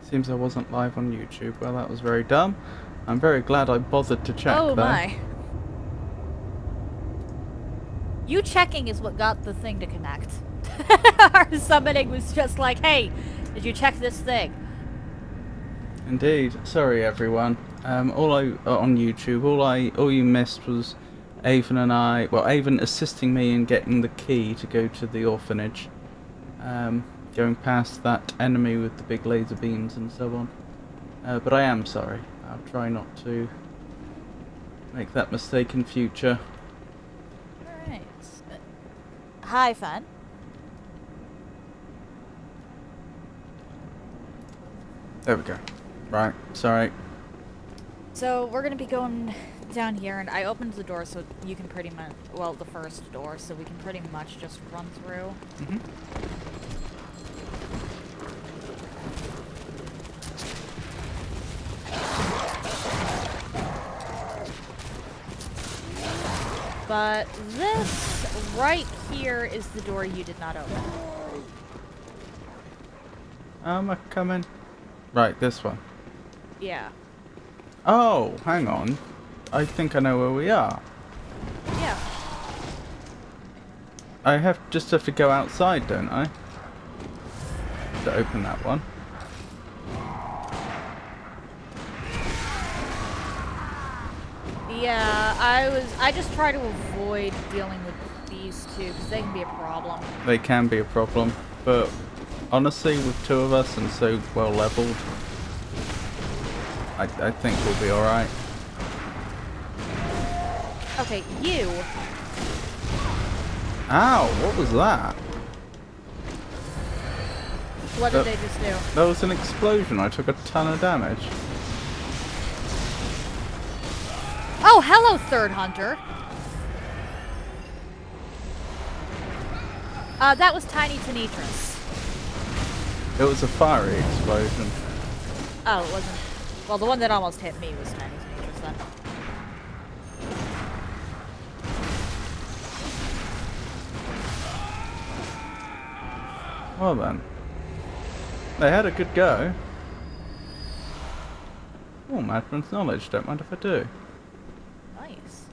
Seems I wasn't live on YouTube. Well, that was very dumb. I'm very glad I bothered to check, Oh though. my. You checking is what got the thing to connect. Our summoning was just like, hey, did you check this thing? Indeed. Sorry, everyone. On YouTube, all you missed was Avon and I. Well, Avon assisting me in getting the key to go to the orphanage. Going past that enemy with the big laser beams and so on. But I am sorry. I'll try not to make that mistake in future. Alright. Hi, Fan. There we go. Right, sorry. So, we're gonna be going down here, and I opened the door so you can pretty much, well, the first door, so we can pretty much just run through. But this right here is the door you did not open. Am I coming? Right, this one. Yeah. Oh, hang on. I think I know where we are. Yeah. I just have to go outside, don't I? To open that one. Yeah, I just try to avoid dealing with these two, because they can be a problem. They can be a problem, but honestly, with two of us and so well leveled, I think we'll be alright. Okay, you. Ow, what was that? What did they just do? That was an explosion. I took a ton of damage. Oh, hello, Third Hunter. That was Tiny Tenitris. It was a fiery explosion. Oh, it wasn't. Well, the one that almost hit me was Tiny Tenitris then. Well then. They had a good go. Oh, Madman's knowledge. Don't mind if I do. Nice.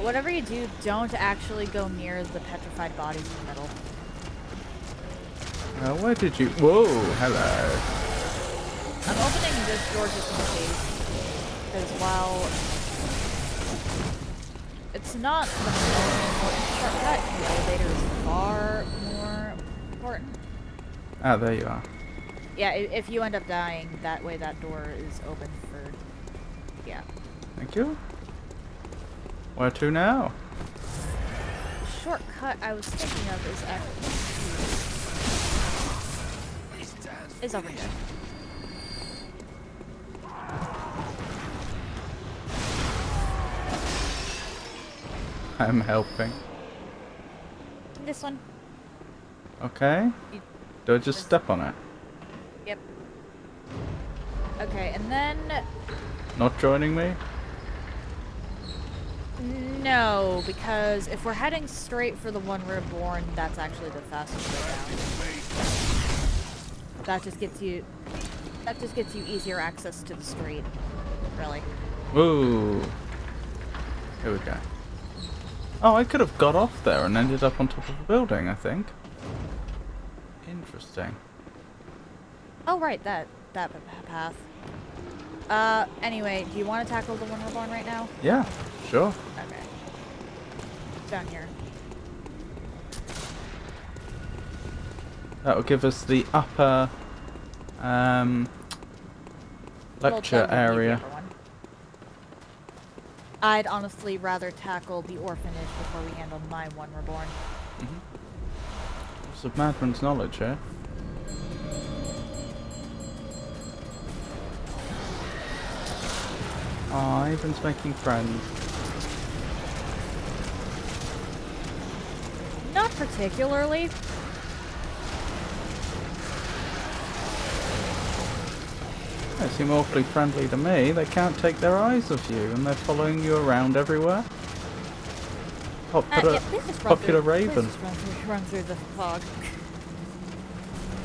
Whatever you do, don't actually go near the petrified bodies in the middle. Where did you... Whoa, hello. I'm opening this door just in case. Because while it's not the most important shortcut, the elevator is far more important. Ah, there you are. Yeah, if you end up dying, that way that door is open for... Yeah. Thank you. Where to now? The shortcut I was thinking of is actually... is over here. I'm helping. This one. Okay. Do I just step on it? Yep. Okay, and then... Not joining me? No, because if we're heading straight for the one reborn, that's actually the fastest way down. That just gets you easier access to the street. Really. Ooh. Here we go. Oh, I could have got off there and ended up on top of a building, I think. Interesting. Oh, right, that path. Anyway, do you want to tackle the one reborn right now? Yeah, sure. Okay. Down here. That will give us the upper lecture area. I'd honestly rather tackle the orphanage before we handle my one reborn. It's of Madman's knowledge, eh? Oh, Ivan's making friends. Not particularly. They seem awfully friendly to me. They can't take their eyes off you, and they're following you around everywhere. popular, Yeah, please just popular please raven. just run through the fog.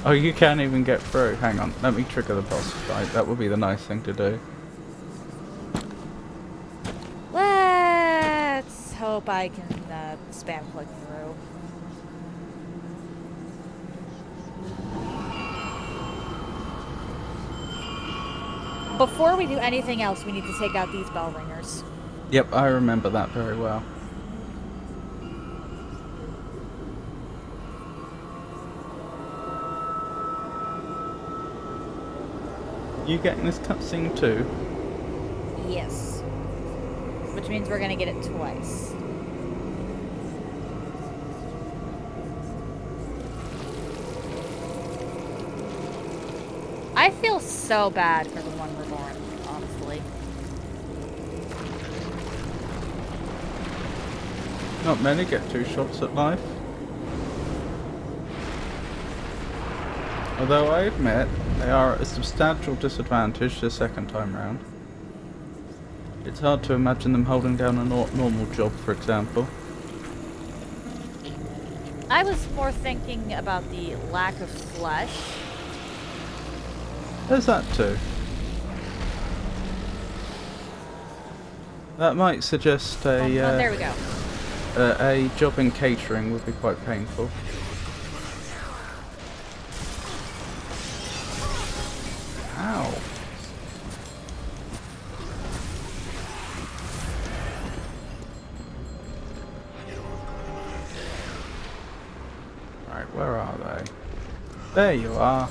Oh, you can't even get through. Hang on, let me trigger the boss fight. That would be the nice thing to do. Let's hope I can spam click through. Before we do anything else, we need to take out these bell ringers. Yep, I remember that very well. You getting this cutscene too? Yes. Which means we're gonna get it twice. I feel so bad for the one reborn, honestly. Not many get 2 shots at life. Although I admit, they are at a substantial disadvantage the second time round. It's hard to imagine them holding down a normal job, for example. I was more thinking about the lack of flesh. There's that too. That might suggest There we go. a job in catering would be quite painful. Ow. Right, where are they? There you are.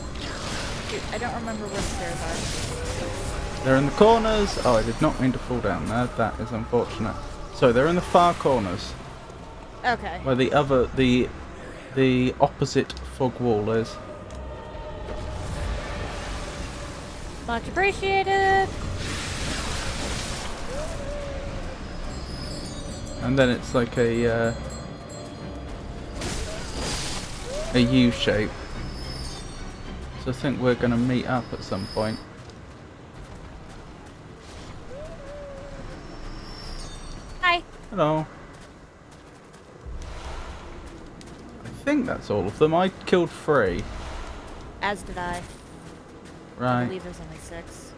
Dude, I don't remember where the stairs are. They're in the corners. Oh, I did not mean to fall down there. That is unfortunate. So they're in the far corners, Okay. where the opposite fog wall is. Much appreciated. And then it's like a U shape. So I think we're going to meet up at some point. Hi. Hello. I think that's all of them. I killed 3. As did I. I Right. believe there's only 6.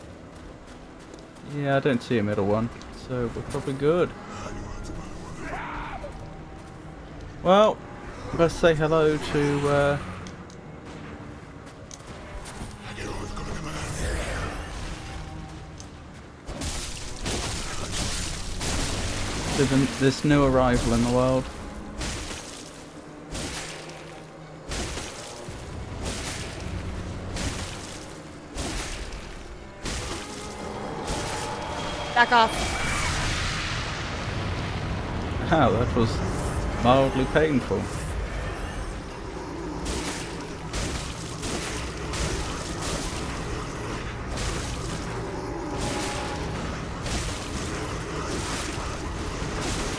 Yeah, I don't see a middle one. So we're probably good. Well, let's say hello to this new arrival in the world. Back off. Wow, that was mildly painful.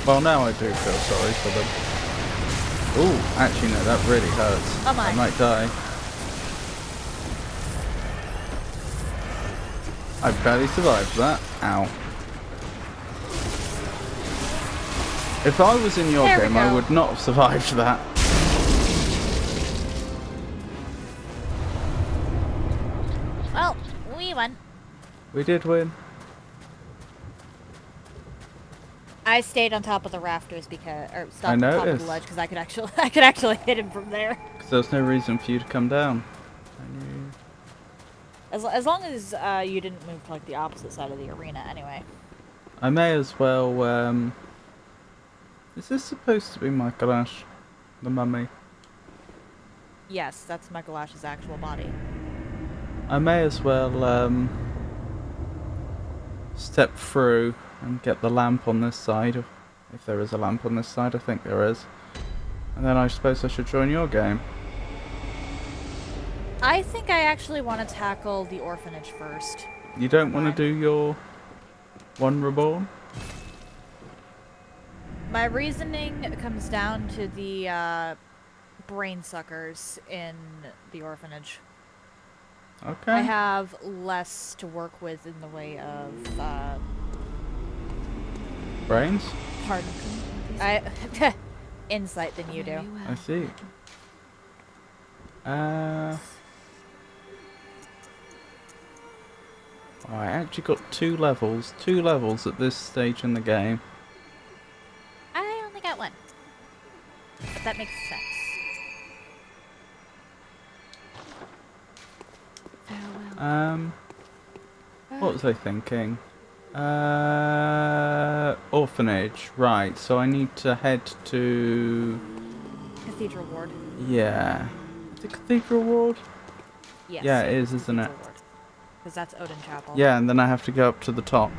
Well, now I do feel sorry for them. Ooh, actually no, that really hurts. Oh my. I might die. I barely survived that. Ow. If I was in your There we game, I go. would not have survived that. Well, we won. We did win. I stayed on top of the rafters because, or stopped I on top of noticed. the ledge because I could actually hit him from there. Because there was no reason for you to come down. And you... As long as you didn't move to like the opposite side of the arena, anyway. I may as well, is this supposed to be Michaelash, the mummy? Yes, that's Michaelash's actual body. I may as well, step through and get the lamp on this side, if there is a lamp on this side. I think there is. And then I suppose I should join your game. I think I actually want to tackle the orphanage first. You don't want to do your one reborn? My reasoning comes down to the brain suckers in the orphanage. Okay. I have less to work with in the way of Brains? pardon. I insight than you do. Very well. I see. I actually got two levels at this stage in the game. I only got one. But that makes sense. Farewell. What was I thinking? Orphanage, right, so I need to head to... Cathedral Ward. Yeah. The Cathedral Ward? Yes. Yeah, it is, isn't it? Because that's Odin Chapel. Yeah, and then I have to go up to the top.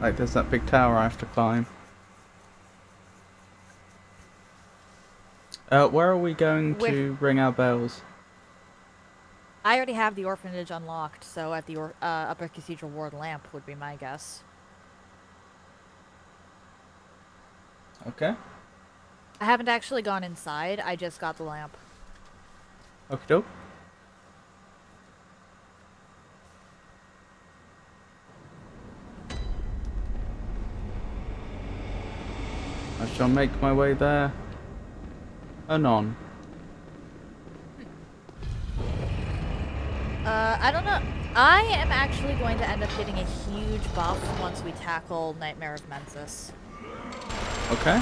Like, there's that big tower I have to climb. Where are we going to ring our bells? I already have the orphanage unlocked, so at the Upper Cathedral Ward lamp would be my guess. Okay. I haven't actually gone inside, I just got the lamp. Okie doke. I shall make my way there anon. I don't know. I am actually going to end up getting a huge buff once we tackle Nightmare of Mensis. Okay.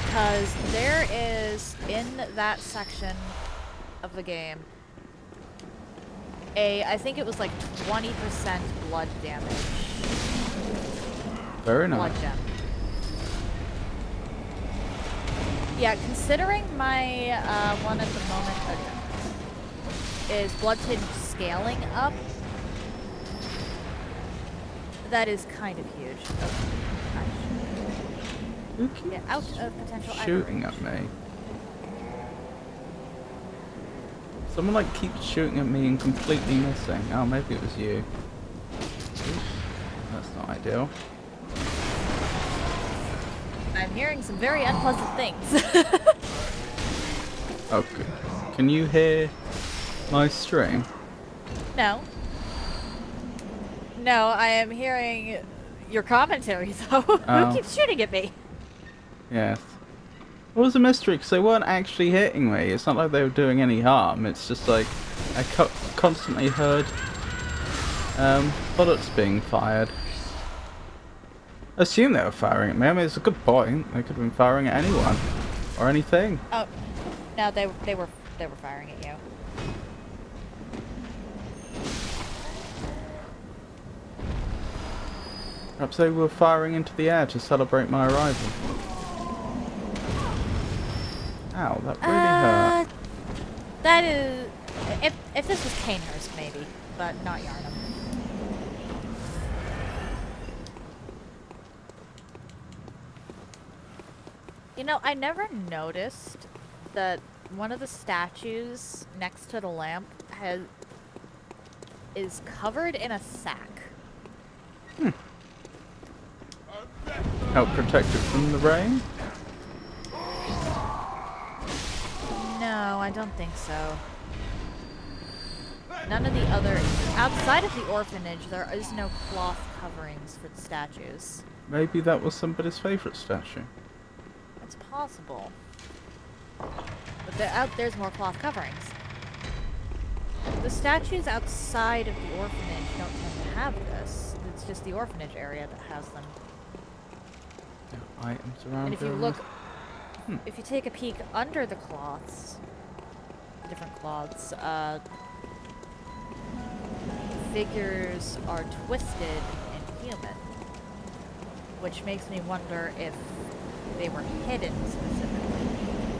Because there is, in that section of the game, I think it was like 20% blood damage. Very nice. Blood gem. Yeah, considering my one at the moment is blood tinge scaling up, that is kind of huge. Who keeps Get out of potential shooting range. at me? Someone like keeps shooting at me and completely missing. Oh, maybe it was you. Ooh, that's not ideal. I'm hearing some very unpleasant things. Oh, good. Can you hear my stream? No. No, I am hearing your commentary, though. Oh. Who keeps shooting at me? Yes. It was a mystery because they weren't actually hitting me. It's not like they were doing any harm. It's just like I constantly heard bullets being fired. I assume they were firing at me. I mean, it's a good point. They could have been firing at anyone or anything. Oh, no, they were firing at you. Perhaps they were firing into the air to celebrate my arrival. Ow, that really hurt. That is, if this was Canehurst, maybe, but not Yarnum. You know, I never noticed that one of the statues next to the lamp is covered in a sack. Help protect it from the rain? No, I don't think so. None of the other... Outside of the orphanage, there is no cloth coverings for the statues. Maybe that was somebody's favourite statue. It's possible. But there's more cloth coverings. The statues outside of the orphanage don't tend to have this. It's just the orphanage area that has them. Yeah, items around. And if you here. look... If you take a peek under the cloths, different cloths, figures are twisted and human, which makes me wonder if they were hidden specifically,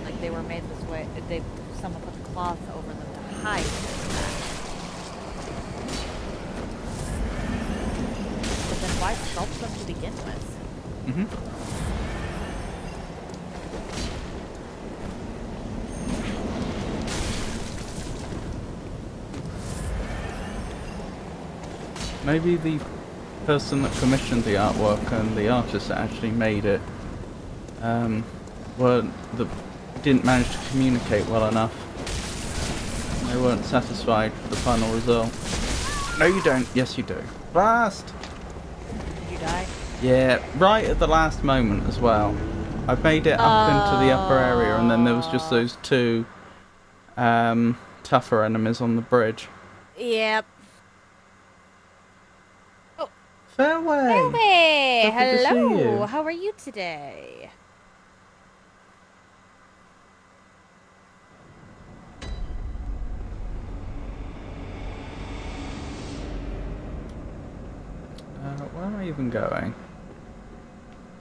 like they were made this way. Someone put the cloth over them to hide this fact. But then why sculpt them to begin with? Maybe the person that commissioned the artwork and the artist that actually made it didn't manage to communicate well enough. They weren't satisfied with the final result. No, you don't. Yes, you do. Blast! Did you die? Yeah, right at the last moment as well. I made it up into the upper area, and then there was just those two tougher enemies on the bridge. Yep. Oh, Fareway! Fairway! Lovely to see Hello! you. How are you today? Where am I even going?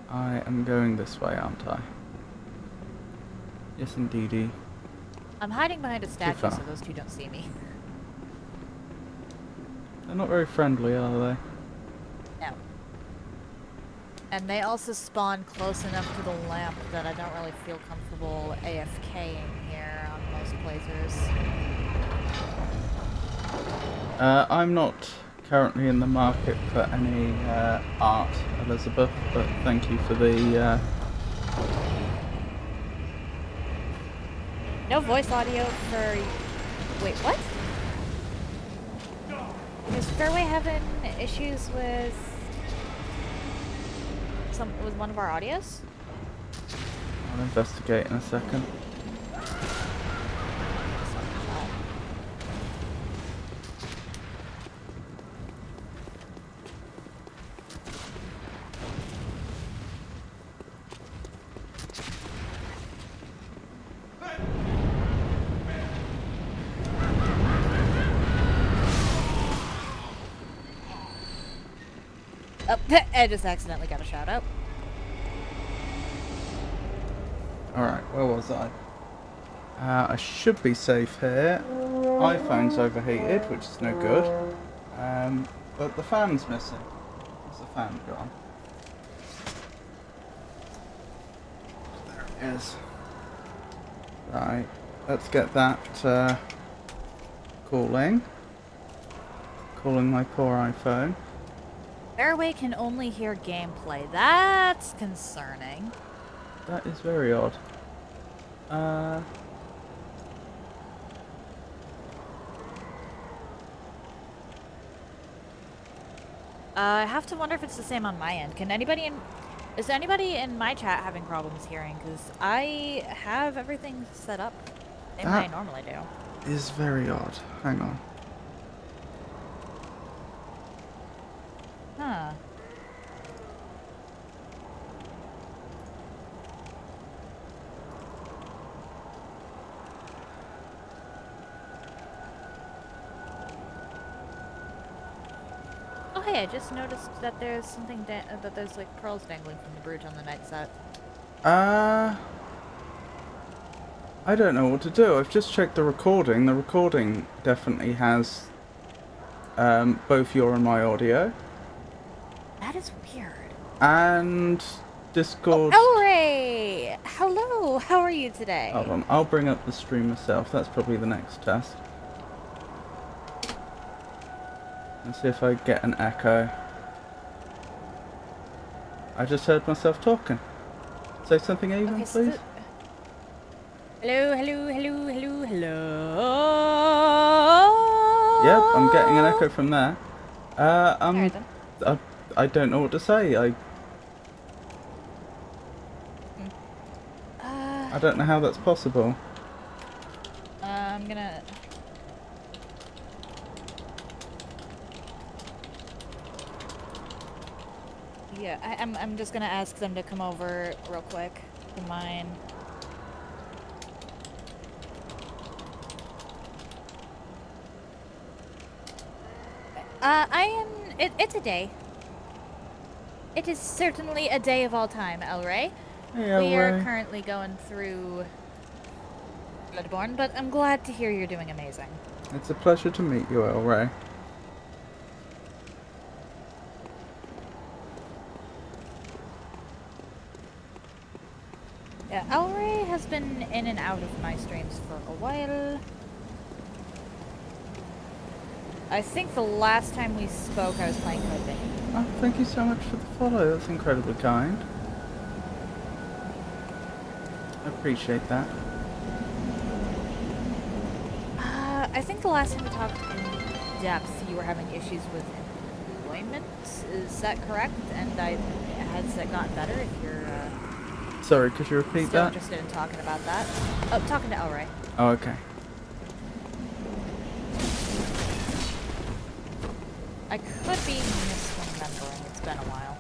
I am going this way, aren't I? Yes, indeedy. I'm hiding behind a statue far. so those two don't see me. They're not very friendly, are they? No. And they also spawn close enough to the lamp that I don't really feel comfortable AFKing here on most places. I'm not currently in the market for any art, Elizabeth, but thank you for the... No voice audio for... Wait, what? Is Fairway having issues with... with one of our audios? I'll investigate in a second. Oh, I just accidentally got a shout out. Alright, where was I? I should be safe here. iPhone's overheated, which is no good. But the fan's missing. Where's the fan gone? There it is. Right, let's get that calling. Calling my poor iPhone. Fairway can only hear gameplay. That's concerning. That is very odd. I have to wonder if it's the same on my end. Is anybody in my chat having problems hearing? Because I have everything set up the way I normally do. Is very odd. Hang on. Huh. Oh hey, I just noticed that there's something that there's like pearls dangling from the bridge on the night set. I don't know what to do. I've just checked the recording. The recording definitely has both your and my audio. That is weird. And Discord. Oh, Elray! Hello, how are you today? Hold on, I'll bring up the stream myself. That's probably the next test. Let's see if I get an echo. I just heard myself talking. Say something, Ava, Okay, so please. hello. Yep, I'm getting an echo from there. Alright then. I don't know what to say. I don't know how that's possible. I'm gonna... Yeah, I'm just gonna ask them to come over real quick to mine. It's a day. It is certainly a day of all time, Elray. Hey, We are Elray. currently going through Bloodborne, but I'm glad to hear you're doing amazing. It's a pleasure to meet you, Elray. Yeah, Elray has been in and out of my streams for a while. I think the last time we spoke I was playing Code Vein. Oh, thank you so much for the follow. That's incredibly kind. I appreciate that. I think the last time we talked in depth, you were having issues with employment. Is that correct? And I headset gotten better if you're Sorry, could you repeat still that? interested in talking about that. Oh, talking to Elray. Oh, okay. I could be misremembering. It's been a while.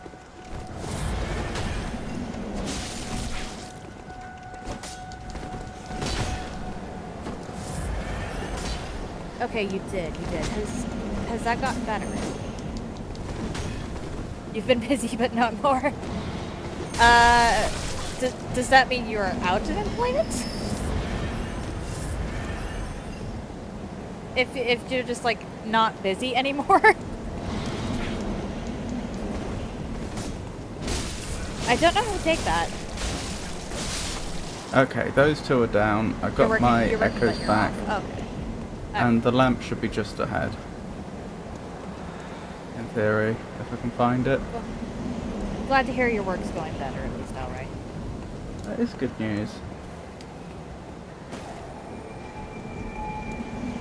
Okay, you did. Has that gotten better? You've been busy, but not more. Does that mean you are out of employment? If you're just like not busy anymore? I don't know how to take that. Okay, those two are down. I got my echoes back. Okay. And the lamp should be just ahead. In theory, if I can find it. Well, glad to hear your work's going better, at least, alright. That is good news.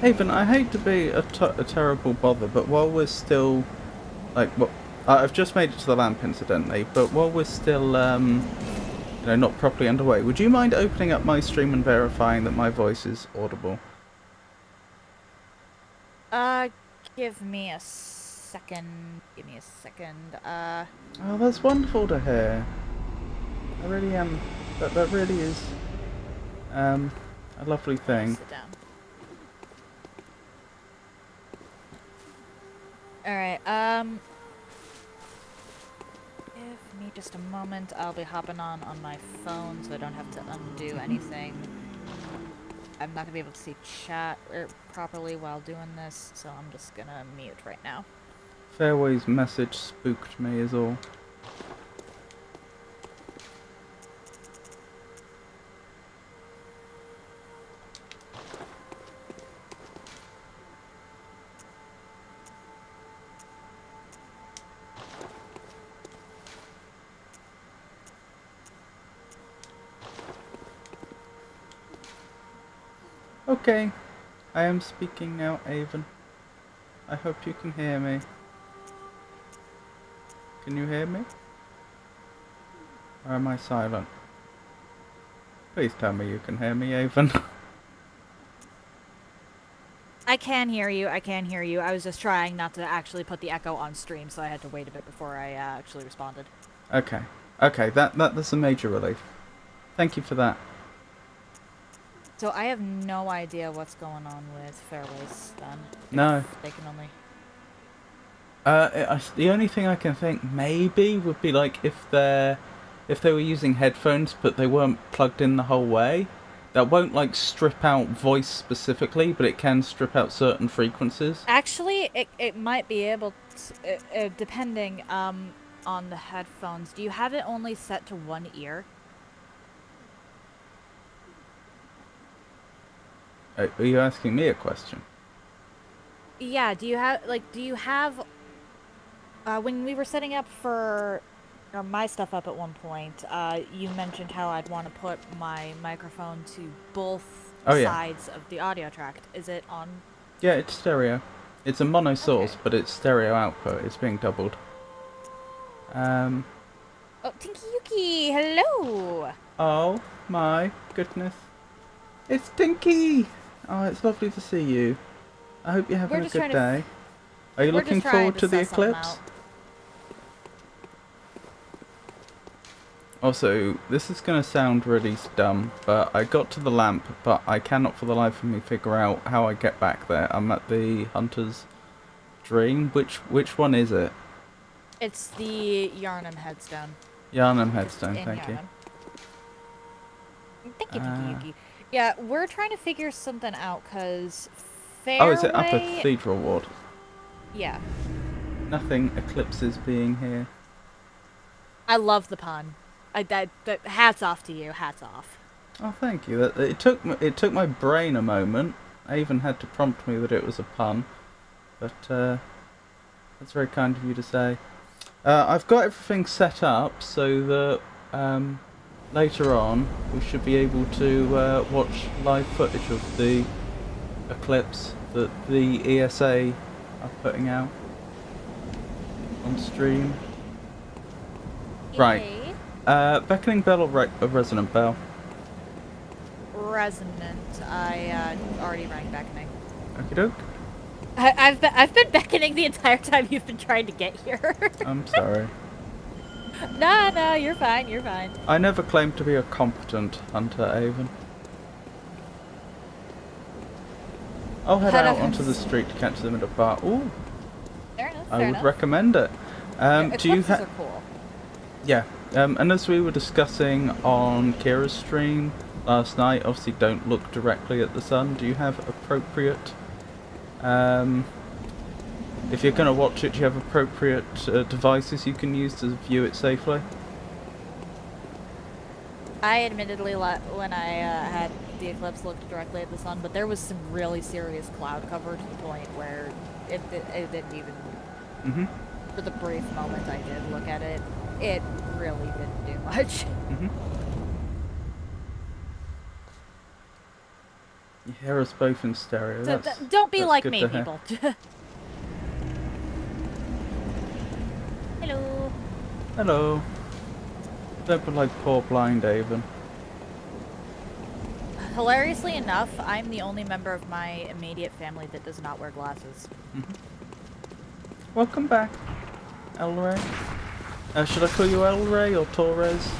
Haven, I hate to be a terrible bother, but while we're still... Like, well, I've just made it to the lamp, incidentally, but while we're still, you know, not properly underway, would you mind opening up my stream and verifying that my voice is audible? Give me a second. Oh, that's wonderful to hear. I really am. That really is a lovely thing. Sit down. Alright, give me just a moment. I'll be hopping on my phone so I don't have to undo anything. I'm not gonna be able to see chat properly while doing this, so I'm just gonna mute right now. Fairway's message spooked me is all. Okay, I am speaking now, Avon. I hope you can hear me. Can you hear me? Or am I silent? Please tell me you can hear me, Avon. I can hear you. I was just trying not to actually put the echo on stream, so I had to wait a bit before I actually responded. Okay. Okay, that's a major relief. Thank you for that. So I have no idea what's going on with Fairways then. No. They can only... The only thing I can think maybe would be like if they were using headphones but they weren't plugged in the whole way. That won't like strip out voice specifically, but it can strip out certain frequencies. Actually, it might be able to, depending on the headphones. Do you have it only set to one ear? Are you asking me a question? Yeah, do you have when we were setting up for my stuff up at one point, you mentioned how I'd want to put my microphone to both sides of the audio tract. Is it on? Yeah, it's stereo. It's a mono source, Okay. but it's stereo output. It's being doubled. Oh, Tinky Yuki, hello! Oh my goodness. It's Tinky! Oh, it's lovely to see you. I hope you're having a good day. Are you looking forward to the eclipse? Also, this is going to sound really dumb, but I got to the lamp, but I cannot for the life of me figure out how I get back there. I'm at the Hunter's Dream. Which one is it? It's the Yarnum headstone. Yarnum headstone, thank you. Thank you, Tinky Yuki. Yeah, we're trying to figure something out, because Fairway... Oh, is it Upper Cathedral Ward? Yeah. Nothing eclipses being here. I love the pun. Hats off to you. Hats off. Oh, thank you. It took my brain a moment. I even had to prompt me that it was a pun. But that's very kind of you to say. I've got everything set up so that later on we should be able to watch live footage of the eclipse that the ESA are putting out on stream. Right. Hey. Beckoning bell or a resonant bell? Resonant. I already rang beckoning. Okie doke. I've been beckoning the entire time you've been trying to get here. I'm sorry. No, you're fine. You're fine. I never claimed to be a competent hunter, Avon. I'll head out onto the street to catch them at a bar. Ooh, Fair enough. I would recommend it. Do you Eclipses are cool. Yeah. And as we were discussing on Kira's stream last night, obviously don't look directly at the sun. Do you have appropriate... if you're going to watch it, do you have appropriate devices you can use to view it safely? I admittedly, when I had the eclipse, looked directly at the sun, but there was some really serious cloud cover to the point where it didn't even... Mm-hmm. For the brief moment I did look at it, it really didn't do much. Mm-hmm. You hear us both in stereo. So don't be like me, people. Hello. Hello. Don't be like poor blind Avon. Hilariously enough, I'm the only member of my immediate family that does not wear glasses. Mm-hmm. Welcome back, El Rey. Should I call you El Rey or Torres?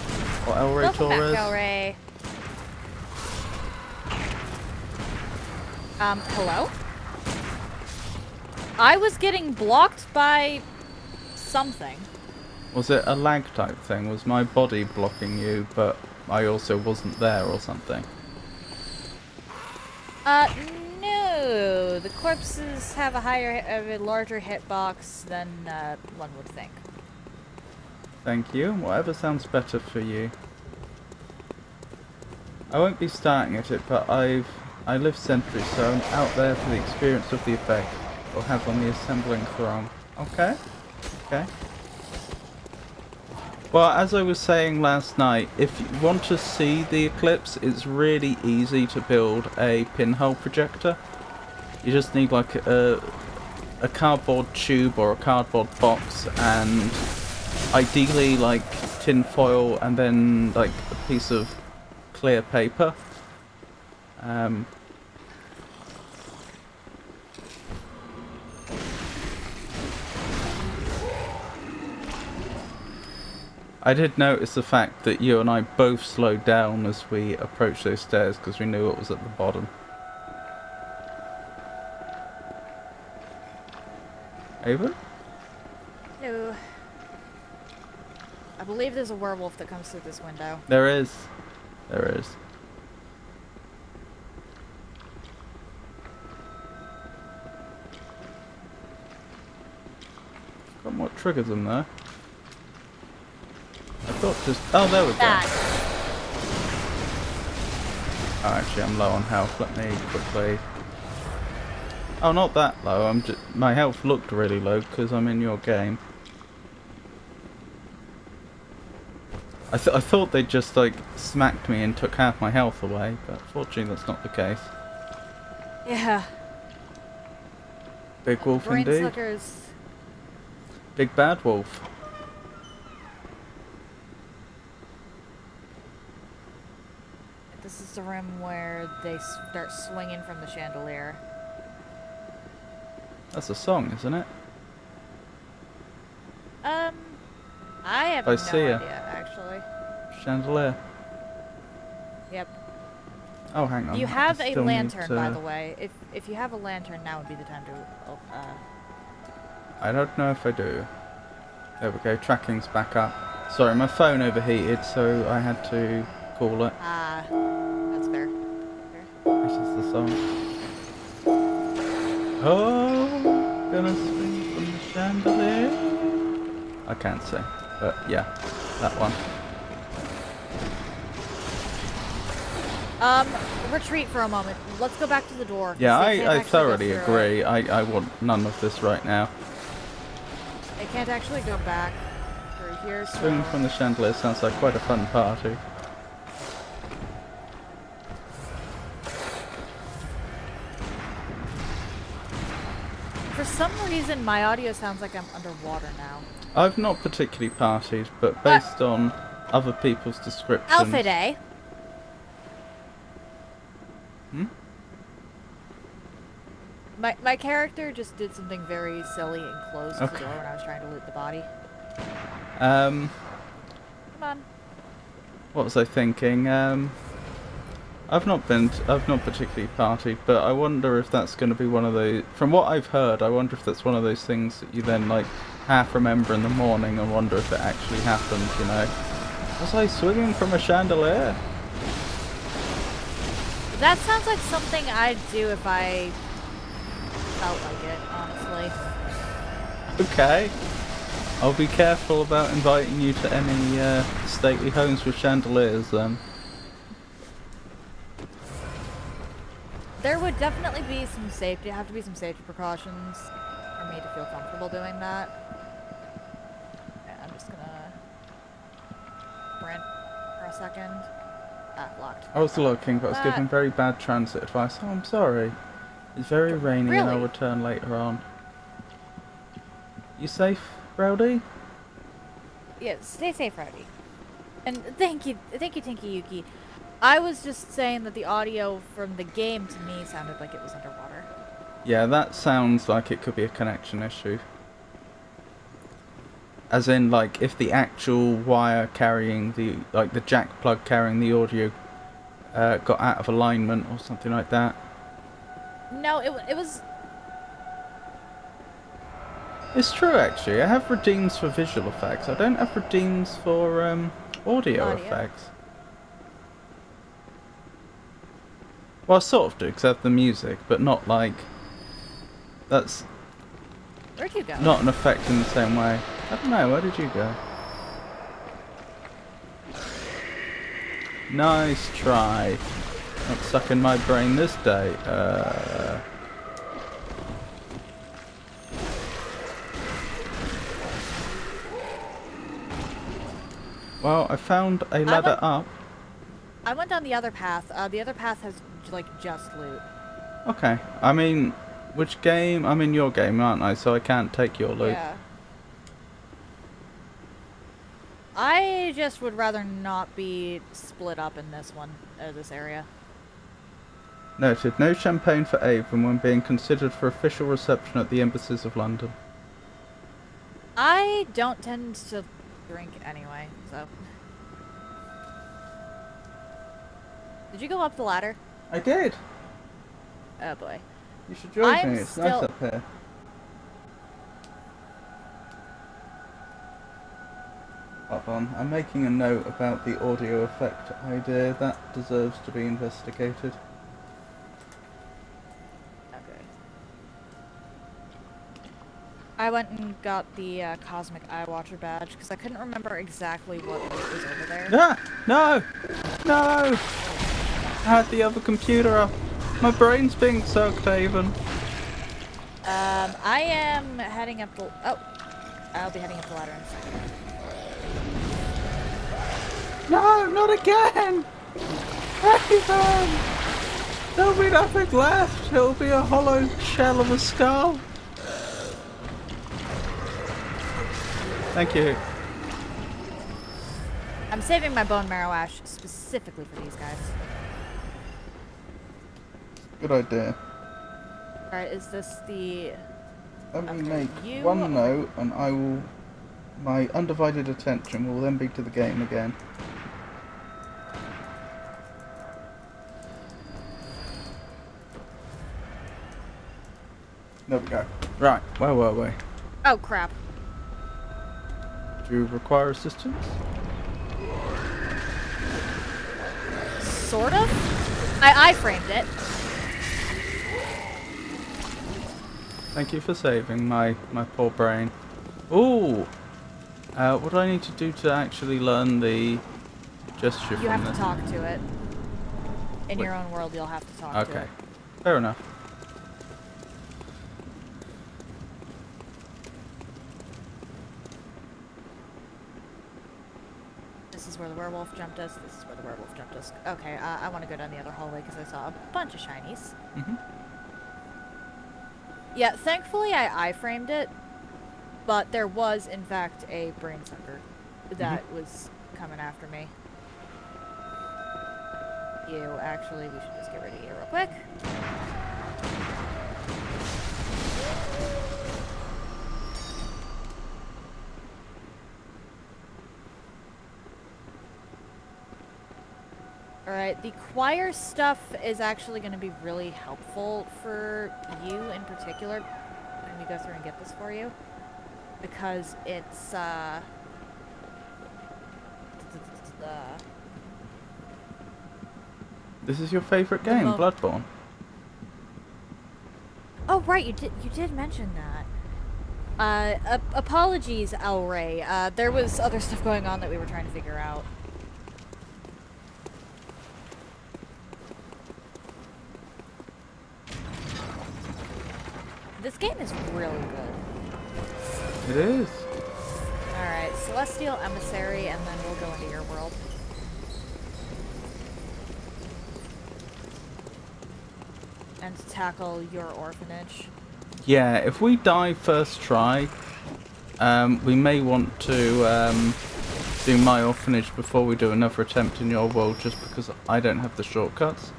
Or El Rey Welcome Torres? back, El Rey. Hello? I was getting blocked by something. Was it a lag type thing? Was my body blocking you, but I also wasn't there or something? No. The corpses have a larger hitbox than one would think. Thank you. Whatever sounds better for you. I won't be starting at it, but I live sentry, so I'm out there for the experience of the effect it'll have on the assembling throng. Okay? Okay. Well, as I was saying last night, if you want to see the eclipse, it's really easy to build a pinhole projector. You just need like a cardboard tube or a cardboard box, and ideally like tin foil and then like a piece of clear paper. I did notice the fact that you and I both slowed down as we approached those stairs because we knew what was at the bottom. Ava? No. I believe there's a werewolf that comes through this window. There is. There is. Forgotten what triggers them though. I thought just... Oh, there we go. That. Oh, actually, I'm low on health. Let me quickly... Oh, not that low. I'm just... My health looked really low because I'm in your game. I thought they just, like, smacked me and took half my health away, but fortunately that's not the case. Yeah. Big wolf indeed. Brainsuckers. Big bad wolf. This is the room where they start swinging from the chandelier. That's a song, isn't it? I have no idea, actually. Chandelier. Yep. Oh, hang on. You I have a still need lantern, by to- the way. If you have a lantern, now would be the time to... I don't know if I do. There we go, tracking's back up. Sorry, my phone overheated, so I had to call it. that's fair. This is the song. Oh, gonna swing from the chandelier. I can't say, but yeah, that one. Retreat for a moment. Let's go back to the door. Yeah, They can't I actually go thoroughly through it. agree. I want none of this right now. They can't actually go back through here, so... Swinging from the chandelier sounds like quite a fun party. For some reason, my audio sounds like I'm underwater now. I've not particularly partied, but based on other people's descriptions... Alpha Day. Hmm? My character just did something very silly and closed the door when I was trying to loot the body. Come on. What was I thinking? I've not particularly partied, but I wonder if that's going to be one of those... From what I've heard, I wonder if that's one of those things that you then, like, half remember in the morning and wonder if it actually happened, you know? Was I swinging from a chandelier? That sounds like something I'd do if I felt like it, honestly. Okay. I'll be careful about inviting you to any stately homes with chandeliers then. There would definitely be some safety, have to be some safety precautions for me to feel comfortable doing that. Yeah, I'm just gonna sprint for a second. Locked. I was looking, but I was given very bad transit advice. Oh, I'm sorry. It's very rainy and I'll return later on. You safe, Rowdy? Yeah, stay safe, Rowdy. And thank you, Tinky Yuki. I was just saying that the audio from the game to me sounded like it was underwater. Yeah, that sounds like it could be a connection issue. As in, like, if the actual wire carrying the, like, the jack plug carrying the audio got out of alignment or something like that. No, it was... It's true, actually. I have redeems for visual effects. I don't have redeems for audio effects. Well, I sort of do, because I have the music, but not like... That's... Where'd you go? Not an effect in the same way. I don't know, where did you go? Nice try. Not sucking my brain this day. Well, I found a ladder up. I went down the other path. The other path has, like, just loot. Okay. I mean, which game? I'm in your game, aren't I? So I can't take your loot. Yeah. I just would rather not be split up in this one, this area. Noted. No champagne for Avon when being considered for official reception at the embassies of London. I don't tend to drink anyway, so... Did you go up the ladder? I did. Oh boy. You should join me. It's nice up here. Hold on. I'm making a note about the audio effect idea. That deserves to be investigated. Okay. I went and got the Cosmic Eye Watcher badge because I couldn't remember exactly what loot was over there. Ah! No! No! I had the other computer up. My brain's being sucked, Avon. I am heading up the... Oh! I'll be heading up the ladder in a second. No, not again! Avon! There'll be nothing left. It'll be a hollow shell of a skull. Thank you. I'm saving my bone marrow ash specifically for these guys. Good idea. Alright, is this the... Let me make one note and I will... My undivided attention will then be to the game again. There we go. Right, where were we? Oh, crap. Do you require assistance? Sort of? I framed it. Thank you for saving my poor brain. Ooh! What do I need to do to actually learn the gesture from this? You have to talk to it. In your own world, you'll have to talk to it. Okay. Fair enough. This is where the werewolf jumped us. This is where the werewolf jumped us. Okay, I want to go down the other hallway because I saw a bunch of shinies. Mm-hmm. Yeah, thankfully I framed it. But there was, in fact, a brain sucker that was coming after me. Actually, we should just get rid of you real quick. Alright, the choir stuff is actually going to be really helpful for you in particular. Let me go through and get this for you. Because it's, This is your favourite game, Bloodborne. Oh, right, you did mention that. Apologies, El Rey. There was other stuff going on that we were trying to figure out. This game is really good. It is. Alright, Celestial Emissary, and then we'll go into your world. And tackle your orphanage. Yeah, if we die first try, we may want to do my orphanage before we do another attempt in your world, just because I don't have the shortcuts.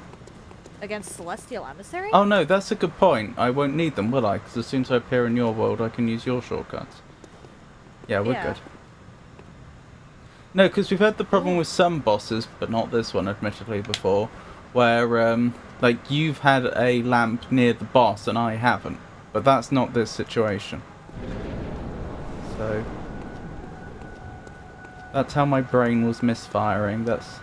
Against Celestial Emissary? Oh no, that's a good point. I won't need them, will I? Because as soon as I appear in your world, I can use your shortcuts. Yeah, we're good. No, because we've had the problem with some bosses, but not this one, admittedly, before, where, like, you've had a lamp near the boss and I haven't. But that's not this situation. So, that's how my brain was misfiring. That's...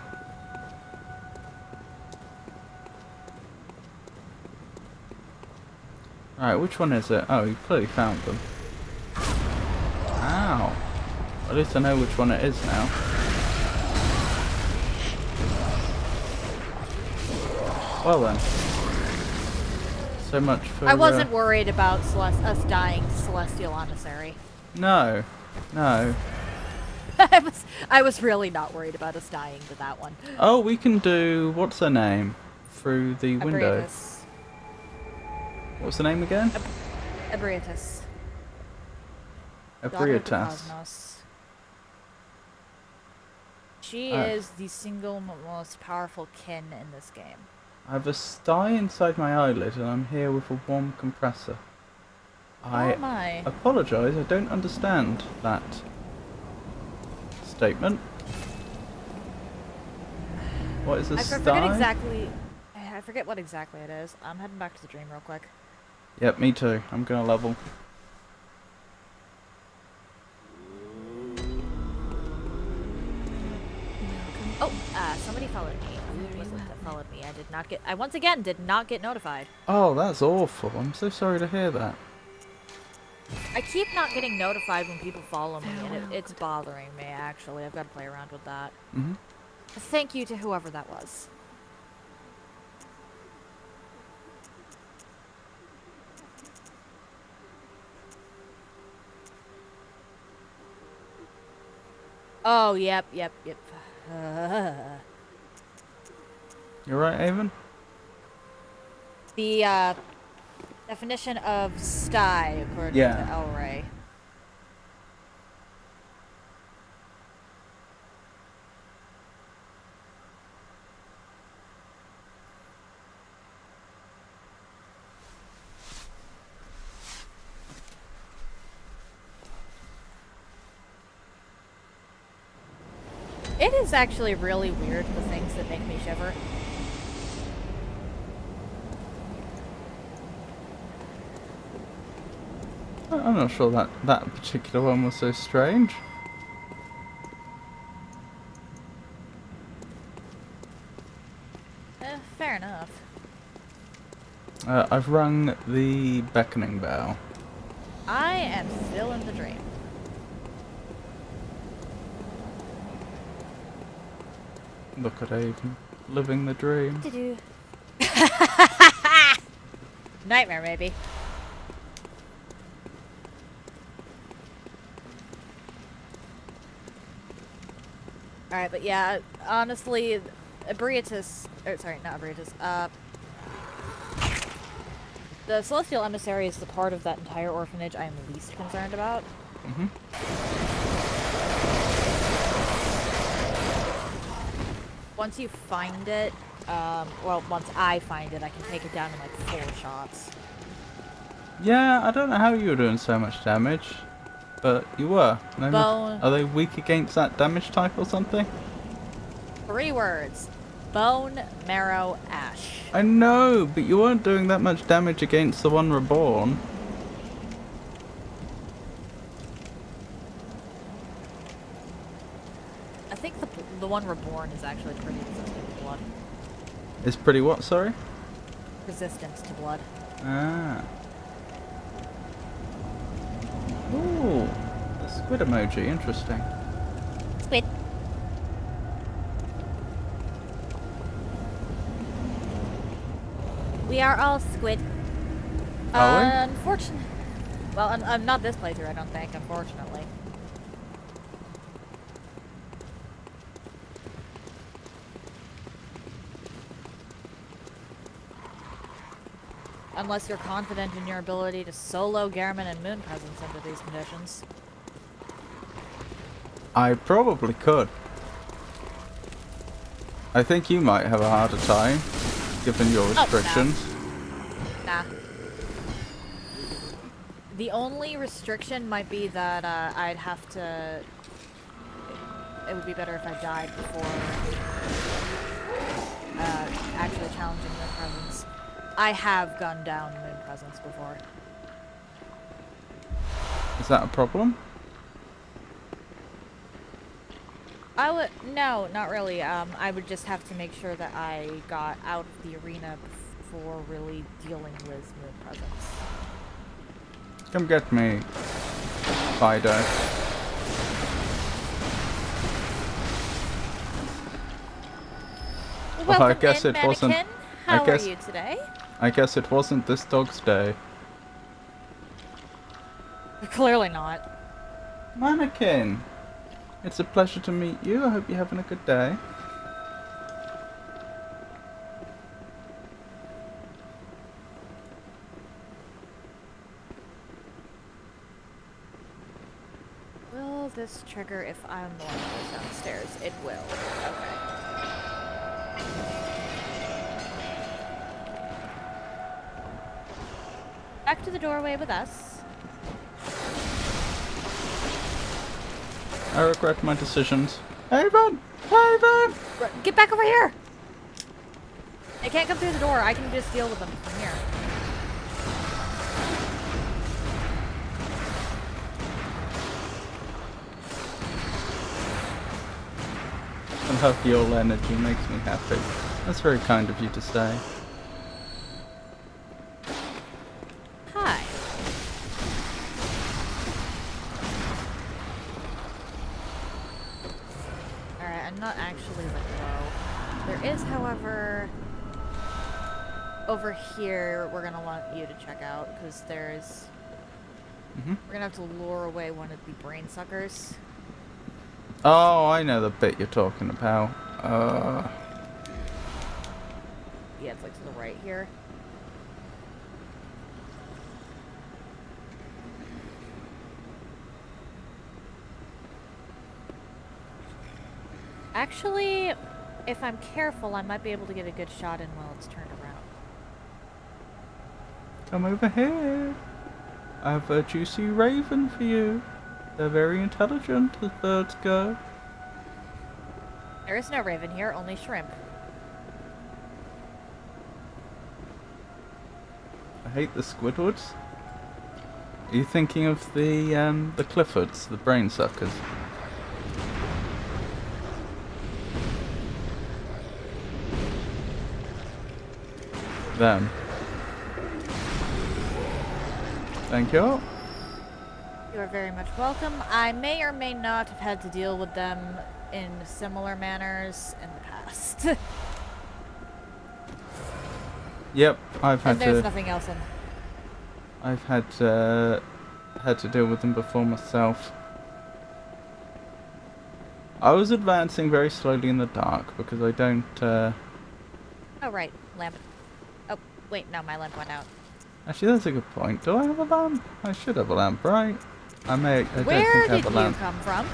Alright, which one is it? Oh, you clearly found them. Ow. At least I know which one it is now. Well then. So much for... I wasn't worried about us dying to Celestial Emissary. No. No. I was really not worried about us dying to that one. Oh, we can do... What's her name? Through the window. Ebrietas. What's the name again? Ebrietas. Ebrietas. She is the single most powerful kin in this game. I have a sty inside my eyelid and I'm here with a warm compressor. Oh my. Apologise, I don't understand that statement. What is a sty? I forget what exactly it is. I'm heading back to the dream real quick. Yep, me too. I'm gonna level. Oh, somebody followed me. Who was it that followed me? I once again did not get notified. Oh, that's awful. I'm so sorry to hear that. I keep not getting notified when people follow me, and it's bothering me, actually. I've got to play around with that. Mm-hmm. Thank you to whoever that was. Oh, yep. You're right, Avon? The definition of sty, according to El Rey. It is actually really weird, the things that make me shiver. I'm not sure that particular one was so strange. Fair enough. I've rung the beckoning bell. I am still in the dream. Look at Avon, living the dream. Nightmare, maybe. Alright, but yeah, honestly, Ebrietas, sorry, not Ebrietas, the Celestial Emissary is the part of that entire orphanage I am least concerned about. Mhm. Once you find it, well, once I find it, I can take it down in like 4 shots. Yeah, I don't know how you were doing so much damage, but you were. Bone. Are they weak against that damage type or something? 3 words. Bone, marrow, ash. I know, but you weren't doing that much damage against the one reborn. I think the one reborn is actually pretty resistant to blood. It's pretty what, sorry? Resistance to blood. Ah. Ooh, the squid emoji, interesting. Squid. We are all squid. Are we? Unfortunately. Well, I'm not this playthrough, I don't think, unfortunately. Unless you're confident in your ability to solo Garamond and Moon Presence under these conditions. I probably could. I think you might have a harder time, given your restrictions. Nah. The only restriction might be that I'd have to... It would be better if I died before actually challenging Moon Presence. I have gone down Moon Presence before. Is that a problem? No, not really. I would just have to make sure that I got out of the arena before really dealing with Moon Presence. Come get me, Fido. Well, I guess it wasn't. How are you today? I guess it wasn't this dog's day. Clearly not. Mannequin! It's a pleasure to meet you. I hope you're having a good day. Will this trigger if I'm the one who goes downstairs? It will. Okay. Back to the doorway with us. I regret my decisions. Haven! Haven! Get back over here! They can't come through the door. I can just deal with them from here. And have your energy makes me happy. That's very kind of you to say. Hi. Alright, I'm not actually low. There is, however, over here we're gonna want you to check out, because there's... We're gonna have to lure away one of the brain suckers. Oh, I know the bit you're talking about. Yeah, it's like to the right here. Actually, if I'm careful, I might be able to get a good shot in while it's turned around. Come over here. I have a juicy raven for you. They're very intelligent as birds go. There is no raven here, only shrimp. I hate the Squidwards. Are you thinking of the Cliffords, the brain suckers? Them. Thank you. You are very much welcome. I may or may not have had to deal with them in similar manners in the past. Yep, I've had And there's to. nothing else in. I've had to deal with them before myself. I was advancing very slowly in the dark because I don't. Oh right, lamp. Oh wait, no, my lamp went out. Actually, that's a good point. Do I have a lamp? I should have a lamp, right? I don't think Where I did have a you lamp. come from?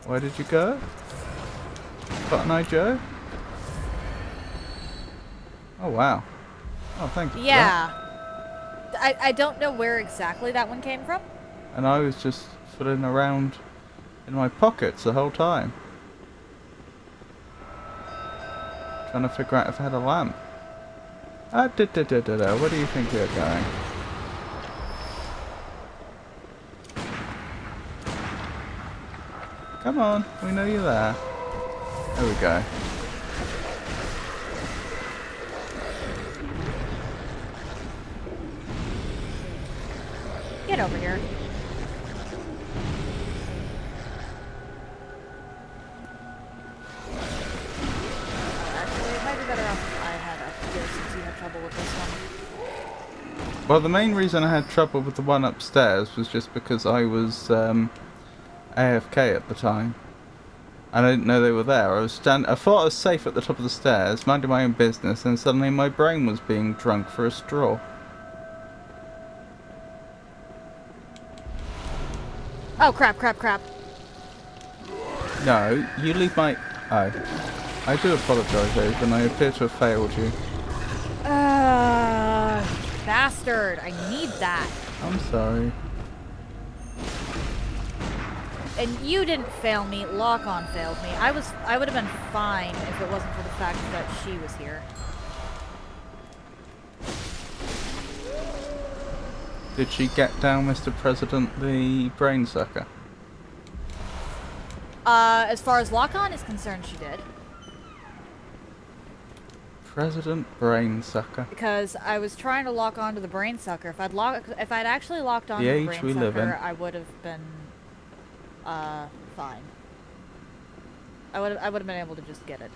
Where did you go? Cotton Eye Joe? Oh wow. Oh, thank you for that. Yeah. I don't know where exactly that one came from. And I was just fiddling around in my pockets the whole time. Trying to figure out if I had a lamp. Where do you think you're going? Come on, we know you're there. There we go. Get over here. Actually, it might be better off if I had up here since you had trouble with this one. Well, the main reason I had trouble with the one upstairs was just because I was AFK at the time. And I didn't know they were there. I thought I was safe at the top of the stairs, minding my own business, and suddenly my brain was being drunk for a straw. Oh, crap, crap, crap. No, you leave my... Oh. I do apologise, Ethan. I appear to have failed you. Bastard. I need that. I'm sorry. And you didn't fail me. Lock-on failed me. I would have been fine if it wasn't for the fact that she was here. Did she get down, Mr. President, the brain sucker? As far as lock-on is concerned, she did. President Brain Sucker. Because I was trying to lock onto the brain sucker. If I'd actually locked onto the age brain we live in. sucker, I would have been fine. I would have been able to just get it.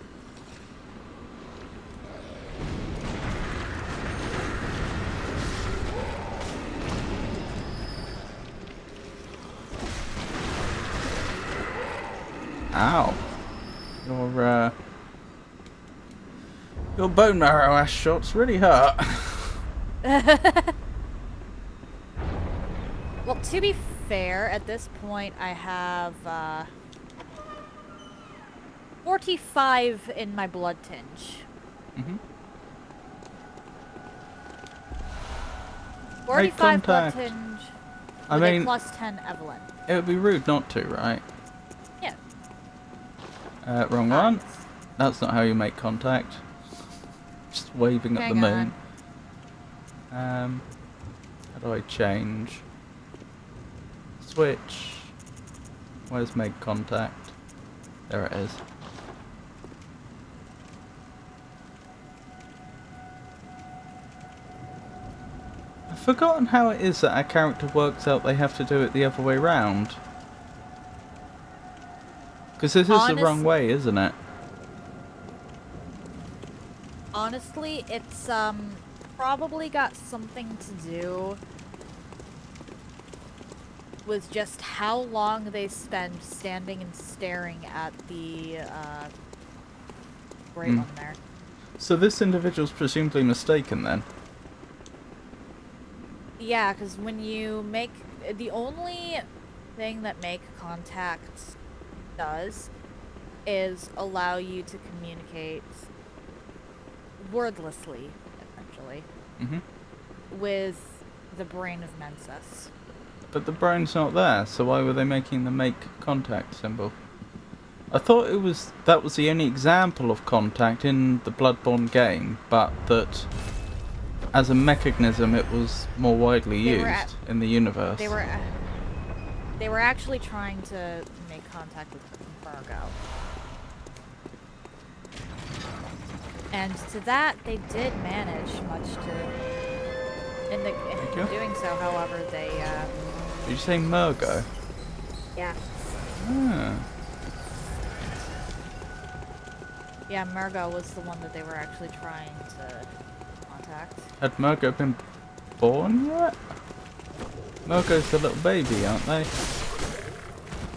Ow. Your bone marrow ass shots really hurt. Well, to be fair, at this point I have 45 in my blood tinge. Mm-hmm. 45 blood contact. tinge. I With mean, a plus 10 Evelyn. it would be rude not to, right? Yeah. Wrong one. That's not how you make contact. Just waving at the Hang moon. How do I change? Switch. Where's make contact? There it is. I've forgotten how it is that our character works out they have to do it the other way round. Because this is the wrong way, isn't it? Honestly, it's probably got something to do with just how long they spend standing and staring at the great one there. So this individual's presumably mistaken then? Yeah, because when you make... The only thing that make contact does is allow you to communicate wordlessly, essentially, with the brain of Mensis. But the brain's not there, so why were they making the make contact symbol? I thought that was the only example of contact in the Bloodborne game, but that as a mechanism it was more widely used in the universe. They were actually trying to make contact with Virgo. And to that, they did manage, much to... In doing so, however, they... Did you say Murgo? Yeah. Ah. Yeah, Murgo was the one that they were actually trying to contact. Had Murgo been born yet? Murgo's the little baby, aren't they?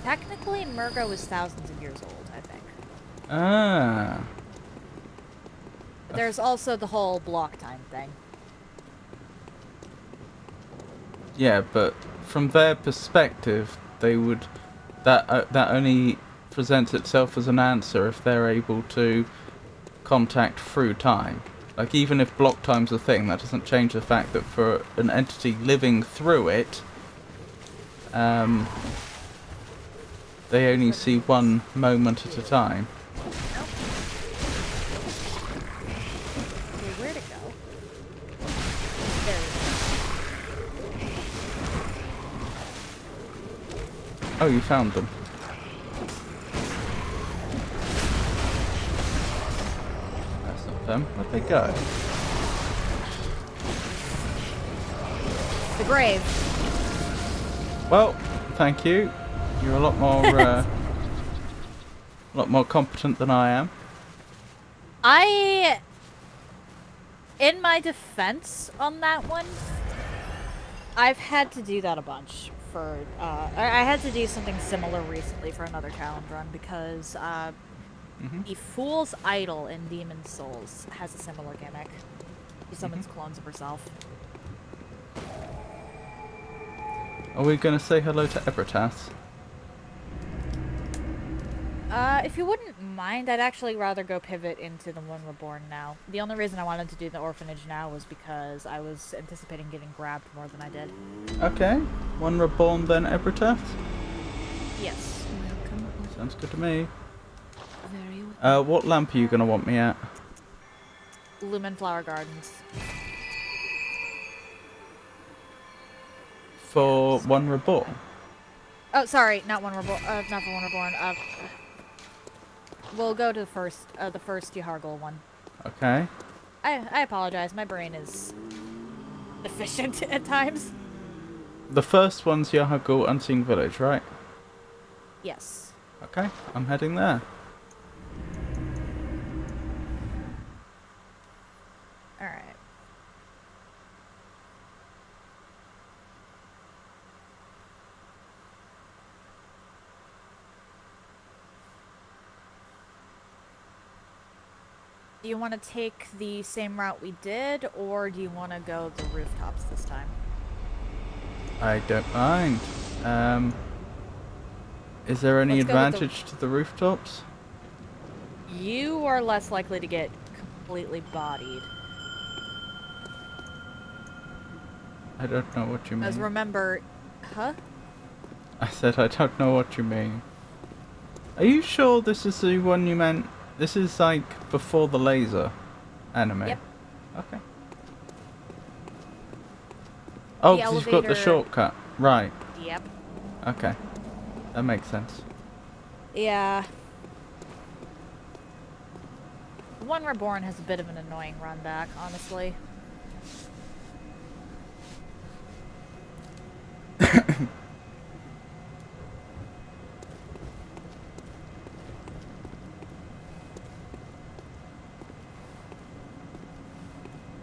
Technically, Murgo is thousands of years old, I think. Ah. But there's also the whole block time thing. Yeah, but from their perspective, they would that only presents itself as an answer if they're able to contact through time. Like, even if block time's a thing, that doesn't change the fact that for an entity living through it, they only see one moment at a time. Okay, where'd it go? There it is. Oh, you found them. That's not them. Where'd they go? The grave. Well, thank you. You're a lot more competent than I am. In my defense on that one, I've had to do that a bunch for, I had to do something similar recently for another challenge run because, the Fool's Idol in Demon Souls has a similar gimmick. She summons clones of herself. Are we going to say hello to Ebritas? If you wouldn't mind, I'd actually rather go pivot into the One Reborn now. The only reason I wanted to do the orphanage now was because I was anticipating getting grabbed more than I did. Okay. One Reborn, then Ebritas? Yes. Welcome. Sounds good to me. Very well. What lamp are you going to want me at? Lumen Flower Gardens. For One Reborn? Oh, sorry, not One Reborn. Not for One Reborn. We'll go to the first Yahargul one. Okay. I apologize. My brain is deficient at times. The first one's Yahargul Unseen Village, right? Yes. Okay, I'm heading there. All right. Do you want to take the same route we did, or do you want to go the rooftops this time? I don't mind. Is there any Let's go with the- advantage to the rooftops? You are less likely to get completely bodied. I don't know what you mean. As remember, huh? I said I don't know what you mean. Are you sure this is the one you meant? This is like before the laser anime. Yep. Okay. Oh, The 'cause you've got the elevator- shortcut. Right. Yep. Okay. That makes sense. Yeah. One Reborn has a bit of an annoying run back, honestly.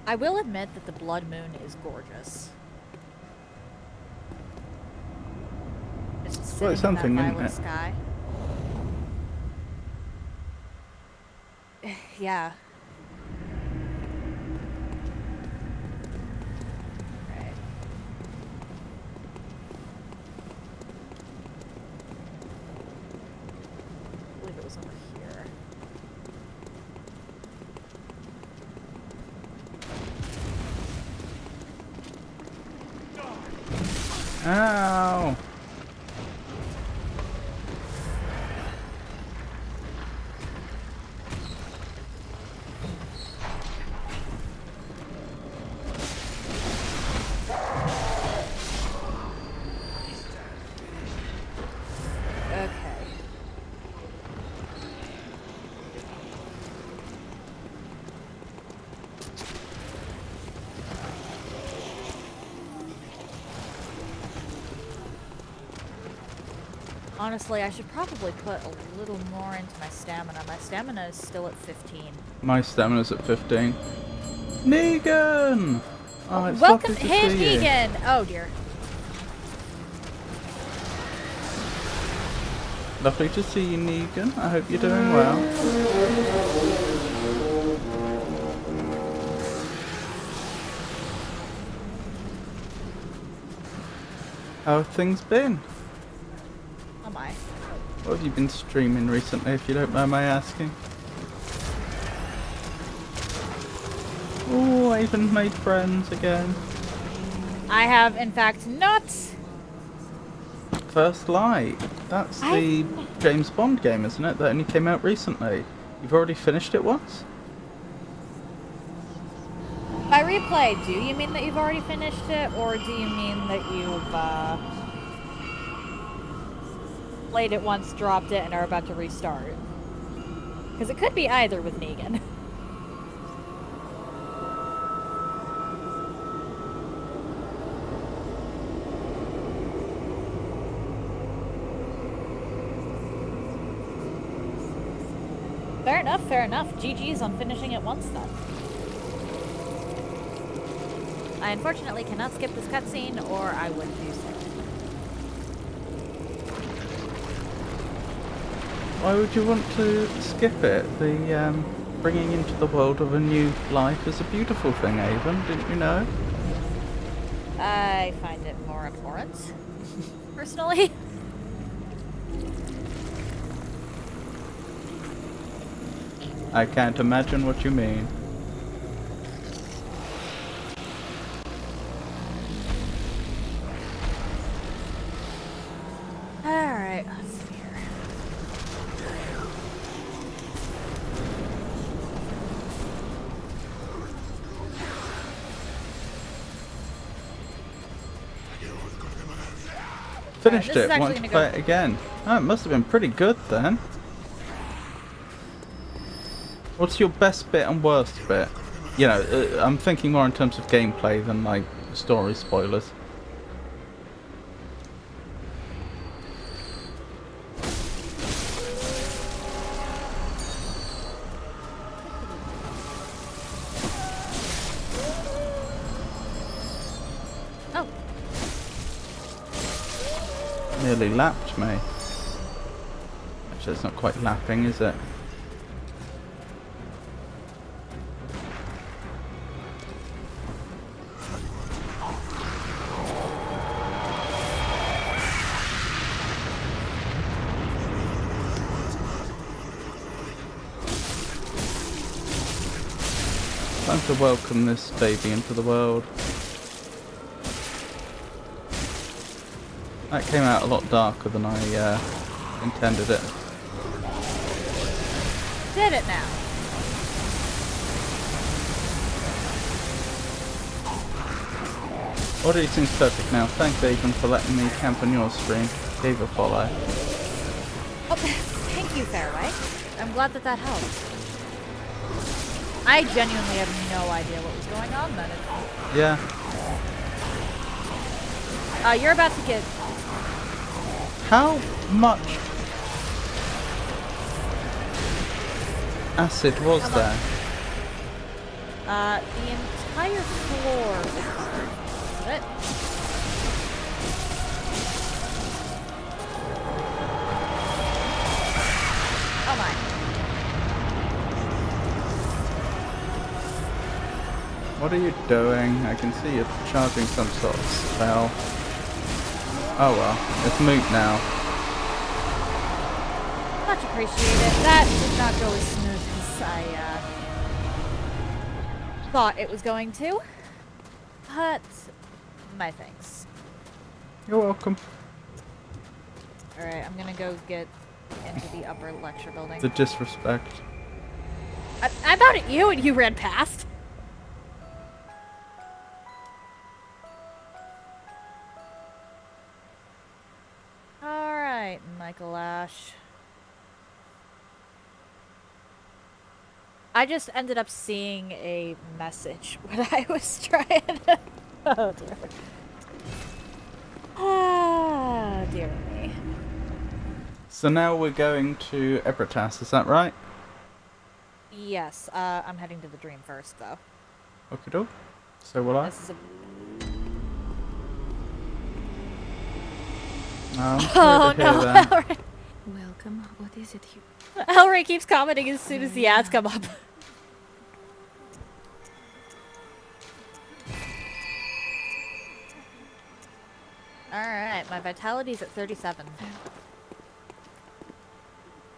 I will admit that the Blood Moon is gorgeous. Just sitting in something, that isn't violet it? sky. Yeah. Right. I believe it was over here. Ow! Okay. Honestly, I should probably put a little more into my stamina. My stamina is still at 15. My stamina's at 15. Negan! Oh, it's Welcome, lovely to hey see you. Negan! Oh dear. Lovely to see you, Negan. I hope you're doing well. How have things been? Oh my. What have you been streaming recently, if you don't mind my asking? Oh, I even made friends again. I have, in fact, not. First Light. That's the James Bond game, isn't it? That only came out recently. You've already finished it once? By replay, do you mean that you've already finished it, or do you mean that you've played it once, dropped it, and are about to restart? Because it could be either with Negan. Fair enough, fair enough. GG's on finishing it once then. I unfortunately cannot skip this cutscene, or I would do so. Why would you want to skip it? The bringing into the world of a new life is a beautiful thing, Avon, didn't you know? I find it more abhorrent, personally. I can't imagine what you mean. Alright, let's see here. Finished this is it, actually want to gonna play go- it again. Oh, it must have been pretty good then. What's your best bit and worst bit? You know, I'm thinking more in terms of gameplay than like story spoilers. Oh, Nearly lapped me. Actually, it's not quite lapping, is it? Time to welcome this baby into the world. That came out a lot darker than I intended it. did it now. Audio seems perfect now. Thanks, Avon, for letting me camp on your stream. Gave a follow. Oh, thank you, Fairway. I'm glad that that helped. I genuinely have no idea what was going on then. Yeah. You're about to get... How much acid was How much? there? The entire floor was covered. Is it? Oh my. What are you doing? I can see you're charging some sort of spell. Oh well, it's moot now. Much appreciated. That did not go as smooth as I thought it was going to. But my thanks. You're welcome. Alright, I'm gonna go get into the upper lecture building. The disrespect. I thought at you and you ran past. Alright, Michael Ash. I just ended up seeing a message when I was trying to... Oh dear. Ah, dear me. So now we're going to Ebritas, is that right? Yes, I'm heading to the dream first, though. Okay, doke. So will I. This is a... I'm Oh sorry to hear no, that. Elray. Welcome. What is it you... Elray keeps commenting as soon as the ads come up. Alright, my vitality's at 37.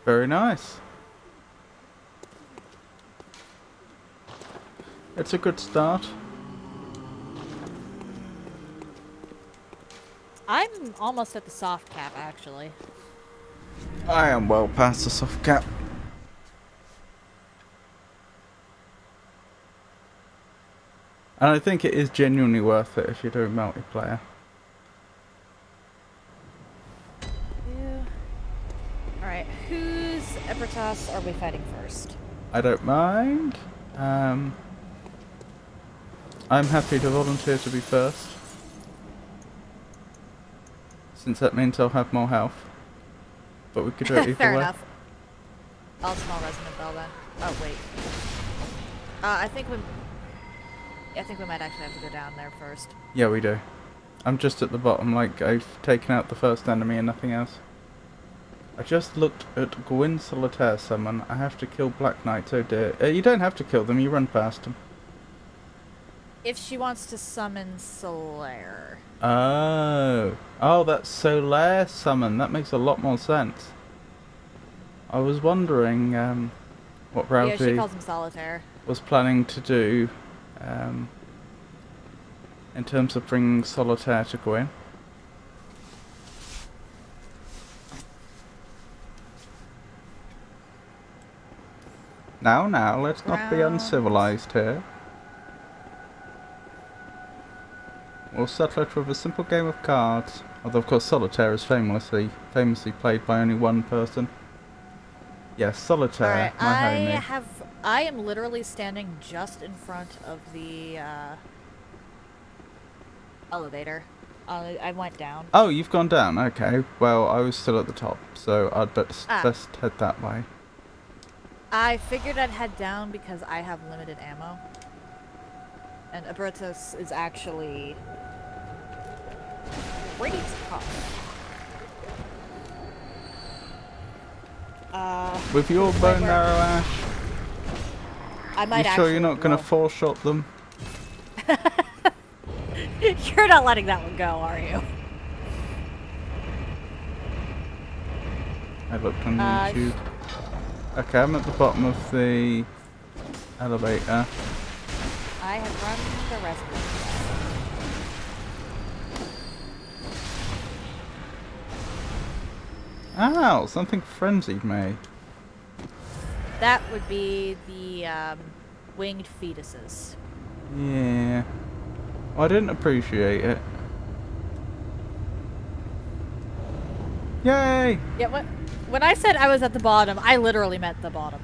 Very nice. It's a good start. I'm almost at the soft cap, actually. I am well past the soft cap. And I think it is genuinely worth it if you're doing multiplayer. Alright, whose Ebertas are we fighting first? I don't mind. I'm happy to volunteer to be first. Since that means I'll have more health. But we could do it either Fair way. enough. I'll small resonant bell then. Oh, wait. I think we might actually have to go down there first. Yeah, we do. I'm just at the bottom, like I've taken out the first enemy and nothing else. I just looked at Gwyn Solitaire summon. I have to kill Black Knights, oh dear. You don't have to kill them, you run past them. If she wants to summon Solaire. Oh. Oh, that's Solaire summon. That makes a lot more sense. I was wondering what Yeah, she Rowdy calls him Solitaire. was planning to do in terms of bringing Solitaire to Gwyn. Now, let's not be uncivilized here. We'll settle it with a simple game of cards. Although, of course, Solitaire is famously played by only one person. Yes, Solitaire, Alright, my homie. I am literally standing just in front of the elevator. I went down. Oh, you've gone down. Okay. Well, I was still at the top, so I'd best head that way. I figured I'd head down because I have limited ammo. And Abritus is actually pretty tough. With your bow and arrow, Ash, I might you actually sure you're not going to four-shot them? You're not letting that one go, are you? I looked on YouTube. Okay, I'm at the bottom of the elevator. I have run the resonance. Ow! Something frenzied me. That would be the winged fetuses. Yeah. Well, I didn't appreciate it. Yay! Yeah, when I said I was at the bottom, I literally meant the bottom.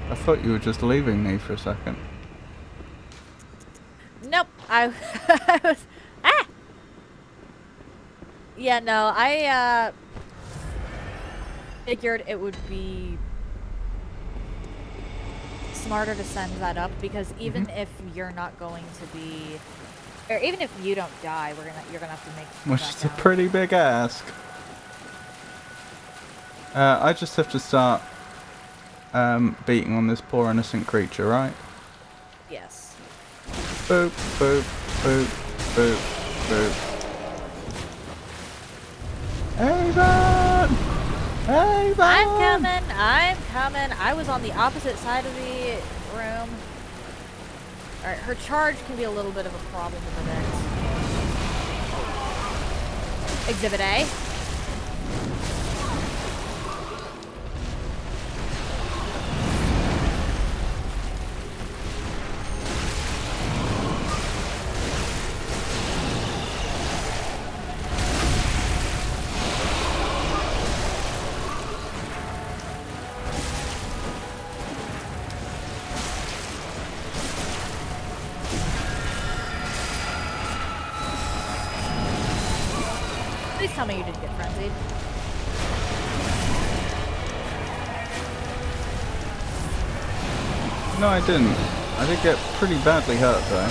I thought you were just leaving me for a second. Nope, I was... Ah! Yeah, no, I figured it would be smarter to send that up because even if you're not going to be, or even if you don't die, you're gonna have to make. Which is a pretty big ask. I just have to start beating on this poor innocent creature, right? Yes. Boop, boop, boop, boop, boop. Avon! Avon! I'm coming. I was on the opposite side of the room. Alright, her charge can be a little bit of a problem with the next. Exhibit A. Please tell me you didn't get frenzied. No, I didn't. I did get pretty badly hurt, though.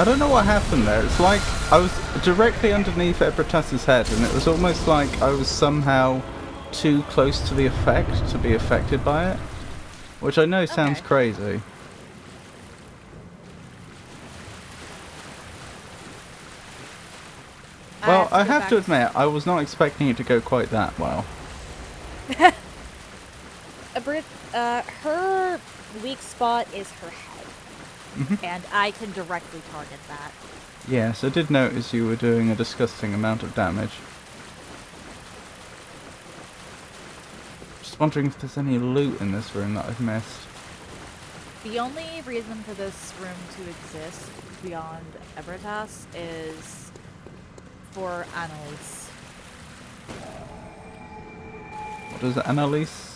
I don't know what happened there. It's like I was directly underneath Ebritas's head, and it was almost like I was somehow too close to the effect to be affected by it. Which I know sounds crazy. Well, I go have back to admit, I was not expecting it to go quite that well. Her weak spot is her head, Mhm. and I can directly target that. Yes, I did notice you were doing a disgusting amount of damage. Just wondering if there's any loot in this room that I've missed. The only reason for this room to exist beyond Ebritas is for Annalise. What is Annalise?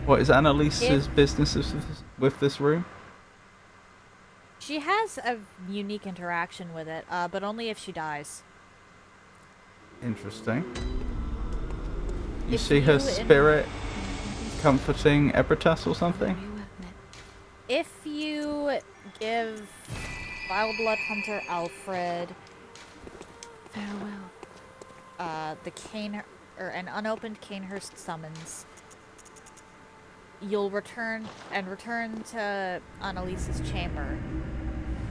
What is Annalise's business with this room? She has a unique interaction with it, but only if she dies. Interesting. You If see her you spirit comforting Ebritas or something? You have met. If you give Wild Blood Hunter Alfred Farewell. the Cane or an unopened Canehurst summons, you'll return to Annalise's chamber.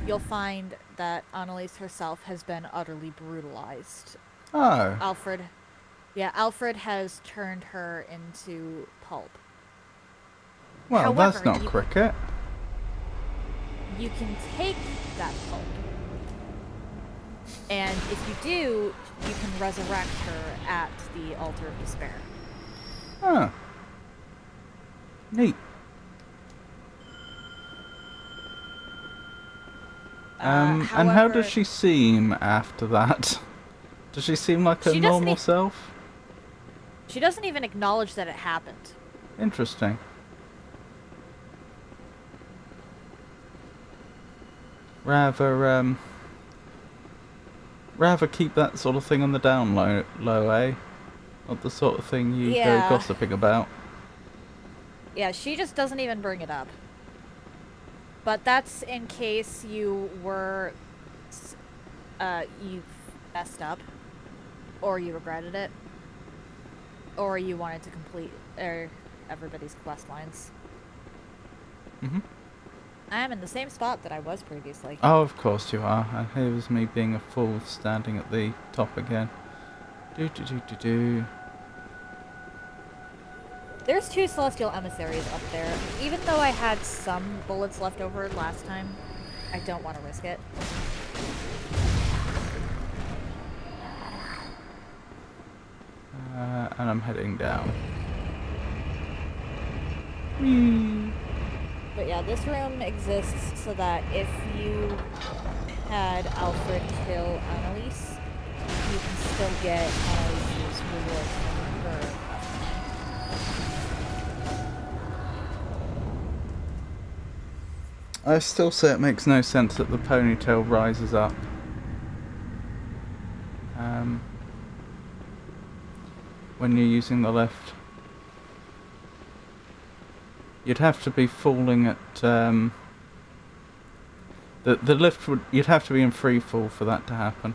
You'll find that Annalise herself has been utterly brutalized. Oh. Alfred has turned her into pulp. Well, However, that's not cricket. You can take that pulp, and if you do, you can resurrect her at the Altar of Despair. Huh. Neat. And how However, does she seem after that? Does she seem like her She doesn't normal self? she doesn't even acknowledge that it happened. Interesting. Rather keep that sort of thing on the down low, eh? Not the sort of thing you go gossiping about. Yeah, she just doesn't even bring it up. But that's in case you were, you messed up, or you regretted it, or you wanted to complete everybody's quest lines. Mhm. I am in the same spot that I was previously. Oh, of course you are. And here was me being a fool standing at the top again. Do. There's 2 Celestial Emissaries up there. Even though I had some bullets left over last time, I don't want to risk it. And I'm heading down. Whee! But yeah, this room exists so that if you had Alfred kill Annalise, you can still get Annalise's reward from her. I still say it makes no sense that the ponytail rises up. When you're using the lift. You'd have to be falling at, the lift would, you'd have to be in free fall for that to happen.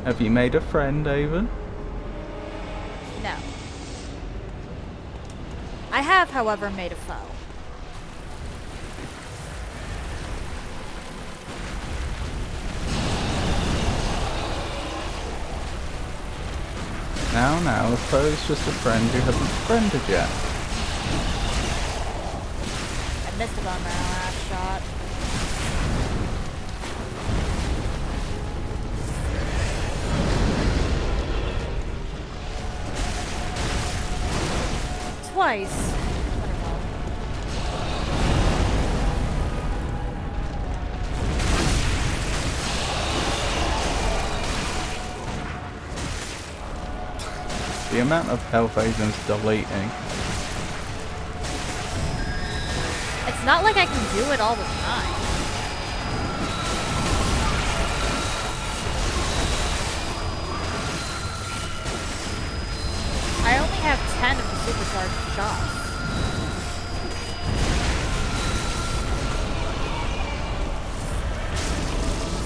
Have you made a friend, Avon? No. I have, however, made a foe. Now, a foe's just a friend who hasn't befriended yet. I missed it on that last shot. Twice. The amount of health Avon's deleting. It's not like I can do it all the time. I only have 10 of the supercharged shots.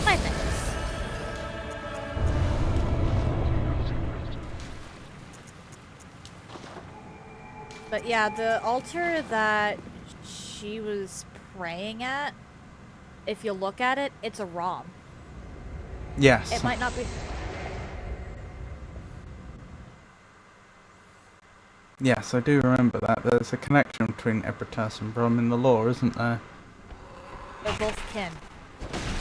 My thanks. But yeah, the altar that she was praying at, if you look at it, it's a ROM. Yes. It might not be. Yes, I do remember that. There's a connection between Ebritas and Brom in the lore, isn't there? They're both kin.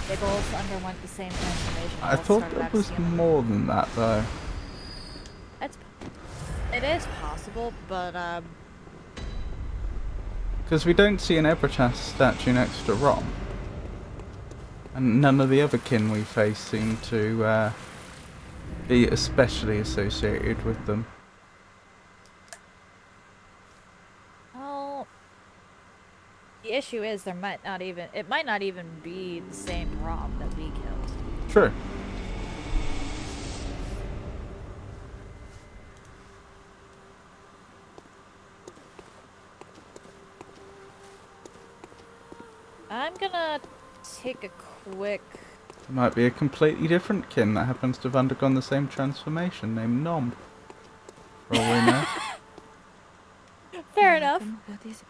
They both underwent the same transformation. I Both thought started there out as was human. more than that, though. It is possible, but Because we don't see an Ebritas statue next to Rom. And none of the other kin we face seem to be especially associated with them. well, the issue is it might not even be the same ROM that we killed. True. I'm gonna take a quick. It might be a completely different kin that happens to have undergone the same transformation, named Nom. For all we know. Fair enough. Welcome. What is it?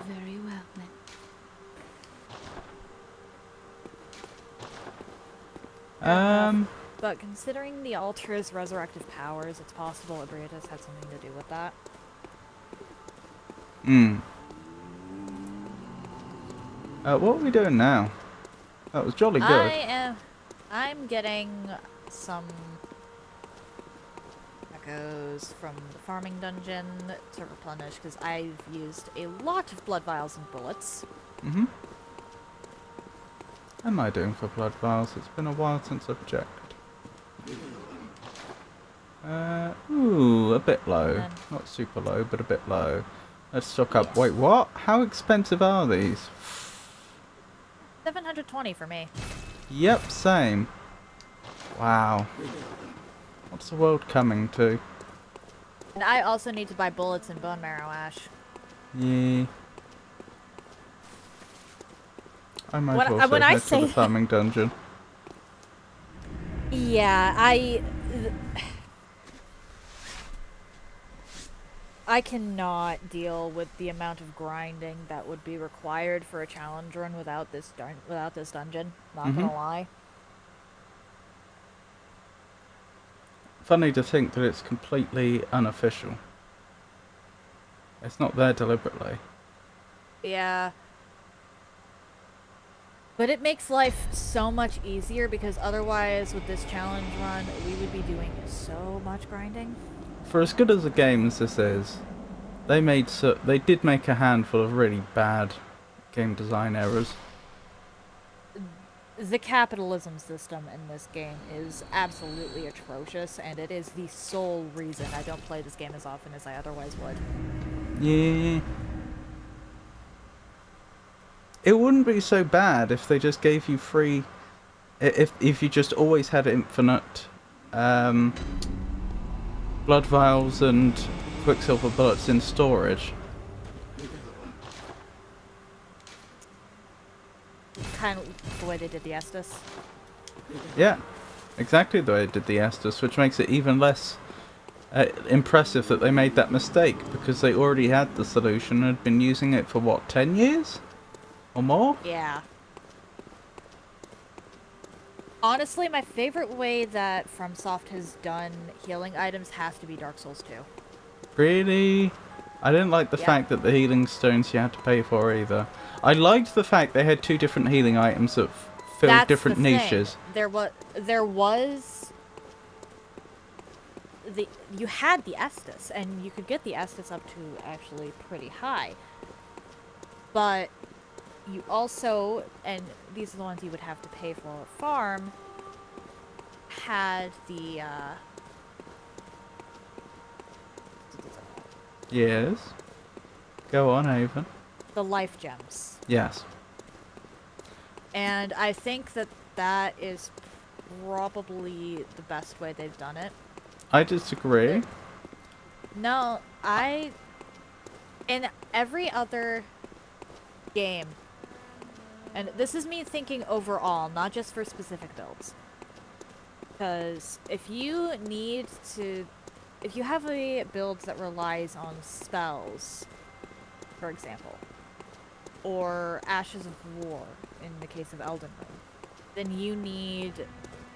Very well then. But considering the altar's resurrective powers, it's possible Abriatus had something to do with that. What are we doing now? That was jolly good. I'm getting some echoes from the farming dungeon to replenish because I've used a lot of blood vials and bullets. Mm-hmm. How am I doing for blood vials? It's been a while since I've checked. Ooh, a bit low. Not super low, but a bit low. Let's stock up. Yes. Wait, what? How expensive are these? 720 for me. Yep, same. Wow. What's the world coming to? And I also need to buy bullets and bone marrow ash. Yeah. I might also when I head to say the farming dungeon. Yeah, I cannot deal with the amount of grinding that would be required for a challenge run without this dungeon. Not gonna lie. Funny to think that it's completely unofficial. It's not there deliberately. Yeah. But it makes life so much easier because otherwise with this challenge run we would be doing so much grinding. For as good as a game as this is, they did make a handful of really bad game design errors. The capitalism system in this game is absolutely atrocious, and it is the sole reason I don't play this game as often as I otherwise would. Yeah. It wouldn't be so bad if they just gave you free... If you just always had infinite blood vials and quicksilver bullets in storage. Kind of the way they did the Estus. Yeah, exactly the way they did the Estus, which makes it even less impressive that they made that mistake, because they already had the solution and had been using it for, what, 10 years? Or more? Yeah. Honestly, my favorite way that FromSoft has done healing items has to be Dark Souls 2. Really? I didn't like the fact that the healing stones you had to pay for either. I liked the fact they had two different healing items that filled That's different the niches. Thing. There was you had the Estus, and you could get the Estus up to actually pretty high. But you also, and these are the ones you would have to pay for a farm, had the Yes. Go on, Haven. the life gems. Yes. And I think that that is probably the best way they've done it. I disagree. No, in every other game, and this is me thinking overall, not just for specific builds, because if you if you have a build that relies on spells, for example, or Ashes of War in the case of Elden Ring, then you need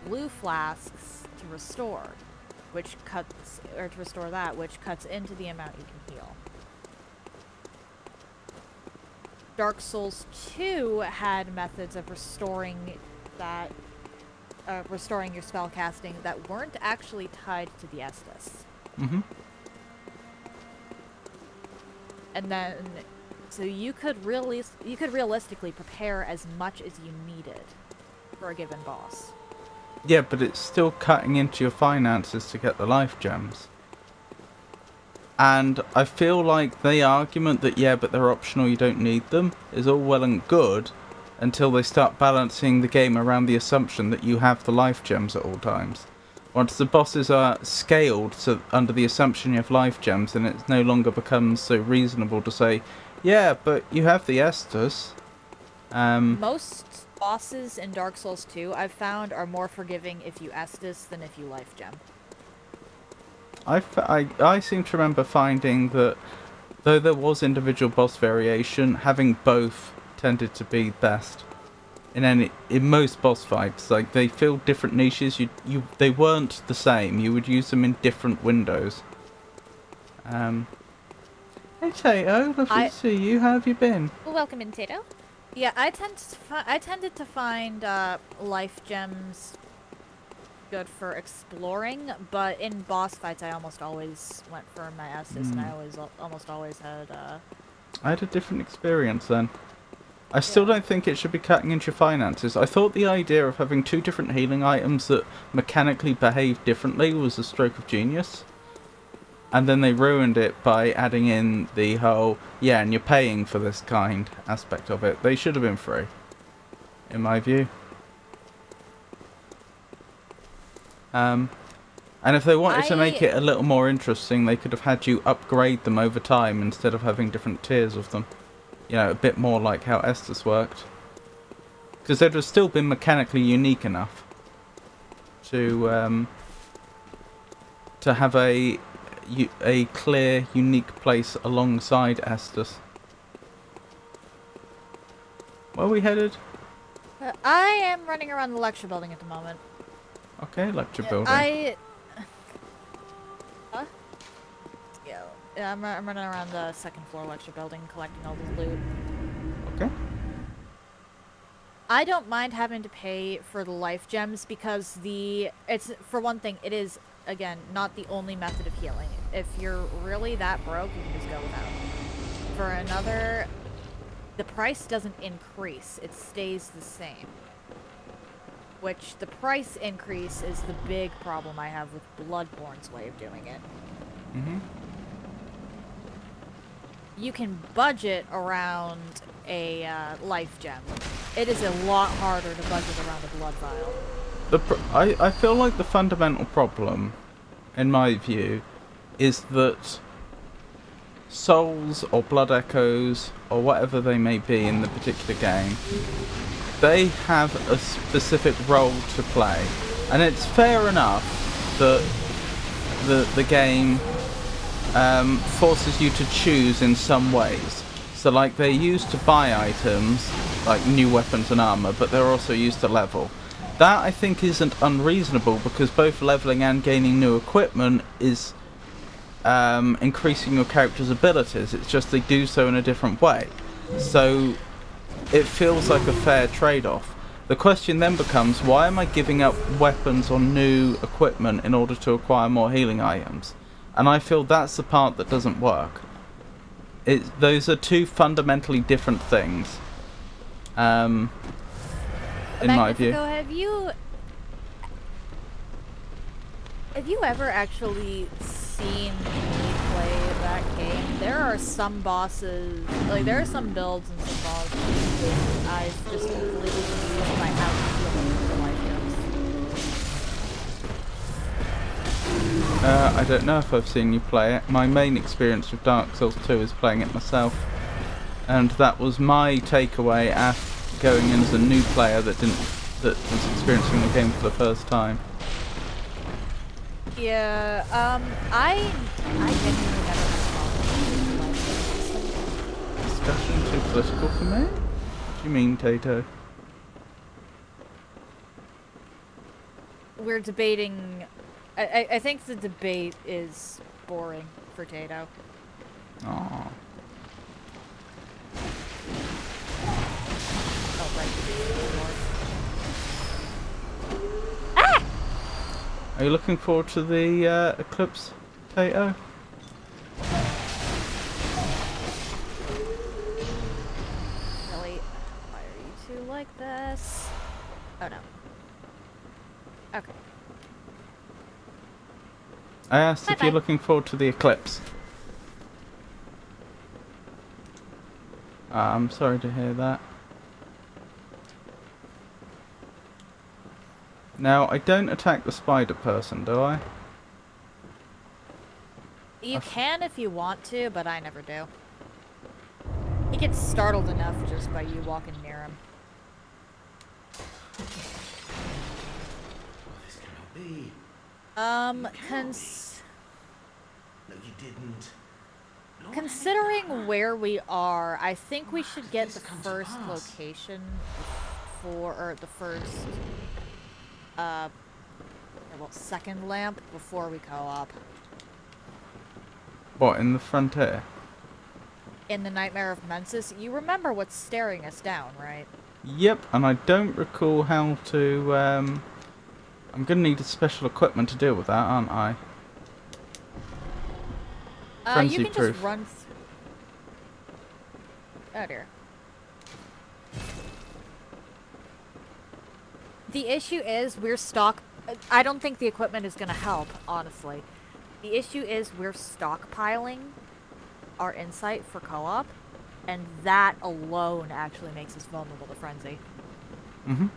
blue flasks to restore, which cuts into the amount you can heal. Dark Souls 2 had methods of restoring that, restoring your spell casting that weren't actually tied to the Estus. Mm-hmm. And then, so you could realistically prepare as much as you needed for a given boss. Yeah, but it's still cutting into your finances to get the life gems. And I feel like the argument that, yeah, but they're optional, you don't need them, is all well and good until they start balancing the game around the assumption that you have the life gems at all times. Once the bosses are scaled so under the assumption you have life gems, then it no longer becomes so reasonable to say, yeah, but you have the Estus. Most bosses in Dark Souls 2 I've found are more forgiving if you Estus than if you life gem. I seem to remember finding that though there was individual boss variation, having both tended to be best in most boss fights. Like, they filled different niches. They weren't the same. You would use them in different windows. Hey Tato, lovely to see you. How have you been? Well, welcome in, Tato. Yeah, I tended to find life gems good for exploring, but in boss fights I almost always went for my Estus, and I almost always had I had a different experience then. I still don't think it should be cutting into your finances. I thought the idea of having two different healing items that mechanically behave differently was a stroke of genius. And then they ruined it by adding in the whole, yeah, and you're paying for this kind aspect of it. They should have been free, in my view. And if they wanted to make it a little more interesting, they could have had you upgrade them over time instead of having different tiers of them. You know, a bit more like how Estus worked. Because they'd have still been mechanically unique enough to have a clear, unique place alongside Estus. Where are we headed? I am running around the lecture building at the moment. Okay, lecture building. Huh? Yeah, I'm running around the second floor lecture building collecting all the loot. Okay. I don't mind having to pay for the life gems because it's, for one thing, it is, again, not the only method of healing. If you're really that broke, you can just go without. For another, the price doesn't increase, it stays the same. Which, the price increase is the big problem I have with Bloodborne's way of doing it. Mm-hmm. You can budget around a life gem. It is a lot harder to budget around a blood vial. I feel like the fundamental problem, in my view, is that souls or blood echoes or whatever they may be in the particular game, they have a specific role to play, and it's fair enough that the game forces you to choose in some ways. So, like, they're used to buy items like new weapons and armor, but they're also used to level. That, I think, isn't unreasonable, because both leveling and gaining new equipment is increasing your character's abilities. It's just they do so in a different way. So it feels like a fair trade-off. The question then becomes, why am I giving up weapons or new equipment in order to acquire more healing items? And I feel that's the part that doesn't work. Those are two fundamentally different things. In my view. Have you ever actually seen me play that game? There are some bosses, like there are some builds and some bosses I just completely confused by how to heal with the life gems. I don't know if I've seen you play it. My main experience with Dark Souls 2 is playing it myself. And that was my takeaway after going in as a new player that was experiencing the game for the first time. Yeah, I genuinely never responded. Discussion too political for me? What do you mean, Tato? We're debating. I think the debate is boring for Tato. Aww. Oh, right. Ah! Are you looking forward to the eclipse, Tato? Really? Why are you two like this? Oh no. Okay. I asked if you're looking forward to the eclipse. I'm sorry to hear that. Now, I don't attack the spider person, do I? You can if you want to, but I never do. He gets startled enough just by you walking near him. This cannot be. Um, No, you didn't. Lord, considering where we are, I think we should get This the come to first pass. location before, or the first, well, second lamp before we co-op. What, in the frontier? In the Nightmare of Mensis, you remember what's staring us down, right? Yep, and I don't recall how to, I'm gonna need special equipment to deal with that, aren't I? You Frenzy can proof. just run. Oh dear. The issue is we're stock. I don't think the equipment is going to help, honestly. The issue is we're stockpiling our insight for co-op, and that alone actually makes us vulnerable to frenzy. Mm-hmm.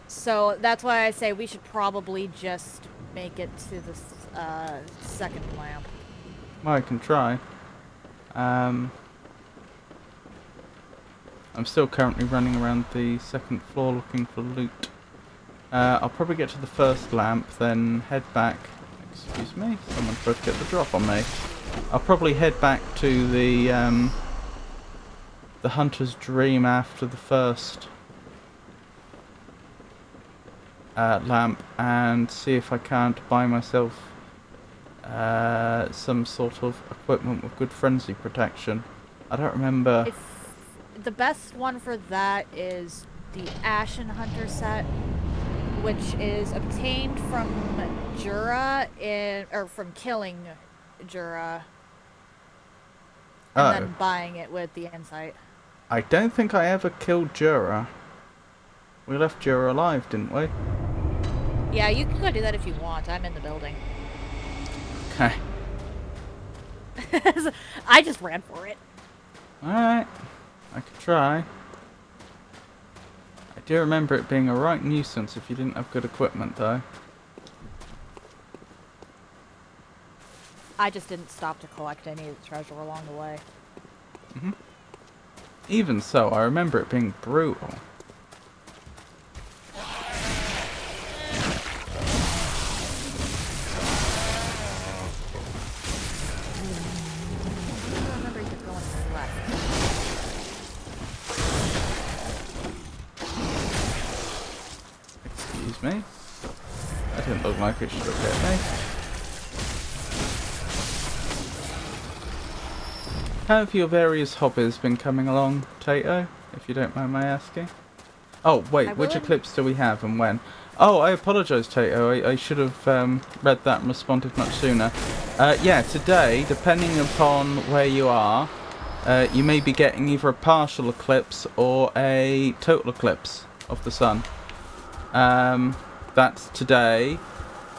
So that's why I say we should probably just make it to the second lamp. Well, I can try. I'm still currently running around the second floor looking for loot. I'll probably get to the first lamp, then head back. Excuse me, someone tried to get the drop on me. I'll probably head back to the Hunter's Dream after the first lamp and see if I can't buy myself some sort of equipment with good frenzy protection. I don't remember. The best one for that is the Ashen Hunter set, which is obtained from Jura or from killing Jura, and then buying it with the insight. I don't think I ever killed Jura. We left Jura alive, didn't we? Yeah, you can go do that if you want. I'm in the building. Okay. I just ran for it. Alright. I could try. I do remember it being a right nuisance if you didn't have good equipment, though. I just didn't stop to collect any of the treasure along the way. Mm-hmm. Even so, I remember it being brutal. I remember you going left. Excuse me. That didn't look like it should have hit me. How have your various hobbies been coming along, Tato? If you don't mind my asking. Oh, wait, which eclipse do we have and when? Oh, I apologise, Tato. I should have read that and responded much sooner. Yeah, today, depending upon where you are, you may be getting either a partial eclipse or a total eclipse of the sun. That's today.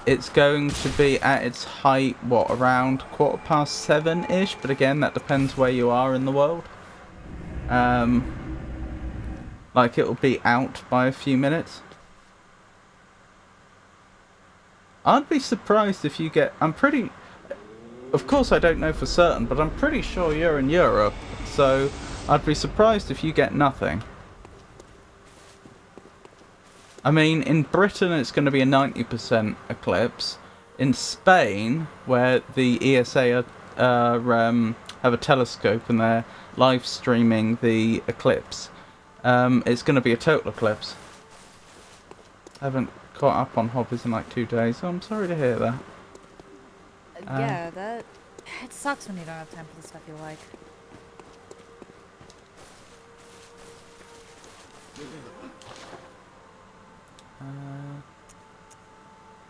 It's going to be at its height, what, around 7:15-ish? But again, that depends where you are in the world. Like, it'll be out by a few minutes. I'd be surprised if you get... Of course I don't know for certain, but I'm pretty sure you're in Europe. So, I'd be surprised if you get nothing. I mean, in Britain it's going to be a 90% eclipse. In Spain, where the ESA have a telescope and they're live streaming the eclipse, it's going to be a total eclipse. I haven't caught up on hobbies in like 2 days, so I'm sorry to hear that. Yeah, that... It sucks when you don't have time for the stuff you like.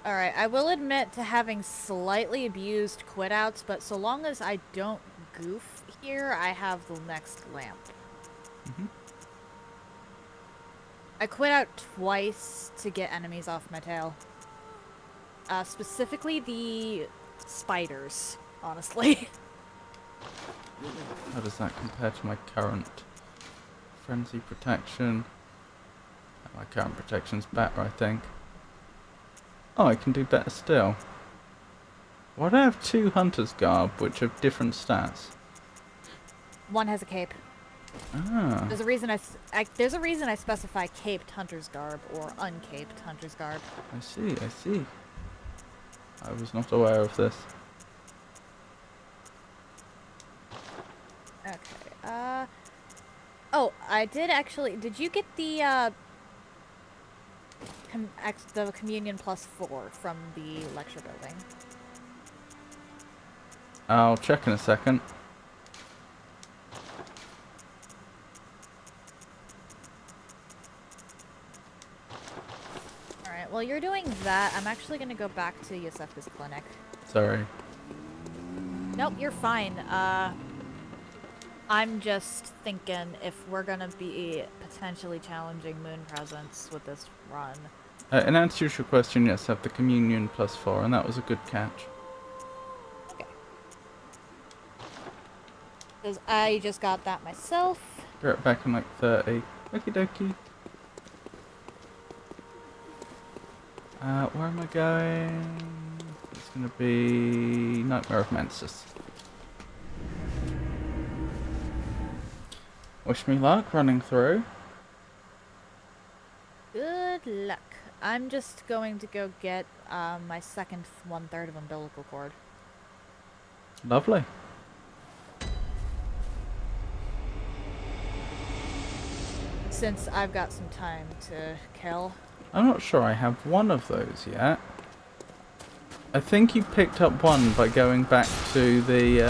Alright, I will admit to having slightly abused quit outs, but so long as I don't goof here, I have the next lamp. Mm-hmm. I quit out twice to get enemies off my tail. Specifically the spiders, honestly. How does that compare to my current frenzy protection? My current protection's better, I think. Oh, I can do better still. Why do I have 2 Hunter's Garb, which have different stats? One has a cape. Ah. There's a reason I specify caped Hunter's Garb or uncaped Hunter's Garb. I see, I see. I was not aware of this. Okay, oh, I did actually... Did you get the, the Communion +4 from the lecture building? I'll check in a second. Alright, while you're doing that, I'm actually going to go back to Yosefka's clinic. Sorry. Nope, you're fine. I'm just thinking if we're going to be potentially challenging moon presence with this run. In answer to your question, yes, I have the Communion +4, and that was a good catch. Okay. Because I just got that myself. Be right back in like 30. Okie dokie. Where am I going? It's going to be Nightmare of Mensis. Wish me luck running through. Good luck. I'm just going to go get my second 1/3 of umbilical cord. Lovely. Since I've got some time to kill. I'm not sure I have one of those yet. I think you picked up one by going back to the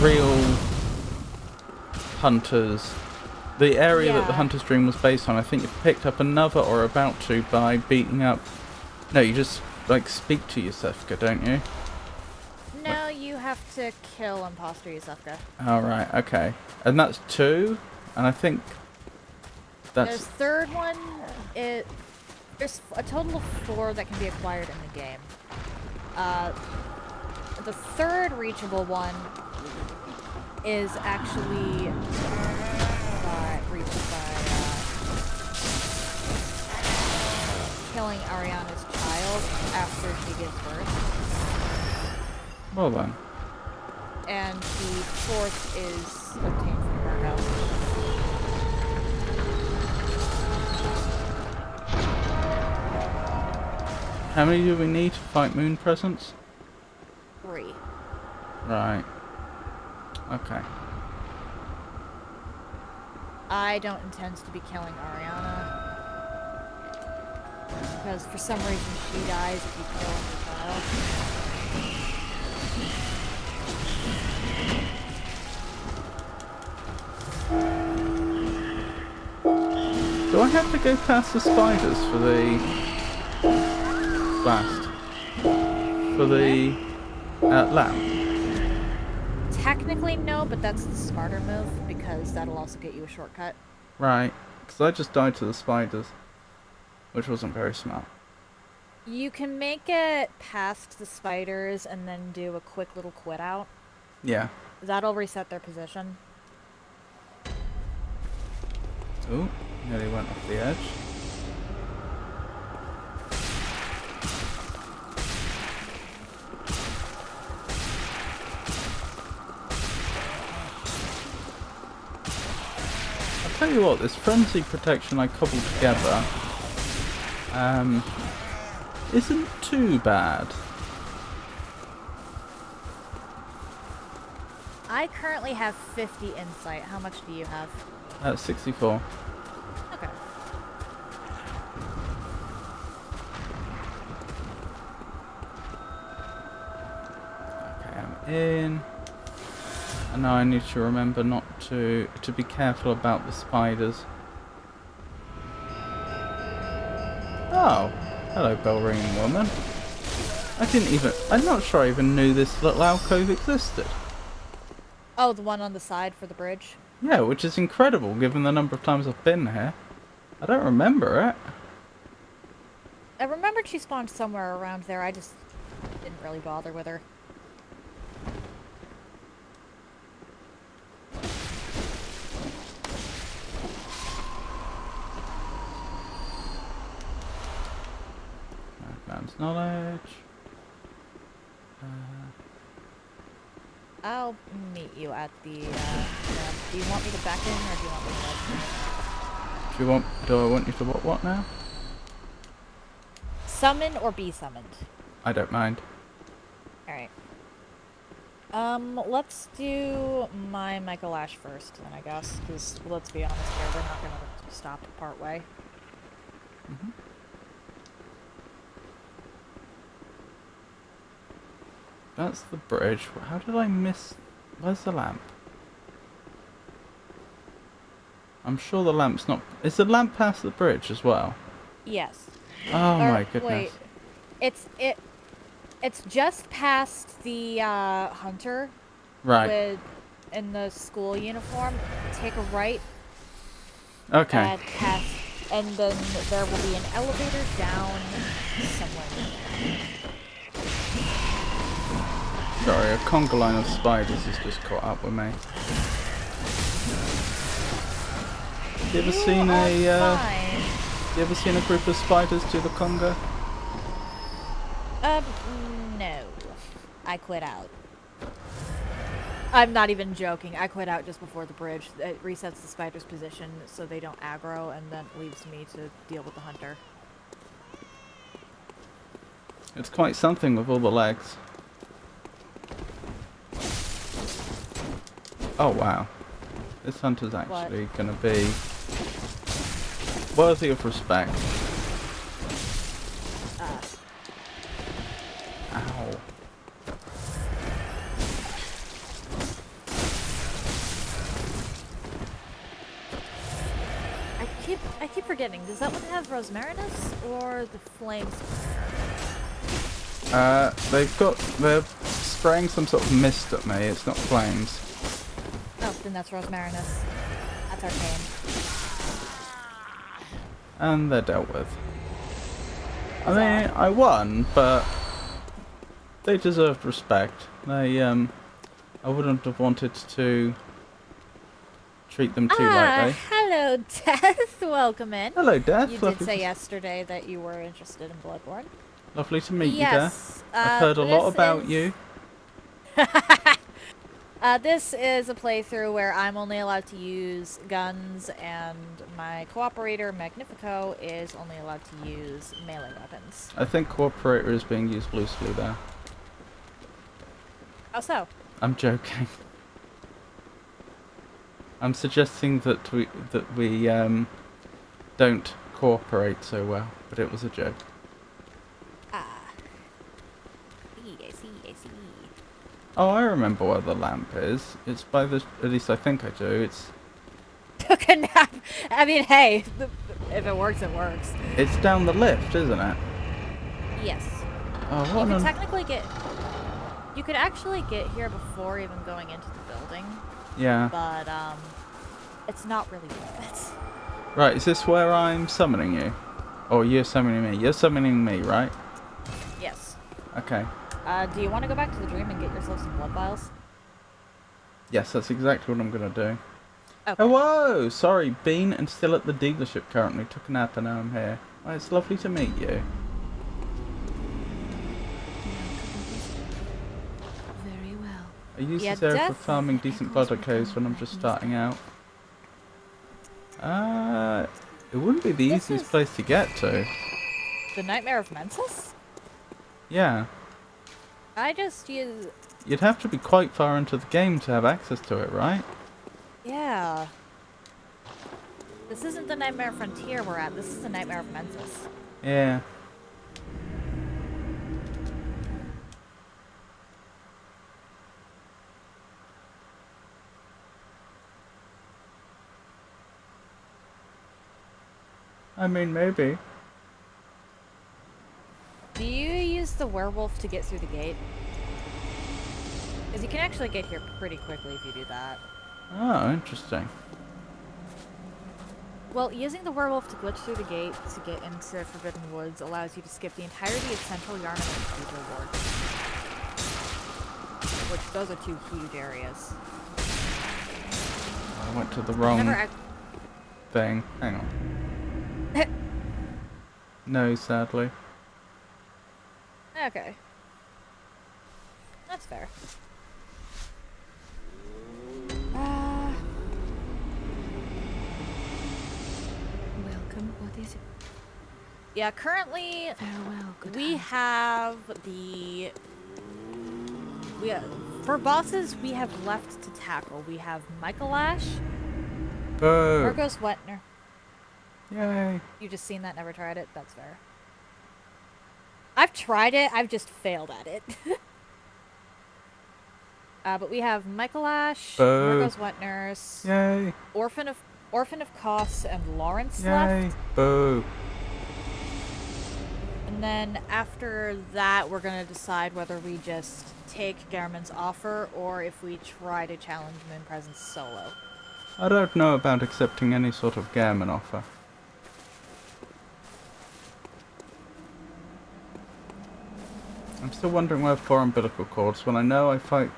real hunters. The area that the Yeah. Hunter's Dream was based on. I think you picked up another or about to by beating up... No, you just like speak to Yosefka, don't you? No, you have to kill Imposter Yosefka. Alright, okay. And that's 2? And I think There's that's... third one. There's a total of 4 that can be acquired in the game. The third reachable one is actually reached by killing Ariana's child after she gives birth. Well then. And the 4th is obtained from Virgo. How many do we need to fight Moon Presence? 3. Right. Okay. I don't intend to be killing Ariana. Because for some reason she dies if you kill her child. Do I have to go past the spiders for the blast? For the lamp? Technically no, but that's the smarter move because that'll also get you a shortcut. Right. Because I just died to the spiders. Which wasn't very smart. You can make it past the spiders and then do a quick little quit out. Yeah. That'll reset their position. Ooh, nearly went off the edge. tell you what, this frenzy protection I cobbled together isn't too bad. I currently have 50 insight. How much do you have? 64. Okay. Okay, I'm in. And now I need to remember not to be careful about the spiders. Oh, hello, bell ringing woman. I'm not sure I even knew this little alcove existed. Oh, the one on the side for the bridge? Yeah, which is incredible given the number of times I've been here. I don't remember it. I remembered she spawned somewhere around there. I just didn't really bother with her. Man's knowledge. I'll meet you at the, do you want me to back in, or do you want me to Do I want you to what now? summon or be summoned? I don't mind. Alright. Let's do my Michael Ash first, then, I guess, because, let's be honest here, we're not gonna stop part way. Mm-hmm. That's the bridge. How did I miss... Where's the lamp? I'm sure the lamp's not... Is the lamp past the bridge as well? Yes. Oh Or, my goodness. Wait. It's just past the, hunter. Right. In the school uniform. Take a right. Okay. And then there will be an elevator down somewhere. Sorry, a conga line of spiders has just caught up with me. You ever seen a group of spiders do the conga? No. I quit out. I'm not even joking. I quit out just before the bridge. It resets the spider's position so they don't aggro, and then leaves me to deal with the hunter. It's quite something with all the legs. Oh wow. This hunter's actually going to be worthy of respect. Ow. I keep forgetting. Does that one have Rosmarinus or the Flame Sprayer? They're spraying some sort of mist at me. It's not flames. Oh, then that's Rosmarinus. That's arcane. And they're dealt with. I mean, I won, but they deserved respect. I wouldn't have wanted to treat them too lightly. Hello, Death. Welcome in. Hello, Death. You Lovely did say yesterday that you were interested in Bloodborne. Lovely to meet you, Yes. Death. I've heard a lot about you. This is a playthrough where I'm only allowed to use guns, and my cooperator, Magnifico, is only allowed to use melee weapons. I think cooperator is being used loosely there. How so? I'm joking. I'm suggesting that we don't cooperate so well, but it was a joke. I see. Oh, I remember where the lamp is. It's by the... At least I think I do. It's... Took a nap. I mean, hey, if it works, it works. It's down the lift, isn't it? Yes. Oh, You what could an... technically get... You could actually get here before even going into the building, Yeah. but, it's not really worth it. Right, is this where I'm summoning you? Or you're summoning me? You're summoning me, right? Yes. Okay. Do you want to go back to the dream and get yourself some blood vials? Yes, that's exactly what I'm going to do. Okay. Hello! Sorry, been and still at the dealership currently. Took a nap and now I'm here. Well, it's lovely to meet you. Very well. I use Yeah, this area for Death farming decent blood echoes when I'm just starting out. It wouldn't be the This easiest is- place to get to. The Nightmare of Mensis? Yeah. I just use... You'd have to be quite far into the game to have access to it, right? Yeah. This isn't the Nightmare Frontier we're at. This is the Nightmare of Mensis. Yeah. I mean, maybe. Do you use the werewolf to get through the gate? Because you can actually get here pretty quickly if you do that. Oh, interesting. Well, using the werewolf to glitch through the gate to get into Forbidden Woods allows you to skip the entirety of Central Yarn and Cathedral Ward. Which, those are two huge areas. I went to the wrong thing. Hang on. No, sadly. Okay. That's fair. Welcome. What is it? Yeah, currently Farewell, good we heart. have the... for bosses, we have left to tackle. We have Michaelash, Boo! Margos Wetner. Yay! You just seen that, never tried it? That's fair. I've tried it, I've just failed at it. But we have Michaelash, Boo. Margos Wetners, Yay! Orphan of Kos, and Lawrence Yay! left. Boo! And then after that, we're gonna decide whether we just take Garmin's offer or if we try to challenge Moon Presence solo. I don't know about accepting any sort of gammon offer. I'm still wondering where 4 umbilical cords when I know I fight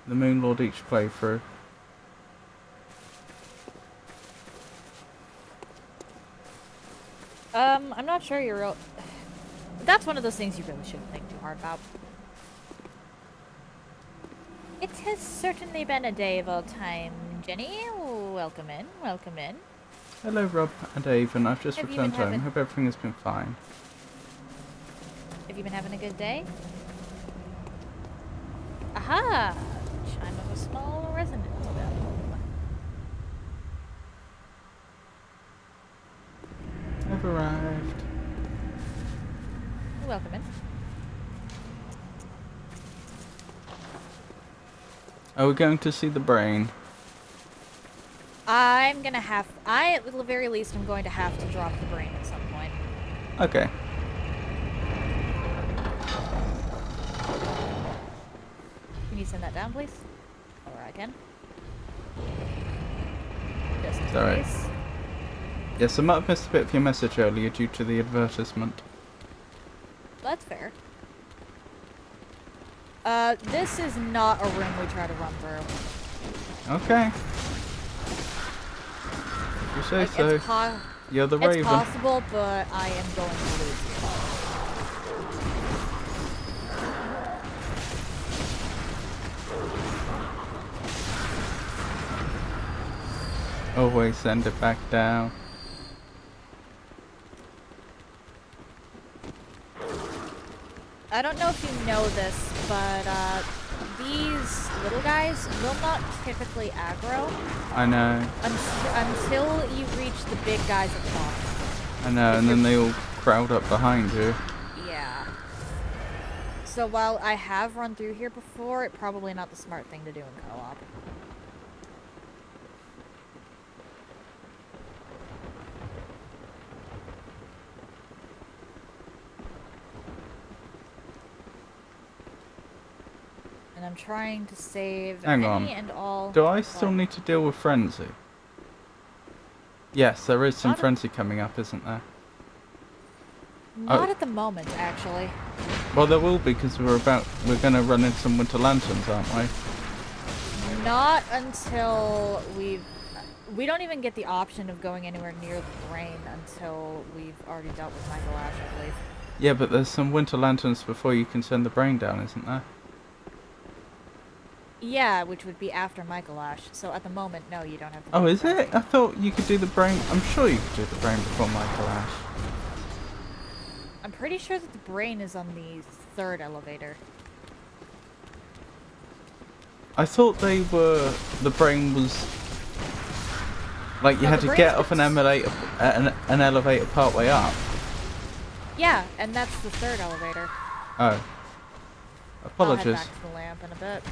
the Moon Lord each playthrough. I'm not sure you're real... That's one of those things you really shouldn't think too hard about. It has certainly been a day of all time, Jenny. Welcome in, welcome in. Hello Rob and Avon, I've just Have you returned been home. having- Hope everything has been fine. Have you been having a good day? Aha! Chime of a small resonance bell. I've arrived. Welcome in. Are we going to see the brain? I'm gonna have... at the very least, I'm going to have to drop the brain at some point. Okay. Can you send that down, please? Or I can. Just in Sorry. case. Yes, I might have missed a bit of your message earlier due to the advertisement. That's fair. This is not a room we try to run through. Okay. If you say Like, so. You're the it's Raven. possible, but I am going to lose you. Always send it back down. I don't know if you know this, but these little guys will not typically aggro I know. until you reach the big guys at the bottom. I know, and then they all crowd up behind you. Yeah. So while I have run through here before, it's probably not the smart thing to do in co-op. And I'm trying to save Hang any on. and all... Do I still What? need to deal with Frenzy? Yes, there is some Not a- Frenzy coming up, isn't there? Not Oh. at the moment, actually. Well, there will be, because we're gonna run into some Winter Lanterns, aren't we? Not until we don't even get the option of going anywhere near the brain until we've already dealt with Michael Ash, I believe. Yeah, but there's some Winter Lanterns before you can send the brain down, isn't there? Yeah, which would be after Michaelash. So at the moment, no, you don't have to. Oh, do is the it? I thought you could do the brain. I'm sure you could do the brain before Michael Ash. I'm pretty sure that the brain is on the third elevator. I thought they were. The brain was. Like you No, had the to brain's get off an been elevator, an elevator part way up. Yeah, and that's the third elevator. Oh. I'll head Apologies. back to the lamp in a bit.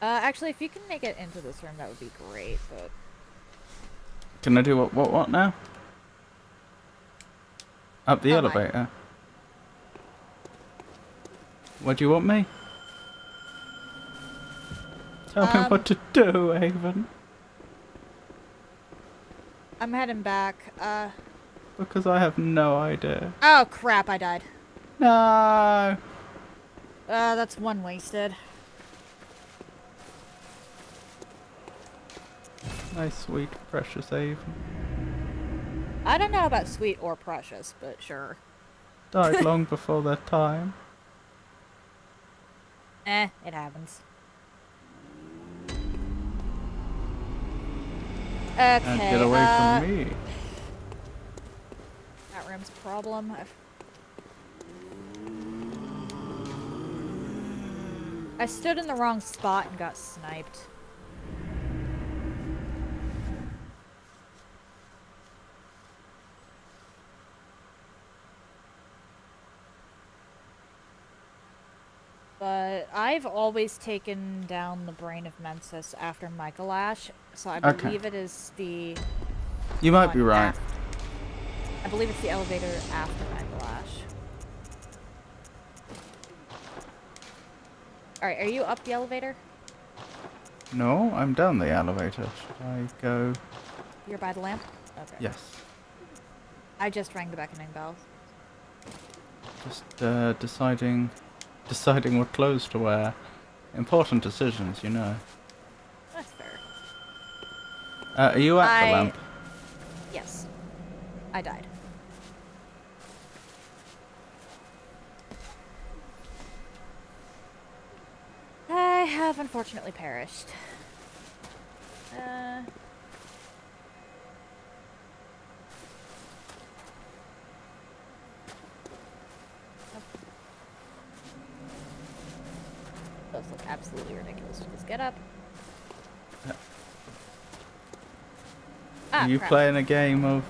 Actually, if you can make it into this room, that would be great, but... Can I do what now? Up the Oh, elevator. What do you want me? Tell me what to do, Avon. I'm heading back. Because I have no idea. Oh crap, I died. No! That's one wasted. My sweet, precious Avon. I don't know about sweet or precious, but sure. Died long before their time. It happens. Okay, And get away from me. that room's a problem. I stood in the wrong spot and got sniped. But I've always taken down the brain of Mensis after Michaelash, so I Okay. believe it is the... You might be one right. I believe it's the elevator after Michaelash. Alright, are you up the elevator? No, I'm down the elevator. Should I go? You're by the lamp? Okay. Yes. I just rang the beckoning bell. Just deciding what clothes to wear. Important decisions, you know. That's fair. Are you at the lamp? Yes. I died. I have unfortunately perished. Those look absolutely ridiculous to just get up. Are you crap. playing a game of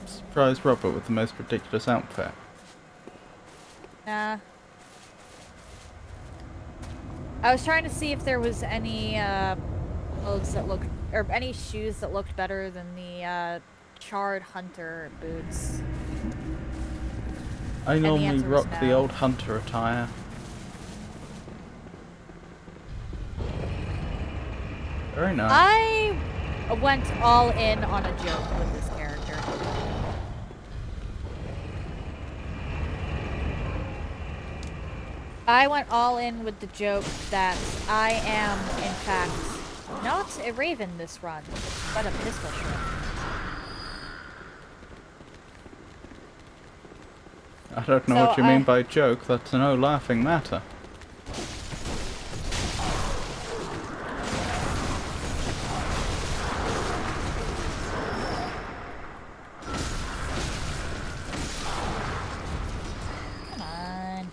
Surprise Robert with the most ridiculous outfit? Nah. I was trying to see if there was any clothes that looked, or any shoes that looked better than the charred hunter boots. I the normally answer was rock the no. old hunter attire. Very nice. I went all in on a joke with this character. I went all in with the joke that I am, in fact, not a raven this run, but a pistol shrimp. I don't know So what you mean by joke. That's no laughing matter. Come on.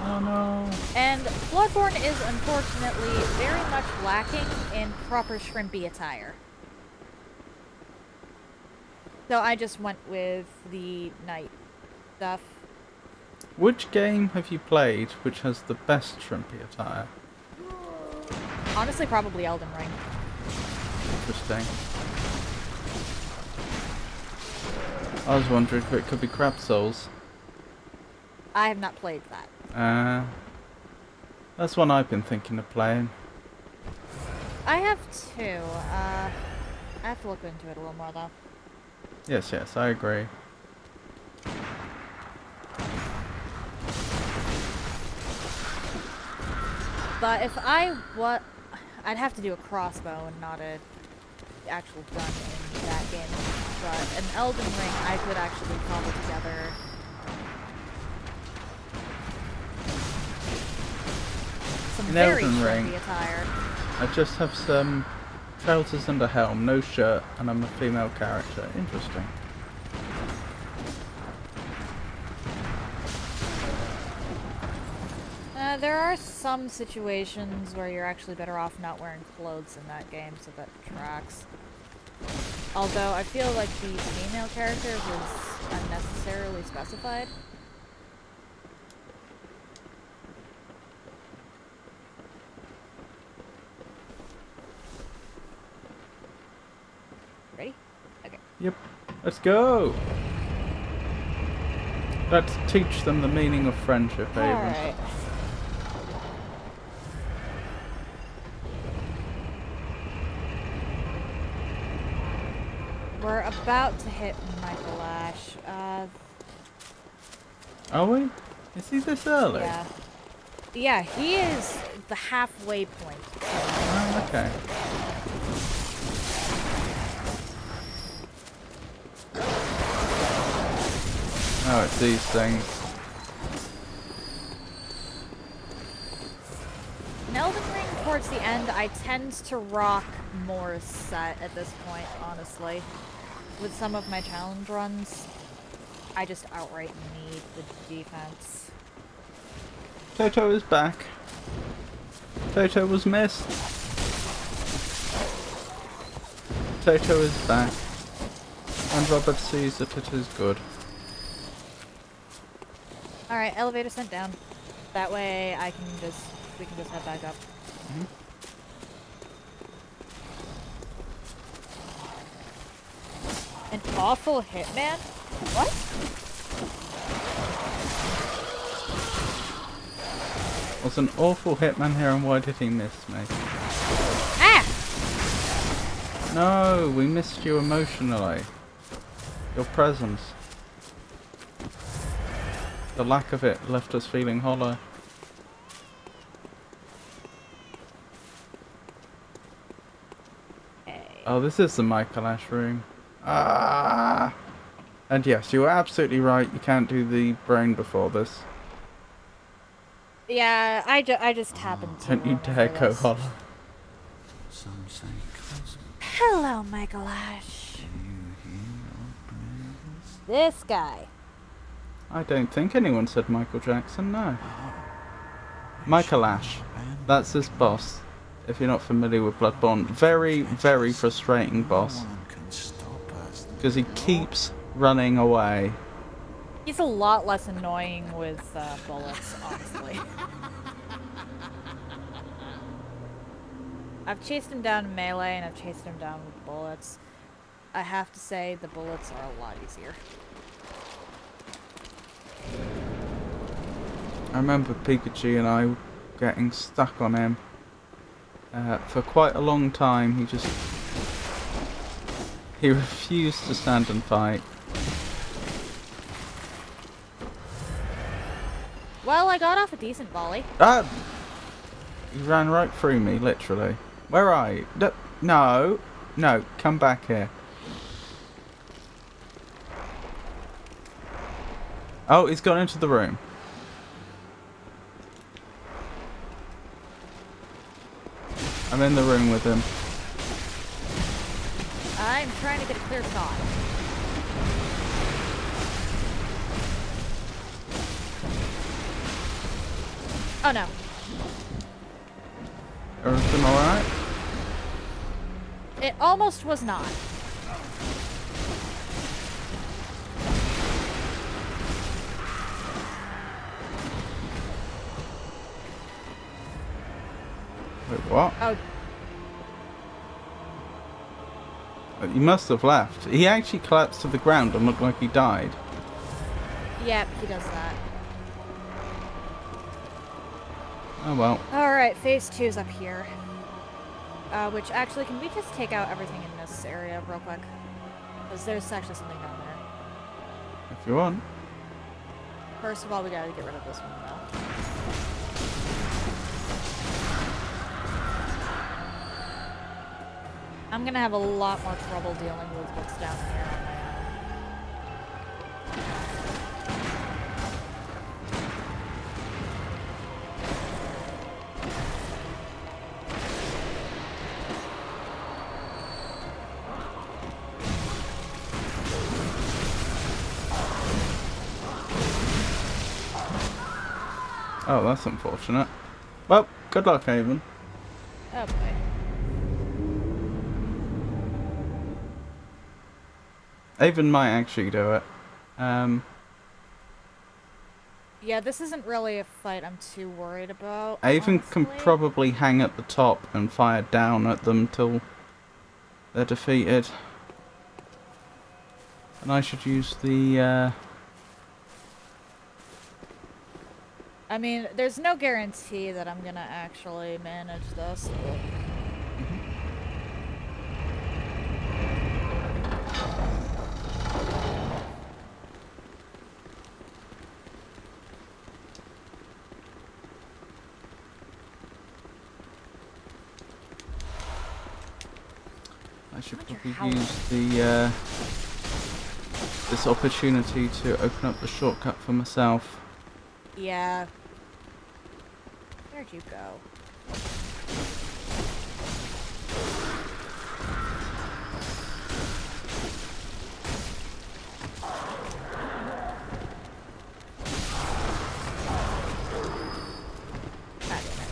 Oh no. And Bloodborne is unfortunately very much lacking in proper shrimpy attire. So I just went with the knight stuff. Which game have you played which has the best shrimpy attire? Honestly, probably Elden Ring. Interesting. I was wondering if it could be Crab Souls. I have not played that. That's one I've been thinking of playing. I have two. I have to look into it a little more though. Yes, yes, I agree. But if I'd have to do a crossbow and not a actual gun in that game. But an Elden Ring, I could actually cobble together some An very Elden trendy Ring. attire. I just have some trousers and a helm, no shirt, and I'm a female character. Interesting. There are some situations where you're actually better off not wearing clothes in that game, so that tracks. Although I feel like the female character was unnecessarily specified. Ready? Okay. Yep. Let's go! Let's teach them the meaning of friendship, Avon. Alright. We're about to hit Michael Ash. Are we? Is he this early? Yeah. Yeah, he is the halfway point. Oh, okay. Oh, it's these things. In Elden Ring, towards the end, I tend to rock more set at this point, honestly. With some of my challenge runs, I just outright need the defense. Toto is back. Toto was missed. Toto is back. And Robert sees that it is good. Alright, elevator sent down. That way we can just head back up. Mhm. An awful hitman? What? Was an awful hitman here, and why did he miss me? Ah! No, we missed you emotionally. Your presence. The lack of it left us feeling hollow. Oh, this is the Michael Ash room. Ah! And yes, you were absolutely right. You can't do the brain before this. Yeah, I just happened to. Don't you dare remember go this. hollow. Some say cousin, Hello, Michael Ash. do you hear our prayers? This guy. I don't think anyone said Michael Jackson, no. We Michael shall Ash. abandon That's his boss. If you're not familiar with Bloodborne, very, very frustrating boss. No one can stop us. Because he keeps running away. He's a lot less annoying with bullets, honestly. I've chased him down in melee and I've chased him down with bullets. I have to say the bullets are a lot easier. I remember Pikachu and I getting stuck on him for quite a long time. He refused to stand and fight. Well, I got off a decent volley. Ah! He ran right through me, literally. Where are you? No, no, come back here. Oh, he's gone into the room. I'm in the room with him. I'm trying to get a clear shot. Oh no. Everything alright? It almost was not. Wait, what? Oh, He must have left. He actually collapsed to the ground and looked like he died. yep, he does that. Oh well. Alright, phase 2's up here. Which actually, can we just take out everything in this area real quick? Because there's actually something down there. If you want. First of all, we gotta get rid of this one, though. I'm gonna have a lot more trouble dealing with what's down here on my own. Oh, that's unfortunate. Well, good luck, Haven. Oh boy. Haven might actually do it. Yeah, this isn't really a fight I'm too worried about. Haven can honestly. probably hang at the top and fire down at them till they're defeated. And I should use the, I mean, there's no guarantee that I'm gonna actually manage this. But... I should Wonder probably how- use the, this opportunity to open up the shortcut for myself. Yeah. Where'd you go? God damn it.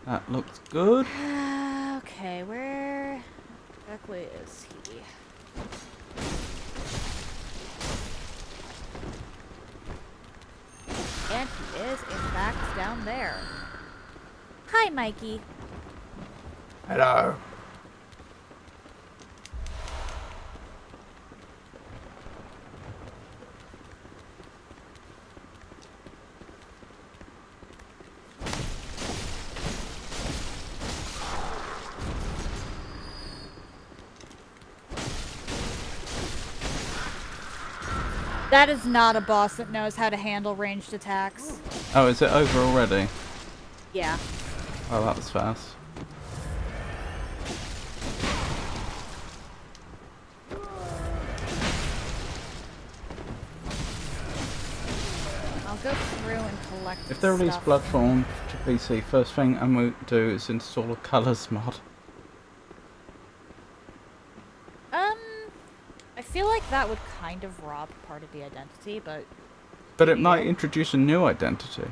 That looks good. Okay, where exactly is he? And he is, in fact, down there. Hi, Mikey. Hello. That is not a boss that knows how to handle ranged attacks. Oh, is it over already? Yeah. Oh, that was fast. I'll go through and collect If they release stuff. Bloodborne to PC, first thing I'm going to do is install a colours mod. I feel like that would kind of rob part of the identity, but... But it might Yeah. introduce a new identity.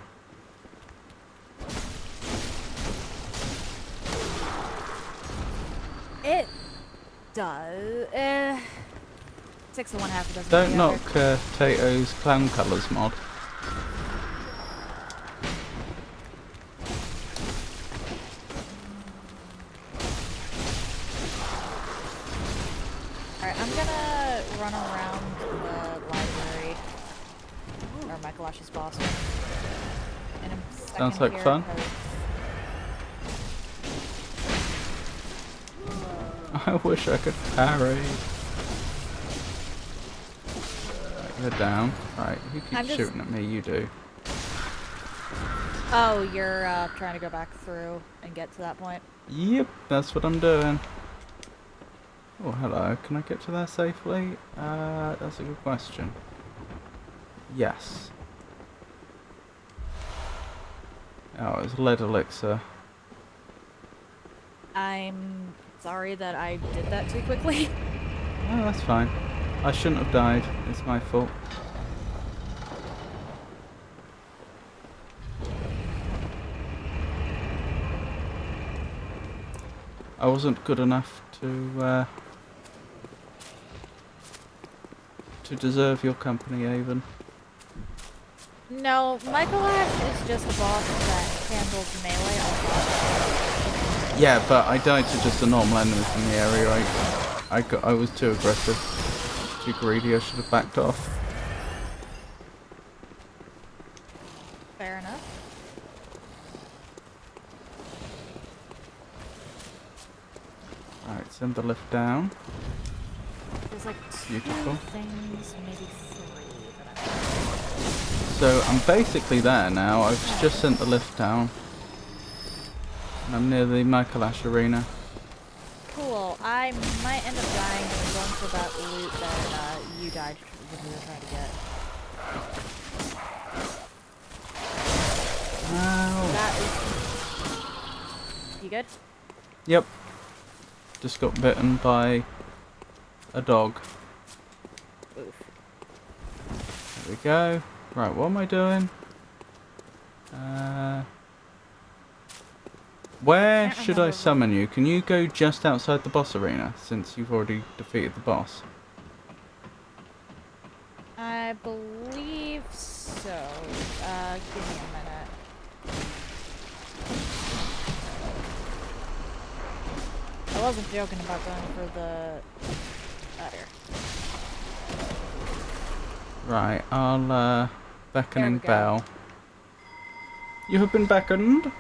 It does. 6 and 1/2 doesn't Don't make the knock other. Tato's Clown Colours mod. Alright, I'm gonna run around the library. Or Michaelash's boss. In a second Sounds like here, fun. 'cause- I wish I could parry. Right, they're down. Right, who I'm keeps just- shooting at me? You do. Oh, you're trying to go back through and get to that point? Yep, that's what I'm doing. Oh, hello. Can I get to there safely? That's a good question. Yes. Oh, it's lead elixir. I'm sorry that I did that too quickly. Oh, that's fine. I shouldn't have died. It's my fault. I wasn't good enough to deserve your company, Avon. No, Michaelash is just a boss that handles melee on. Yeah, but I died to just a normal enemy from the area. I was too aggressive. too greedy, I should have backed off. Fair enough. Alright, send the lift down. There's like two Beautiful. things, maybe three, but I'm So I'm basically there now. I've just sent the lift down. And I'm near the Michael Ash arena. cool. I might end up dying when I'm going for that loot that you died when we were trying to get. Ow. That is... You good? Yep. Just got bitten by a dog. Oof. There we go. Right, what am I doing? Where Can't should I remember. summon you? Can you go just outside the boss arena, since you've already defeated the boss? I believe so. Give me a minute. I wasn't joking about going for the... here. Right, I'll beckon There we and go. bow. You have been beckoned.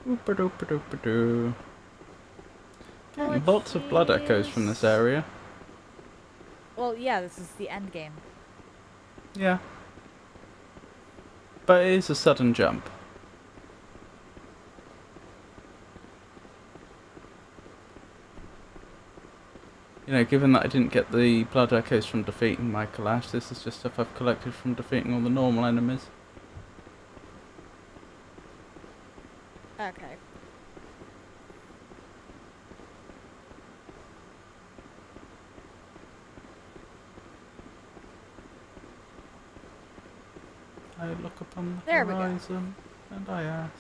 Oopa-doopa-doopa-doo. Getting lots of blood echoes from this area. Well, yeah, this is the end game. Yeah. But it is a sudden jump. You know, given that I didn't get the blood echoes from defeating Michael Ash, this is just stuff I've collected from defeating all the normal enemies. Okay. I look upon the There we go. horizon and I ask,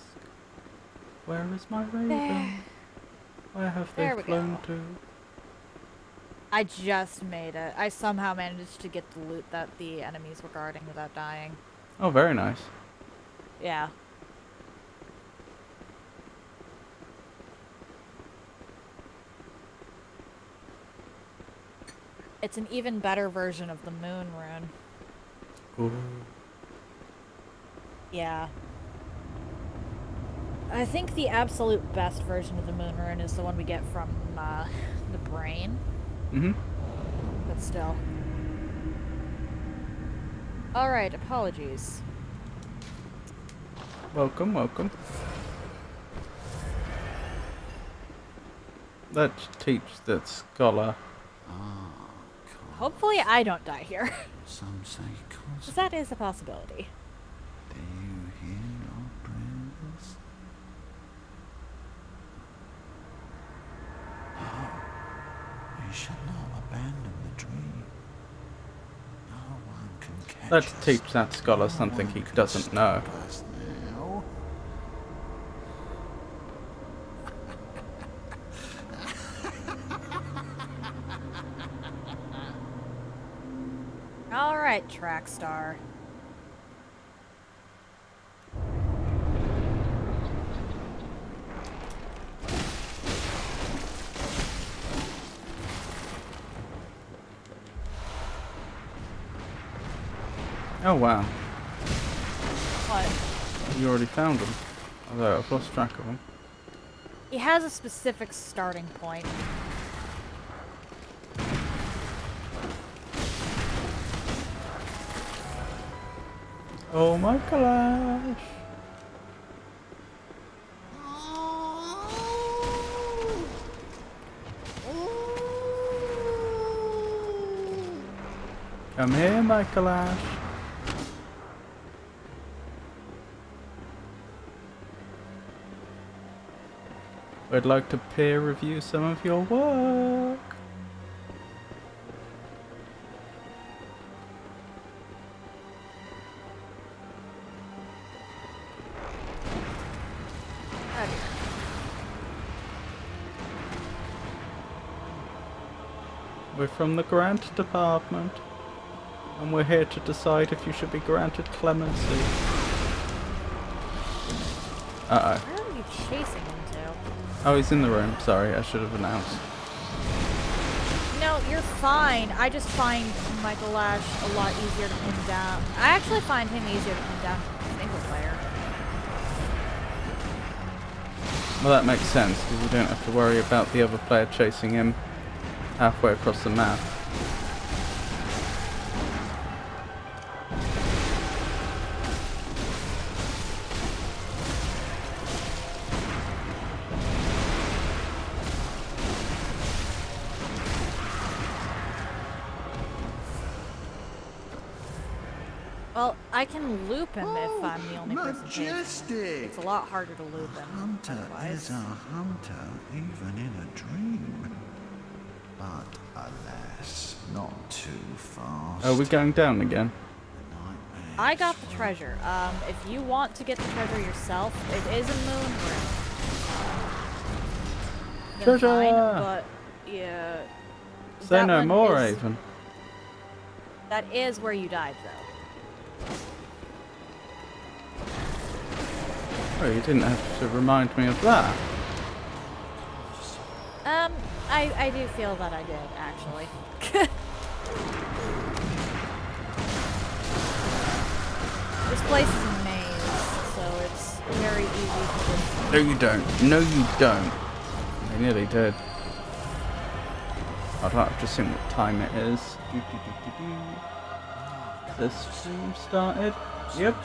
where is my raven? There. Where have they There we flown go. to? I just made it. I somehow managed to get the loot that the enemies were guarding without dying. Oh, very nice. Yeah. It's an even better version of the moon rune. Ooh. Yeah. I think the absolute best version of the moon rune is the one we get from the brain. Mm-hmm. But still. Alright, apologies. Welcome, welcome. Let's teach that scholar. Hopefully I don't die here. Some say Because cosmic. that is a possibility. Do you hear our prayers? No, we shall not abandon the dream. No one can catch Let's us. teach that scholar No something one he can doesn't know. stop us now. Alright, track star. Oh wow, What? you already found him. Although I've lost track of him. He has a specific starting point. Oh my gosh! Come here, Michael Ash. I'd like to peer review some of your work. Oh dear. We're from the grant department, and we're here to decide if you should be granted clemency. Uh-oh. Where are you chasing him to? Oh, he's in the room. Sorry, I should have announced. No, you're fine. I just find Michael Ash a lot easier to pin down. I actually find him easier to pin down than single player. Well, that makes sense, because you don't have to worry about the other player chasing him halfway across the map. Well, I can loop him if I'm the only person chasing. Majestic! It's a lot harder to loop him. Hunter otherwise. is a hunter, even in a dream. But alas, not too fast. Are we going down again? The nightmares I got the treasure. If you want to get the treasure yourself, it is a moon room. Treasure! But yeah. Say that no one more, is- Avon. That is where you died, though. Oh, you didn't have to remind me of that. I do feel that I did, actually. This place is a maze, so it's very easy to just... No, you don't. No, you don't. I nearly did. I'd like to see what time it is. The stream started. Yep.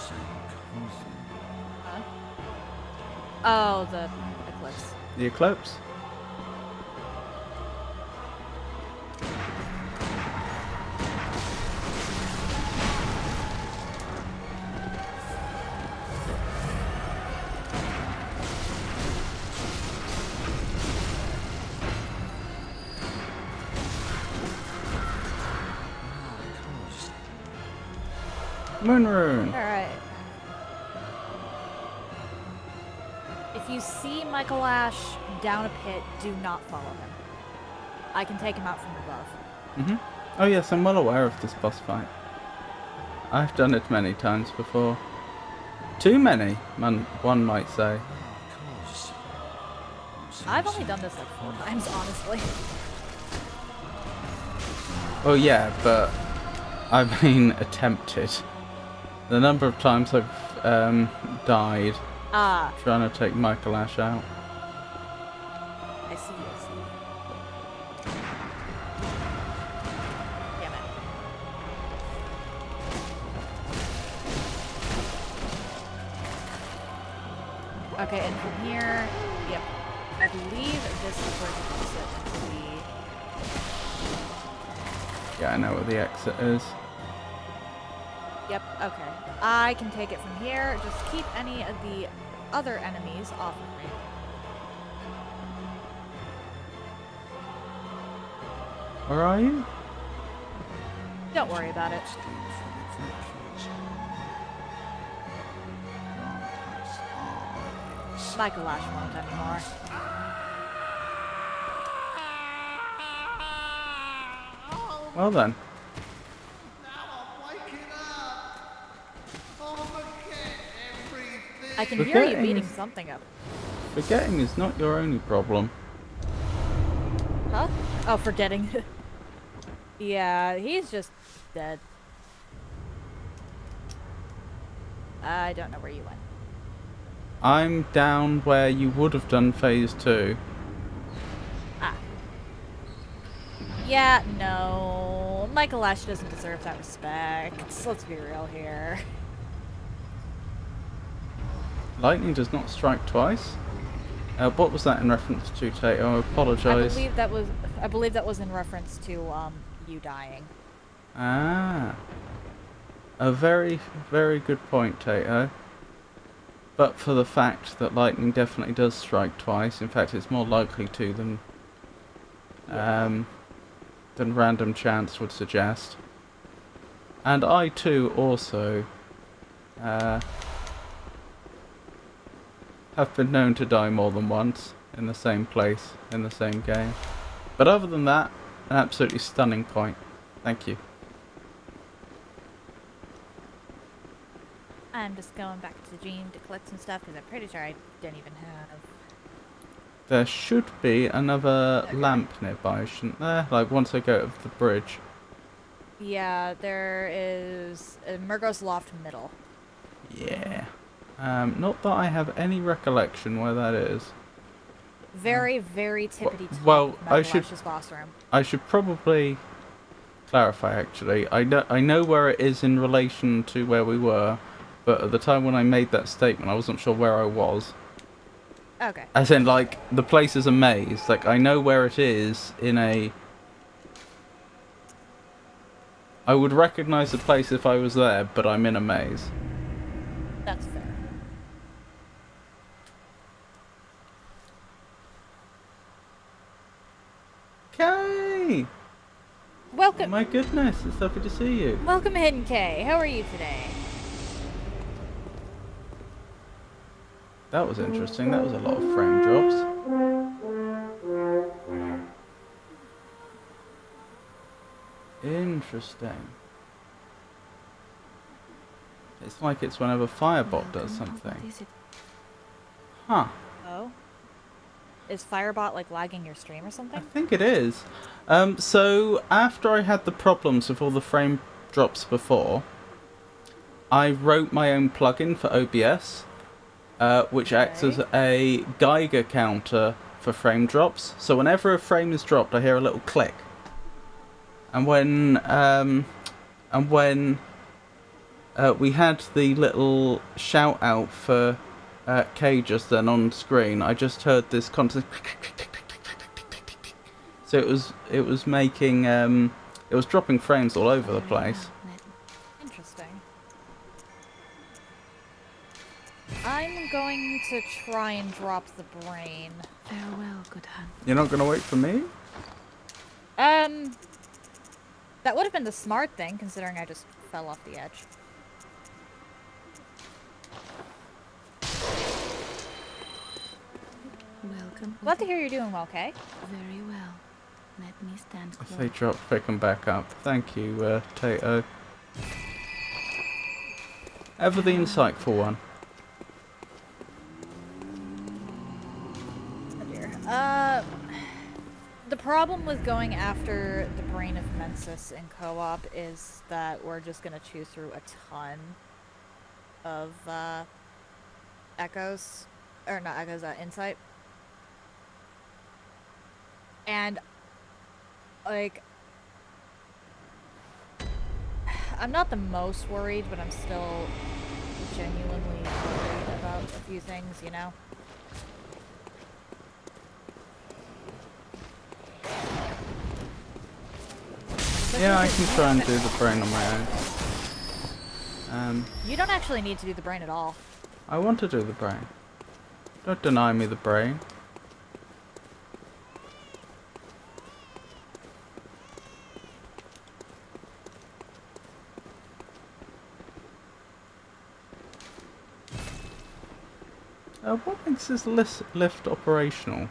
Oh, the eclipse. The eclipse. Moonrune. Alright. If you see Michael Ash down a pit, do not follow him. I can take him out from above. Oh yes, I'm well aware of this boss fight. I've done it many times before. Too many, one might say. I've only done this like 4 times, honestly. Oh yeah, but I mean attempted. The number of times I've died Ah, trying to take Michael Ash out. I see, I see. Damn it. Okay, and from here, yep. I believe this is where you exit into the... Yeah, I know where the exit is. Yep, okay. I can take it from here. Just keep any of the other enemies off of me. Where are you? Don't worry about it. Michael Ash won't anymore. Well then. I can hear you Forgetting beating is- something up. Forgetting is not your only problem. Huh? Oh, forgetting. Yeah, he's just dead. I don't know where you went. I'm down where you would have done phase 2. Ah. Yeah, no. Michael Ash doesn't deserve that respect. Let's be real here. Lightning does not strike twice. What was that in reference to, Tate? I apologise. I believe that was in reference to you dying. Ah. A very, very good point, Tato. But for the fact that lightning definitely does strike twice, in fact it's more likely to than random chance would suggest. And I too also have been known to die more than once in the same place, in the same game. But other than that, an absolutely stunning point. Thank you. And time just going back to the gym to collect some stuff? Because I'm pretty sure I don't even have... There should be another Okay. lamp nearby, shouldn't there? Like once I go over the bridge. Yeah, there is Murgo's Loft Middle. Yeah. Not that I have any recollection where that is. Very, very tippity top well, of I should- Megalash's boss room. I should probably clarify actually. I know where it is in relation to where we were, but at the time when I made that statement I wasn't sure where I was. Okay. As in, like, the place is a maze. Like, I know where it is in a... I would recognise the place if I was there, but I'm in a maze. That's fair. Kay! Oh Welcome, my goodness, it's lovely to see you. welcome, Hidden K. How are you today? That was interesting. That was a lot of frame drops. Interesting. It's like it's whenever Firebot does something. What is it? Huh. Oh? Is Firebot, like, lagging your stream or I something? think it is. So, after I had the problems with all the frame drops before, I wrote my own plugin for OBS, which acts as a Geiger counter for frame drops. So whenever a frame is dropped, I hear a little click. And when we had the little shout out for Kay just then on screen, I just heard this constant. So it was making it was dropping frames all over the place. Interesting. I'm going to try and drop the brain. Farewell, good hunt. You're not gonna wait for me? That would have been the smart thing, considering I just fell off the edge. Welcome. Glad to hear you're doing well, Kay. Very well. Let me stand If close. they drop, pick them back up. Thank you, Tato. Ever the insightful one. Oh dear. The problem with going after the brain of Mensis in co-op is that we're just gonna chew through a ton of echoes, or not echoes, insight. And like, I'm not the most worried, but I'm still genuinely worried about a few things, you know? Yeah, I can try and do the brain on my own. You don't actually need to do the brain at all. I want to do the brain. Don't deny me the brain. What makes this lift operational?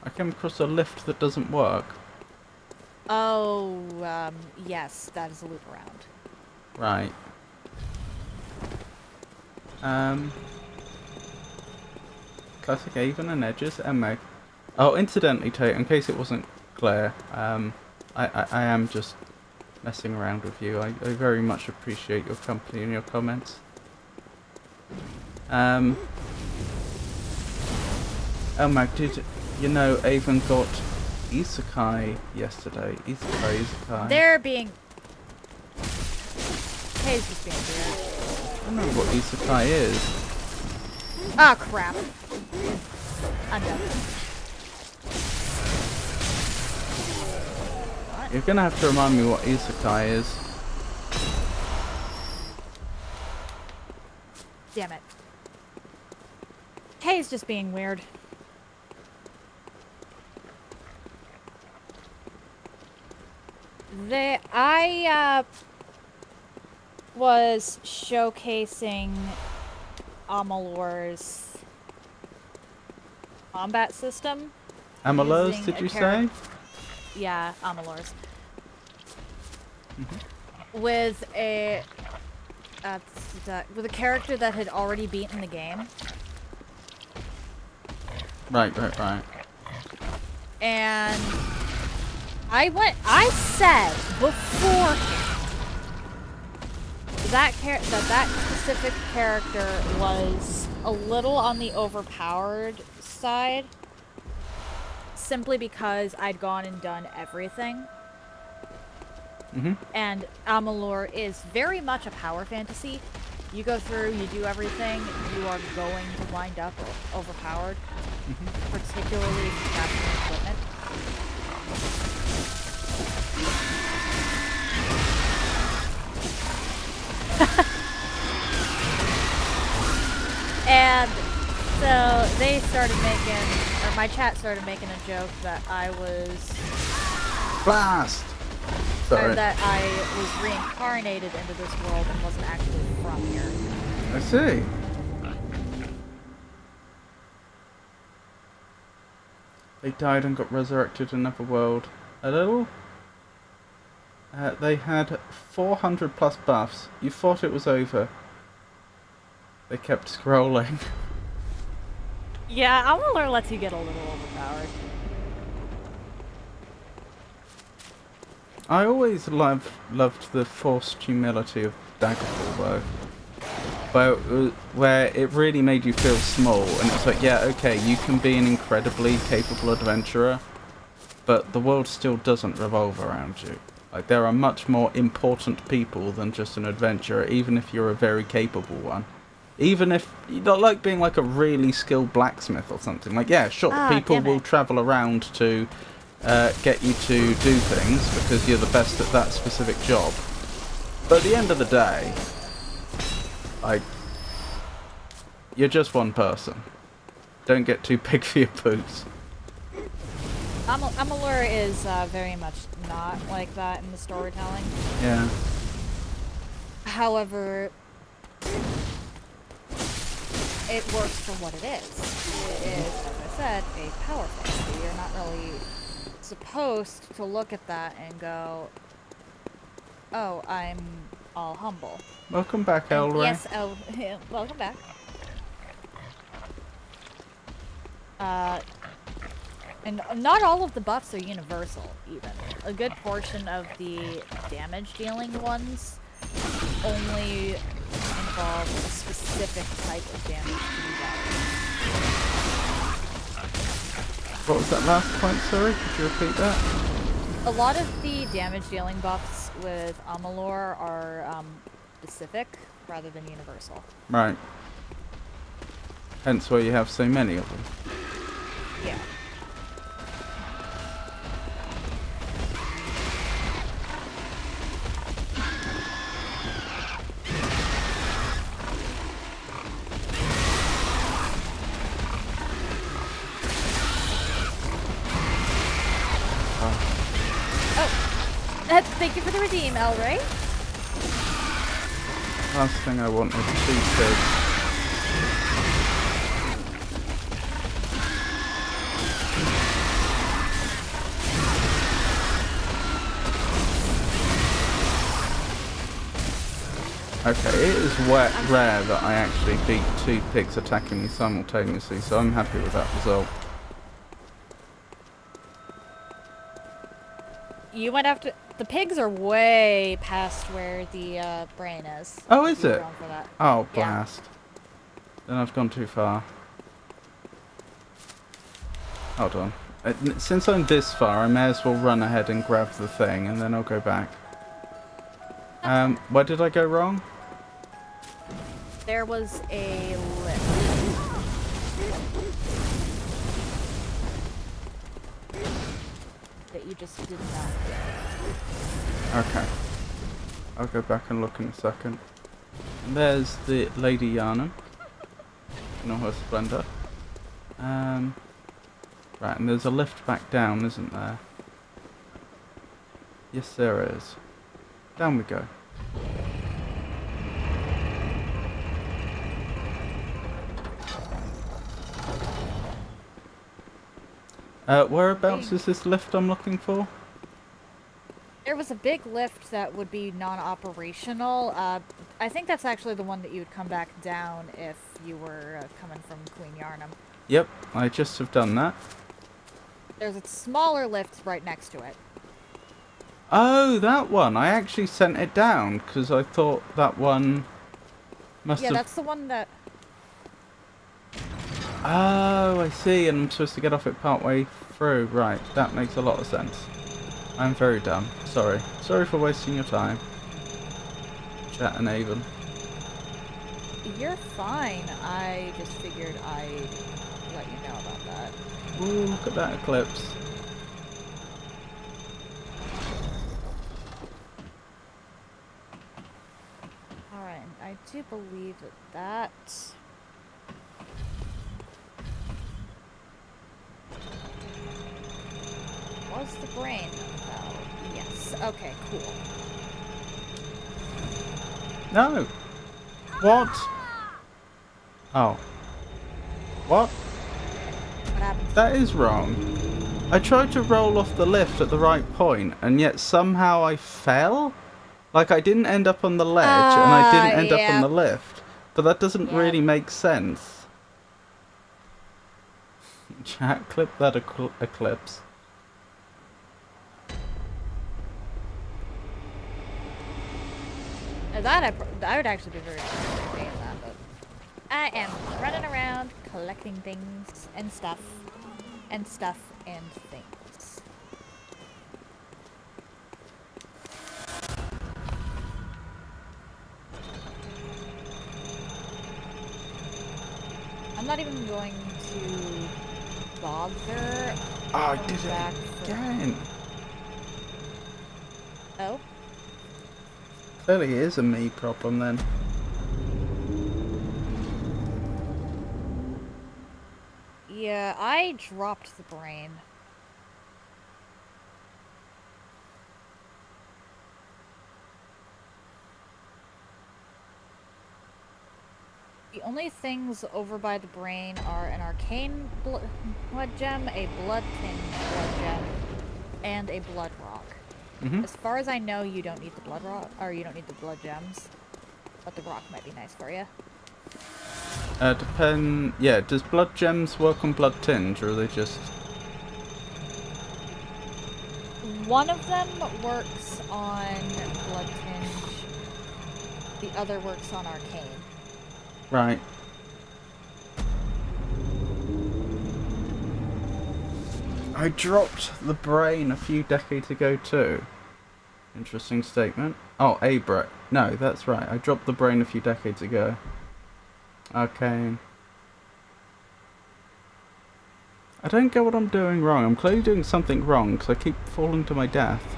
I came across a lift that doesn't work. Oh, yes, that is a loop around. Right. Classic Avon and Edges, Meg. Oh, incidentally, Tate, in case it wasn't clear, I am just messing around with you. I very much appreciate your company and your comments. Oh, Mag, did you know Avon got Isekai yesterday? Isekai. They're being... Kay's just being weird. I don't know what Isekai is. Ah, crap. I'm done. You're gonna have to remind me what Isekai is. Damn it. Kay's just being weird. I was showcasing Amalur's combat system. Amalurs, using did a you char- say? Yeah, Amalur's. with a with a character that had already beaten the game. Right. And I said beforehand that specific character was a little on the overpowered side, simply because I'd gone and done everything. And Amalur is very much a power fantasy. You go through, you do everything, you are going to wind up overpowered, particularly if you capture equipment. And so they started making, or my chat started making a joke that I was... Blast! Sorry. Or that I was reincarnated into this world and wasn't actually from here. I see. They died and got resurrected in another world. A little? They had 400 plus buffs. You thought it was over. They kept scrolling. Yeah, Amalur lets you get a little overpowered. I always loved the forced humility of Daggerfall, though. Where it really made you feel small, and it's like, yeah, okay, you can be an incredibly capable adventurer, but the world still doesn't revolve around you. Like, there are much more important people than just an adventurer, even if you're a very capable one. Even if you don't like being like a really skilled blacksmith or something. Like, yeah, sure, people will travel around to get you to do things because you're the best at that specific job. But at the end of the day, like, you're just one person. Don't get too big for your boots. Amalur is very much not like that in the storytelling. Yeah. However, it works for what it is. It is, as I said, a power fantasy. You're not really supposed to look at that and go, oh, I'm all humble. Welcome back, Elray. Yes, oh, welcome back. And not all of the buffs are universal, even. A good portion of the damage-dealing ones only involve a specific type of damage to be dealt. What was that last point, sorry? Could you repeat that? A lot of the damage-dealing buffs with Amalur are specific rather than universal. Right. Hence why you have so many of them. Yeah. Thank you for the redeem, Elray. Last thing I want is 2 pigs. Okay, it is rare that I actually beat 2 pigs attacking me simultaneously, so I'm happy with that result. You went after... The pigs are way past where the brain is. Oh, is it? For that. Oh, blast. Yeah. Then I've gone too far. Hold on. Since I'm this far, I may as well run ahead and grab the thing, and then I'll go back. Where did I go wrong? There was a lift. That you just did not get. Okay. I'll go back and look in a second. And there's the Lady Yarnum in all her splendour. Right, and there's a lift back down, isn't there? Yes, there is. Down we go. Whereabouts is this lift I'm looking for? There was a big lift that would be non-operational. I think that's actually the one that you would come back down if you were coming from Queen Yarnum. Yep, I just have done that. There's a smaller lift right next to it. Oh, that one. I actually sent it down because I thought that one must Yeah, have... that's the one that... Oh, I see. And I'm supposed to get off it partway through. Right, that makes a lot of sense. I'm very dumb. Sorry. Sorry for wasting your time. Chat and Avon. You're fine. I just figured I'd let you know about that. Ooh, look at that eclipse. Alright, I do believe that was the brain that fell. Yes. Okay, cool. No. What? Oh. What? What happened? That is wrong. I tried to roll off the lift at the right point, and yet somehow I fell? Like, I didn't end up on the ledge, and I didn't end up on the lift. But that doesn't really make sense. Chat, clip that eclipse. That I would actually be very interested in seeing that, but I am running around collecting things and stuff and things. I'm not even going to bother. Oh, I did it again. Oh? Clearly it is a me problem then. Yeah, I dropped the brain. The only things over by the brain are an arcane blood gem, a blood-tinged blood gem, and a blood rock. As far as I know, you don't need the blood rock, or you don't need the blood gems, but the rock might be nice for you. Yeah, does blood gems work on blood tinge, or are they just... One of them works on blood tinge, the other works on arcane. Right. I dropped the brain a few decades ago too. Interesting statement. Oh, a brain. No, that's right. I dropped the brain a few decades ago. Okay. I don't get what I'm doing wrong. I'm clearly doing something wrong because I keep falling to my death.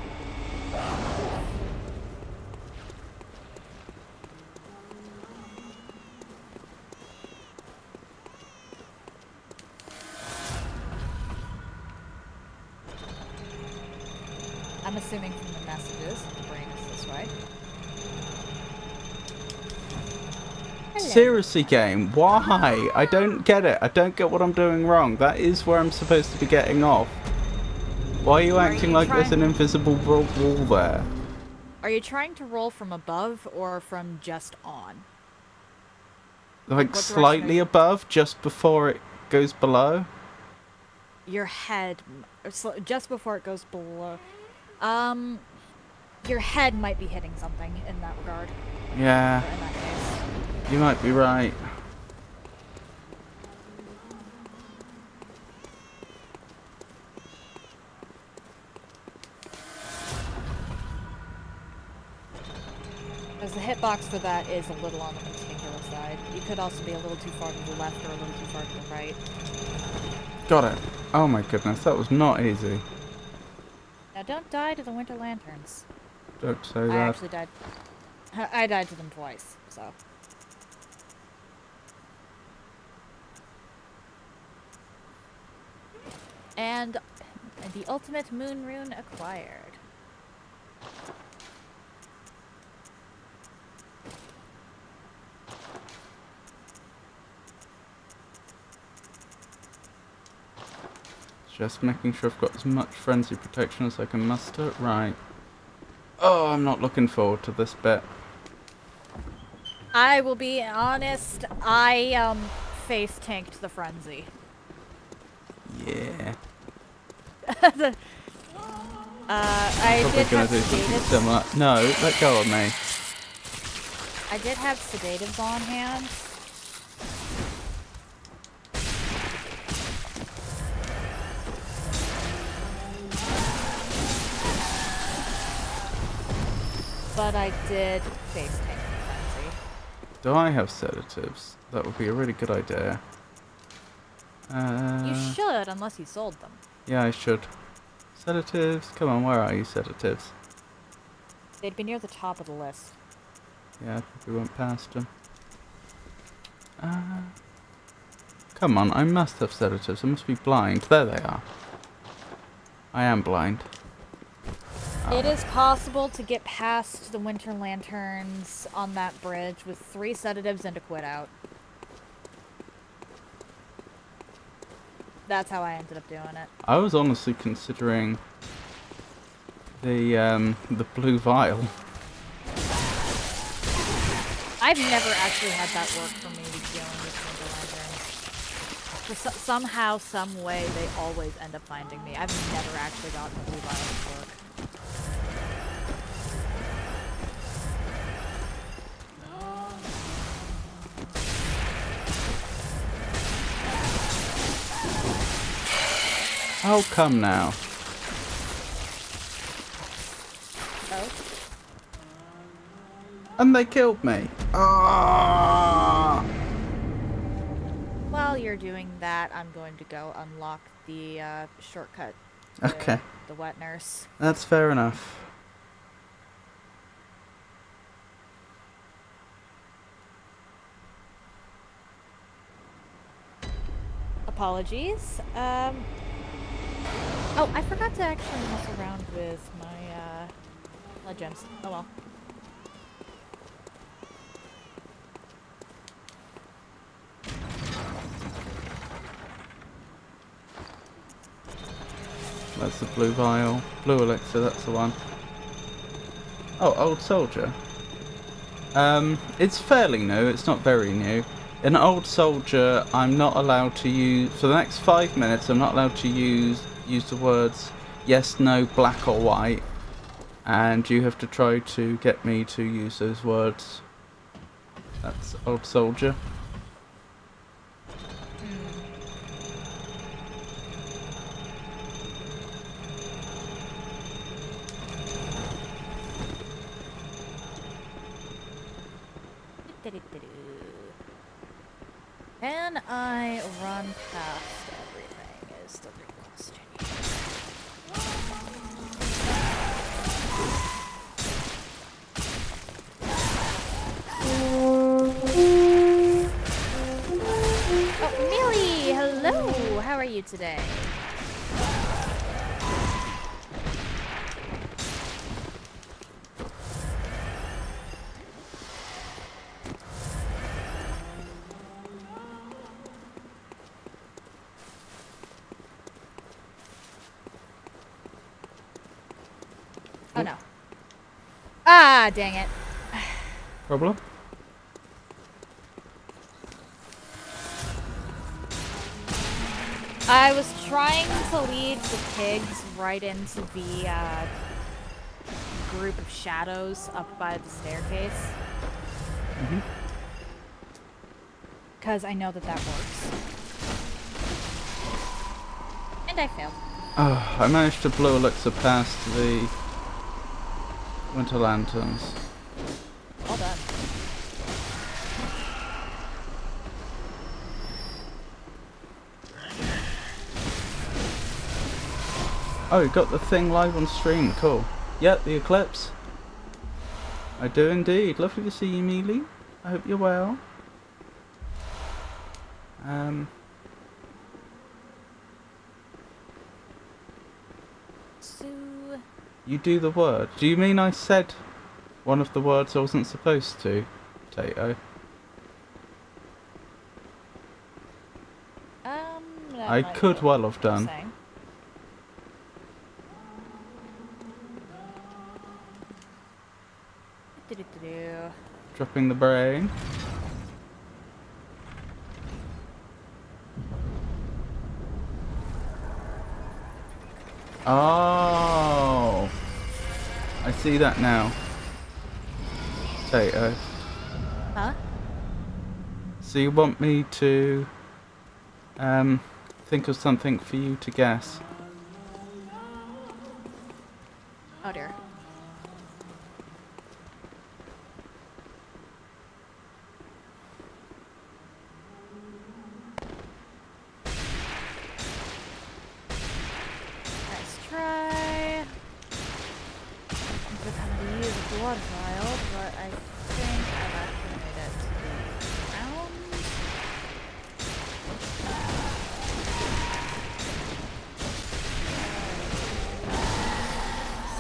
I'm assuming from the messages that the brain is this way. Hello. Seriously, game, why? I don't get it. I don't get what I'm doing wrong. That is where I'm supposed to be getting off. Why are you acting like there's an invisible wall there? Are you trying to roll from above or from just on? Like slightly above, just before it goes below? Your head, just before it goes below. Your head might be hitting something in that regard. Yeah. In that case. You might be right. Because the hitbox for that is a little on the particular side. You could also be a little too far to the left or a little too far to the right. Got it. Oh my goodness, that was not easy. Now don't die to the winter lanterns. Don't say I that. actually died. I died to them twice, so. And the ultimate moon rune acquired. Just making sure I've got as much frenzy protection as I can muster. Right. Oh, I'm not looking forward to this bit. I will be honest, I face tanked the frenzy. Yeah. I Probably did gonna have do something sedatives. similar. No, let go of me. I did have sedatives on hand. But I did face tank the frenzy. Do I have sedatives? That would be a really good idea. You should, unless you sold them. Yeah, I should. Sedatives? Come on, where are you, sedatives? They'd be near the top of the list. Yeah, I probably went past them. Come on, I must have sedatives. I must be blind. There they are. I am blind. It is possible to get past the winter lanterns on that bridge with 3 sedatives and a quit out. That's how I ended up doing it. I was honestly considering the blue vial. I've never actually had that work for me dealing with winter lanterns. For somehow, some way, they always end up finding me. I've never actually gotten the blue vial to work. Oh, come now. Oh? And they killed me. Ah! While you're doing that, I'm going to go unlock the shortcut. to Okay. The wet nurse. That's fair enough. Apologies. Oh, I forgot to actually mess around with my legends. Oh well. That's the blue vial. Blue elixir, that's the one. Oh, old soldier. It's fairly new, it's not very new. In old soldier, I'm not allowed to use, for the next 5 minutes, I'm not allowed to use the words yes, no, black or white. And you have to try to get me to use those words. That's old soldier. Can I run past everything is the real question. Oh, Millie! Hello! How are you today? Oh no. Ah, dang it. Problem? I was trying to lead the pigs right into the group of shadows up by the staircase. Because I know that works. And I failed. Oh, I managed to blow elixir past the winter lanterns. Well done. Oh, you got the thing live on stream. Cool. Yep, the eclipse. I do indeed. Lovely to see you, Mealy. I hope you're well. So... You do the word. Do you mean I said one of the words I wasn't supposed to, Tato? that I might could be well what have you're done. saying. do. Dropping the brain. Oh, I see that now. Potato. Huh? So you want me to think of something for you to guess? Oh dear. Nice try. I'm pretending to use a blood vial, but I think I've actually made it to the ground.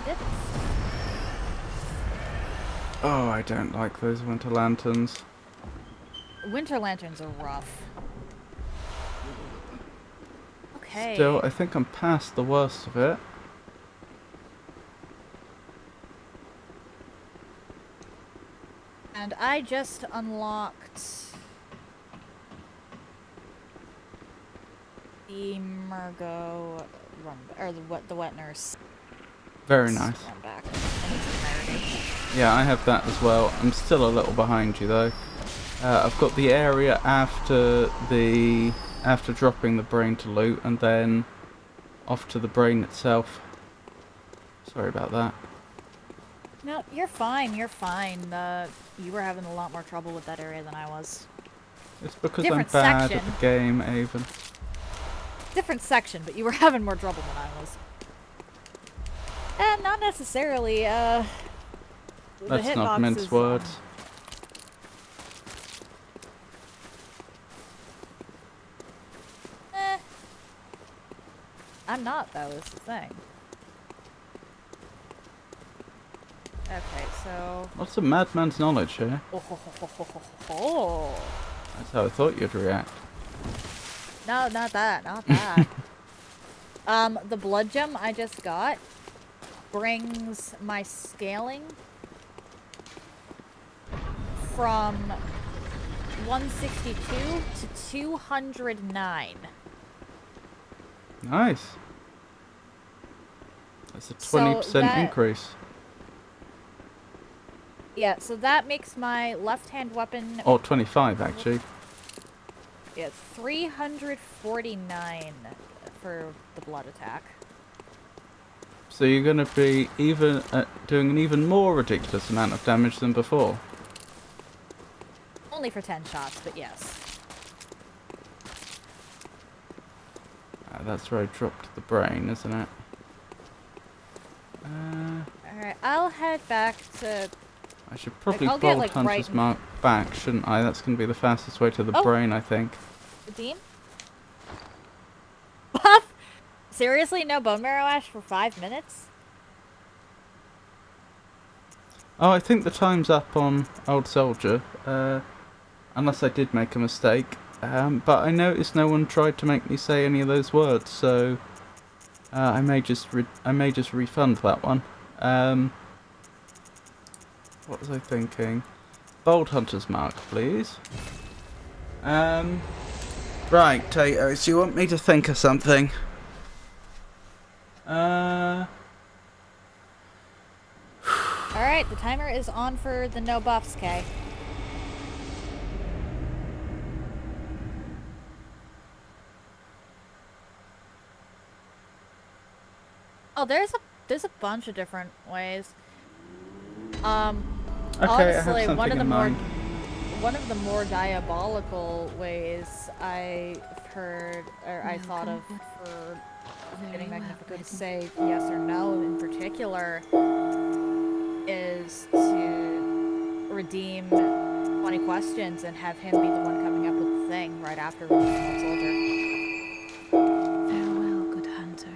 Sticks. Oh, I don't like those winter lanterns. Winter lanterns are rough. Okay. Still, I think I'm past the worst of it. And I just unlocked the Mergo run, or the wet nurse. Very nice. Run back. In its entirety. Yeah, I have that as well. I'm still a little behind you though. I've got the area after dropping the brain to loot, and then off to the brain itself. Sorry about that. No, you're fine. You're fine. You were having a lot more trouble with that area than I was. It's because Different I'm bad section. at the game, Avon. Different section, but you were having more trouble than I was. And not necessarily. The Let's not mince hitboxes, words. I'm not, though, is the thing. Okay, so... Lots of madman's knowledge here. Oh. That's how I thought you'd react. No, not that, not that. The blood gem I just got brings my scaling from 162 to 209. Nice. That's a So 20% that- increase. Yeah, so that makes my left-hand weapon... Or 25 actually. Yeah, 349 for the blood attack. So you're going to be even doing an even more ridiculous amount of damage than before. Only for 10 shots, but yes. That's where I dropped the brain, isn't it? Alright, I'll head back to... I should probably I'll get, bolt like, Hunter's right- Mark back, shouldn't I? That's going to be the fastest way to the Oh. brain, I think. Redeem? Seriously? No bone marrow ash for 5 minutes? Oh, I think the time's up on Old Soldier. Unless I did make a mistake. But I noticed no one tried to make me say any of those words, so I may just refund that one. What was I thinking? Bold Hunter's Mark, please. Right, Tatos, you want me to think of something? Alright, the timer is on for the no buffs, Kay. Oh, there's a bunch of different ways. Okay, I have Honestly, something in mind. one of the more diabolical ways I've heard, or I thought of for getting Magnifico to say yes or no in particular, is to redeem 20 questions and have him be the one coming up with the thing right after redeeming the soldier. Farewell, good hunter.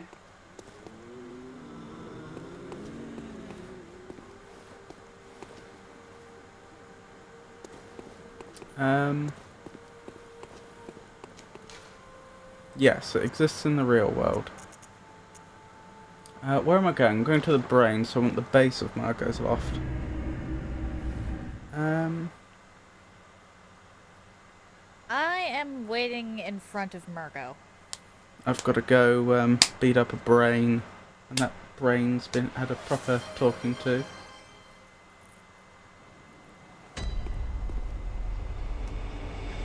Yes, it exists in the real world. Where am I going? I'm going to the brain, so I want the base of Margot's loft. I am waiting in front of Murgo. I've got to go beat up a brain, and that brain's had a proper talking to.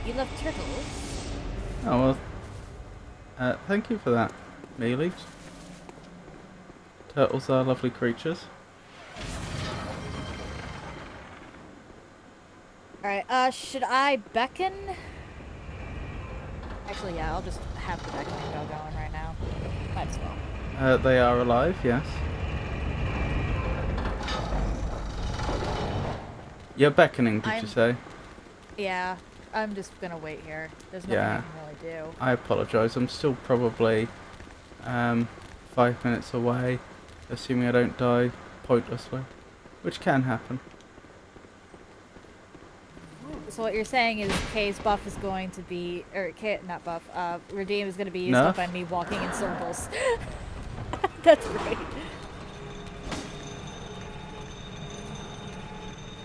You love turtles? Oh well, thank you for that, Mealy. Turtles are lovely creatures. Alright, should I beckon? Actually, yeah, I'll just have the beckoning bell going right now. Might as well. They are alive, yes. You're beckoning, did you say? Yeah, I'm just gonna wait here. There's nothing I can really do. I apologise. I'm still probably 5 minutes away, assuming I don't die pointlessly, which can happen. So what you're saying is Kay's buff is going to be, or Kay, not buff, Redeem is going to be used up by me walking in circles. That's great.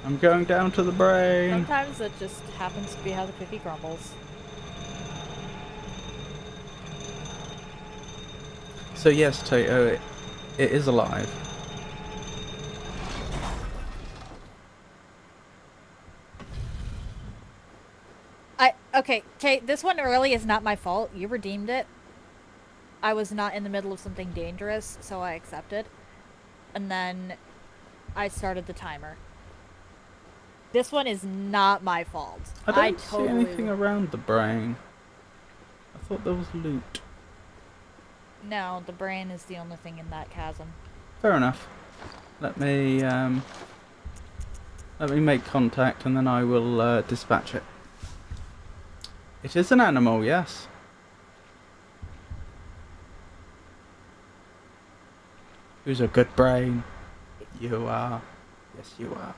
I'm going down to the brain. Sometimes it just happens to be how the cookie crumbles. So yes, Tato, it is alive. Okay, Kay, this one really is not my fault. You redeemed it. I was not in the middle of something dangerous, so I accepted. And then I started the timer. This one is not my fault. I don't see anything around the brain. I thought there was loot. No, the brain is the only thing in that chasm. Fair enough. Let me make contact and then I will dispatch it. It is an animal, yes. Who's a good brain? You are. Yes, you are.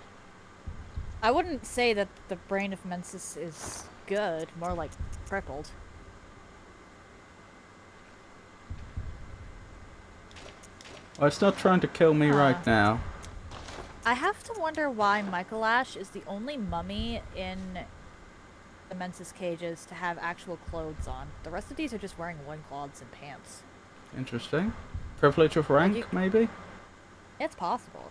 I wouldn't say that the brain of Mensis is good, more like crippled. Well, it's not trying to kill me right now. I have to wonder why Michael Ash is the only mummy in the Mensis cages to have actual clothes on. The rest of these are just wearing loincloths and pants. Interesting. Privilege of rank, maybe? It's possible.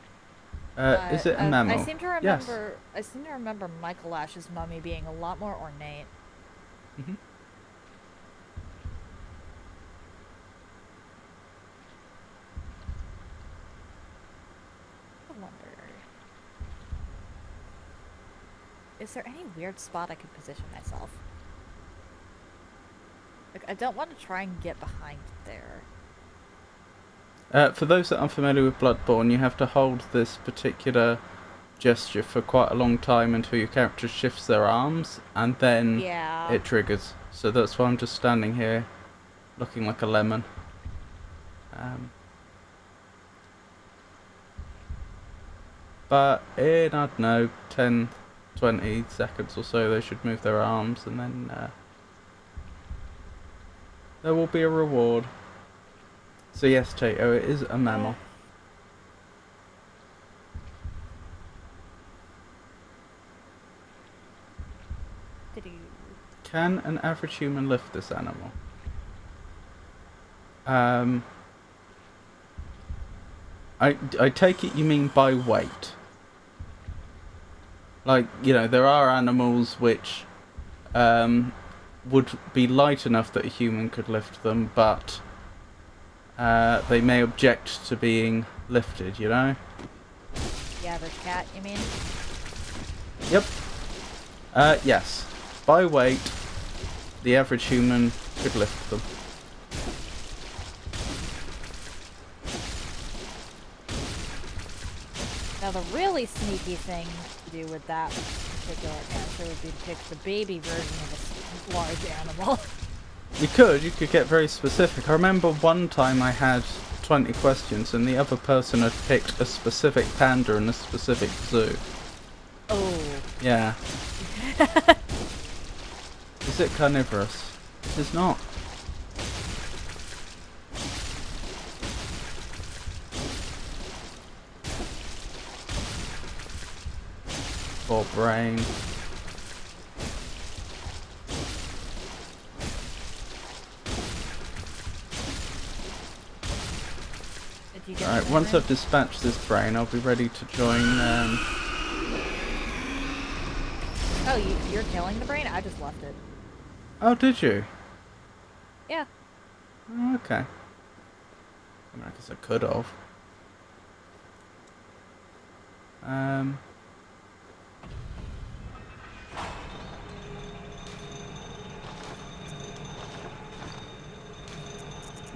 Is it a mammal? I seem to remember. Yes. I seem to remember Michael Ash's mummy being a lot more ornate. Mm-hmm. I wonder. Is there any weird spot I could position myself? Like, I don't want to try and get behind there. For those that aren't familiar with Bloodborne, you have to hold this particular gesture for quite a long time until your character shifts their arms, and then it triggers. So that's why I'm just standing here, looking like a lemon. But in, I don't know, 10, 20 seconds or so, they should move their arms, and then there will be a reward. So yes, Tato, it is a mammal. Can an average human lift this animal? I take it you mean by weight. Like, you know, there are animals which would be light enough that a human could lift them, but they may object to being lifted, you know? The average cat, you mean? Yep. Yes. By weight, the average human could lift them. Now the really sneaky thing to do with that particular answer would be to pick the baby version of a large animal. You could get very specific. I remember one time I had 20 questions and the other person had picked a specific panda in a specific zoo. Oh. Yeah. Is it carnivorous? It is not. Poor brain. Did you get Alright, the once brain? I've dispatched this brain, I'll be ready to join, Oh, you're killing the brain? I just left it. Oh, did you? Yeah. Oh, okay. I mean, I guess I could have.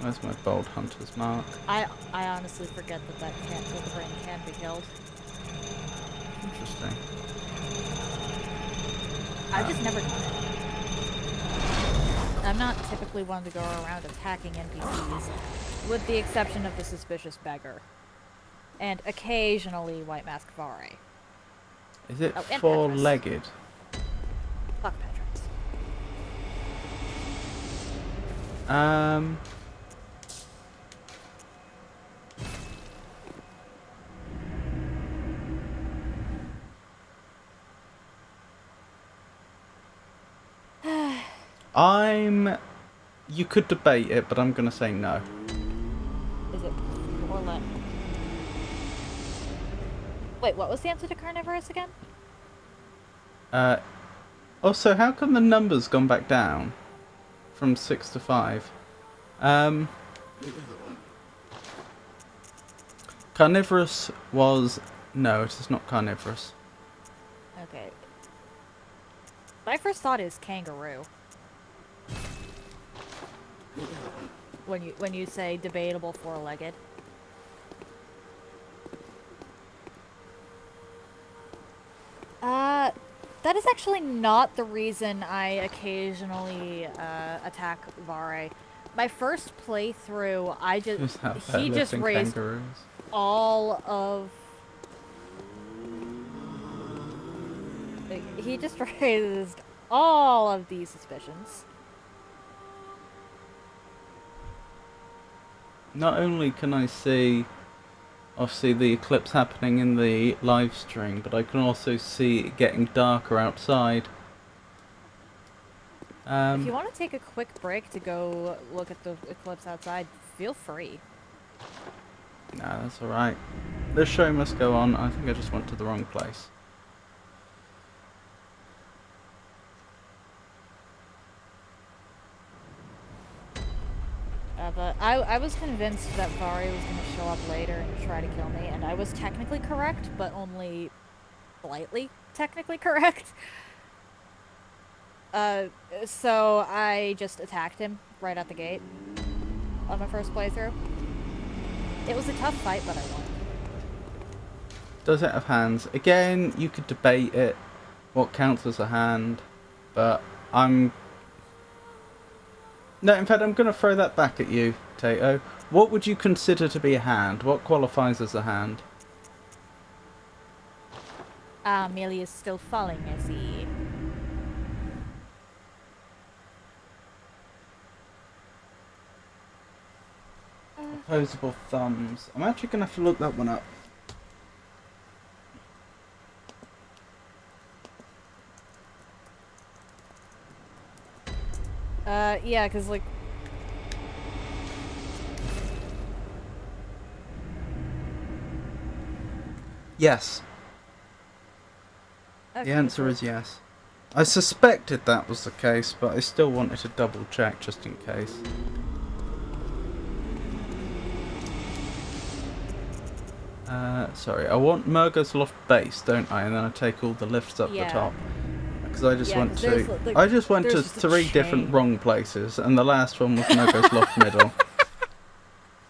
Where's my bold hunter's mark? I honestly forget that the brain can be killed. Interesting. I've just never done it. I'm not typically one to go around attacking NPCs, with the exception of the suspicious beggar. And occasionally White Mask Vare. Is it Oh, and four-legged? Fuck Petrus. You could debate it, but I'm gonna say no. Is it or let? Wait, what was the answer to carnivorous again? Also, how come the number's gone back down from 6 to 5? Carnivorous was... No, it is not carnivorous. Okay. My first thought is kangaroo. When you say debatable four-legged. That is actually not the reason I occasionally attack Vare. My first playthrough, he just raised kangaroos. all of... He just raised all of these suspicions. Not only can I see, obviously, the eclipse happening in the live stream, but I can also see it getting darker outside. If you want to take a quick break to go look at the eclipse outside, feel free. Nah, that's alright. This show must go on. I think I just went to the wrong place. But I was convinced that Vare was going to show up later and try to kill me, and I was technically correct, but only slightly technically correct. So I just attacked him right at the gate on my first playthrough. It was a tough fight, but I won. Does it have hands? Again, you could debate it, what counts as a hand, but No, in fact, I'm going to throw that back at you, Tato. What would you consider to be a hand? What qualifies as a hand? Amelia's still falling, I see. Opposable thumbs. I'm actually going to have to look that one up. Yeah, because, like... Yes. Okay, The answer cool. is yes. I suspected that was the case, but I still wanted to double check just in case. Sorry, I want Murgo's Loft base, don't I? And then I take all the lifts up the top. Because I just went to... I just went to 3 different wrong places, and the last one was Murgo's Loft Middle.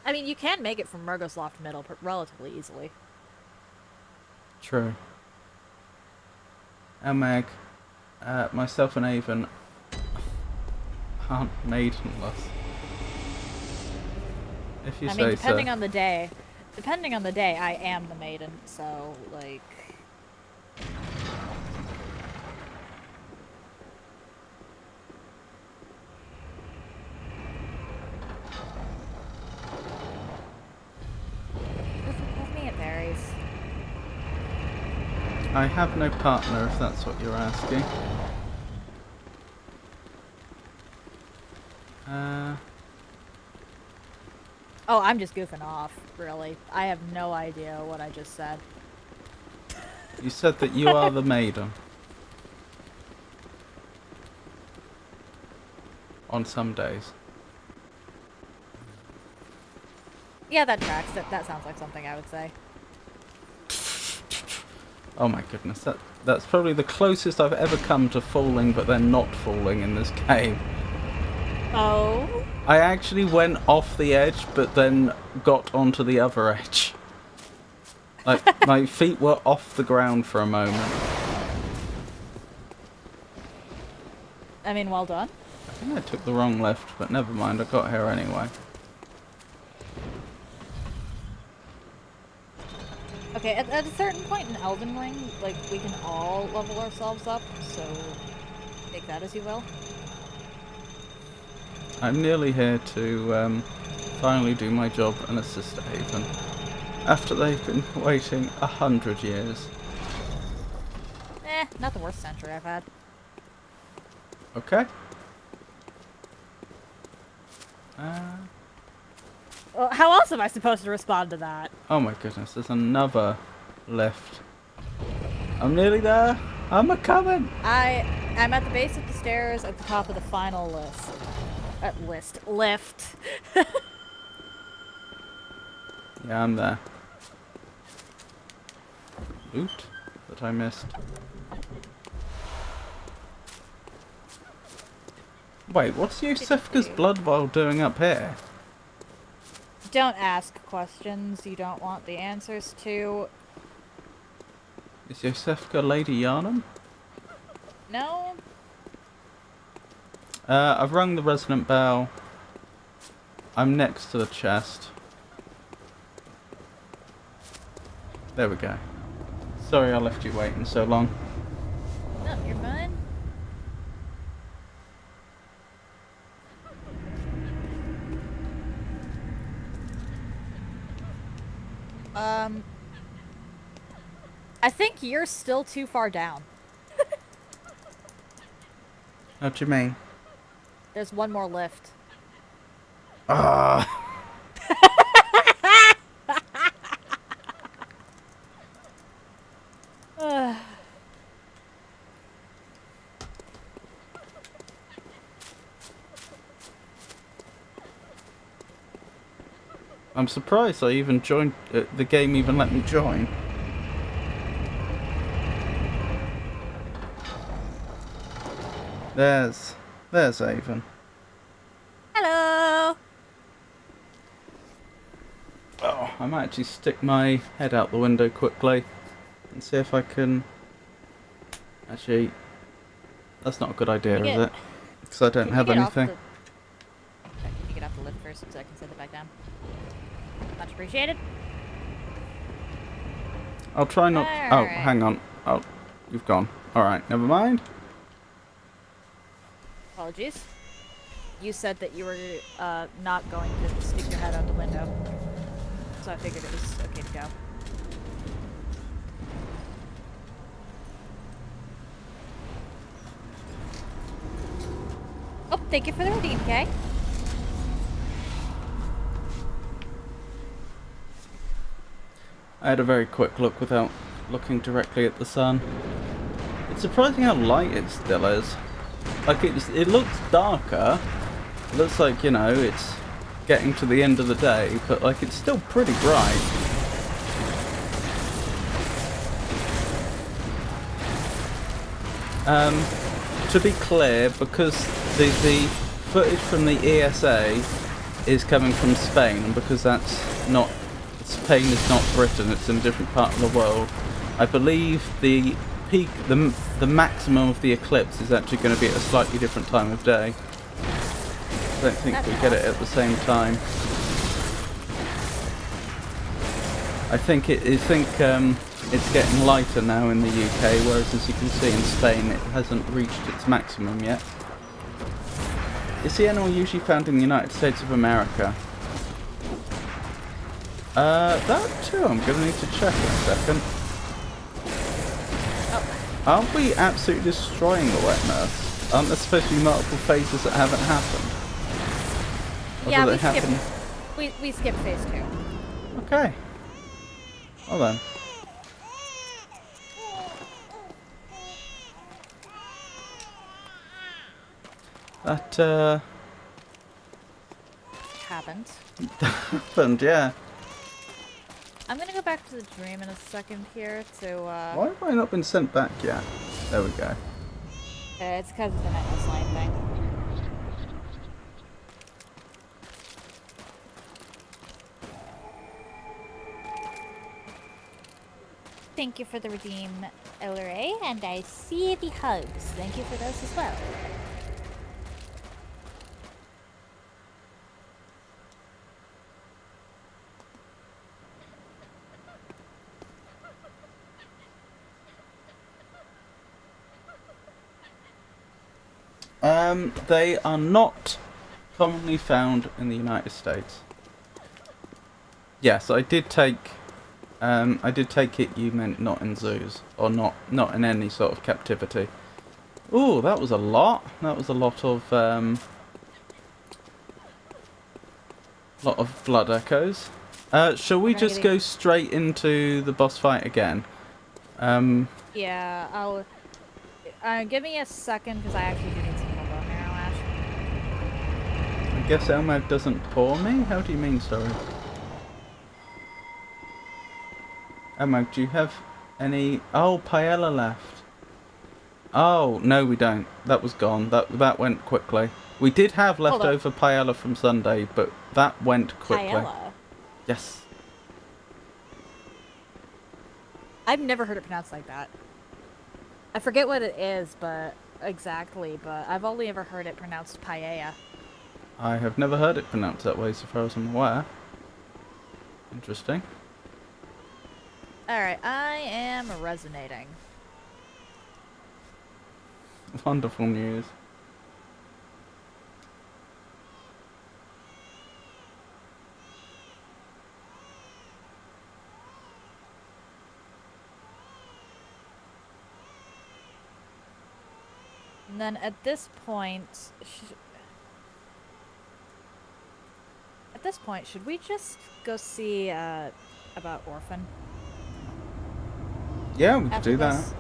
I mean, you can make it from Murgo's Loft Middle relatively easily. True. And Meg, myself and Avon aren't maidenless. If you I say mean, depending so. on the day, I am the maiden, so, like... With me, it varies. I have no partner, if that's what you're asking. Oh, I'm just goofing off, really. I have no idea what I just said. You said that you are the maiden. On some days. Yeah, that tracks. That sounds like something I would say. Oh my goodness, that's probably the closest I've ever come to falling, but then not falling in this game. Oh? I actually went off the edge, but then got onto the other edge. Like, my feet were off the ground for a moment. I mean, well done. I think I took the wrong left, but never mind, I got here anyway. Okay, at a certain point in Elden Ring, like, we can all level ourselves up, so take that as you will. I'm nearly here to finally do my job and assist Haven. After they've been waiting 100 years. Not the worst century I've had. Okay. Well, how else am I supposed to respond to that? Oh my goodness, there's another lift. I'm nearly there. I'm a-coming. I'm at the base of the stairs at the top of the final lift. Yeah, I'm there. Loot that I missed. Wait, what's Yosefka's blood vial doing up here? Don't ask questions you don't want the answers to. Is Yosefka Lady Yarnum? No? I've rung the resonant bell. I'm next to the chest. There we go. Sorry I left you waiting so long. No, you're fine. I think you're still too far down. What do you mean? There's one more lift. Ah. I'm surprised I even joined. The game even let me join. There's Avon. Hello! Oh, I might actually stick my head out the window quickly and see if I can. Actually, that's not a good idea, is it? Because I don't have anything. Can you get off the lift first so I can set it back down? Much appreciated. I'll try not. Oh, Alright. hang on. Oh, you've gone. Alright, never mind. Apologies. You said that you were not going to stick your head out the window. So I figured it was okay to go. Oh, thank you for the redeem, Kay. I had a very quick look without looking directly at the sun. It's surprising how light it still is. Like, it looks darker. It looks like, you know, it's getting to the end of the day, but like it's still pretty bright. To be clear, because the footage from the ESA is coming from Spain, and because that's not, Spain is not Britain, it's in a different part of the world, I believe the peak, the maximum of the eclipse is actually going to be at a slightly different time of day. I don't think we get it at the same time. I think it's getting lighter now in the UK, whereas as you can see in Spain it hasn't reached its maximum yet. Is the animal usually found in the United States of America? That too I'm going to need to check in a second. Aren't we absolutely destroying the wet nurse? Aren't there supposed to be multiple phases that haven't happened? Or Yeah, do we they happen? we skipped phase 2. Okay. Well then. That Happened. happened, yeah. I'm gonna go back to the dream in a second here to, Why have I not been sent back yet? There we go. it's because of the necklace line thing. Thank you for the redeem, LRA, and I see the hugs. Thank you for those as well. They are not commonly found in the United States. Yes, I did take it you meant not in zoos, or not in any sort of captivity. Ooh, that was a lot. That was a lot of blood echoes. Shall we just go straight into the boss fight again? Yeah, I'll... give me a second, because I actually do need some more bone marrow ash. I guess Elmag doesn't pour me? How do you mean, sorry? Elmag, do you have any... Oh, paella left. Oh, no we don't. That was gone. That went quickly. We did have leftover paella from Sunday, but that went quickly. Paella? Yes. I've never heard it pronounced like that. I forget what it is, but I've only ever heard it pronounced paella. I have never heard it pronounced that way, so far as I'm aware. Interesting. Alright, I am resonating. Wonderful news. And then at this point, should we just go see about Orphan? Yeah, we could After do that. this?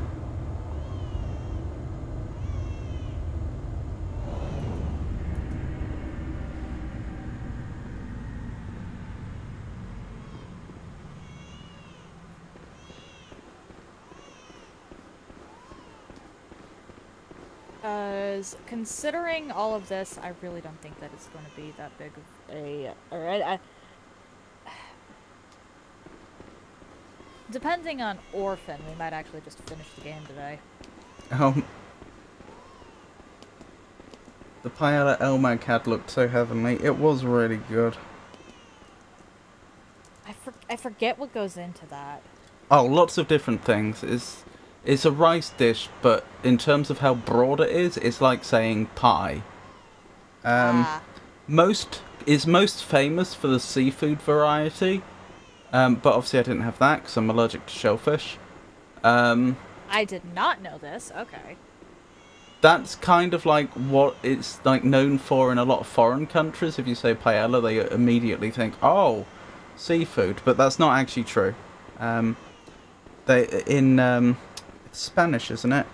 Considering all of this, I really don't think that it's going to be that big of a... Alright, depending on Orphan, we might actually just finish the game today. The paella Elmag had looked so heavenly. It was really good. I forget what goes into that. Oh, lots of different things. It's a rice dish, but in terms of how broad it is, it's like saying pie. Most famous for the seafood variety, but obviously I didn't have that because I'm allergic to shellfish. I did not know this. Okay. That's kind of like what it's like known for in a lot of foreign countries. If you say paella, they immediately think, oh, seafood, but that's not actually true. They in Spanish, isn't it?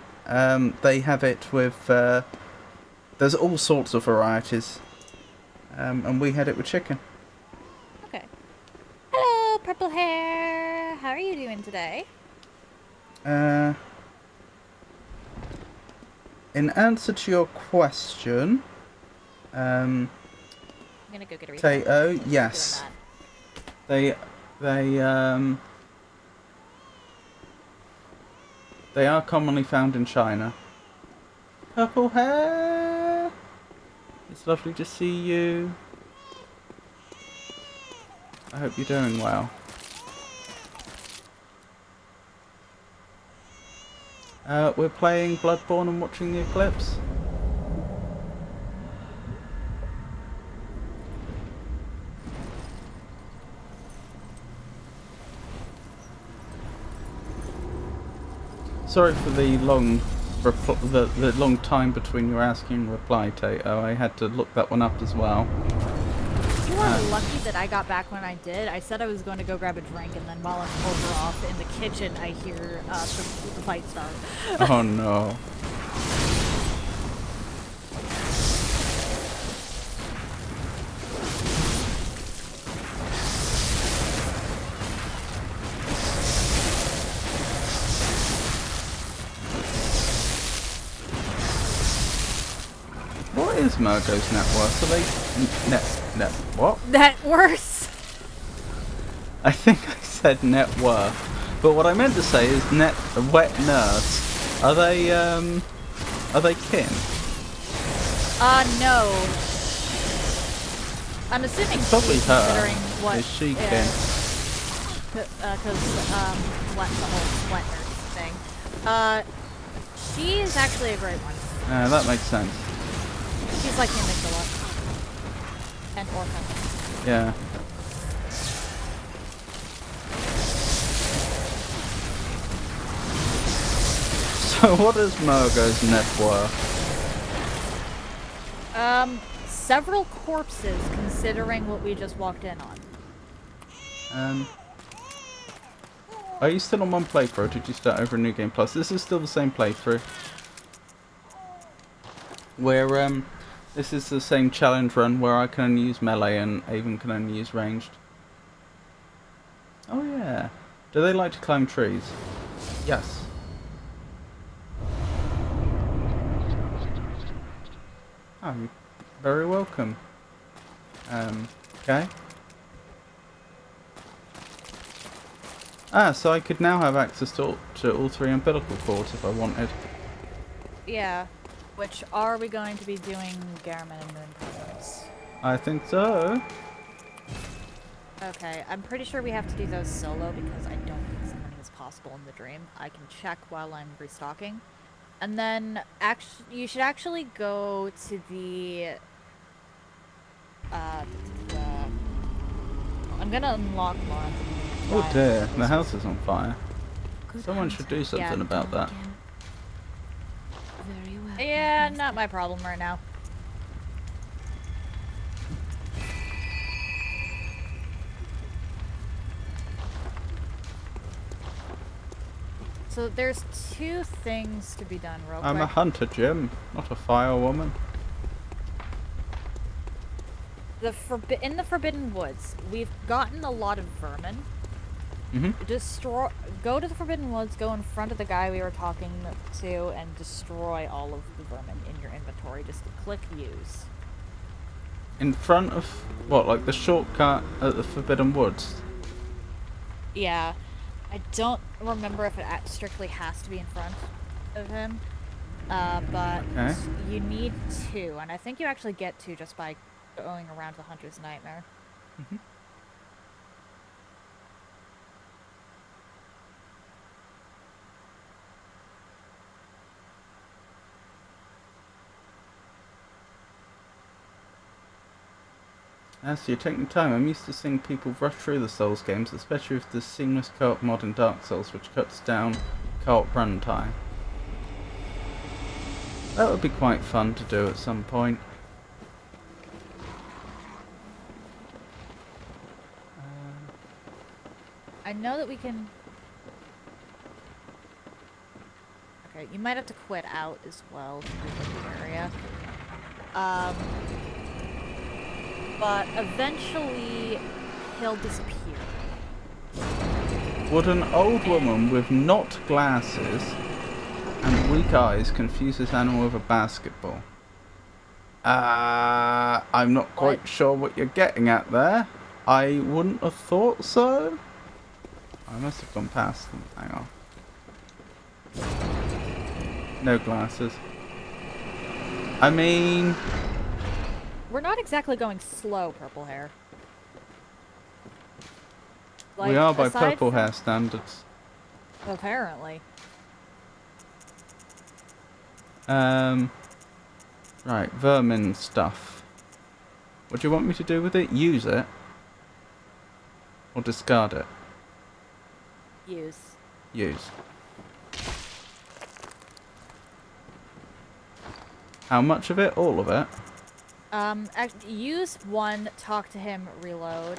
They have it with there's all sorts of varieties, and we had it with chicken. Okay. Hello, purple hair. How are you doing today? In answer to your question, I'm gonna go get a refill. Tato, yes, they are commonly found in China. Purple hair. It's lovely to see you. I hope you're doing well. We're playing Bloodborne and watching the eclipse. Sorry for the long the long time between your asking and reply, Tato. I had to look that one up as well. You are lucky that I got back when I did. I said I was going to go grab a drink, and then while I'm over off in the kitchen, I hear the fight start. Oh no. What is Murgo's net worth? Are they what? Net worth. I think I said net worth, but what I meant to say is wet nurse. Are they kin? No. I'm assuming It's probably she's her. considering what. Is she kin? Because what the whole wet nurse thing. She is actually a great one. That makes sense. She's like Amygdala. And Orphan. Yeah. So what is Murgo's net worth? Several corpses considering what we just walked in on. Are you still on one playthrough or did you start over a New Game Plus? This is still the same playthrough. Where, this is the same challenge run where I can only use melee and Avon can only use ranged. Oh yeah. Do they like to climb trees? Yes. Oh, you're very welcome. Okay. So I could now have access to all three umbilical cords if I wanted. Yeah. Which are we going to be doing Garamond and Moon Prisms? I think so. Okay, I'm pretty sure we have to do those solo because I don't think summoning is possible in the dream. I can check while I'm restocking. And then, you should actually go to the I'm gonna unlock Lauren. Oh dear, the house is on fire. Good Someone hunter. should do something Yeah. about that. Again. Very well. Yeah, Miss not my problem right now. So there's two things to be done real I'm a quick. hunter, Jim, not a firewoman. In the Forbidden Woods, we've gotten a lot of vermin. Go to the Forbidden Woods, go in front of the guy we were talking to, and destroy all of the vermin in your inventory. Just click use. In front of what, like the shortcut at the Forbidden Woods? Yeah. I don't remember if it strictly has to be in front of him. But Okay. you need two, and I think you actually get two just by going around the Hunter's Nightmare. So you're taking time. I'm used to seeing people rush through the Souls games, especially with the seamless co-op mod in Dark Souls, which cuts down co-op runtime. That would be quite fun to do at some point. I know that we can... Okay, you might have to quit out as well to do the area. But eventually, he'll disappear. Would an old woman with not glasses and weak eyes confuse this animal with a basketball? I'm not quite sure what you're getting at there. I wouldn't have thought so. I must have gone past them. Hang on. No glasses. I mean... We're not exactly going slow, Purple Hair. we are by aside purple from- hair standards. Apparently. Right, vermin stuff. What do you want me to do with it? Use it? Or discard it? Use. Use. How much of it? All of it? Use one, talk to him, reload.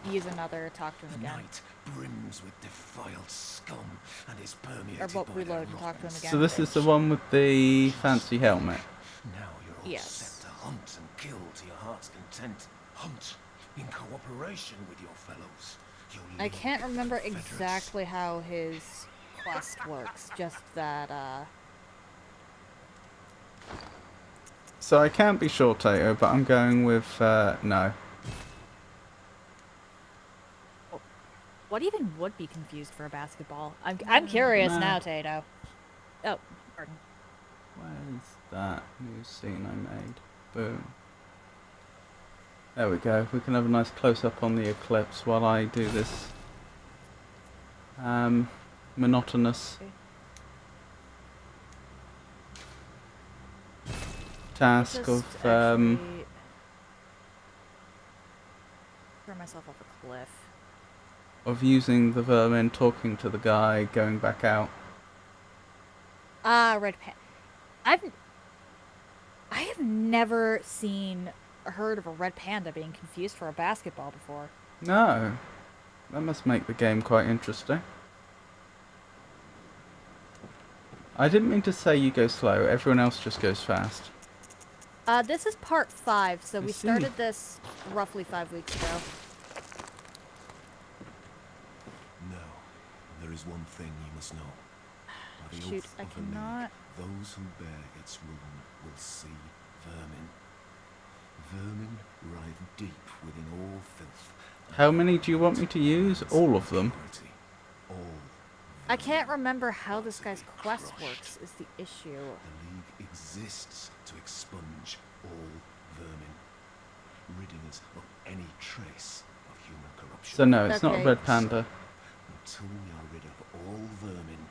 Use another, talk to him The again. night brims with defiled scum and is Or permeated both by reload their and talk to him rotten again. So this is the one with the fancy helmet. Now you're all Yes. set to hunt and kill to your heart's content. Hunt in cooperation with your fellows. Your I league can't remember confederates. exactly how his quest works, just that, So I can't be sure, Tato, but I'm going with no. what even would be confused for a basketball? I'm curious Nah. now, Tato. Oh, pardon. Where's that new scene I made? Boom. There we go. We can have a nice close-up on the eclipse while I do this monotonous task Just of actually throw myself off a cliff. using the vermin, talking to the guy, going back out. Ah, red pan. I have never seen or heard of a red panda being confused for a basketball before. No, that must make the game quite interesting. I didn't mean to say you go slow. Everyone else just goes fast. This is part 5, so I we see. started this roughly 5 weeks ago. No, there is one thing you must know. By the Shoot, oath I of the league, cannot. those who bear its rune will see vermin. Vermin writhe deep within all filth. How many do you want me to use? All of them. Impurity. All I can't vermin remember how this to be guy's quest crushed. works is the issue. The League exists to expunge all vermin, ridding us of any trace of human corruption. So no, it's not Okay. Red Panda. Until we are rid of all vermin,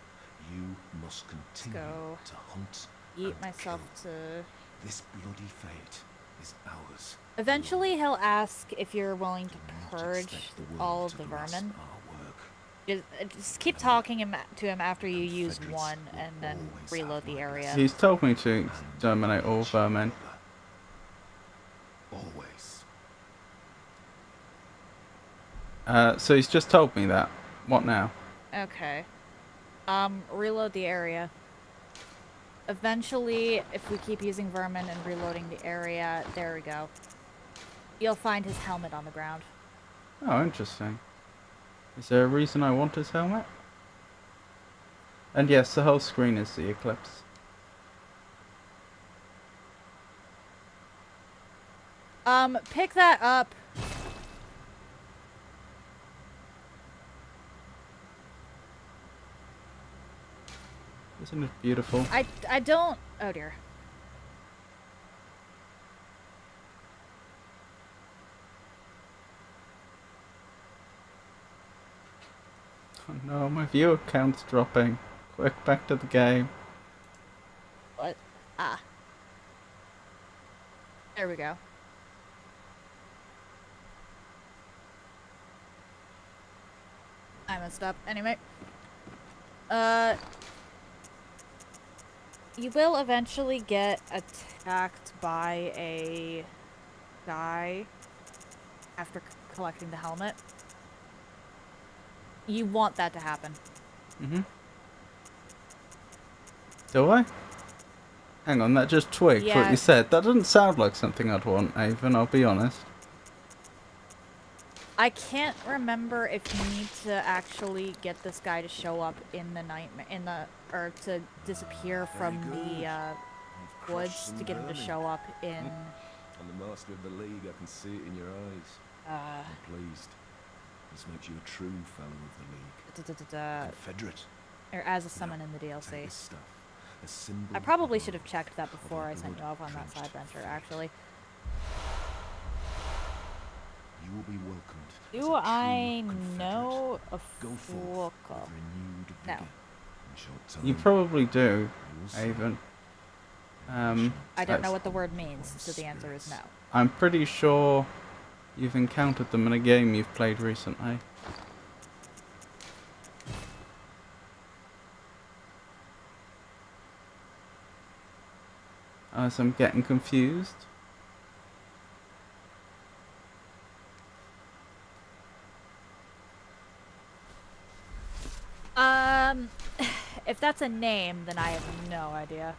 you must continue go. to hunt Eat and myself kill. to... This bloody fate is ours. Eventually he'll ask if you're willing to Do not purge expect the world all of to the grasp vermin. our work. Just keep talking to him after you use Confederates one, will and then always reload have the my area. blessing. He's told me to exterminate all vermin. Always. So he's just told me that. What now? Okay. Reload the area. Eventually, if we keep using vermin and reloading the area, there we go. You'll find his helmet on the ground. Oh, interesting. Is there a reason I want his helmet? And yes, the whole screen is the eclipse. Pick that up. Isn't it beautiful? I don't... Oh dear. Oh no, my viewer count's dropping. Quick, back to the game. What? Ah. There we go. I messed up. Anyway. You will eventually get attacked by a guy after collecting the helmet. You want that to happen. Mm-hmm. Do I? Hang on, that just twigged what Yeah. you said. That doesn't sound like something I'd want, Avon, I'll be honest. I can't remember if you need to actually get this guy to show up in the nightmare, or to disappear from the You've woods crushed to some get him to vermin. show up in. I'm the master of the League. I can see it in your eyes. I'm pleased. This makes you a true fellow of the League. Confederate. Or as a Now, summon in the take DLC. this stuff. A symbol I probably of should have oath, checked that of before our I sent you off on that side blood-drenched venture, faith. actually. You will be welcomed. as Do a true I Confederate. know a Go forth Fuoco? with renewed No. vigor. In short time, You probably do, you will see Avon. I don't know That's- what the word means, so the answer is no. I'm pretty sure you've encountered them in a game you've played recently. As I'm getting confused. If that's a name, then I have no idea.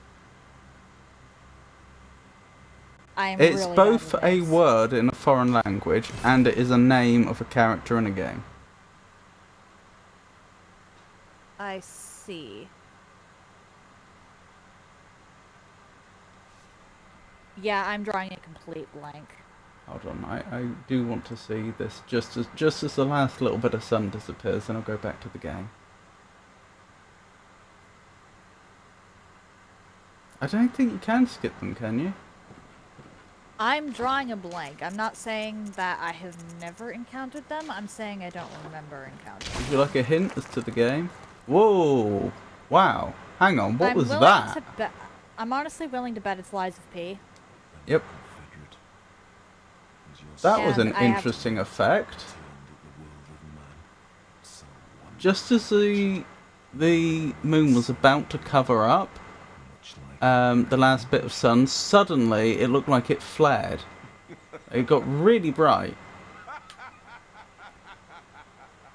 I am It's really both bad with a names. word in a foreign language and it is a name of a character in a game. I see. Yeah, I'm drawing a complete blank. Hold on, I do want to see this just as the last little bit of sun disappears, then I'll go back to the game. I don't think you can skip them, can you? I'm drawing a blank. I'm not saying that I have never encountered them. I'm saying I don't remember encountering them. Would you like a hint as to the game? Whoa! Wow! Hang on, what was that? I'm honestly willing to bet it's Lies of P. Yep. Confederate, is your That was an And I have- interesting effect. turned at the world of man. So wonderful, Just as the moon was about to cover up much like the last bit of sun, suddenly it looked like it flared. It got really bright.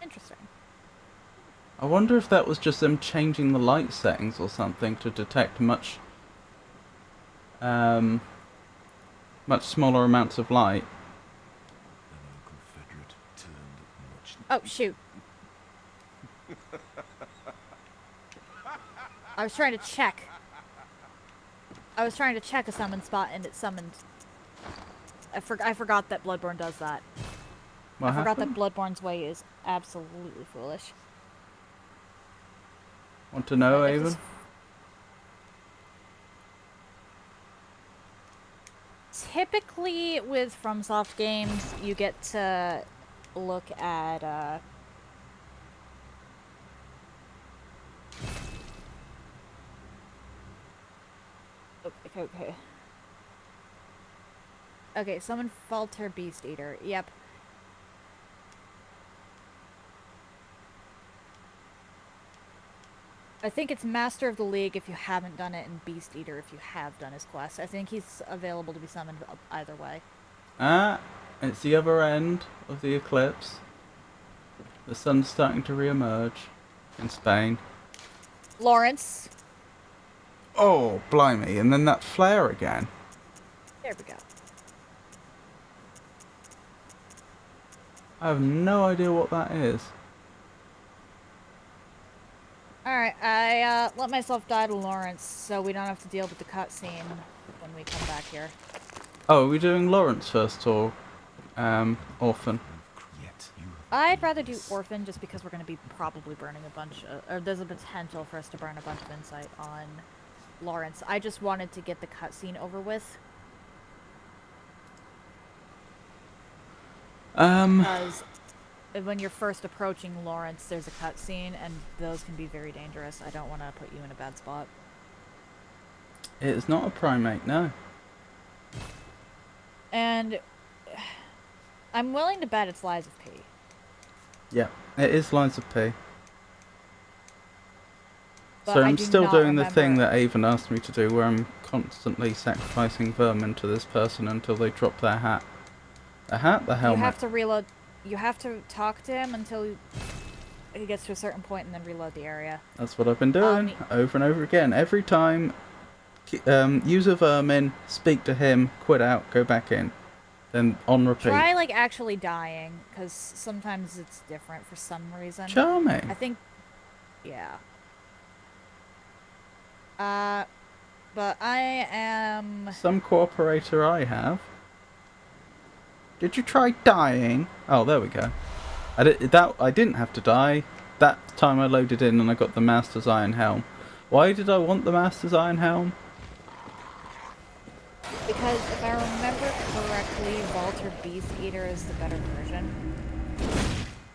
Interesting. I wonder if that was just them changing the light settings or something to detect much smaller amounts of light. an Confederate turned much. Oh, shoot. I was trying to check. I was trying to check a summon spot and it summoned. I forgot that Bloodborne does that. What I forgot that happened? Bloodborne's way is absolutely foolish. Want to know, If Avon? this- Typically, with FromSoft games, you get to look at, Okay. Okay, summon Falter Beast Eater. Yep. I think it's Master of the League if you haven't done it, and Beast Eater if you have done his quest. I think he's available to be summoned either way. Ah, it's the other end of the eclipse. The sun's starting to re-emerge in Spain. Lawrence. Oh, blimey, and then that flare again. There we go. I have no idea what that is. Alright, I let myself die to Lawrence so we don't have to deal with the cutscene when we come back here. Oh, are we doing Lawrence first or Orphan? Yet you have I'd rather do Orphan just because we're going to be probably burning a bunch of, or there's a potential for us to burn a bunch of insight on Lawrence. I just wanted to get the cutscene over with. Because when you're first approaching Lawrence, there's a cutscene, and those can be very dangerous. I don't want to put you in a bad spot. It's not a primate, no. And I'm willing to bet it's Lies of P. Yeah, it is Lines of P. But So I I'm do still not doing the thing remember- that Avon asked me to do, where I'm constantly sacrificing vermin to this person until they drop their hat. The hat? The helmet. You have to reload. You have to talk to him until he gets to a certain point and then reload the area. That's what I've been doing over and over again. Every time, use a vermin, speak to him, quit out, go back in. Then on repeat. Try, like, actually dying, because sometimes it's different for some reason. Charming. I think... Yeah. But I am... Some cooperator I have. Did you try dying? Oh, there we go. I didn't have to die. That time I loaded in and I got the Master's Iron Helm. Why did I want the Master's Iron Helm? Because if I remember correctly, Walter Beast Eater is the better version.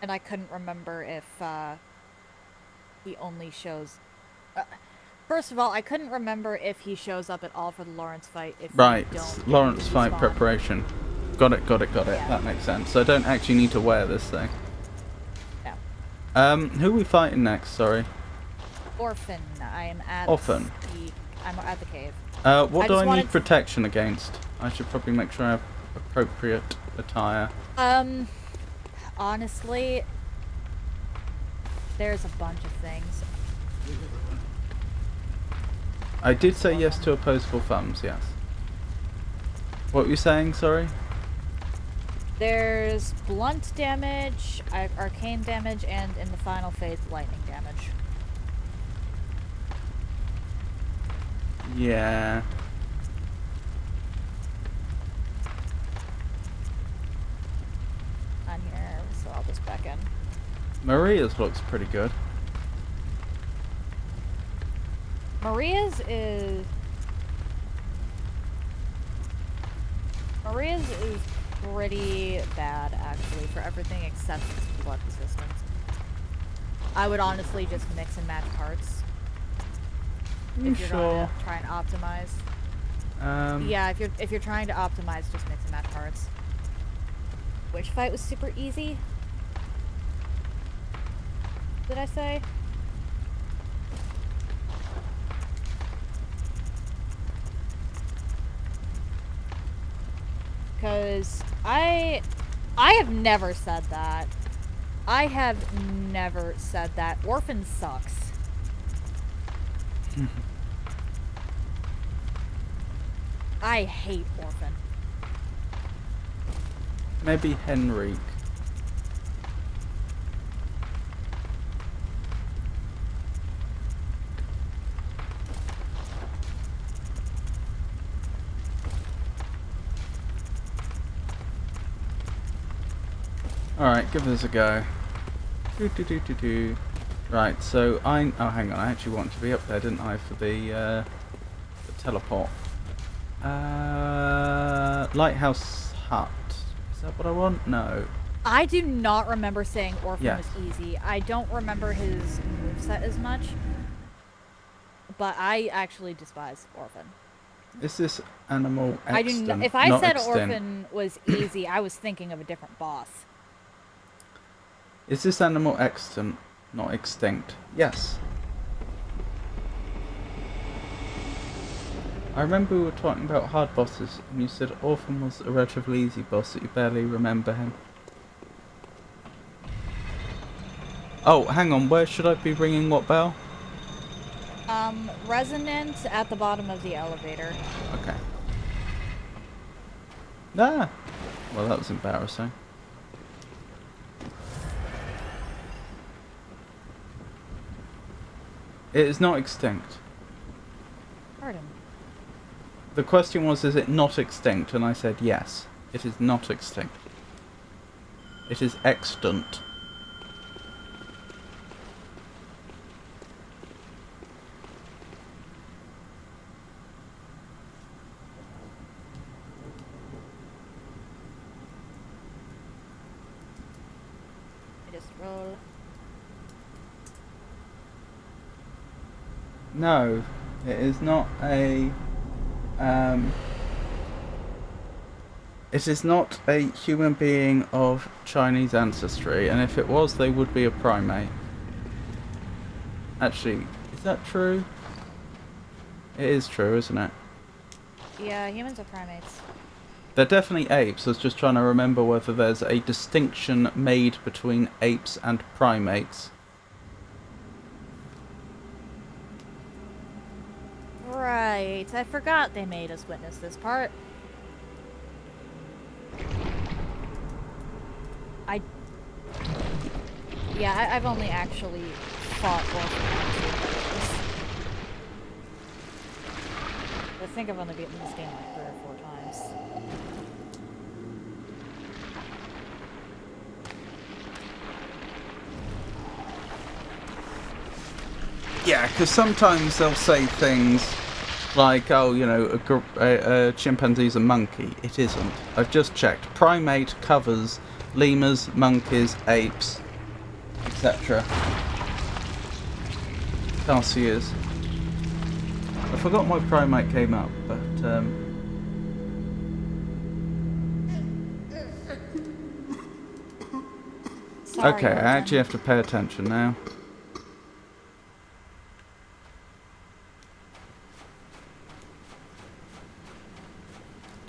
And I couldn't remember if he only shows... first of all, I couldn't remember if he shows up at all for the Lawrence fight. If Right, you don't Lawrence fight respawn. preparation. Got it. Yeah. That makes sense. So I don't actually need to wear this thing. No. Who are we fighting next? Sorry. Orphan. I am at Orphan. I'm at the cave. What I do just I wanted need to- protection against? I should probably make sure I have appropriate attire. Honestly, there's a bunch of things. I did say yes to opposable thumbs, yes. What were you saying, sorry? There's blunt damage, arcane damage, and in the final phase, lightning damage. Yeah. On here, so I'll just back in. Maria's looks pretty good. Maria's is pretty bad, actually, for everything except its blood resistance. I would honestly just mix and match parts. You If you're sure? gonna try and optimize. Yeah, if you're trying to optimize, just mix and match parts. Which fight was super easy? Did I say? Because I have never said that. I have never said that. Orphan sucks. I hate Orphan. Maybe Henrique. Alright, give this a go. Right, so oh hang on, I actually wanted to be up there, didn't I, for the teleport. Lighthouse Hut. Is that what I want? No. I do not remember saying Orphan Yes. was easy. I don't remember his moveset as much. But I actually despise Orphan. Is this animal extant? I do not, if I not said extinct? Orphan was easy, I was thinking of a different boss. Is this animal extant, not extinct? Yes. I remember we were talking about hard bosses, and you said Orphan was a relatively easy boss that you barely remember him. Oh, hang on, where should I be ringing what bell? Resonant at the bottom of the elevator. Okay. Ah! Well, that was embarrassing. It is not extinct. Pardon. The question was, is it not extinct? And I said yes. It is not extinct. It is extant. I just roll. No, it is not a. It is not a human being of Chinese ancestry, and if it was, they would be a primate. Actually, is that true? It is true, isn't it? Yeah, humans are primates. They're definitely apes. I was just trying to remember whether there's a distinction made between apes and primates. Right, I forgot they made us witness this part. Yeah, I've only actually fought Orphan. I think I've only beaten this game like 3 or 4 times. Yeah, because sometimes they'll say things like, oh, you know, a chimpanzee's a monkey. It isn't. I've just checked. Primate covers lemurs, monkeys, apes, etc. Tarsiers. I forgot why primate came up, but Sorry, okay, I Orphan. actually have to pay attention now.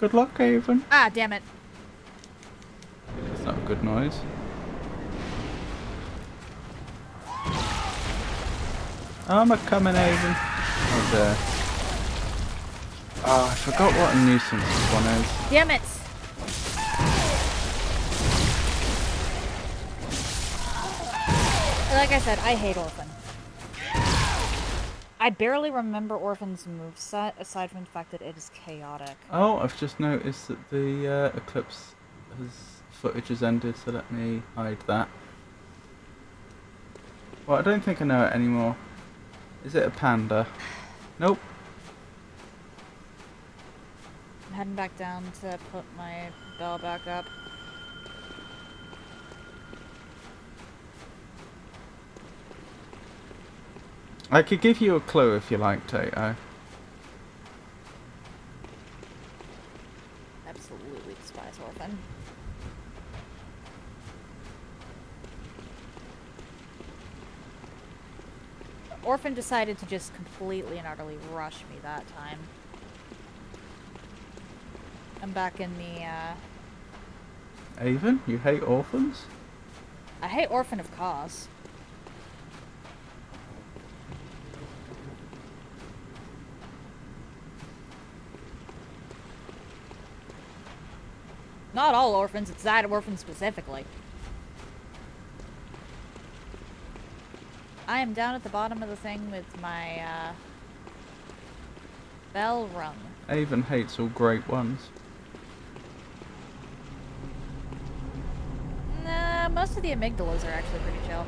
Good luck, Avon. Ah, damn it. That's not a good noise. I'm a coming, Avon. Oh dear. Oh, I forgot what a nuisance this one is. Damn it. Like I said, I hate Orphan. I barely remember Orphan's moveset, aside from the fact that it is chaotic. Oh, I've just noticed that the Eclipse footage has ended, so let me hide that. Well, I don't think I know it anymore. Is it a panda? Nope. I'm heading back down to put my bell back up. I could give you a clue if you like, Tato. Absolutely despise Orphan. Orphan decided to just completely and utterly rush me that time. I'm back in the, Avon, you hate orphans? I hate Orphan of cause. Not all orphans, it's that orphan specifically. I am down at the bottom of the thing with my, bell rung. Avon hates all great ones. Nah, most of the amygdalas are actually pretty chill.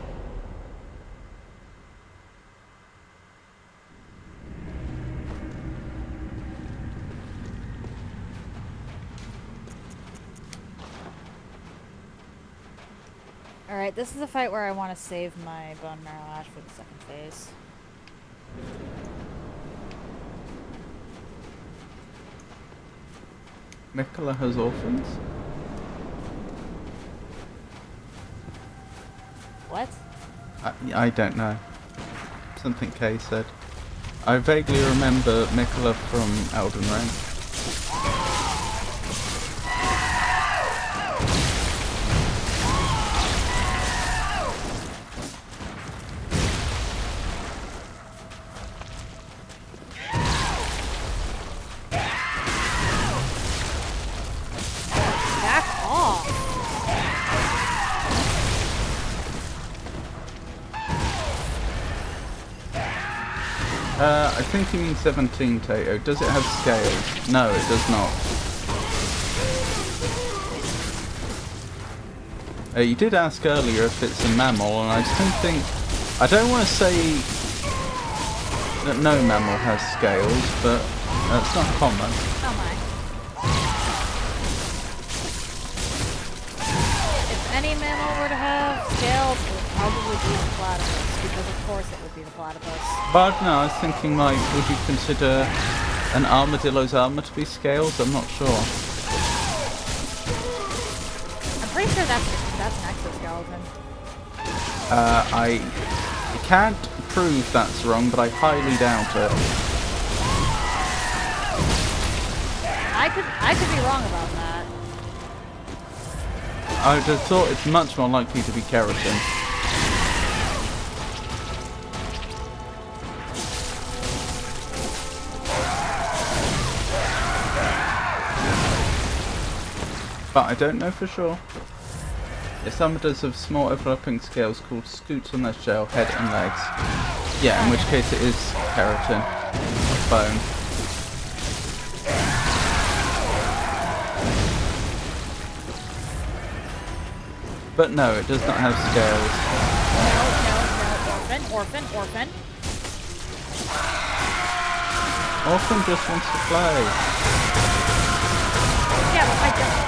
Alright, this is a fight where I want to save my bone marrow ash for the second phase. Mikola has orphans? What? I don't know. Something Kay said. I vaguely remember Mikola from Elden Ring. Back off! I think you mean 17, Tato. Does it have scales? No, it does not. You did ask earlier if it's a mammal, and I still think... I don't want to say that no mammal has scales, but it's not common. Oh my. If any mammal were to have scales, it would probably be the platypus, because of course it would be the platypus. But no, I was thinking, like, would you consider an armadillo's armor to be scales? I'm not sure. I'm pretty sure that's an exoskeleton. I can't prove that's wrong, but I highly doubt it. I could be wrong about that. I would have thought it's much more likely to be keratin. But I don't know for sure. Its armor does have small overlapping scales called scutes on their shell, head and legs. Yeah, in which case it is keratin, not bone. But no, it does not have scales. No, orphan. Orphan just wants to play. Yeah, but I don't.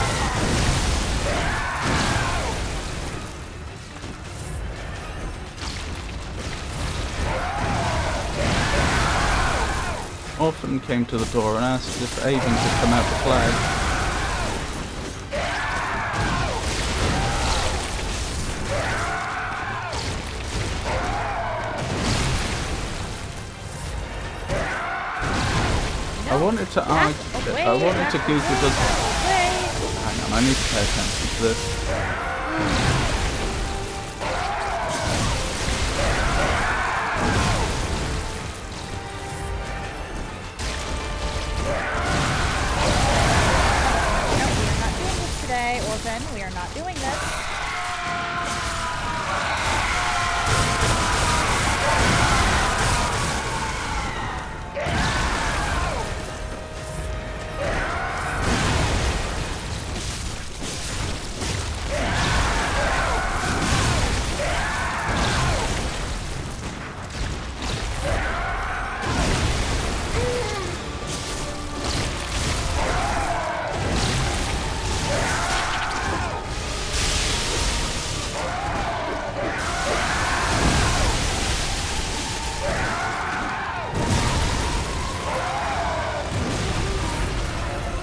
Orphan came to the door and asked if Avon could come out to play. I wanted to argue. I wanted to Google does. Hang on, I need to pay attention to this. Today, Orphan, we are not doing this.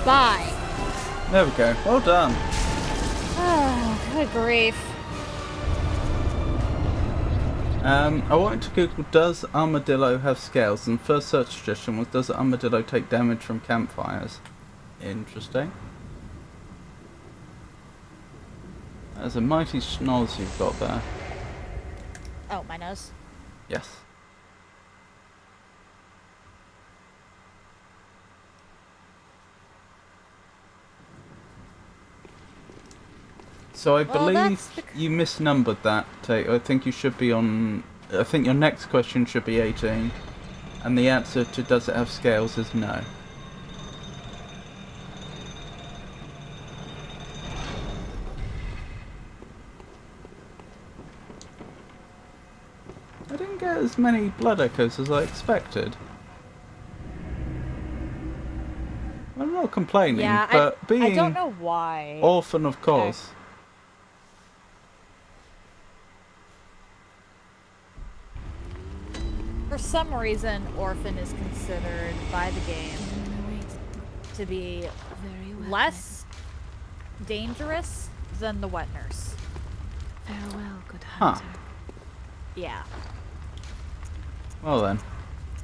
Bye. There we go. Well done. Oh, good grief. I wanted to Google, does armadillo have scales? And first search suggestion was, does armadillo take damage from campfires? Interesting. That's a mighty schnoz you've got there. Oh, my nose. Yes. So I believe you misnumbered that, Tate. I think you should be on... I think your next question should be 18. And the answer to does it have scales is no. I didn't get as many blood echoes as I expected. I'm not complaining, Yeah, but being I don't know why. orphan, of course. For some reason, Orphan is considered by the game to be less dangerous than the wet nurse. Farewell, good hunter. Yeah. Well then.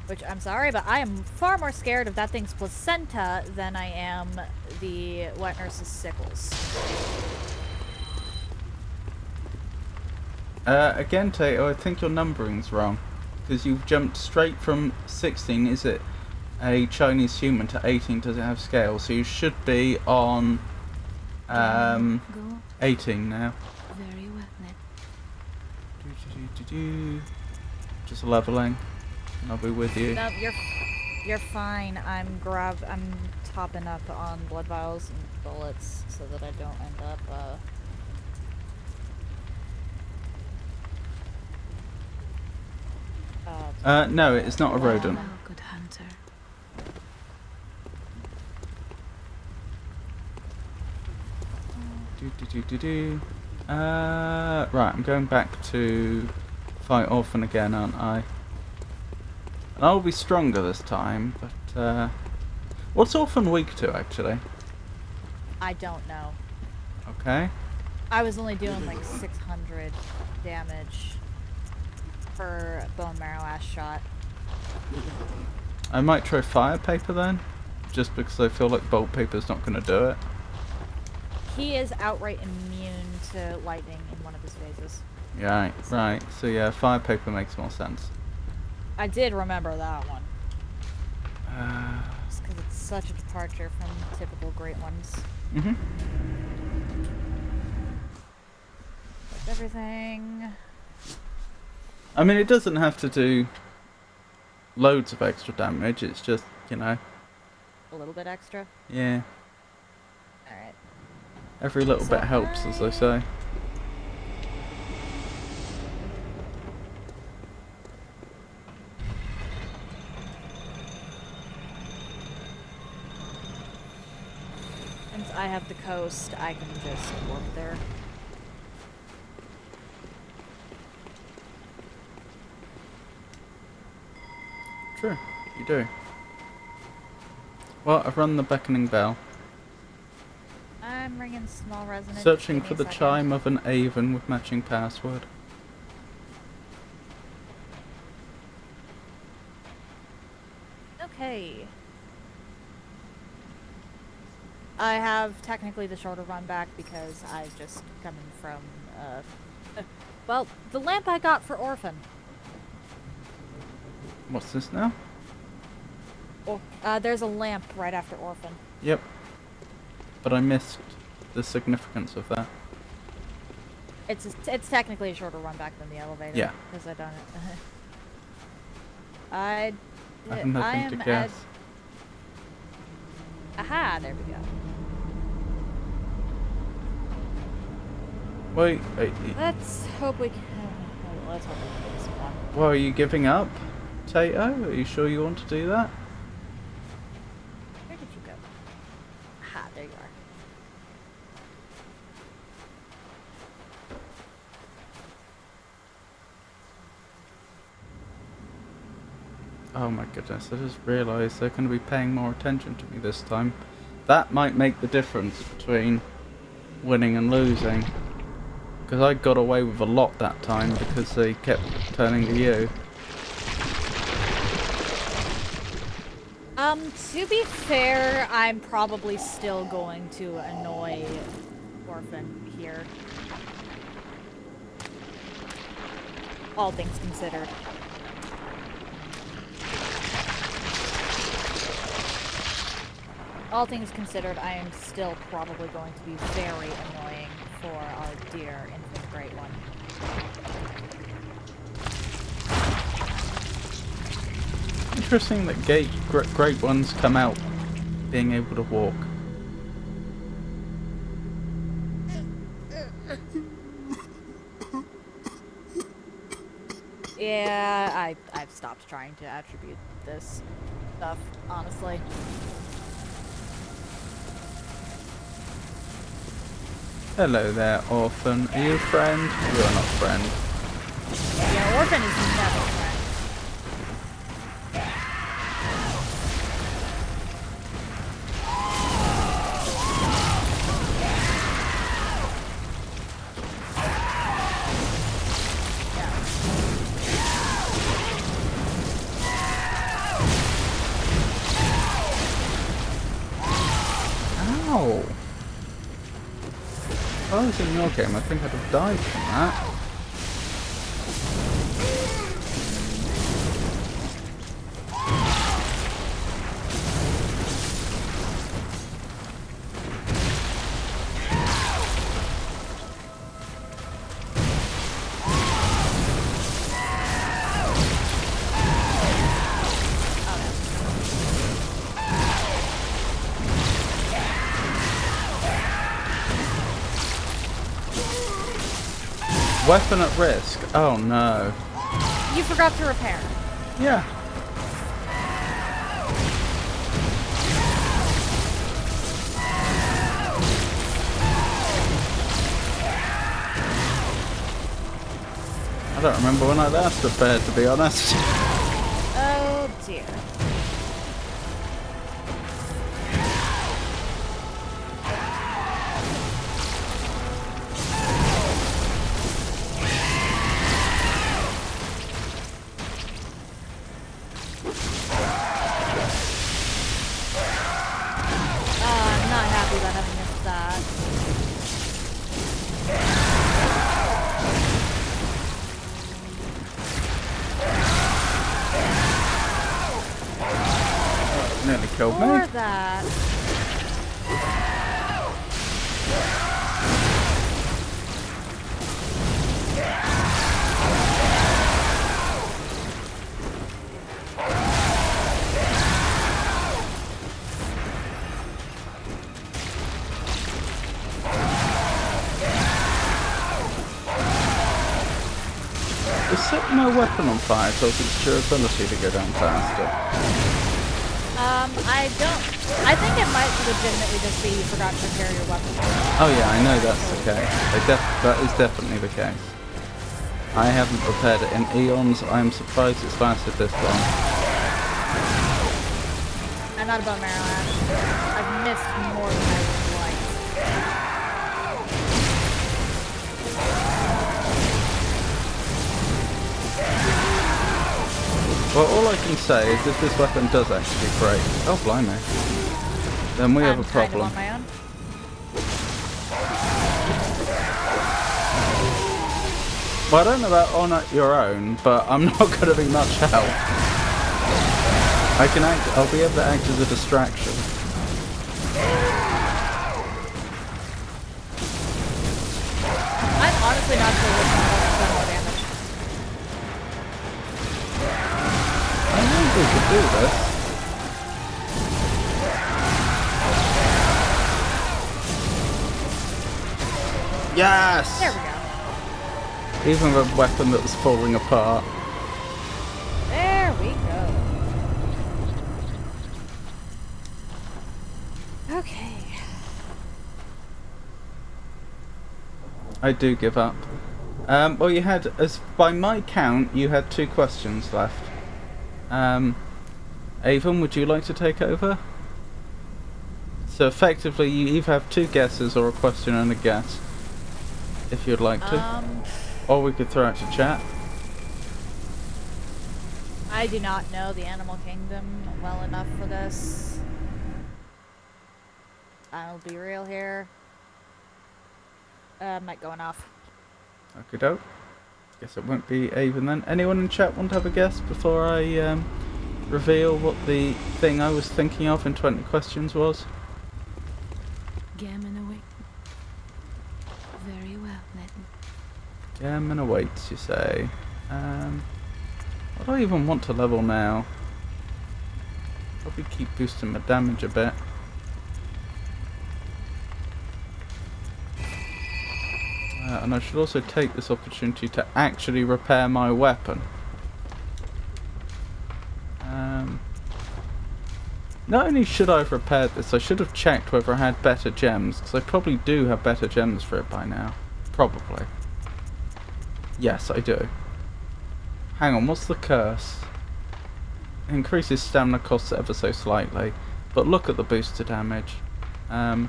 Which, I'm sorry, but I am far more scared of that thing's placenta than I am the wet nurse's sickles. Again, Tato, I think your numbering's wrong. Because you've jumped straight from 16, is it a Chinese human, to 18, does it have scales? So you should be on 18 now. Very well then. Just leveling. And I'll be with you. No, you're fine. I'm topping up on blood vials and bullets so that I don't end up no, it's not a rodent. Farewell, good hunter. Right, I'm going back to fight Orphan again, aren't I? And I'll be stronger this time, but what's Orphan weak to, actually? I don't know. Okay. I was only doing like 600 damage for bone marrow ash shot. I might try fire paper then, just because I feel like bolt paper's not going to do it. He is outright immune to lightning in one of his phases. Yeah, right. So yeah, fire paper makes more sense. I did remember that one. Just because it's such a departure from typical great ones. Mhm. That's everything. I mean, it doesn't have to do loads of extra damage. It's just, you know. A little bit extra. Yeah. Alright. Every little bit helps, as they say. Since I have the coast, I can just work there. True, you do. Well, I've rung the beckoning bell. I'm ringing small resonance. Searching for the chime of an Avon with matching password. Okay. I have technically the shorter run back because I've just coming from, well, the lamp I got for Orphan. What's this now? Oh, there's a lamp right after Orphan. Yep. But I missed the significance of that. It's technically a shorter run back than the elevator. Yeah. Because I done it. I have nothing am to guess. Aha, there we go. Wait, Let's hope we can. Let's hope we can get someone. well, are you giving up, Tato? Are you sure you want to do that? Where did you go? Aha, there you are. Oh my goodness, I just realised they're going to be paying more attention to me this time. That might make the difference between winning and losing. Because I got away with a lot that time because they kept turning to you. To be fair, I'm probably still going to annoy Orphan here. All things considered. All things considered, I am still probably going to be very annoying for our dear infant great one. Interesting that great ones come out being able to walk. Yeah, I've stopped trying to attribute this stuff, honestly. Hello there, Orphan. Are you a friend? You are not a friend. Yeah, Orphan is never a friend. Ow! If I was in your game, I think I'd have died from that. Weapon at risk. Oh no. You forgot to repair. Yeah. I don't remember when I last repaired, to be honest. Oh dear. I'm not happy about having missed that. Nearly killed Or me. that. Is setting my weapon on fire causes its durability to go down faster? I think it might legitimately just be you forgot to repair your weapon. Oh yeah, I know that's the case. That is definitely the case. I haven't repaired it in eons. I'm surprised it's lasted this long. I'm not about Maryland. I've missed more than I would like. Well, all I can say is if this weapon does actually break, oh blimey, then we have a I'm kind of problem. on my own. Well, I don't know about on your own, but I'm not going to be much help. I'll be able to act as a distraction. I'm honestly not sure which one does more damage. I think we could do this. Yes! There we go. Even with a weapon that was falling apart. There we go. Okay. I do give up. Well, you had, by my count, you had 2 questions left. Avon, would you like to take over? So effectively, you either have 2 guesses or a question and a guess, if you'd like to. Or we could throw it to chat. I do not know the animal kingdom well enough for this. I'll be real here. Mic going off. Okay, doke. Guess it won't be Avon then. Anyone in chat want to have a guess before I reveal what the thing I was thinking of in 20 questions was? Gammon away. Very well, then. Gammon awaits, you say. What do I even want to level now? Probably keep boosting my damage a bit. And I should also take this opportunity to actually repair my weapon. Not only should I have repaired this, I should have checked whether I had better gems, because I probably do have better gems for it by now. Probably. Yes, I do. Hang on, what's the curse? It increases stamina costs ever so slightly, but look at the boost to damage. Oh,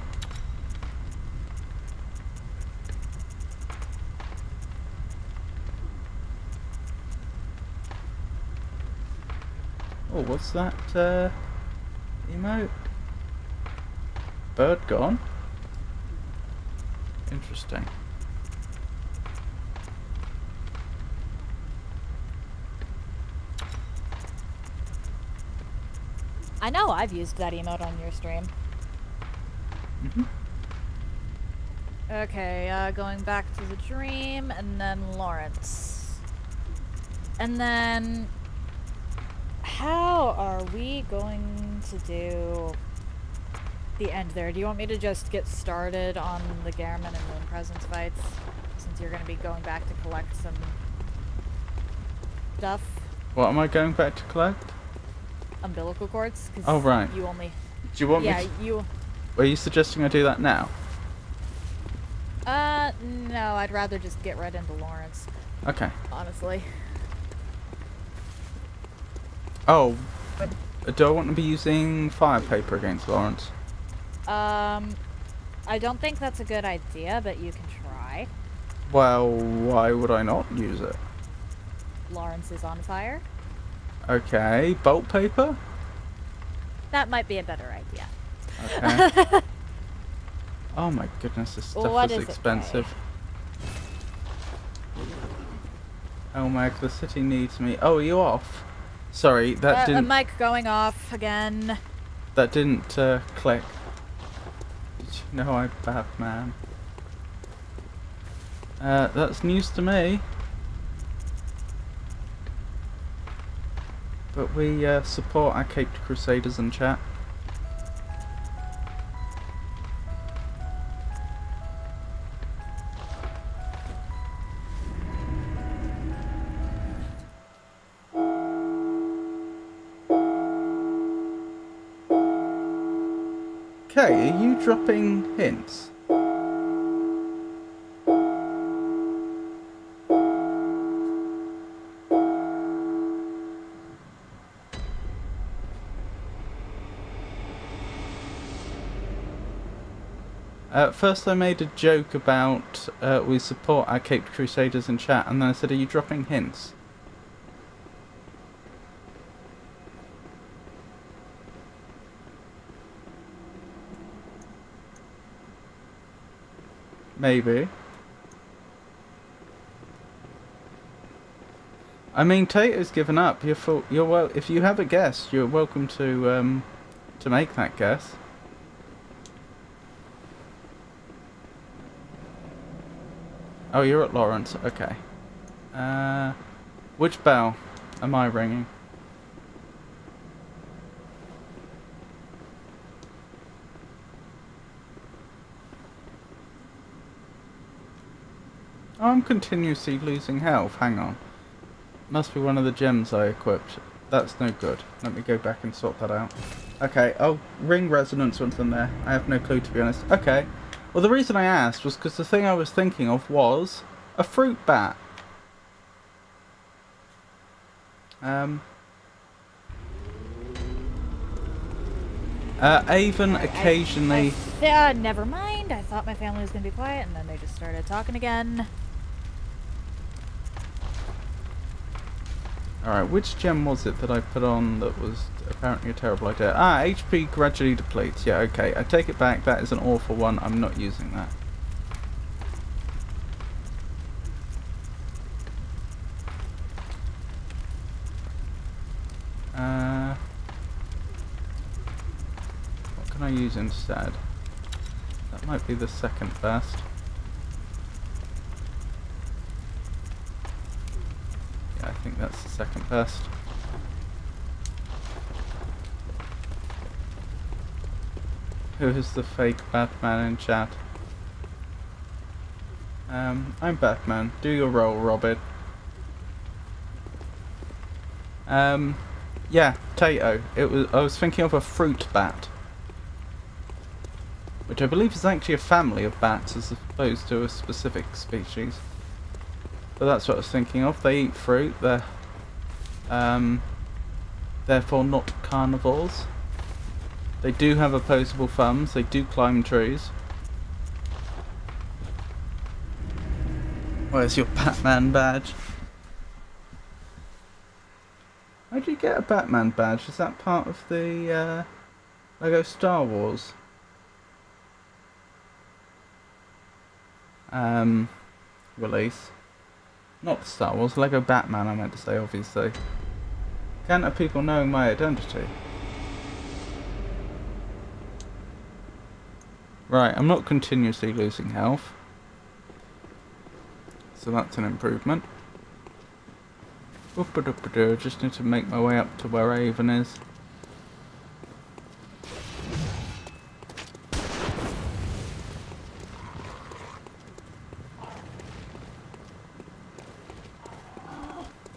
what's that emote? Bird gone? Interesting. I know I've used that emote on your stream. Okay, going back to the dream, and then Lawrence. And then... how are we going to do the end there? Do you want me to just get started on the Gammon and Moon Presence fights? Since you're going to be going back to collect some stuff? What am I going back to collect? Umbilical cords? Oh, right. You only... Do you want me yeah, to... you... Are you suggesting I do that now? No, I'd rather just get right into Lawrence. Okay. Honestly. Oh, do I want to be using fire paper against Lawrence? I don't think that's a good idea, but you can try. Well, why would I not use it? Lawrence is on fire. Okay, bolt paper? That might be a better idea. Okay. Oh my goodness, this stuff What is is it, expensive. Oh Meg, the city needs me. Oh, are you off? Sorry, that The didn't... mic going off again. That didn't click. Did you know I'm bad, man? That's news to me. But we support our Caped Crusaders in chat. Okay, are you dropping hints? First I made a joke about we support our Caped Crusaders in chat, and then I said, are you dropping hints? Maybe. I mean, Tato's given up. You're well. If you have a guess, you're welcome to make that guess. Oh, you're at Lawrence. Okay. Which bell am I ringing? Oh, I'm continuously losing health. Hang on. Must be one of the gems I equipped. That's no good. Let me go back and sort that out. Okay, I'll ring resonance once I'm there. I have no clue, to be honest. Okay. Well, the reason I asked was because the thing I was thinking of was a fruit bat. Avon occasionally... never mind. I thought my family was going to be quiet, and then they just started talking again. Alright, which gem was it that I put on that was apparently a terrible idea? Ah, HP gradually depletes. Yeah, okay. I take it back. That is an awful one. I'm not using that. What can I use instead? That might be the second best. Yeah, I think that's the second best. Who is the fake Batman in chat? I'm Batman. Do your role, Robin. Yeah, Tato. I was thinking of a fruit bat, which I believe is actually a family of bats as opposed to a specific species. But that's what I was thinking of. They eat fruit. They're therefore not carnivores. They do have opposable thumbs. They do climb trees. Where's your Batman badge? How do you get a Batman badge? Is that part of the Lego Star Wars? Release? Not Star Wars, Lego Batman I meant to say, obviously. Can't have people knowing my identity. Right, I'm not continuously losing health. So that's an improvement. Just need to make my way up to where Avon is.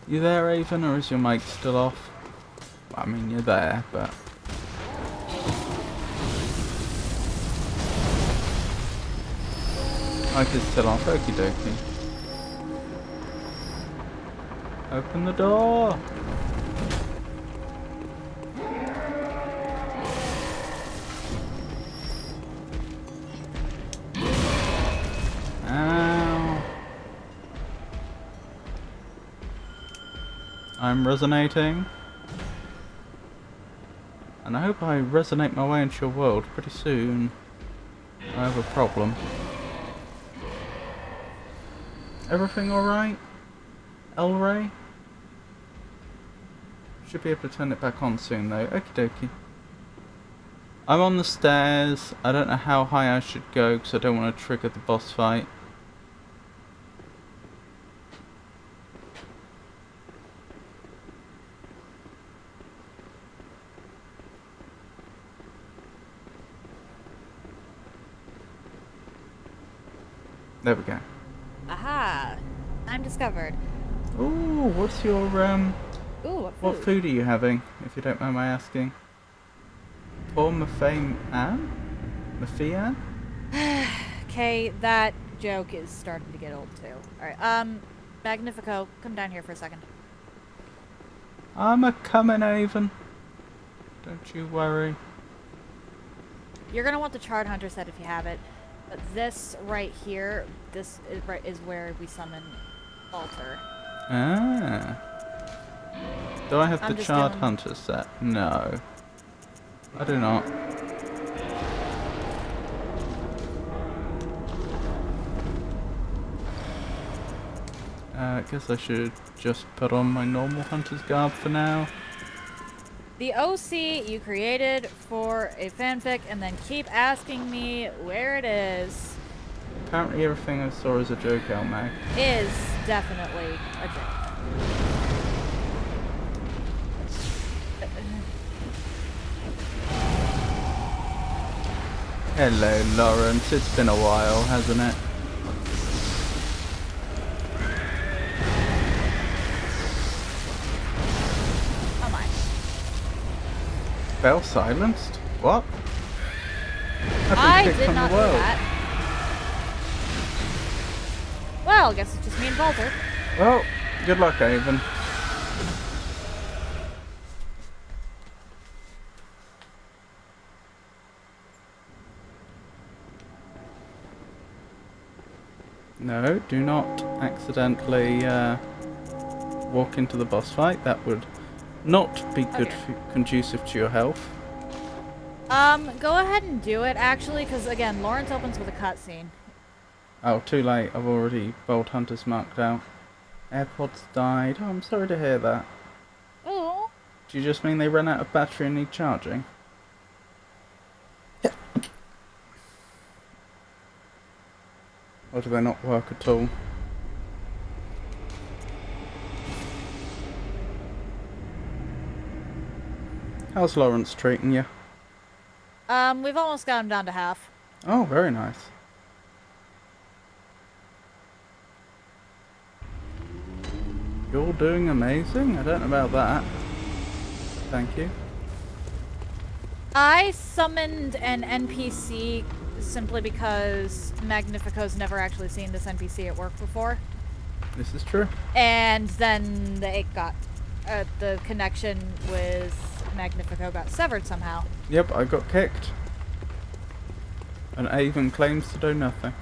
You there, Avon, or is your mic still off? I mean, you're there, but... Mic is still off, okie dokie. Open the door! Ow! I'm resonating. And I hope I resonate my way into your world pretty soon. I have a problem. Everything alright? Elray? Should be able to turn it back on soon though. Okie dokie. I'm on the stairs. I don't know how high I should go because I don't want to trigger the boss fight. There we go. Aha! I'm discovered. Ooh, what's your Ooh, what food are you having, if you don't mind my asking? Poor Mafian? Mafian? Okay, that joke is starting to get old too. Alright, Magnifico, come down here for a second. I'm a-comin', Avon. Don't you worry. You're gonna want the Charred Hunter set if you have it. But this right here, this is where we summon Alter. Ah. Do I have the Charred Hunter set? No. I do not. Guess I should just put on my normal hunter's garb for now. The OC you created for a fanfic and then keep asking me where it is Apparently everything I saw is a joke, Mag. is definitely a joke. Hello, Lawrence. It's been a while, hasn't it? Oh my. Bell silenced? What? I've been I kicked did from not the know world. that. Well, I guess it's just me and Walter. Well, good luck, Avon. No, do not accidentally walk into the boss fight. That would not be good, conducive to your health. Go ahead and do it, actually, because, again, Lawrence opens with a cutscene. Oh, too late. I've already Bold Hunters marked out. AirPods died. Oh, I'm sorry to hear that. Oh. Do you just mean they ran out of battery and need charging? Yeah. Or do they not work at all? How's Lawrence treating you? We've almost got him down to half. Oh, very nice. You're doing amazing? I don't know about that. Thank you. I summoned an NPC simply because Magnifico's never actually seen this NPC at work before. This is true. And then the connection with Magnifico got severed somehow. Yep, I got kicked. And Avon claims to do nothing.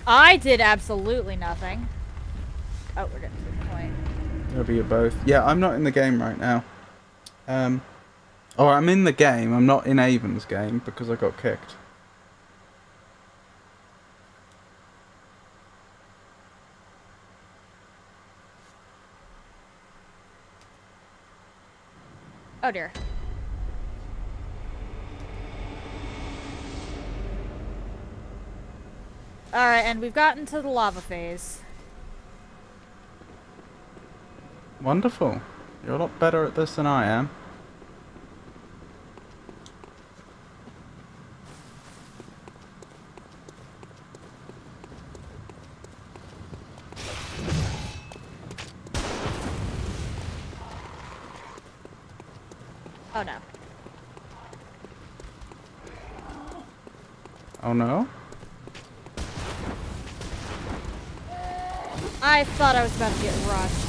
I did absolutely nothing. Oh, we're getting to the point. Maybe you're both. Yeah, I'm not in the game right now. Or I'm in the game, I'm not in Avon's game because I got kicked. Oh dear. Alright, and we've gotten to the lava phase. Wonderful. You're a lot better at this than I am. Oh no. Oh no? I thought I was about to get rushed.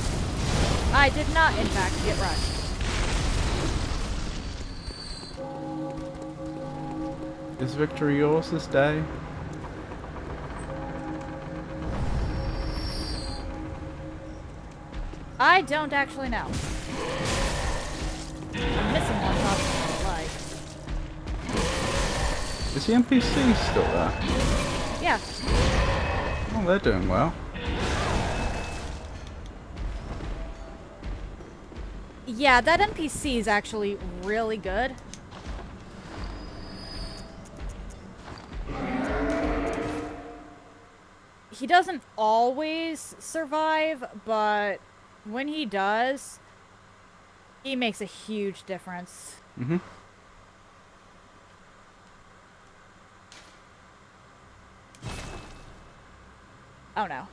I did not, in fact, get rushed. Is victory yours this day? I don't actually know. I'm missing one possible life. Is the NPC still there? Yeah. Oh, they're doing well. Yeah, that NPC is actually really good. He doesn't always survive, but when he does, he makes a huge difference. Mm-hmm. Oh no.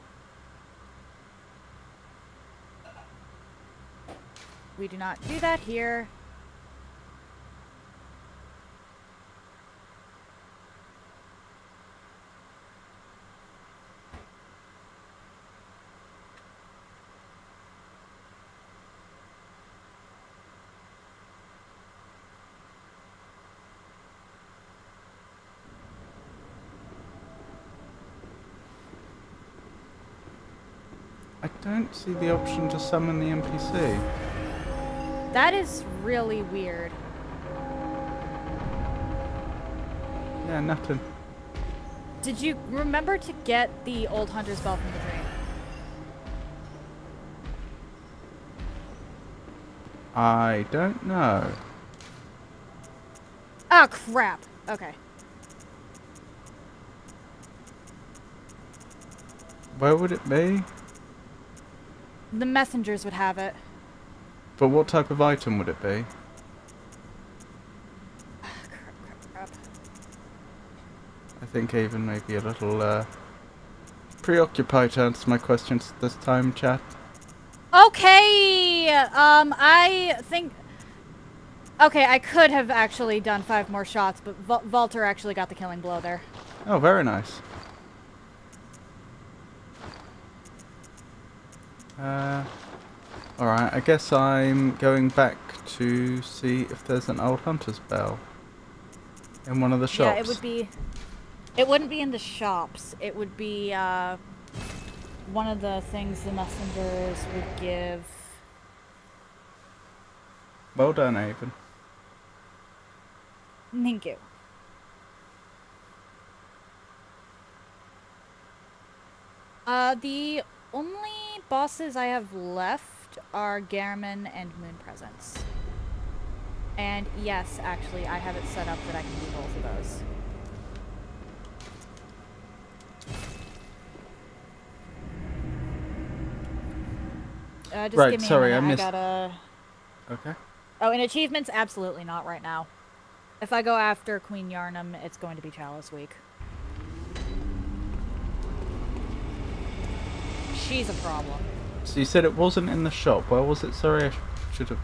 We do not do that here. I don't see the option to summon the NPC. That is really weird. Yeah, nothing. Did you remember to get the old hunter's bell from the dream? I don't know. Oh, crap. Okay. Where would it be? The messengers would have it. But what type of item would it be? Crap. I think Avon may be a little preoccupied to answer my questions this time, chat. Okay! I think... Okay, I could have actually done 5 more shots, but Walter actually got the killing blow there. Oh, very nice. Alright, I guess I'm going back to see if there's an old hunter's bell in one of the shops. Yeah, it would be... It wouldn't be in the shops. It would be, one of the things the messengers would give... Well done, Avon. Thank you. The only bosses I have left are Garamon and Moon Presence. And yes, actually, I have it set up that I can do both of those. Just Right, give me sorry, a I minute. missed... I gotta... Okay. Oh, and achievements, absolutely not right now. If I go after Queen Yarnum, it's going to be Chalice Week. She's a problem. So you said it wasn't in the shop. Where was it? Sorry, I should have...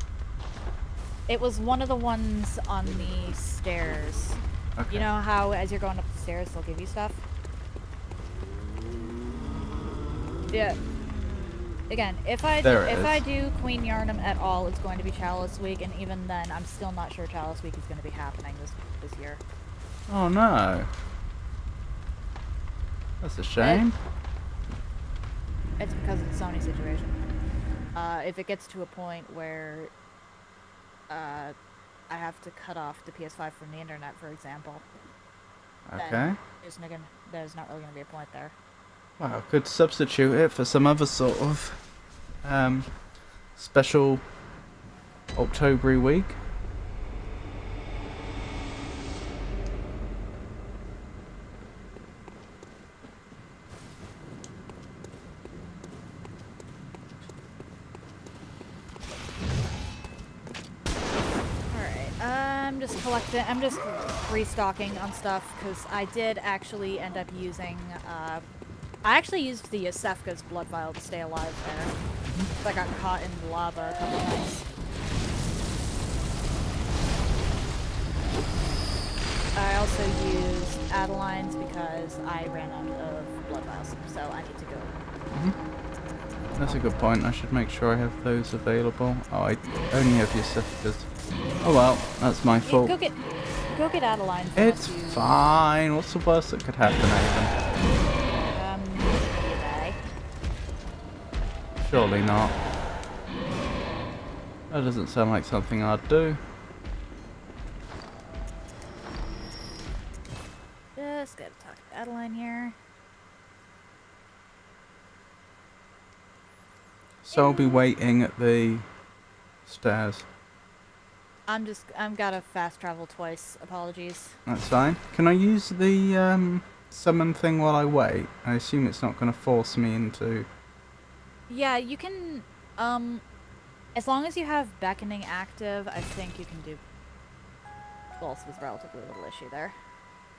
It was one of the ones on the stairs. Okay. You know how as you're going up the stairs, they'll give you stuff? Yeah. Again, if I do Queen Yarnum at all, it's going to be Chalice Week, and even then, I'm still not sure Chalice Week is going to be happening this year. Oh no. That's a shame. It's because of the Sony situation. If it gets to a point where I have to cut off the PS5 from the internet, for example, Okay. then there's not really going to be a point there. Well, could substitute it for some other sort of special October week. I'm just restocking on stuff because I did actually end up using, I actually used the Sefka's blood vial to stay alive there. I got caught in the lava a couple times. I also used Adeline's because I ran out of blood vials, so I need to go. That's a good point. I should make sure I have those available. Oh, I only have your Sifkas. Oh well, that's my fault. Go get Adeline's. It's fine. What's the worst that could happen, Nathan? You die. Surely not. That doesn't sound like something I'd do. Just gotta talk to Adeline here. So I'll be waiting at the stairs. I'm gotta fast travel twice. Apologies. That's fine. Can I use the summon thing while I wait? I assume it's not going to force me into... Yeah, you can, as long as you have beckoning active, I think you can do both with relatively little issue there.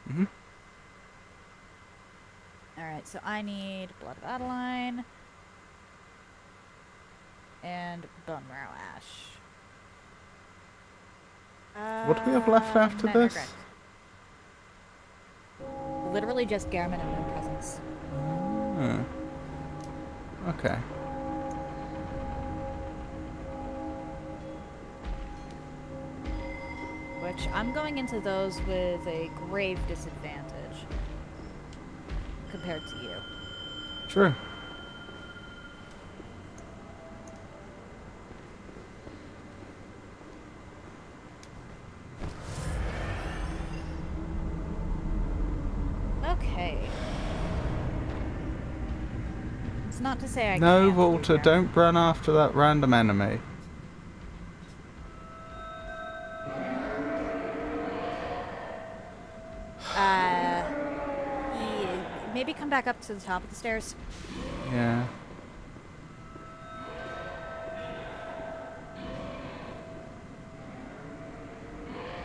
Mm-hmm. Alright, so I need Blood of Adeline and Bone Marrow Ash. What do we have left after Net this? regret. Literally just Garamon and Moon Presence. Oh. Okay. Which I'm going into those with a grave disadvantage compared to you. True. Okay. It's not to say I No, can't Walter, do don't run after that random enemy. back up to the top of the stairs? Yeah.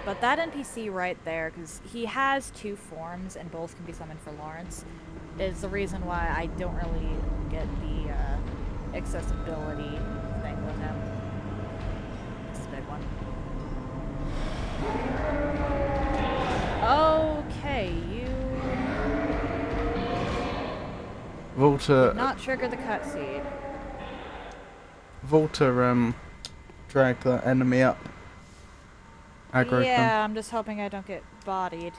But that NPC right there, because he has 2 forms and both can be summoned for Lawrence, is the reason why I don't really get the accessibility thing with him. It's a big one. Okay, you Volta. did not trigger the cutscene. Volta dragged that enemy up. Aggroed Yeah, them. I'm just hoping I don't get bodied.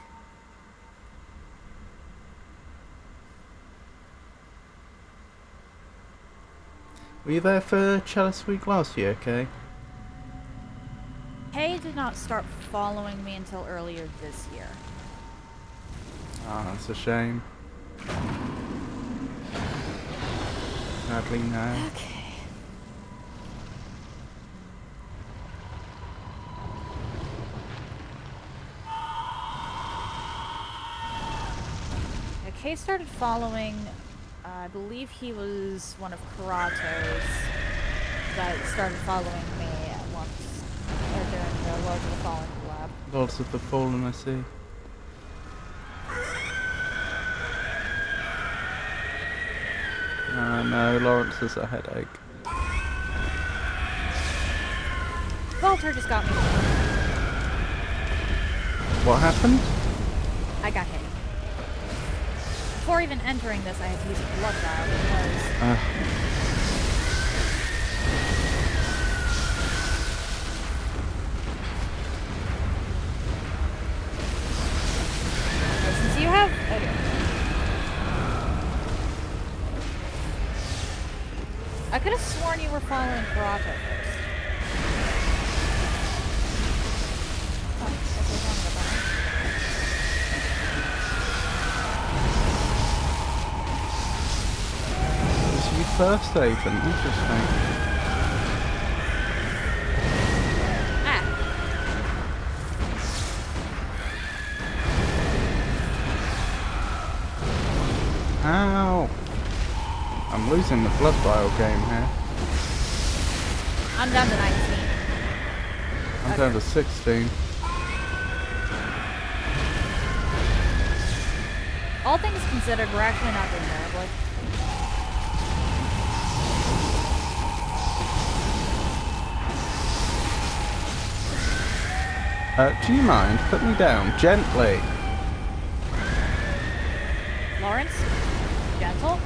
Were you there for Chalice Week last year, Kay? Kay did not start following me until earlier this year. Ah, that's a shame. Sadly, no. Okay. Yeah, Kay started following, I believe he was one of Karato's that started following me at once, or during the Lords of the Fallen collab. Lords of the Fallen, I see. No, Lawrence has a headache. Walter just got me. What happened? I got hit. Before even entering this, I had to use a blood vial because since you have... Okay. I could have sworn you were following Karato first. Oh, that's what's wrong with that. Was you first, Ethan? Interesting. Ah! Ow! I'm losing the blood vial game here. I'm down to 19. I'm down to 16. All things considered, we're actually not doing terribly. Do you mind? Put me down gently. Lawrence? Gentle?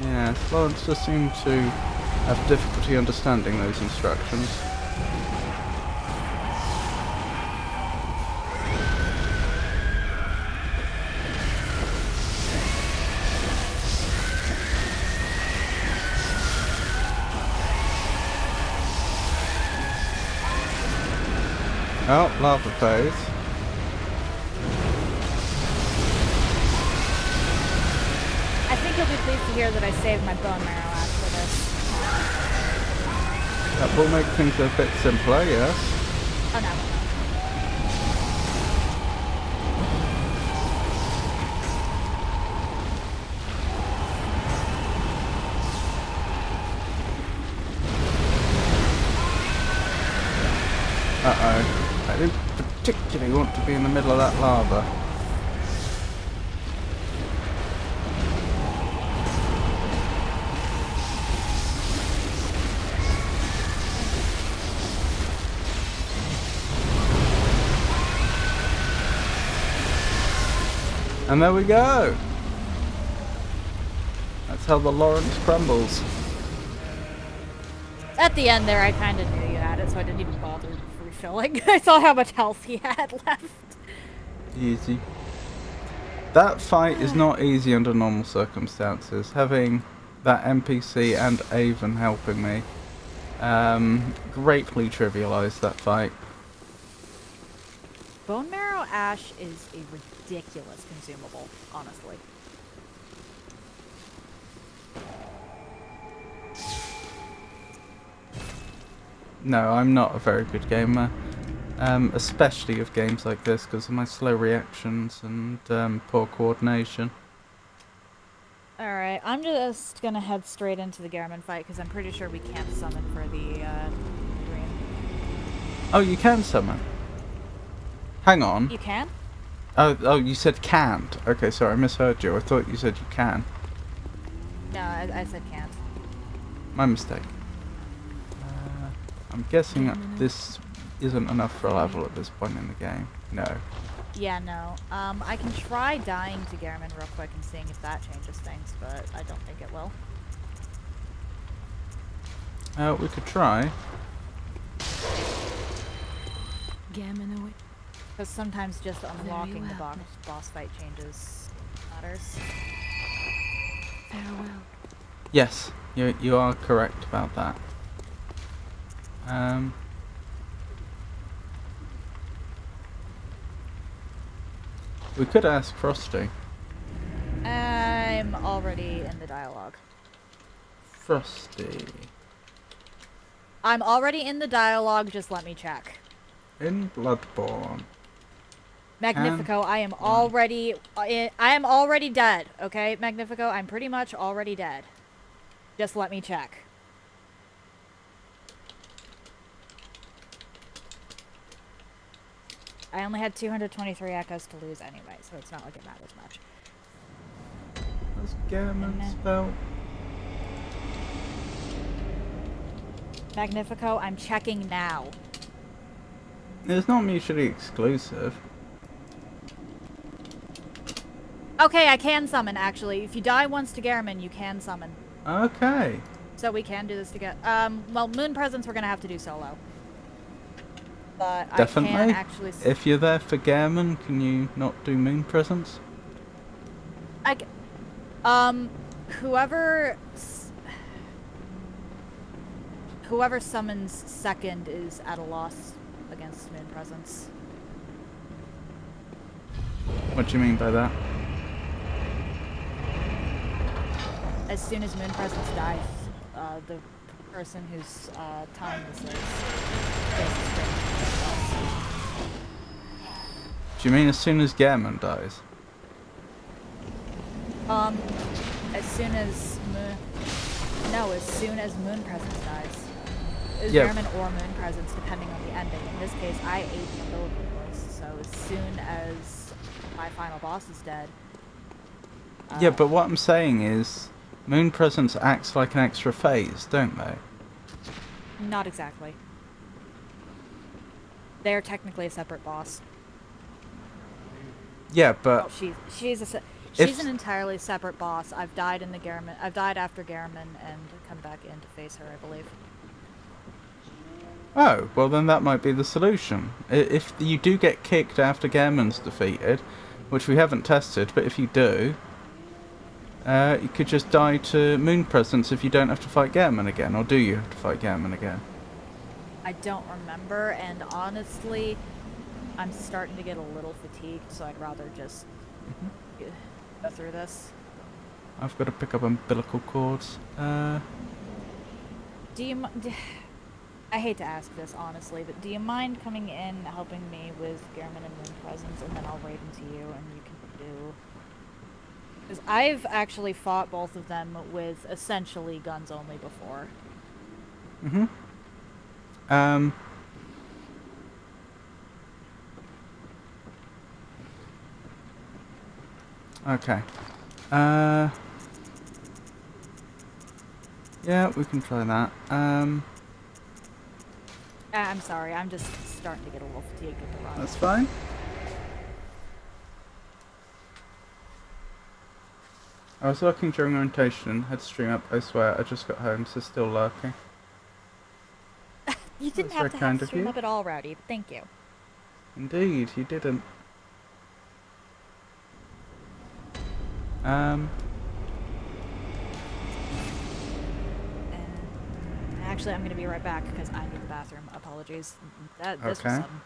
Yeah, Lawrence does seem to have difficulty understanding those instructions. Oh, lava phase. I think you'll be pleased to hear that I saved my bone marrow after this. That will make things a bit simpler, yes. Oh no. Uh-oh. I didn't particularly want to be in the middle of that lava. And there we go! That's how the Lawrence crumbles. At the end there, I kind of knew you had it, so I didn't even bother refilling. I saw how much health he had left. Easy. That fight is not easy under normal circumstances. Having that NPC and Avon helping me greatly trivialized that fight. Bone marrow ash is a ridiculous consumable, honestly. No, I'm not a very good gamer. especially with games like this because of my slow reactions and poor coordination. Alright, I'm just gonna head straight into the Garamond fight because I'm pretty sure we can't summon for the dream. Oh, you can summon? Hang on. You can? Oh, you said can't. Okay, sorry, I misheard you. I thought you said you can. No, I said can't. My mistake. I'm guessing that this isn't enough for a level at this point in the game. No. Yeah, no. I can try dying to Garamond real quick and seeing if that changes things, but I don't think it will. We could try. Gammon away. Because sometimes just unlocking the well. boss fight changes matters. Farewell. Yes, you are correct about that. We could ask Frosty. I'm already in the dialogue. Frosty. I'm already in the dialogue, just let me check. In Bloodborne. Magnifico, I am already dead, okay? Magnifico, I'm pretty much already dead. Just let me check. I only had 223 echoes to lose anyway, so it's not like it matters much. What's Gammon spell? Magnifico, I'm checking now. It's not mutually exclusive. Okay, I can summon, actually. If you die once to Garamond, you can summon. Okay. So we can do this together. Well, Moon Presence we're gonna have to do solo. But Definitely. I can actually... If you're there for Gammon, can you not do Moon Presence? Whoever summons second is at a loss against Moon Presence. What do you mean by that? As soon as Moon Presence dies, the person whose time this is faces straight into the boss. Do you mean as soon as Gammon dies? As soon as Moon Presence dies. Is Yeah. Garamond or Moon Presence, depending on the ending. In this case, I ate the umbilical cords, so as soon as my final boss is dead. Yeah, but what I'm saying is, Moon Presence acts like an extra phase, don't they? Not exactly. They're technically a separate boss. Yeah, but She's an entirely separate boss. I've died after Garamond and come back in to face her, I believe. oh, well then that might be the solution. If you do get kicked after Gammon's defeated, which we haven't tested, but if you do, you could just die to Moon Presence if you don't have to fight Gammon again, or do you have to fight Gammon again? I don't remember, and honestly, I'm starting to get a little fatigued, so I'd rather just go through this. I've got to pick up umbilical cords. Do you I hate to ask this, honestly, but do you mind coming in, helping me with Garamond and Moon Presence, and then I'll raid into you, and you can do... Because I've actually fought both of them with essentially guns only before. Mm-hmm. Okay. Yeah, we can try that. I'm sorry, I'm just starting to get a little fatigued with the run. That's fine. I was lurking during orientation, had to stream up, I swear, I just got home, so still lurking. You didn't That's have very to kind have of stream you. up at all, Rowdy, but thank you. Indeed, you didn't. Actually, I'm going to be right back because I need the bathroom. Apologies. This was Okay. sudden.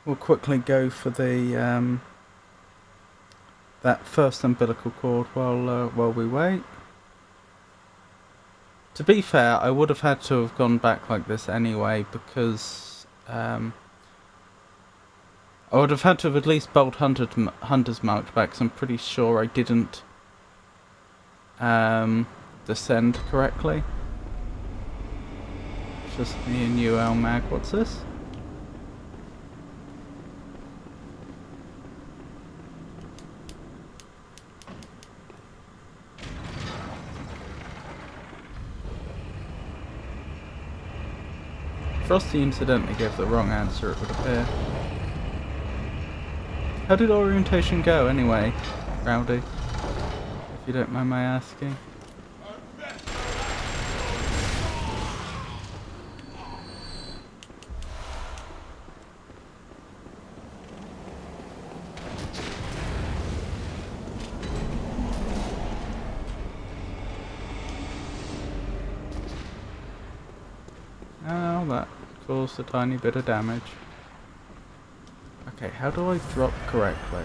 We'll quickly go for the that first umbilical cord while we wait. To be fair, I would have had to have gone back like this anyway, because I would have had to have at least bolt hunters marked back, because I'm pretty sure I didn't descend correctly. It's just me and you, Mag. What's this? Frosty incidentally gave the wrong answer, it would appear. How did orientation go, anyway, Rowdy? If you don't mind my asking. Oh, that caused a tiny bit of damage. Okay, how do I drop correctly?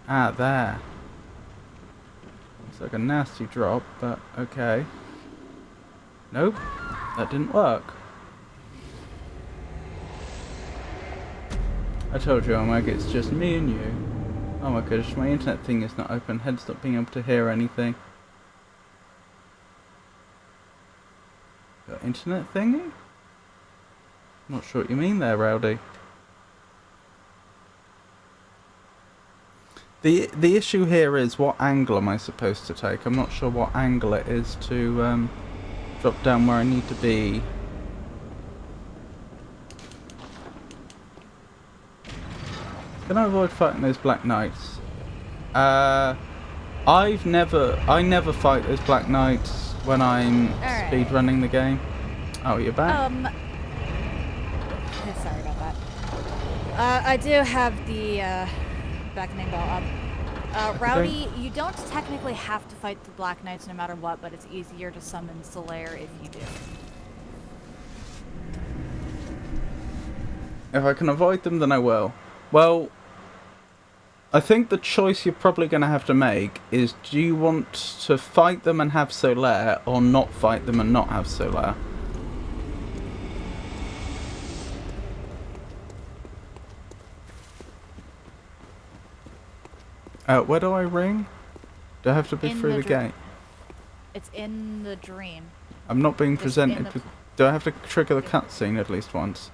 Ah, there. Looks like a nasty drop, but okay. Nope, that didn't work. I told you, Omega, it's just me and you. Oh my gosh, my internet thing is not open, hence not being able to hear anything. Your internet thingy? Not sure what you mean there, Rowdy. The issue here is, what angle am I supposed to take? I'm not sure what angle it is to drop down where I need to be. Can I avoid fighting those Black Knights? I never fight those Black Knights when I'm speedrunning the game. Oh, you're back? Sorry about that. I do have the beckoning bell up. Rowdy, you don't technically have to fight the Black Knights no matter what, but it's easier to summon Solaire if you do. If I can avoid them, then I will. Well, I think the choice you're probably going to have to make is, do you want to fight them and have Solaire, or not fight them and not have Solaire? Where do I ring? Do I have to be through the gate? It's in the dream. I'm not being presented with... Do I have to trigger the cutscene at least once?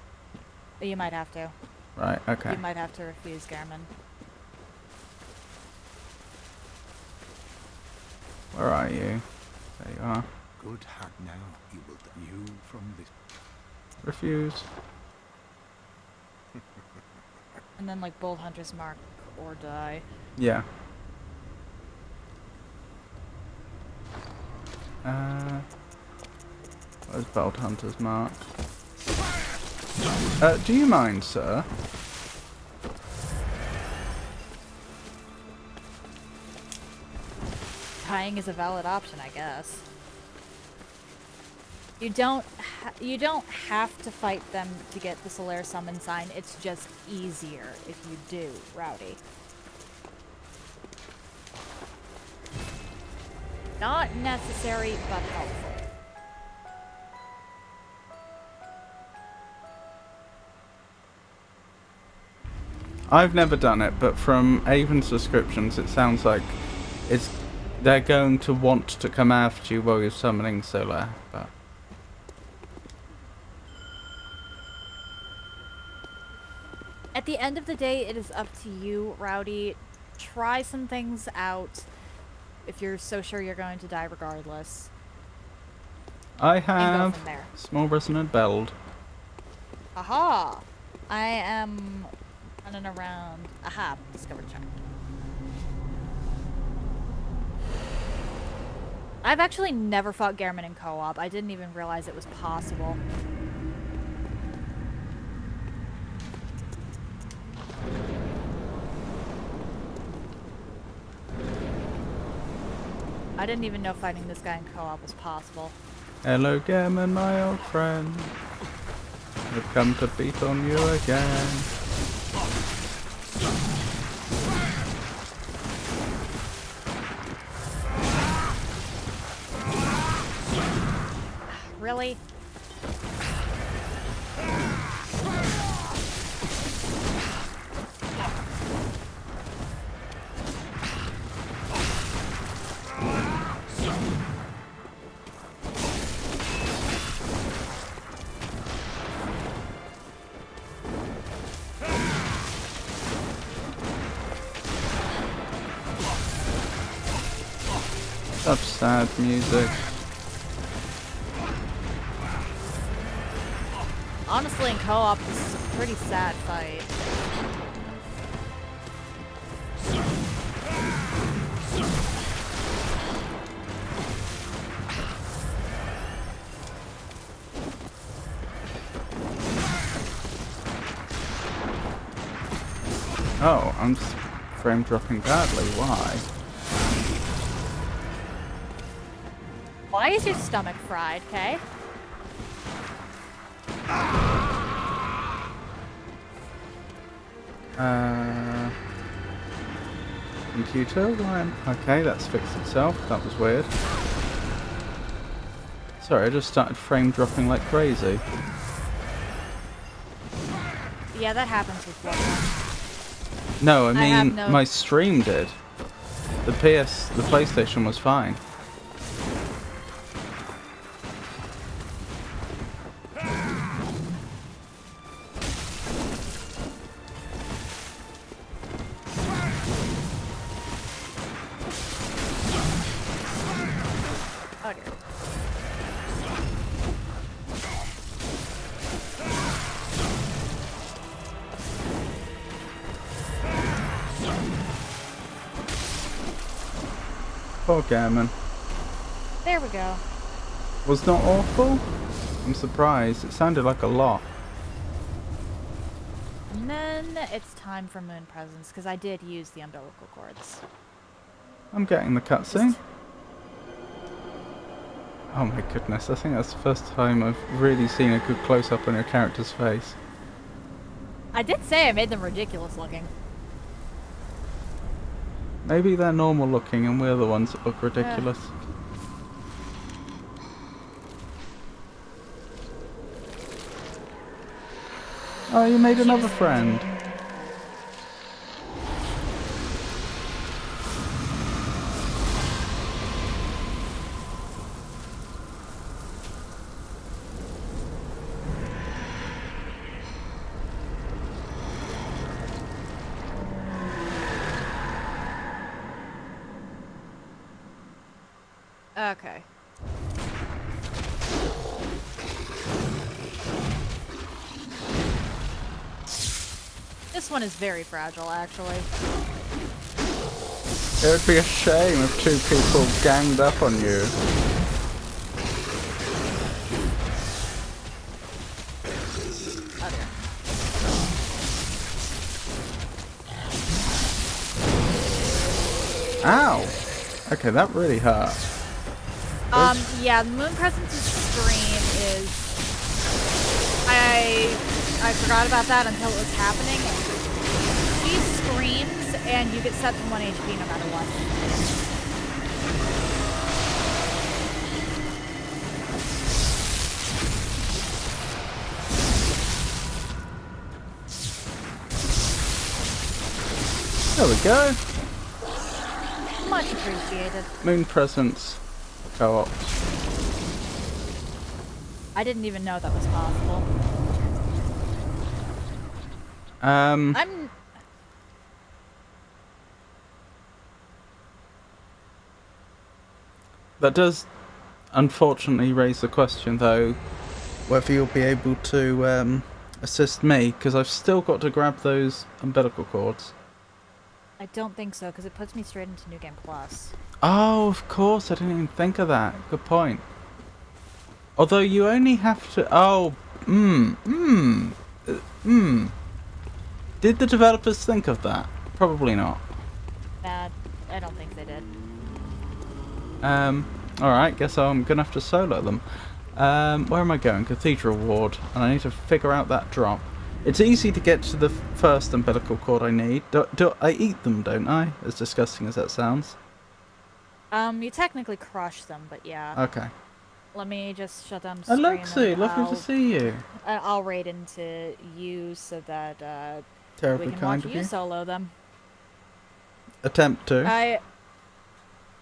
You might have to. Right, okay. You might have to refuse Garmin. Where are you? There you are. Good heart now, you will you from this. Refuse. And then like Bold Hunter's Mark or die. Yeah. Where's Bold Hunter's Mark? Do you mind, sir? Dying is a valid option, I guess. You don't have to fight them to get the Solaire summon sign. It's just easier if you do, Rowdy. Not necessary, but helpful. I've never done it, but from Avon's descriptions, it sounds like they're going to want to come after you while you're summoning Solaire, but... At the end of the day, it is up to you, Rowdy. Try some things out if you're so sure you're going to die regardless. I have small resonant belled. Aha! I am running around. Aha! Discovered chunk. I've actually never fought Garmin in co-op. I didn't even realize it was possible. I didn't even know fighting this guy in co-op was possible. Hello, Gammon, my old friend. I've come to beat on you again. Really? Such sad music. Honestly, in co-op, this is a pretty sad fight. Oh, I'm frame dropping badly. Why? Why is your stomach fried, Kay? Computer? Why? Okay, that's fixed itself. That was weird. Sorry, I just started frame dropping like crazy. Yeah, that happens with Bloodborne. No, I have mean no- my stream did. The PlayStation was fine. Oh dear. Poor Gammon. There we go. Was not awful? I'm surprised. It sounded like a lot. And then it's time for moon presents, because I did use the umbilical cords. I'm getting the cutscene. Oh my goodness, I think that's the first time I've really seen a good close-up on your character's face. I did say I made them ridiculous looking. Maybe they're normal looking and we're the ones that look ridiculous. Oh, you made another friend. Okay. This one is very fragile, actually. It would be a shame if two people ganged up on you. Oh dear. Ow! Okay, that really hurt. Yeah, the moon presence stream is... I forgot about that until it was happening. She screams and you get set from 1 HP no matter what. There we go. Much appreciated. Moon presence co-op. I didn't even know that was possible. I'm That does unfortunately raise the question though whether you'll be able to assist me, because I've still got to grab those umbilical cords. I don't think so, because it puts me straight into New Game Plus. Oh, of course, I didn't even think of that. Good point. Although you only have to... Oh, Did the developers think of that? Probably not. I don't think they did. Alright, guess I'm gonna have to solo them. Where am I going? Cathedral Ward, and I need to figure out that drop. It's easy to get to the first umbilical cord I need. Do I eat them, don't I? As disgusting as that sounds. You technically crush them, but yeah. Okay. Let me just shut down the stream. Alexi, lovely to see you. I'll raid into you so that Terribly we can kind watch of you you. solo them. Attempt to.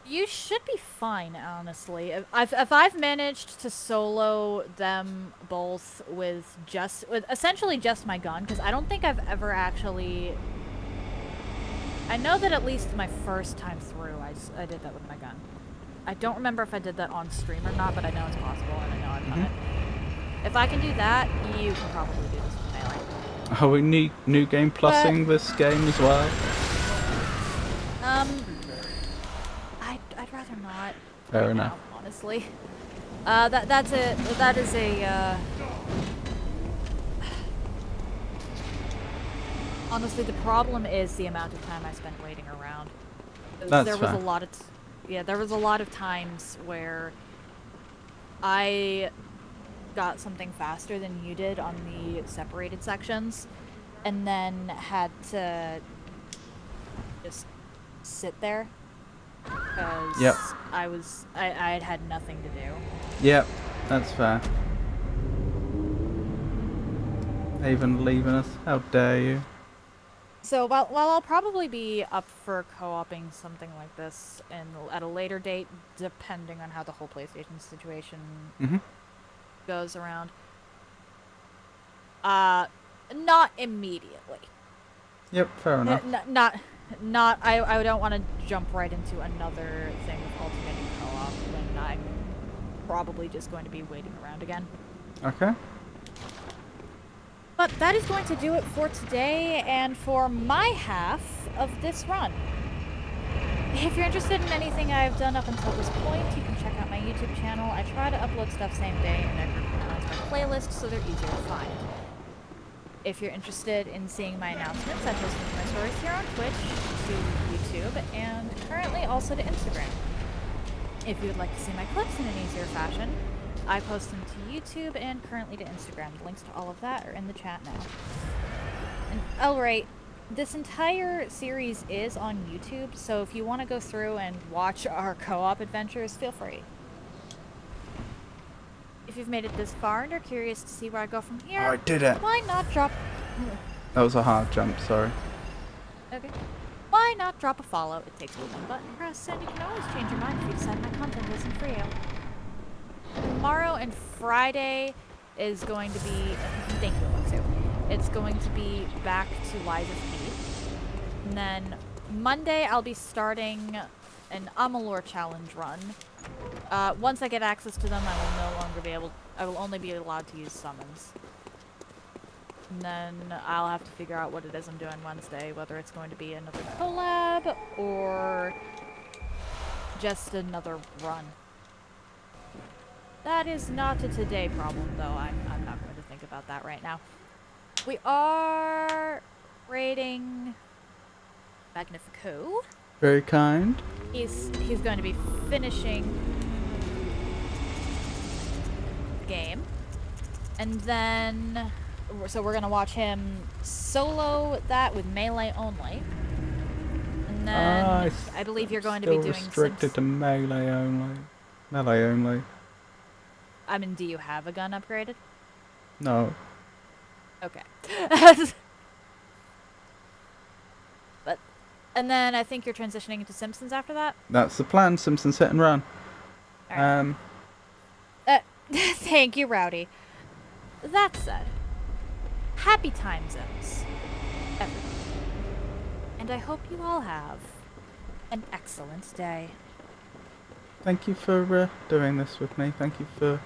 You should be fine, honestly. If I've managed to solo them both with essentially just my gun, because I don't think I've ever actually. I know that at least my first time through, I did that with my gun. I don't remember if I did that on stream or not, but I know it's possible, and I know I've done it. If I can do that, you can probably do this with melee. Are we new game plussing this game as well? I'd rather not. Fair right enough. now, honestly. That is a. Honestly, the problem is the amount of time I spent waiting around. That's there was fair. a lot of there was a lot of times where I got something faster than you did on the separated sections, and then had to just sit there because Yep. I had nothing to do. Yep, that's fair. Even leaving us? How dare you? So while I'll probably be up for co-oping something like this at a later date, depending on how the whole PlayStation situation goes around. Not immediately. Yep, fair enough. Not. I don't want to jump right into another thing with Ultimate Co-op when I'm probably just going to be waiting around again. Okay. But that is going to do it for today and for my half of this run. If you're interested in anything I've done up until this point, you can check out my YouTube channel. I try to upload stuff same day, and I group them onto my playlist so they're easier to find. If you're interested in seeing my announcements, I post them to my stories here on Twitch, to YouTube, and currently also to Instagram. If you would like to see my clips in an easier fashion, I post them to YouTube and currently to Instagram. The links to all of that are in the chat now. And alright, this entire series is on YouTube, so if you want to go through and watch our co-op adventures, feel free. If you've made it this far and are curious to see where I go from here, I did it. why not drop... That was a hard jump, sorry. Okay. Why not drop a follow? It takes one button press, and you can always change your mind if you decide my content isn't for you. Tomorrow and Friday is going to be... Thank you, Alexio. It's going to be back to Lies of P. And then Monday I'll be starting an Amalur challenge run. Once I get access to them, I will no longer be able... I will only be allowed to use summons. And then I'll have to figure out what it is I'm doing Wednesday, whether it's going to be another collab or just another run. That is not a today problem, though. I'm not going to think about that right now. We are raiding Magnifico. Very kind. He's going to be finishing the game, and then so we're gonna watch him solo that with melee only, and then I believe you're going to be doing restricted to melee only. Melee only. I mean, do you have a gun upgraded? No. Okay. But, and then I think you're transitioning into Simpsons after that? That's the plan, Simpsons hit and run. Right. Thank you, Rowdy. That said, happy time zones, everyone. And I hope you all have an excellent day. Thank you for doing this with me. Thank you for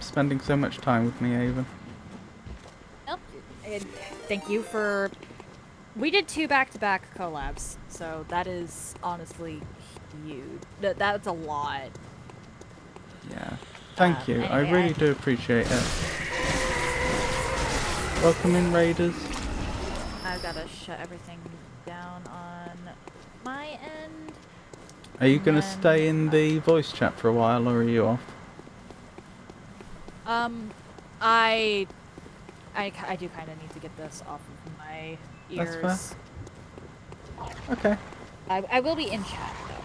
spending so much time with me, Ava. Nope. And thank you for... We did 2 back-to-back collabs, so that is honestly huge. That's a lot. Yeah. Thank you. I anyway, really do appreciate it. Welcome in, Raiders. I've got to shut everything down on my end. Are you going to stay in the voice chat for a while, or are you off? I do kind of need to get this off of my ears. That's fair. Okay. I will be in chat though.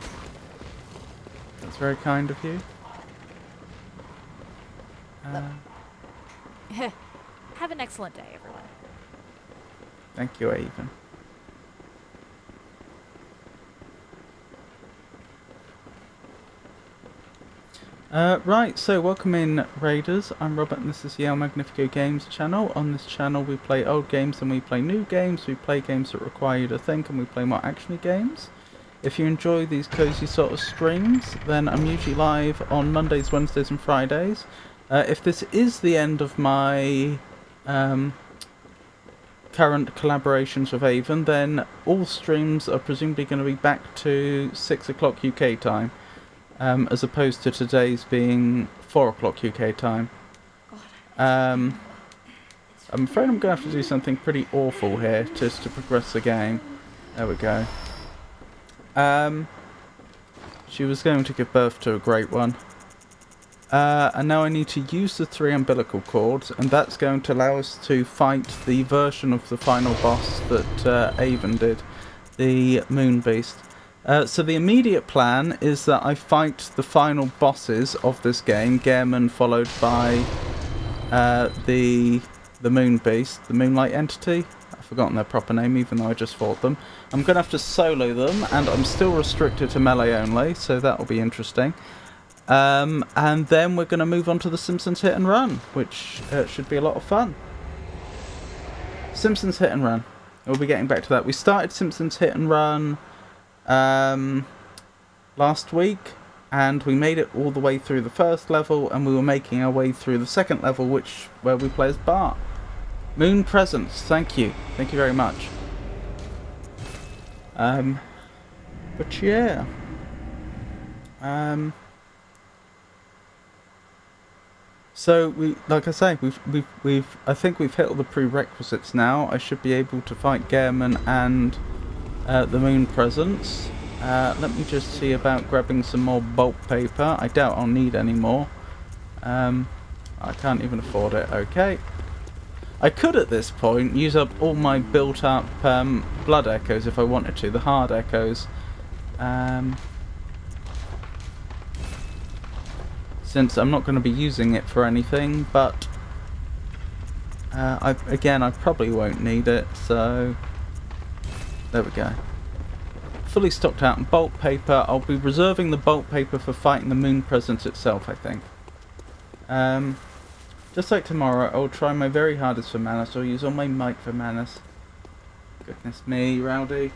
That's very kind of you. Have an excellent day, everyone. Thank you, Avon. Right, so welcome in, Raiders. I'm Robert and this is the El Magnifico Games channel. On this channel we play old games and we play new games. We play games that require you to think and we play more actiony games. If you enjoy these cozy sort of streams, then I'm usually live on Mondays, Wednesdays and Fridays. If this is the end of my current collaborations with Avon, then all streams are presumably going to be back to 6 o'clock UK time. As opposed to today's being 4 o'clock UK time. I'm afraid I'm going to have to do something pretty awful here just to progress the game. There we go. She was going to give birth to a great one. And now I need to use the 3 umbilical cords, and that's going to allow us to fight the version of the final boss that Avon did, the Moon Beast. So the immediate plan is that I fight the final bosses of this game, Gehrman followed by the Moon Beast, the Moonlight Entity. I've forgotten their proper name even though I just fought them. I'm going to have to solo them, and I'm still restricted to melee only, so that will be interesting. And then we're going to move on to the Simpsons Hit and Run, which should be a lot of fun. Simpsons Hit and Run. We'll be getting back to that. We started Simpsons Hit and Run last week, and we made it all the way through the first level, and we were making our way through the second level, where we play as Bart. Moon Presence, thank you very much. But yeah, so like I say, I think we've hit all the prerequisites now. I should be able to fight Gehrman and the Moon Presence. Let me just see about grabbing some more bulk paper. I doubt I'll need any more. I can't even afford it. Okay. I could at this point use up all my built up blood echoes if I wanted to, the hard echoes. Since I'm not going to be using it for anything, but I probably won't need it, so there we go. Fully stocked out in bulk paper. I'll be reserving the bulk paper for fighting the Moon Presence itself, I think. Just like tomorrow, I'll try my very hardest for Manus. I'll use all my might for Manus. Goodness me, Rowdy.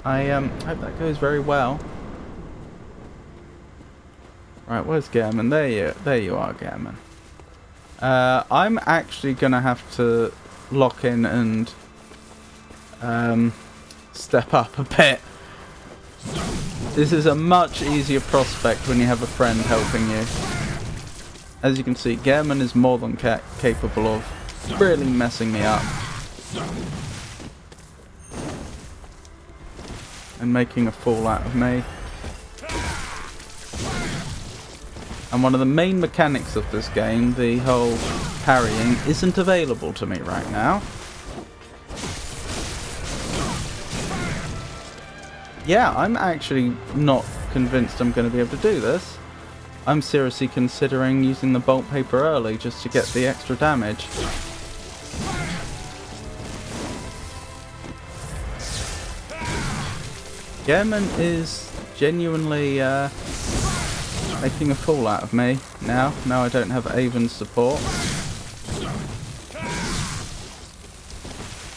I hope that goes very well. Right, where's Gehrman? There you are, Gehrman. I'm actually gonna have to lock in and step up a bit. This is a much easier prospect when you have a friend helping you. As you can see, Gehrman is more than capable of really messing me up and making a fool out of me. And one of the main mechanics of this game, the whole parrying, isn't available to me right now. Yeah, I'm actually not convinced I'm going to be able to do this. I'm seriously considering using the bulk paper early just to get the extra damage. Gehrman is genuinely making a fool out of me now. Now I don't have Avon's support.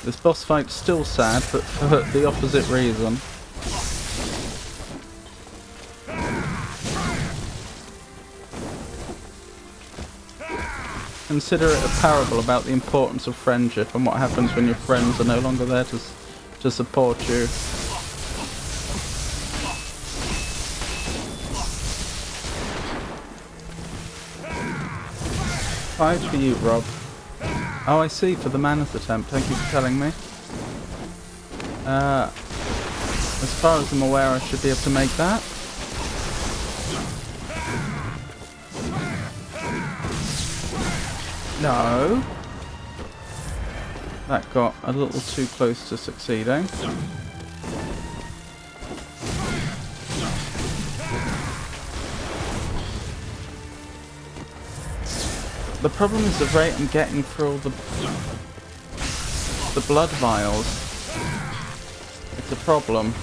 This boss fight's still sad, but for the opposite reason. Consider it a parable about the importance of friendship and what happens when your friends are no longer there to support you. Five for you, Rob. Oh, I see, for the Manus attempt. Thank you for telling me. As far as I'm aware, I should be able to make that. No. That got a little too close to succeeding. The problem is the rate I'm getting for all the blood vials. It's a problem.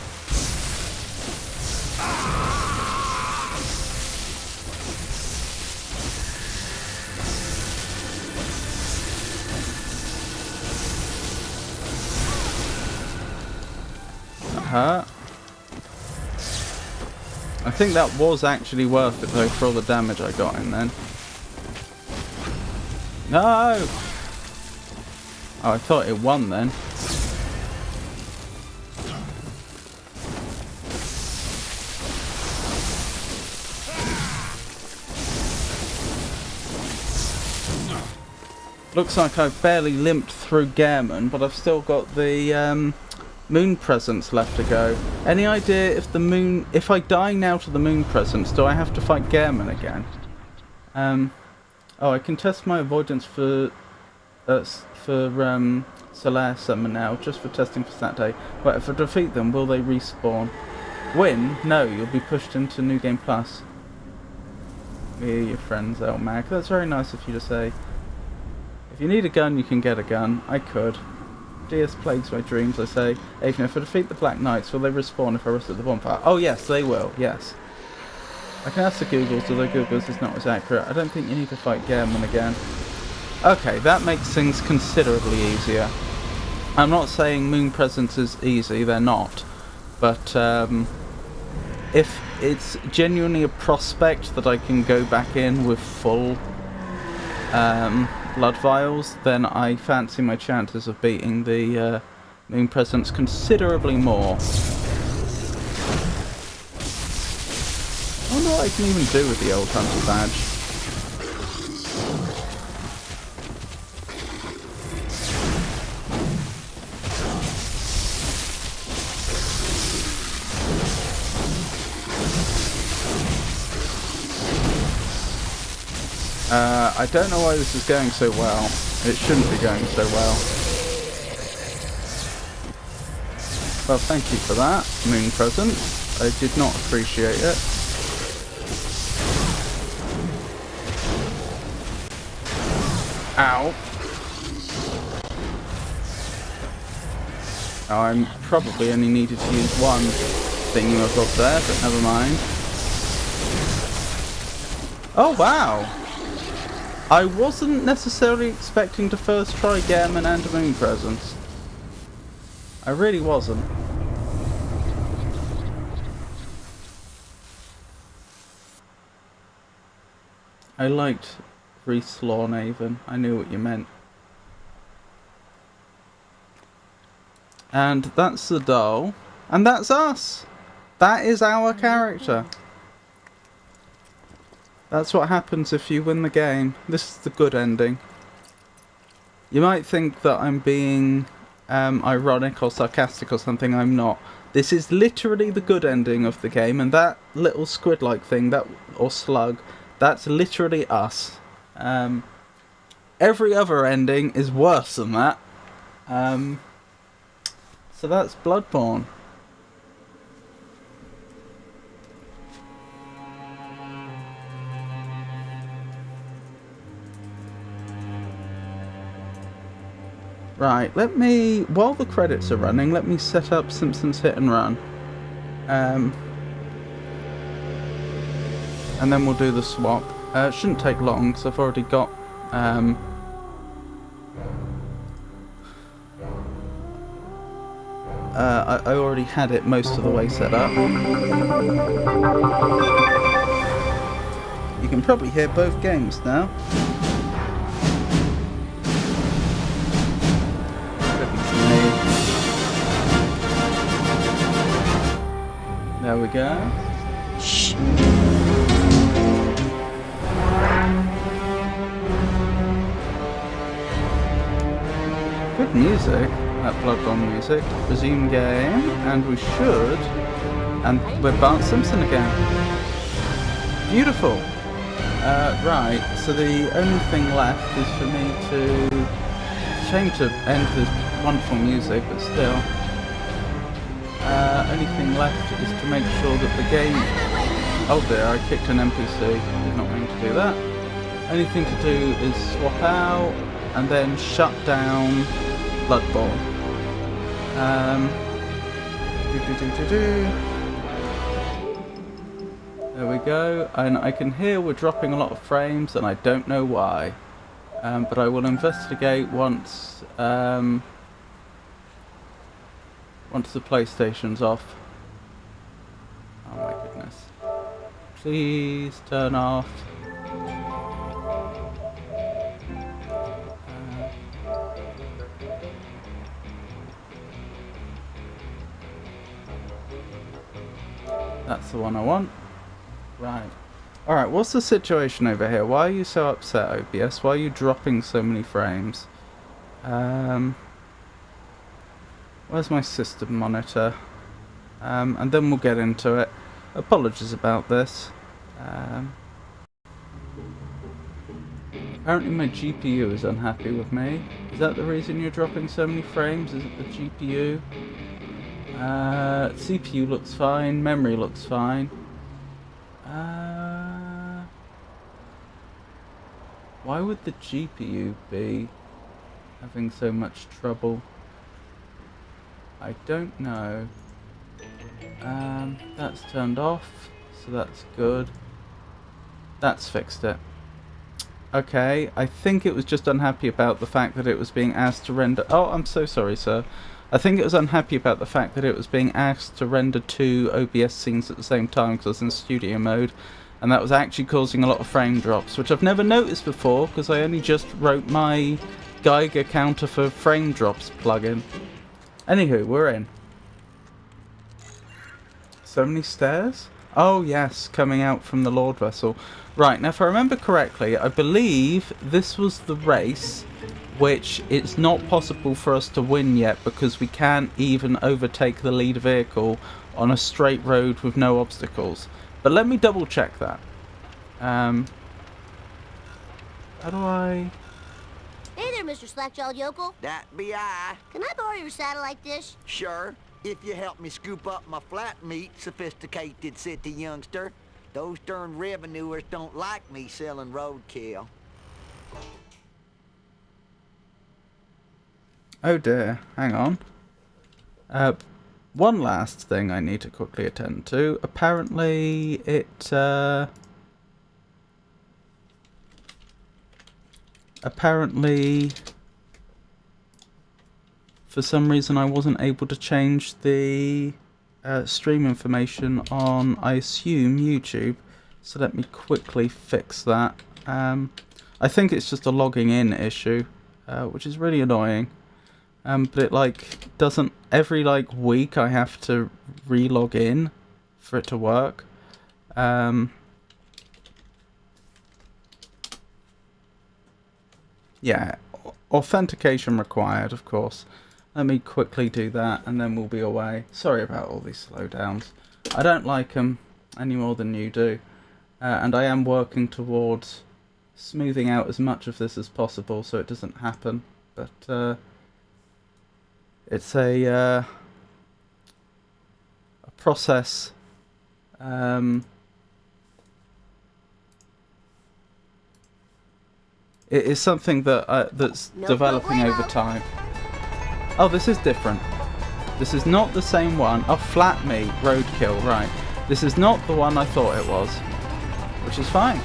That hurt. I think that was actually worth it though for all the damage I got in then. No! Oh, I thought it won then. Looks like I've barely limped through Gammon, but I've still got the moon presence left to go. Any idea if I die now to the moon presence, do I have to fight Gammon again? Oh, I can test my avoidance for Solaire Summon now, just for testing for Saturday. But if I defeat them, will they respawn? Win? No, you'll be pushed into New Game Plus. Me, your friends, Elmag. That's very nice of you to say. If you need a gun, you can get a gun. I could. DS plagues my dreams, I say. Even if I defeat the Black Knights, will they respawn if I rest at the bonfire? Oh yes, they will, yes. I can ask the Googles, although Googles is not as accurate. I don't think you need to fight Gammon again. Okay, that makes things considerably easier. I'm not saying Moon Presence is easy, they're not. But if it's genuinely a prospect that I can go back in with full blood vials, then I fancy my chances of beating the Moon Presence considerably more. I wonder what I can even do with the old Hunter badge. I don't know why this is going so well. It shouldn't be going so well. Well, thank you for that, Moon Presence. I did not appreciate it. Ow. Oh, I probably only needed to use one thing I've got there, but never mind. Oh, wow. I wasn't necessarily expecting to first try Gammon and Moon Presence. I really wasn't. I liked Reese Lawnaven. I knew what you meant. And that's the doll. And that's us! That is our character. That's what happens if you win the game. This is the good ending. You might think that I'm being ironic or sarcastic or something. I'm not. This is literally the good ending of the game, and that little squid-like thing, or slug, that's literally us. Every other ending is worse than that. So that's Bloodborne. Right, while the credits are running, let me set up Simpsons Hit and Run. And then we'll do the swap. It shouldn't take long, because I've already got... I already had it most of the way set up. You can probably hear both games now. There we go. Shh. Good music, that Bloodborne music. Resume game, and we should. And we're Bart Simpson again. Beautiful. Right, so the only thing left is for me to... Shame to end this wonderful music, but still. Only thing left is to make sure that the game... Oh dear, I kicked an NPC. Did not mean to do that. Only thing to do is swap out and then shut down Bloodborne. There we go, and I can hear we're dropping a lot of frames, and I don't know why. But I will investigate once the PlayStation's off. Oh my goodness. Please turn off. That's the one I want. Right. Alright, what's the situation over here? Why are you so upset, OBS? Why are you dropping so many frames? Where's my system monitor? And then we'll get into it. Apologies about this. Apparently my GPU is unhappy with me. Is that the reason you're dropping so many frames? Is it the GPU? CPU looks fine, memory looks fine. Why would the GPU be having so much trouble? I don't know. That's turned off, so that's good. That's fixed it. Okay, I think it was just unhappy about the fact that it was being asked to render... Oh, I'm so sorry, sir. I think it was unhappy about the fact that it was being asked to render 2 OBS scenes at the same time because I was in studio mode, and that was actually causing a lot of frame drops, which I've never noticed before because I only just wrote my Geiger counter for frame drops plugin. Anywho, we're in. So many stairs? Oh yes, coming out from the Lord Vessel. Right, now if I remember correctly, I believe this was the race which it's not possible for us to win yet because we can't even overtake the lead vehicle on a straight road with no obstacles. But let me double check that. How do I... Hey there, Mr. Slackjawed Yokel. That be I. Can I borrow your satellite dish? Sure. If you help me scoop up my flat meat, sophisticated city youngster. Those darn revenuers don't like me selling roadkill. Oh dear, hang on. One last thing I need to quickly attend to. Apparently it, apparently for some reason I wasn't able to change the stream information on, I assume, YouTube. So let me quickly fix that. I think it's just a logging in issue, which is really annoying. But it like doesn't, every like week I have to re-log in for it to work. Yeah, authentication required, of course. Let me quickly do that and then we'll be away. Sorry about all these slowdowns. I don't like them any more than you do. And I am working towards smoothing out as much of this as possible so it doesn't happen. But it's a process. It is something that that's developing over time. Oh, this is different. This is not the same one. Oh, flat meat, roadkill, right. This is not the one I thought it was, which is fine.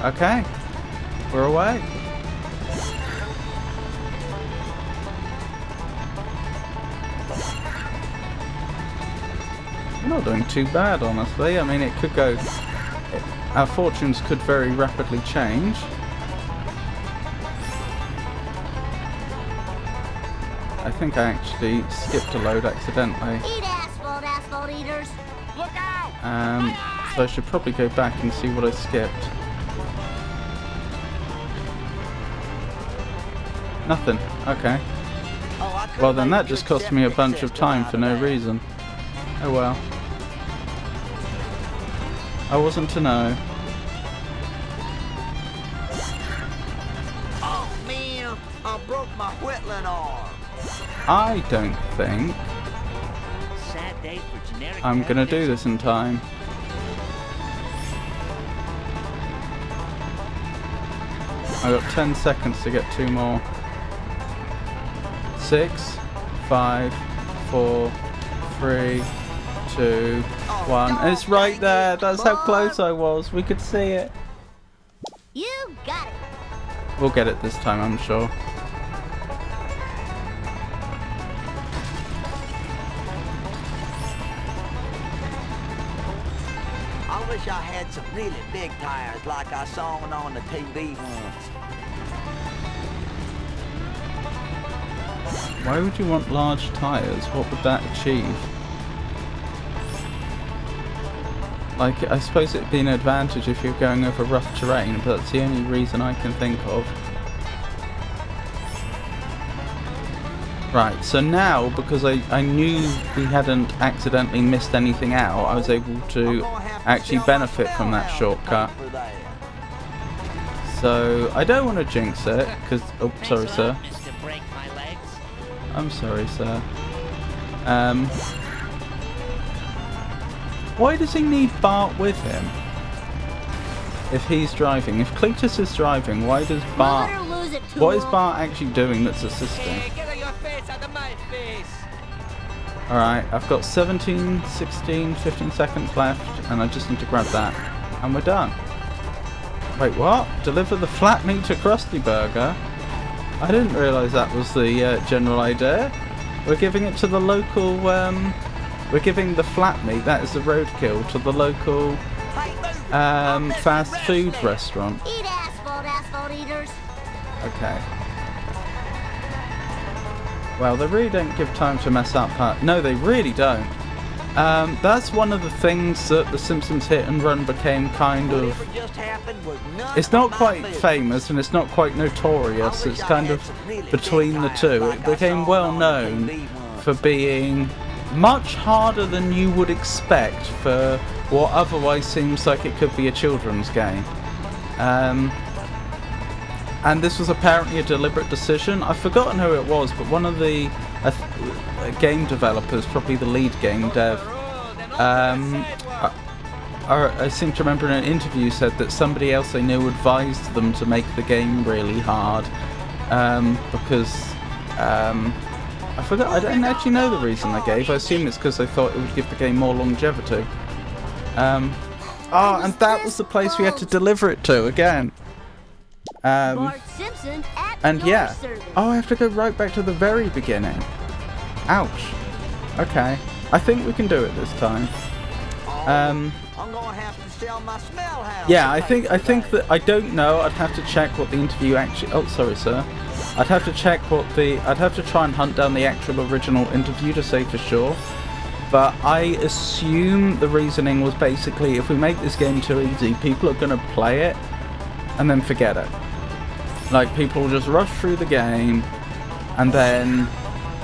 Okay, we're away. We're not doing too bad, honestly. I mean, it could go... Our fortunes could very rapidly change. I think I actually skipped a load accidentally. Eat asphalt, asphalt eaters. Look out! So I should probably go back and see what I skipped. Nothing. Okay. Oh, Well then that just cost me a bunch of time for no reason. Oh well. I wasn't to know. Oh, man, I broke my whittling arm. I don't think Sad day for generic I'm gonna do this in time. I got 10 seconds to get 2 more. 6, 5, 4, 3, 2, 1. And it's right there. That's how close I was. We could see it. You got it. We'll get it this time, I'm sure. I wish I had some really big tires like I saw on the TV once. Why would you want large tyres? What would that achieve? Like, I suppose it'd be an advantage if you're going over rough terrain, but that's the only reason I can think of. Right, so now, because I knew we hadn't accidentally missed anything out, I was able to actually benefit from that shortcut. So, I don't want to jinx it, because... Oh, sorry, sir. I'm sorry, sir. Why does he need Bart with him? If he's driving. If Cletus is driving, why does Bart... What is Bart actually doing that's assisting? Alright, I've got 17, 16, 15 seconds left, and I just need to grab that. And we're done. Wait, what? Deliver the flat meat to Krusty Burger? I didn't realise that was the general idea. We're giving it to the local, we're giving the flat meat, that is the roadkill, to the local fast food restaurant. Eat asphalt eaters. Okay. Well, they really don't give time to mess up. No, they really don't. That's one of the things that the Simpsons Hit and Run became kind of... It's not quite famous and it's not quite notorious. It's kind of between the two. It became well known for being much harder than you would expect for what otherwise seems like it could be a children's game. And this was apparently a deliberate decision. I've forgotten who it was, but one of the game developers, probably the lead game dev, I seem to remember in an interview said that somebody else they knew advised them to make the game really hard, because I forgot. I don't actually know the reason they gave. I assume it's because they thought it would give the game more longevity. And that was the place we had to deliver it to again. And yeah. Oh, I have to go right back to the very beginning. Ouch. Okay. I think we can do it this time. I'm gonna have to sell my smell house. Yeah, I think that I don't know. I'd have to check what the interview actually. Oh, sorry, sir. I'd have to check what the. I'd have to try and hunt down the actual original interview to say for sure. But I assume the reasoning was basically if we make this game too easy, people are gonna play it and then forget it. Like, people will just rush through the game, and then,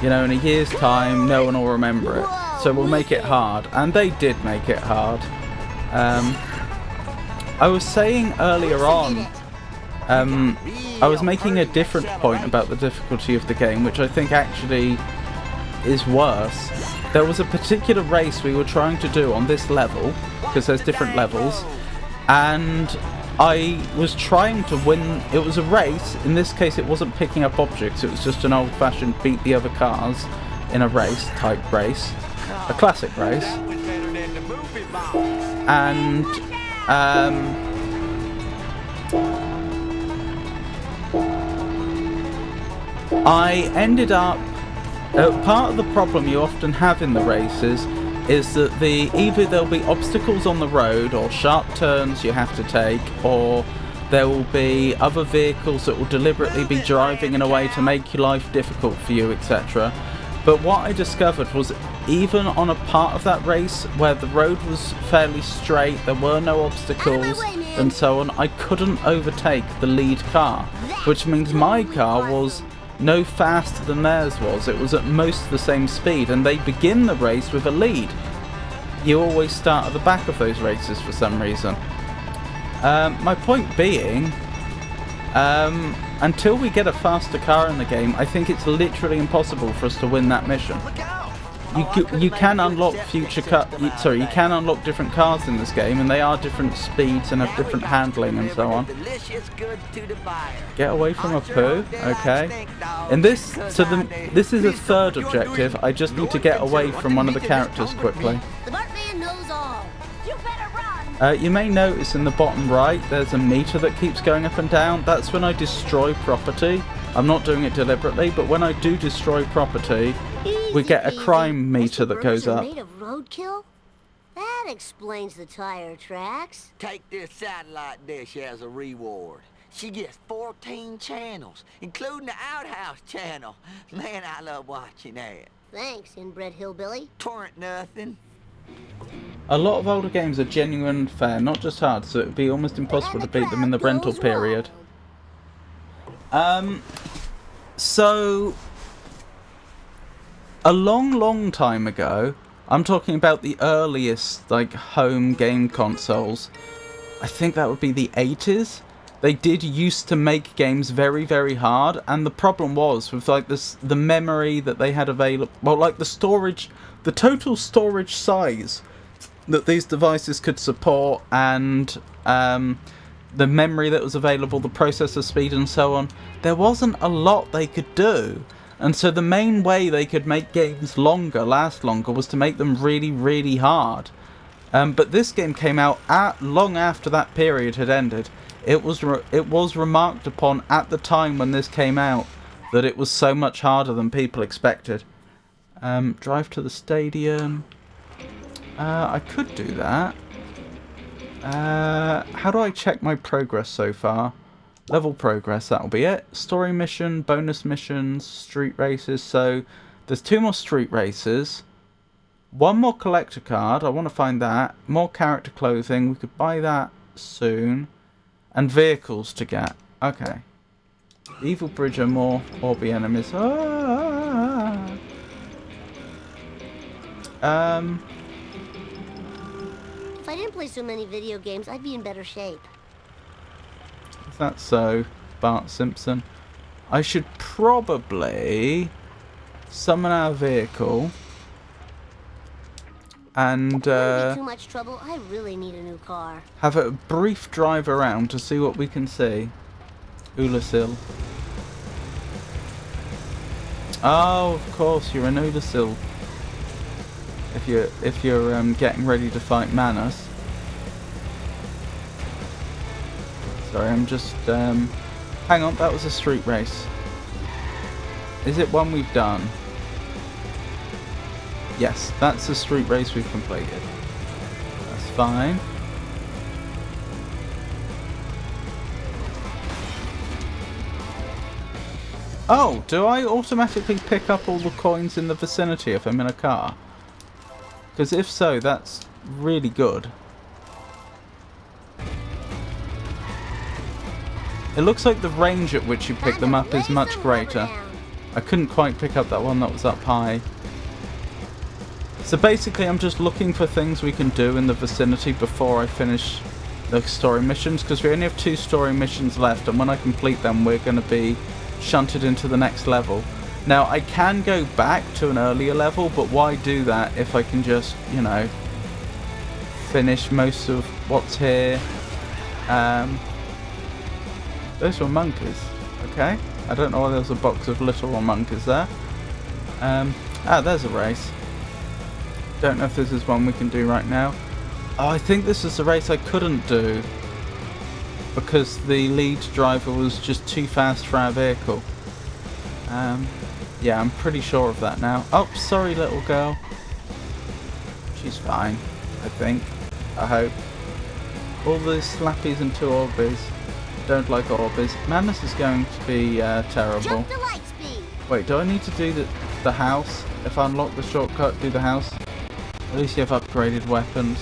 you know, in a year's time, no one will remember it. So we'll make it hard. And they did make it hard. I was saying earlier on, I was making a different point about the difficulty of the game, which I think actually is worse. There was a particular race we were trying to do on this level, because there's different levels, and I was trying to win. It was a race. In this case, it wasn't picking up objects. It was just an old-fashioned beat the other cars in a race type race, a classic race. And I ended up. Part of the problem you often have in the races is that either there'll be obstacles on the road or sharp turns you have to take, or there will be other vehicles that will deliberately be driving in a way to make your life difficult for you, etc. But what I discovered was even on a part of that race where the road was fairly straight, there were no obstacles and so on, I couldn't overtake the lead car, which means my car was no faster than theirs was. It was at most the same speed, and they begin the race with a lead. you always start at the back of those races for some reason. My point being, until we get a faster car in the game, I think it's literally impossible for us to win that mission. You can unlock you can unlock different cars in this game, and they are different speeds and have different handling and so on. Get away from a poo, okay. And this is a third objective. I just need to get away from one of the characters quickly. The Bartman knows all. You better run. You may notice in the bottom right there's a meter that keeps going up and down. That's when I destroy property. I'm not doing it deliberately, but when I do destroy property, we get a crime meter that goes up. Made of roadkill? That explains the tire tracks. Take this satellite dish as a reward. She gets 14 channels, including the Outhouse channel. Man, I love watching that. Thanks, inbred hillbilly. Torrent nothing. A lot of older games are genuine fair, not just hard, so it would be almost impossible to beat them in the rental period. So a long time ago, I'm talking about the earliest like home game consoles, I think that would be the 80s. They did used to make games very hard, and the problem was with like the memory that they had available, well, like the storage, the total storage size that these devices could support, and the memory that was available, the processor speed and so on, there wasn't a lot they could do. And so the main way they could make games last longer, was to make them really hard. But this game came out long after that period had ended. It was remarked upon at the time when this came out that it was so much harder than people expected. Drive to the stadium. I could do that. How do I check my progress so far? Level progress, that'll be it. Story mission, bonus missions, street races. So there's 2 more street races. 1 more collector card, I want to find that. More character clothing, we could buy that soon. And vehicles to get. Okay. Evil bridge are more Orby enemies. If I didn't play so many video games, I'd be in better shape. Is that so, Bart Simpson? I should probably summon our vehicle and Too much trouble. I really need a new car. have a brief drive around to see what we can see. Ulasil. Oh, of course, you're in Ulasil. If you're getting ready to fight Manus. Sorry, I'm just hang on, that was a street race. Is it one we've done? Yes, that's the street race we've completed. That's fine. Oh, do I automatically pick up all the coins in the vicinity if I'm in a car? Because if so, that's really good. It looks like the range at which you pick them up is much greater. I couldn't quite pick up that one that was up high. So basically I'm just looking for things we can do in the vicinity before I finish the story missions, because we only have 2 story missions left, and when I complete them we're going to be shunted into the next level. Now I can go back to an earlier level, but why do that if I can just, you know, finish most of what's here. Those were monkeys. Okay. I don't know why there's a box of literal monkeys there. There's a race. Don't know if this is one we can do right now. Oh, I think this is the race I couldn't do because the lead driver was just too fast for our vehicle. Yeah, I'm pretty sure of that now. Oh, sorry, little girl. She's fine, I think. I hope. All the slappies and 2 Orbies. Don't like Orbies. Man, this is going to be terrible. Jump to light speed. Wait, do I need to do the house? If I unlock the shortcut, do the house? At least you have upgraded weapons.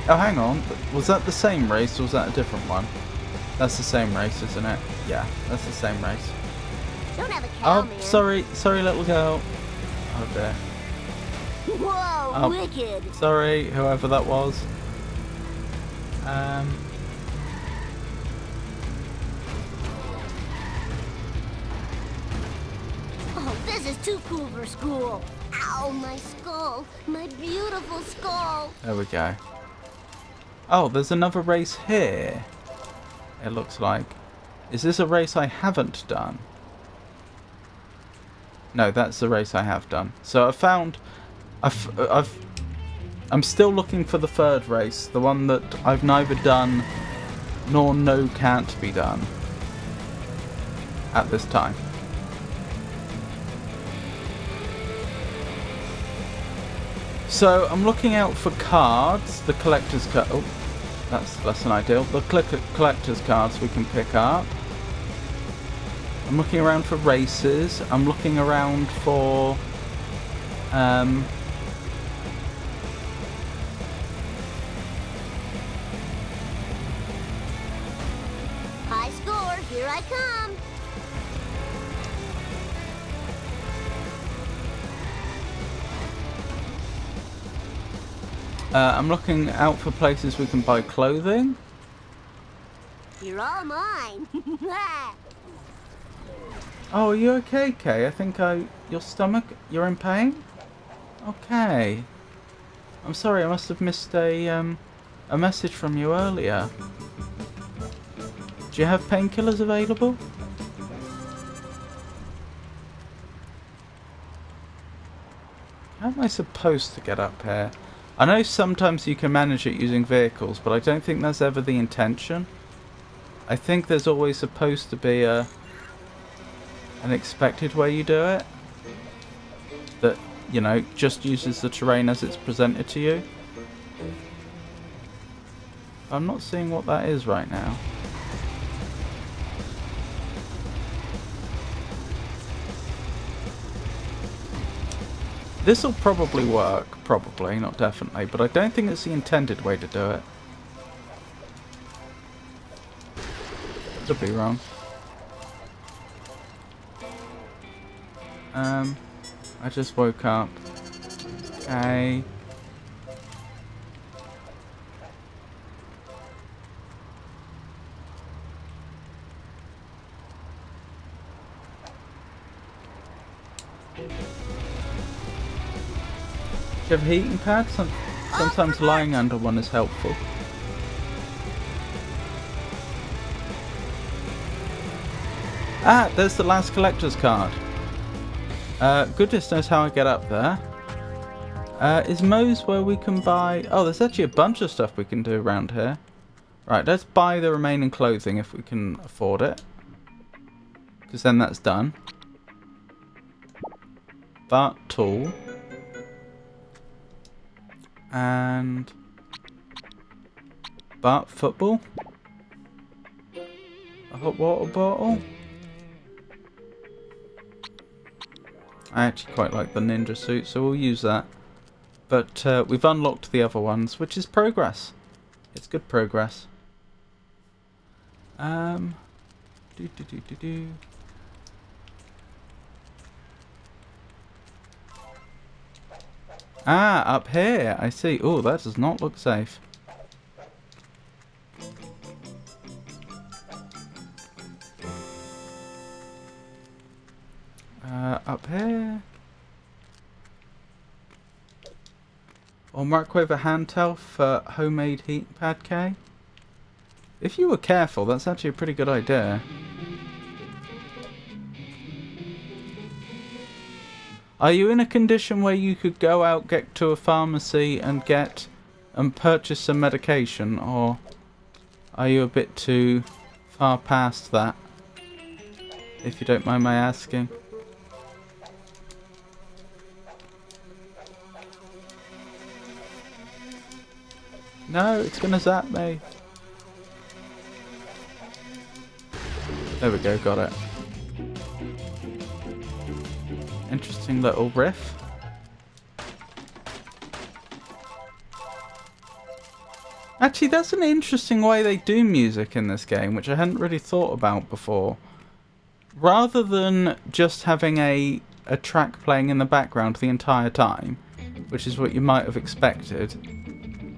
Oh, hang on. Was that the same race or was that a different one? That's the same race, isn't it? Yeah, that's the same race. Don't have a cow, Oh, man. sorry little girl. Oh dear. Whoa, Oh. wicked. Sorry, whoever that was. Oh, this is too cool for school. Ow, my skull. My beautiful skull. There we go. Oh, there's another race here. It looks like. Is this a race I haven't done? No, that's the race I have done. So I found... I'm still looking for the third race. The one that I've neither done nor know can't be done. At this time. So I'm looking out for cards. The collector's card... Oh, that's less than ideal. The collector's cards we can pick up. I'm looking around for races. I'm looking around for... High score, here I come. I'm looking out for places we can buy clothing. You're all mine. Oh, are you okay, Kay? I think your stomach, you're in pain? Okay. I'm sorry, I must have missed a message from you earlier. Do you have painkillers available? How am I supposed to get up here? I know sometimes you can manage it using vehicles, but I don't think that's ever the intention. I think there's always supposed to be an expected way you do it. That, you know, just uses the terrain as it's presented to you. I'm not seeing what that is right now. This'll probably work, probably, not definitely, but I don't think it's the intended way to do it. Could be wrong. I just woke up. Okay. Do you have a heating pad? Sometimes lying under one is helpful. Ah, there's the last collector's card. Goodness knows how I get up there. Is Moe's where we can buy... Oh, there's actually a bunch of stuff we can do around here. Right, let's buy the remaining clothing if we can afford it. Because then that's done. But tool. And... But football. A hot water bottle. I actually quite like the ninja suit, so we'll use that. But we've unlocked the other ones, which is progress. It's good progress. Ah, up here. I see. Oh, that does not look safe. Up here. Or microwave a hand towel for homemade heat pad K. If you were careful, that's actually a pretty good idea. Are you in a condition where you could go out, get to a pharmacy and purchase some medication, or are you a bit too far past that? If you don't mind my asking. No, it's gonna zap me. There we go, got it. Interesting little riff. Actually, that's an interesting way they do music in this game, which I hadn't really thought about before. Rather than just having a track playing in the background the entire time, which is what you might have expected.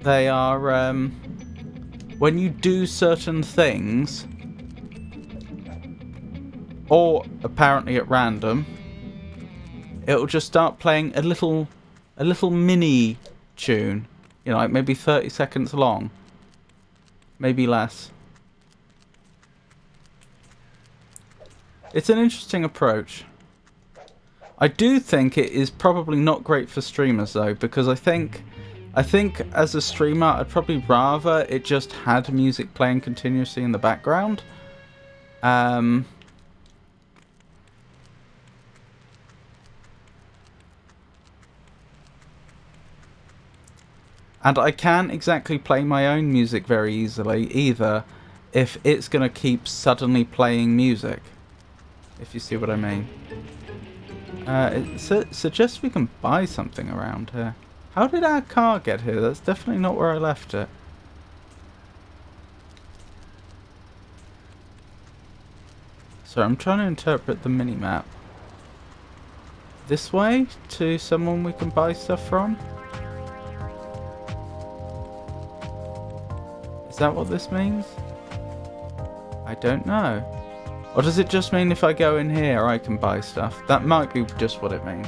They are, when you do certain things, or apparently at random, it'll just start playing a little mini tune, you know, like maybe 30 seconds long, maybe less. It's an interesting approach. I do think it is probably not great for streamers though, because I think as a streamer I'd probably rather it just had music playing continuously in the background. And I can't exactly play my own music very easily either if it's going to keep suddenly playing music, if you see what I mean. It suggests we can buy something around here. How did our car get here? That's definitely not where I left it. So I'm trying to interpret the mini-map. This way to someone we can buy stuff from? Is that what this means? I don't know. Or does it just mean if I go in here I can buy stuff? That might be just what it means.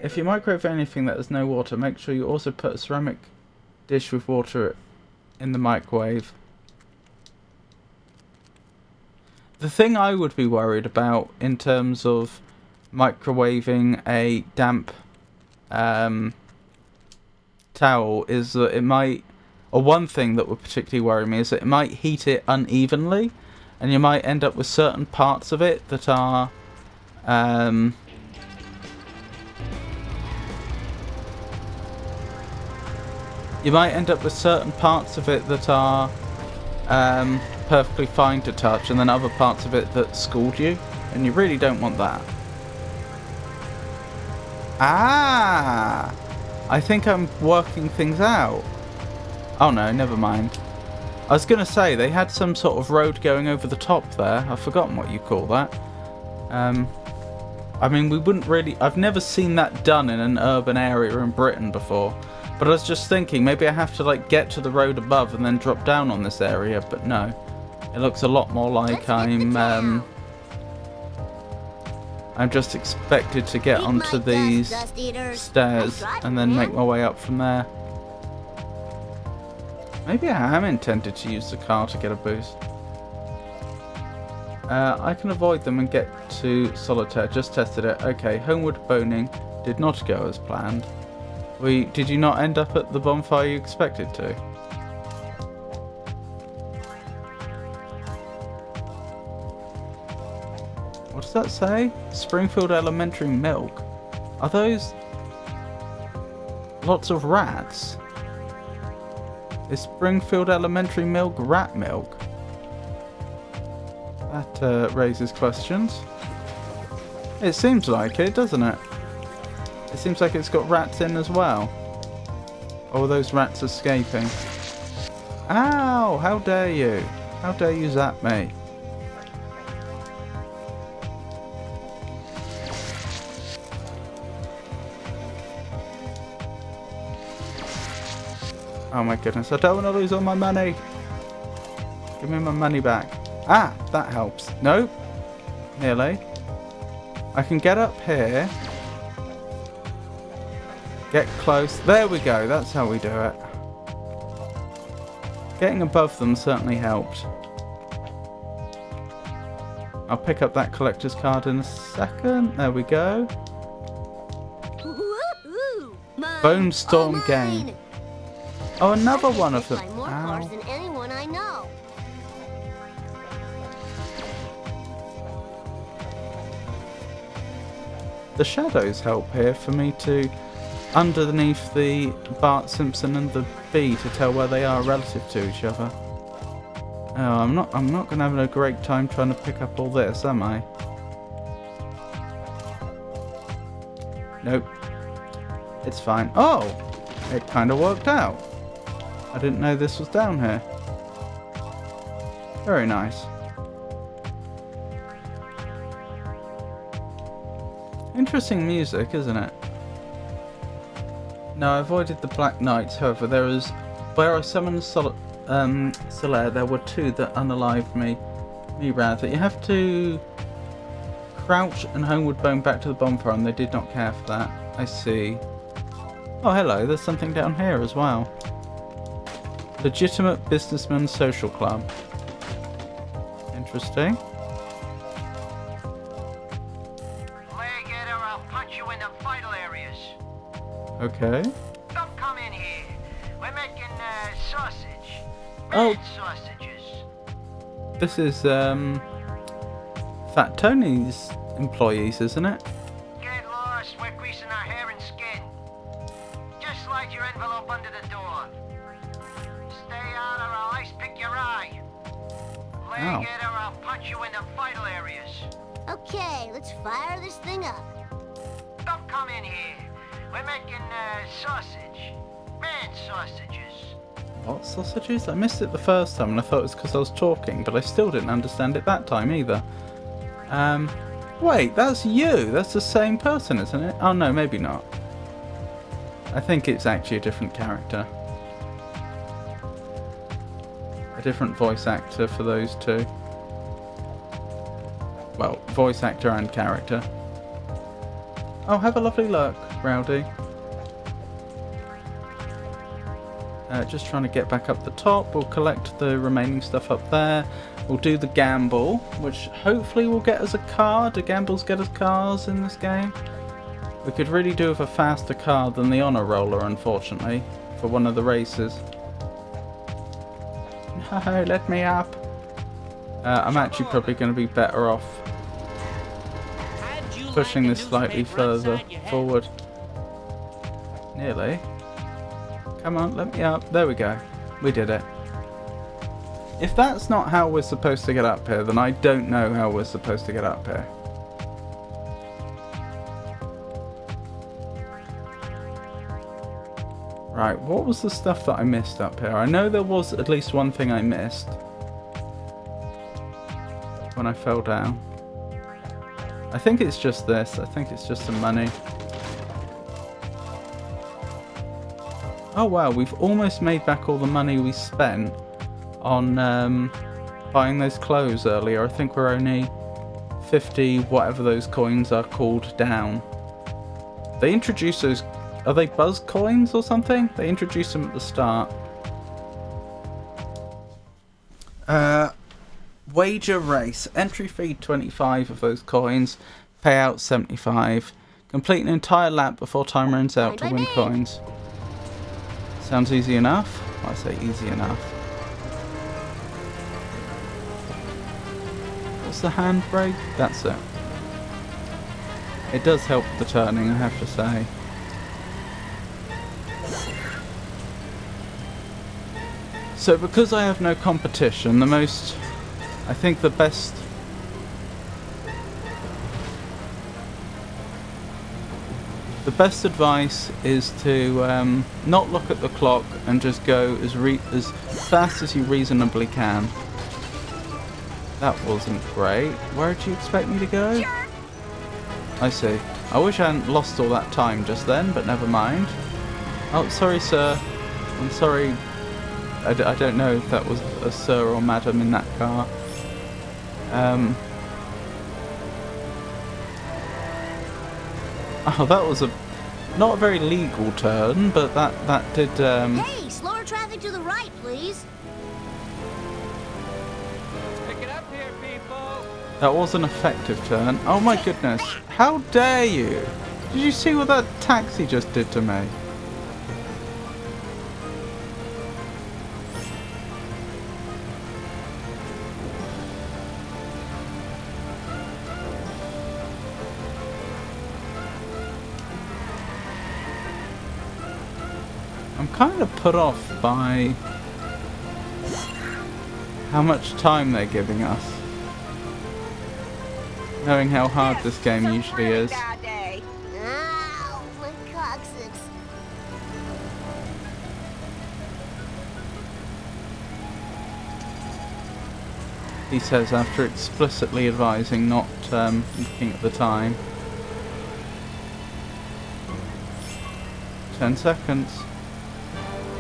If you microwave anything that has no water, make sure you also put a ceramic dish with water in the microwave. The thing I would be worried about in terms of microwaving a damp towel is that it might, or one thing that would particularly worry me is that it might heat it unevenly, and you might end up with certain parts of it that are perfectly fine to touch, and then other parts of it that scald you, and you really don't want that. Ah! I think I'm working things out. Oh no, never mind. I was going to say, they had some sort of road going over the top there. I've forgotten what you call that. I mean, we wouldn't really... I've never seen that done in an urban area in Britain before. But I was just thinking, maybe I have to, like, get to the road above and then drop down on this area. But no. It looks a lot more like I'm just expected to get onto these stairs and then make my way up from there. Maybe I am intended to use the car to get a boost. I can avoid them and get to Solitaire. Just tested it. Okay, homeward boning did not go as planned. Did you not end up at the bonfire you expected to? What does that say? Springfield Elementary milk. Are those lots of rats? Is Springfield Elementary milk rat milk? That raises questions. It seems like it, doesn't it? It seems like it's got rats in as well. Or are those rats escaping? Ow! How dare you? How dare you zap me? Oh my goodness, I don't want to lose all my money. Give me my money back. Ah, that helps. Nope. Nearly. I can get up here. Get close. There we go. That's how we do it. Getting above them certainly helped. I'll pick up that collector's card in a second. There we go. Bone Storm game. Oh, another one of them. More cars than anyone I know. The shadows help here for me to, underneath the Bart Simpson and the bee, to tell where they are relative to each other. Oh, I'm not going to have a great time trying to pick up all this, am I? Nope. It's fine. Oh! It kind of worked out. I didn't know this was down here. Very nice. Interesting music, isn't it? No, I avoided the Black Knights. However, there was where I summoned Solaire. There were two that unalived me. Rather, you have to crouch and homeward bone back to the bonfire, and they did not care for that. I see. Oh, hello. There's something down here as well. Legitimate Businessman Social Club. Interesting. Leg it or I'll punch you in the vital areas. Okay. Don't come in here. We're making sausage. Oh. Mad sausages. This is Fat Tony's employees, isn't it? Get lost. We're greasing our hair and skin. Just slide your envelope under the door. Stay out or I'll ice pick your eye. Leg Ow. it or I'll punch you in the vital areas. Okay, let's fire this thing up. Don't come in here. We're making sausage. Man sausages. What sausages? I missed it the first time and I thought it was because I was talking, but I still didn't understand it that time either. Wait, that's you! That's the same person, isn't it? Oh no, maybe not. I think it's actually a different character. A different voice actor for those two. Well, voice actor and character. Oh, have a lovely look, Rowdy. Just trying to get back up the top. We'll collect the remaining stuff up there. We'll do the gamble, which hopefully will get us a car. Do gambles get us cars in this game? We could really do with a faster car than the honor roller, unfortunately, for one of the races. No, let me up. I'm actually probably going to be better off pushing this slightly further forward. Nearly. Come on, let me up. There we go. We did it. If that's not how we're supposed to get up here, then I don't know how we're supposed to get up here. Right, what was the stuff that I missed up here? I know there was at least one thing I missed when I fell down. I think it's just this. I think it's just some money. Oh wow, we've almost made back all the money we spent on buying those clothes earlier. I think we're only 50 whatever those coins are called down. They introduced those, are they buzz coins or something? They introduced them at the start. Wager race. Entry fee 25 of those coins. Payout 75. Complete an entire lap before time runs out to win coins. Sounds easy enough? I say easy enough. What's the handbrake? That's it. It does help with the turning, I have to say. So because I have no competition, I think the best advice is to not look at the clock and just go as fast as you reasonably can. That wasn't great. Where did you expect me to go? I see. I wish I hadn't lost all that time just then, but never mind. Oh, sorry, sir. I'm sorry. I don't know if that was a sir or madam in that car. Oh, that was not a very legal turn, but that did. Hey, slower traffic to the right, please. Pick it up here, people. That was an effective turn. Oh my goodness! How dare you! Did you see what that taxi just did to me? I'm kind of put off by how much time they're giving us, knowing how hard this game usually is. Ow, my coccyx. He says after explicitly advising not looking at the time. 10 seconds.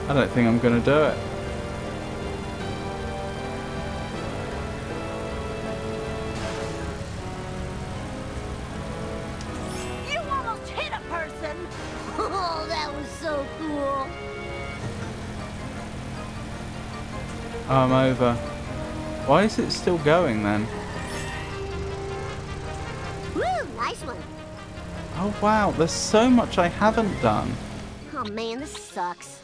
I don't think I'm going to do it. You almost hit a person! Oh, that was so cool! Oh, I'm over. Why is it still going then? Woo, nice one. Oh wow, there's so much I haven't done. Oh man, this sucks.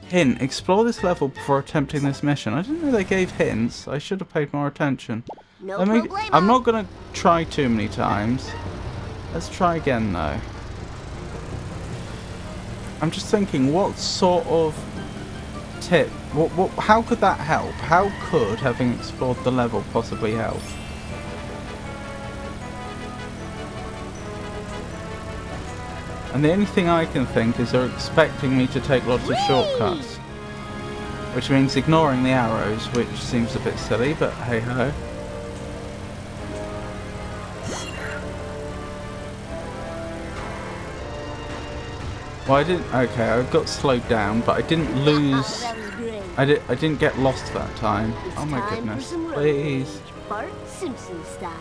Hint, explore this level before attempting this mission. I didn't know they gave hints. I should have paid more attention. No Let me, problemo. I'm not going to try too many times. Let's try again though. I'm just thinking, what sort of tip, how could that help? How could having explored the level possibly help? And the only thing I can think is they're expecting me to take lots of shortcuts. Which means ignoring the arrows, which seems a bit silly, but hey ho. Well, I didn't. Okay, I got slowed down, but I didn't lose. That was great. I didn't get lost that time. It's Oh my time for goodness! some road Please. rage, Bart Simpson style.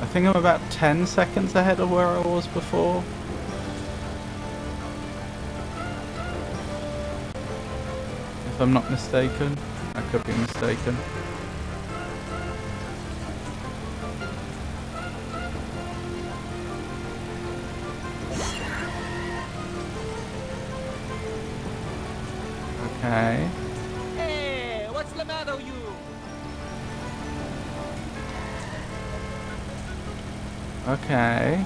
I think I'm about 10 seconds ahead of where I was before. If I'm not mistaken. I could be mistaken. Okay. Hey, what's the matter, you? Okay.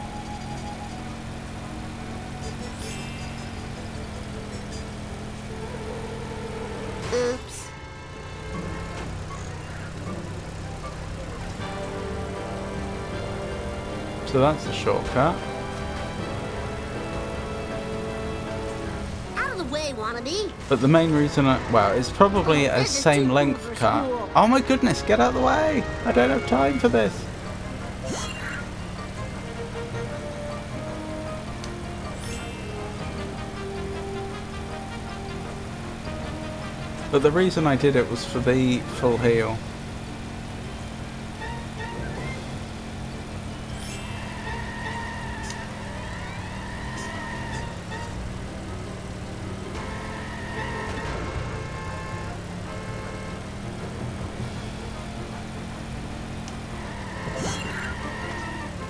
Oops. So that's a shortcut. Out of the way, wannabe. But the main reason well, it's probably a This is same too length cool for cut. school. Oh my goodness, get out of the way! I don't have time for this. But the reason I did it was for the full heal.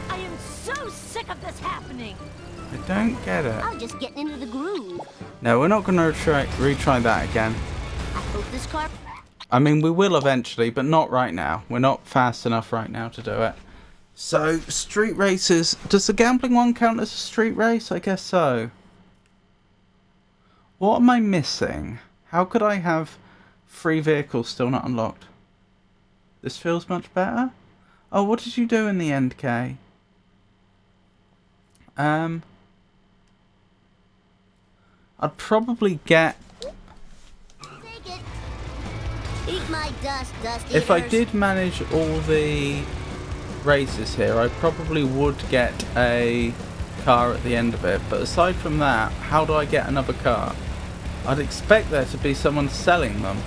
I am so sick of this happening. I don't get it. I was just getting into the groove. No, we're not going to retry that again. I hope this car. I mean, we will eventually, but not right now. We're not fast enough right now to do it. So, street races. Does the gambling one count as a street race? I guess so. What am I missing? How could I have 3 vehicles still not unlocked? This feels much better. Oh, what did you do in the end, Kay? I'd probably get... Take it. Eat my dust, dust If I eaters. did manage all the races here, I probably would get a car at the end of it. But aside from that, how do I get another car? I'd expect there to be someone selling them.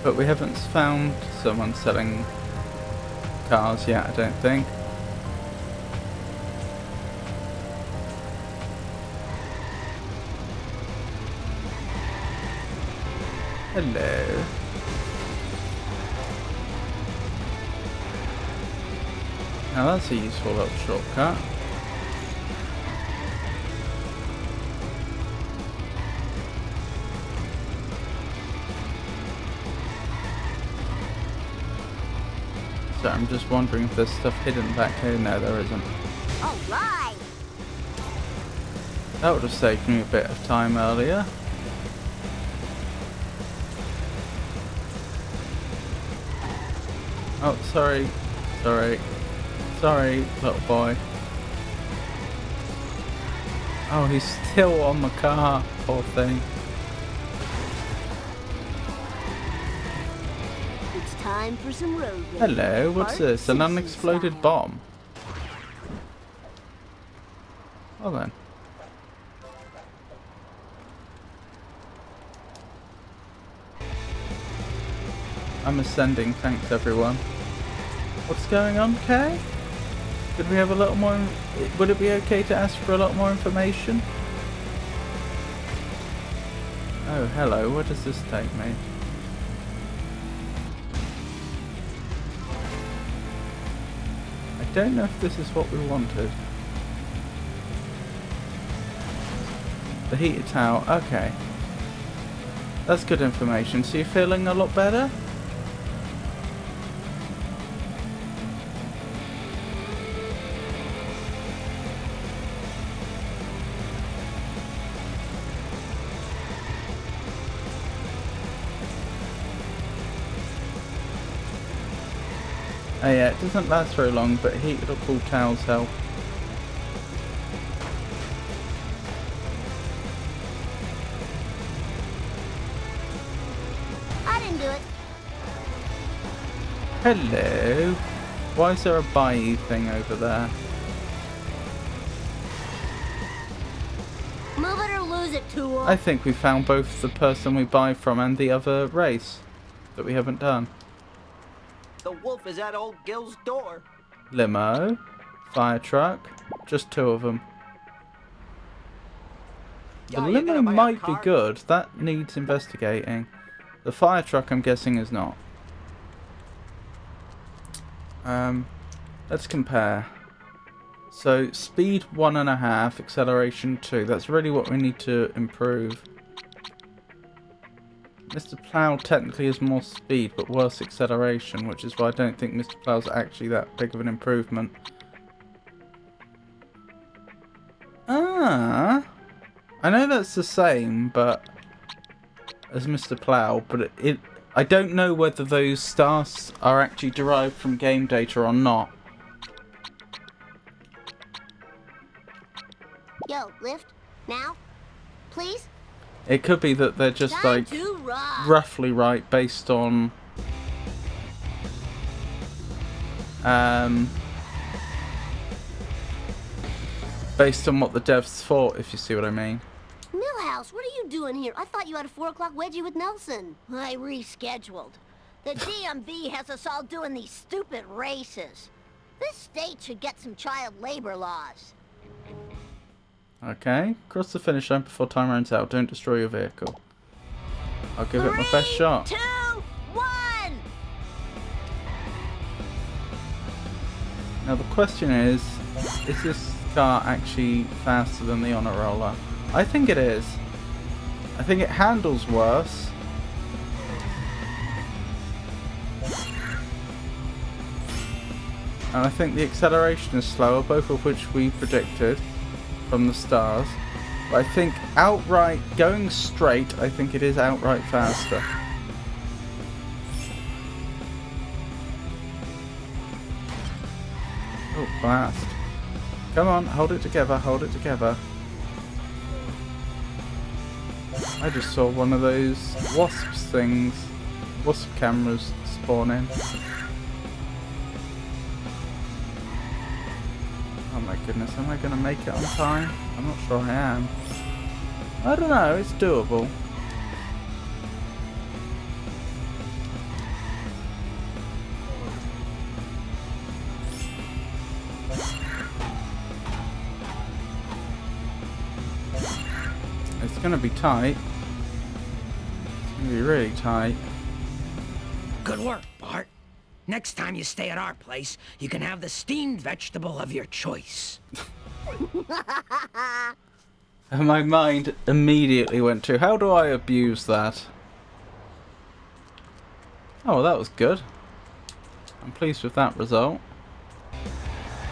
But we haven't found someone selling cars yet, I don't think. Hello. Now that's a useful little shortcut. So I'm just wondering if there's stuff hidden back here. No, there isn't. All right. That would have saved me a bit of time earlier. Oh, sorry. Sorry. Sorry, little boy. Oh, he's still on the car. Poor thing. It's time for some road rage. Hello, what's Bart this? An Simpson unexploded style. bomb. Well then. I'm ascending, thanks everyone. What's going on, Kay? Could we have a little more... Would it be okay to ask for a lot more information? Oh, hello, where does this take me? I don't know if this is what we wanted. The heated towel, okay. That's good information. So you're feeling a lot better? Oh yeah, it doesn't last very long, but heated or cool towels help. I didn't do it. Hello. Why is there a buy thing over there? Move it or lose it, Tool. I think we found both the person we buy from and the other race that we haven't done. The wolf is at old Gil's door. Limo, fire truck, just 2 of them. The Yeah, you limo gonna buy a might be car? good. That needs investigating. The fire truck, I'm guessing, is not. Let's compare. So speed 1.5, acceleration 2. That's really what we need to improve. Mr. Plough technically has more speed but worse acceleration, which is why I don't think Mr. Plough's actually that big of an improvement. I know that's the same, but as Mr. Plough, but I don't know whether those stars are actually derived from game data or not. Yo, lift. Now. Please. It could be that they're just Time like to rock. roughly right based on based on what the devs thought, if you see what I mean. Millhouse, what are you doing here? I thought you had a 4 o'clock wedgie with Nelson. I rescheduled. The DMV has us all doing these stupid races. This state should get some child labor laws. Okay, cross the finish line before time runs out. Don't destroy your vehicle. I'll give it my best shot. 2, 1. Now the question is this car actually faster than the Honor Roller? I think it is. I think it handles worse. And I think the acceleration is slower, both of which we predicted from the stars. But I think outright, going straight, I think it is outright faster. Oh, blast. Come on, hold it together, hold it together. I just saw one of those wasps things, wasp cameras spawn in. Oh my goodness, am I going to make it on time? I'm not sure I am. I don't know, it's doable. It's going to be tight. It's going to be really tight. Good work, Bart. Next time you stay at our place, you can have the steamed vegetable of your choice. And my mind immediately went to, how do I abuse that? Oh, that was good. I'm pleased with that result.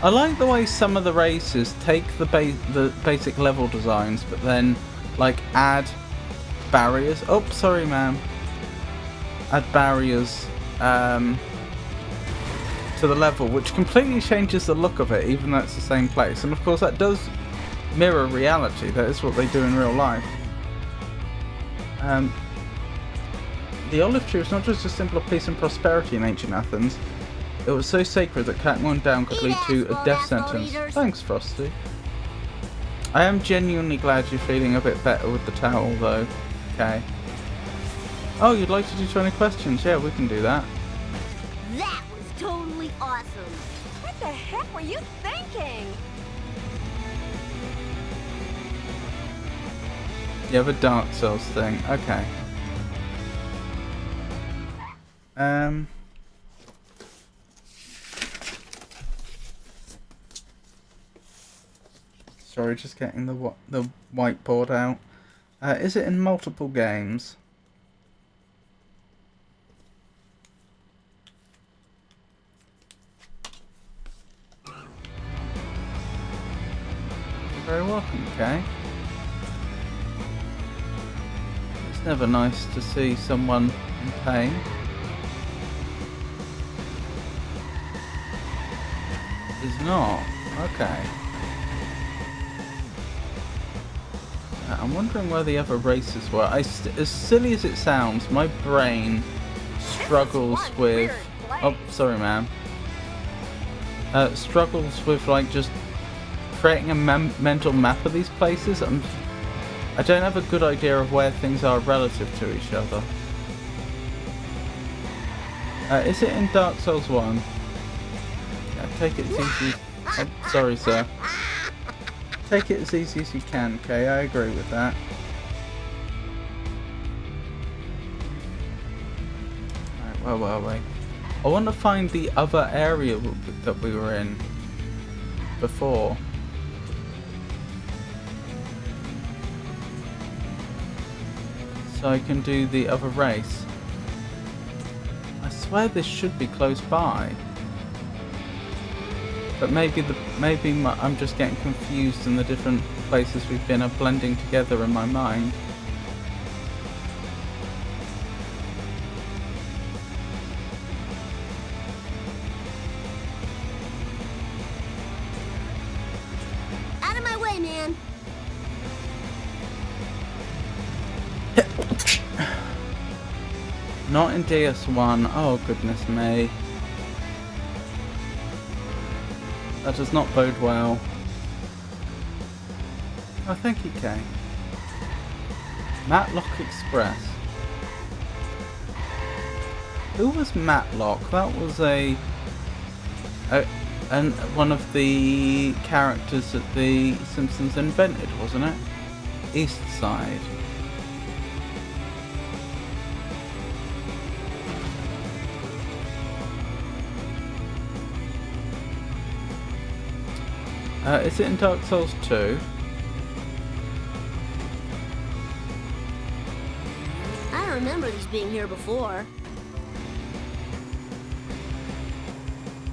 I like the way some of the races take the basic level designs, but then like add barriers. Oh, sorry, ma'am. Add barriers to the level, which completely changes the look of it, even though it's the same place. And of course that does mirror reality. That is what they do in real life. The olive tree was not just a symbol of peace and prosperity in ancient Athens. It was so sacred that cutting one down could lead to a death sentence. Thanks, Frosty. I am genuinely glad you're feeling a bit better with the towel, though. Okay. Oh, you'd like to do 20 questions? Yeah, we can do that. That was totally awesome. What the heck were you thinking? You have a Dark Souls thing. Okay. Sorry, just getting the whiteboard out. Is it in multiple games? You're very welcome, Kay. It's never nice to see someone in pain. It's not. Okay. I'm wondering where the other races were. As silly as it sounds, my brain struggles with... Oh, sorry, man. Struggles with, like, just creating a mental map of these places. I don't have a good idea of where things are relative to each other. Is it in Dark Souls 1? Yeah, take it as easy... sorry, sir. Take it as easy as you can, okay? I agree with that. Right, where were we? I want to find the other area that we were in before. So I can do the other race. I swear this should be close by. But maybe I'm just getting confused and the different places we've been are blending together in my mind. Out of my way, man. Not in DS1. Oh, goodness me. That does not bode well. Oh, thank you, Kay. Matlock Express. Who was Matlock? That was and one of the characters that the Simpsons invented, wasn't it? East Side. Is it in Dark Souls 2? I don't remember these being here before.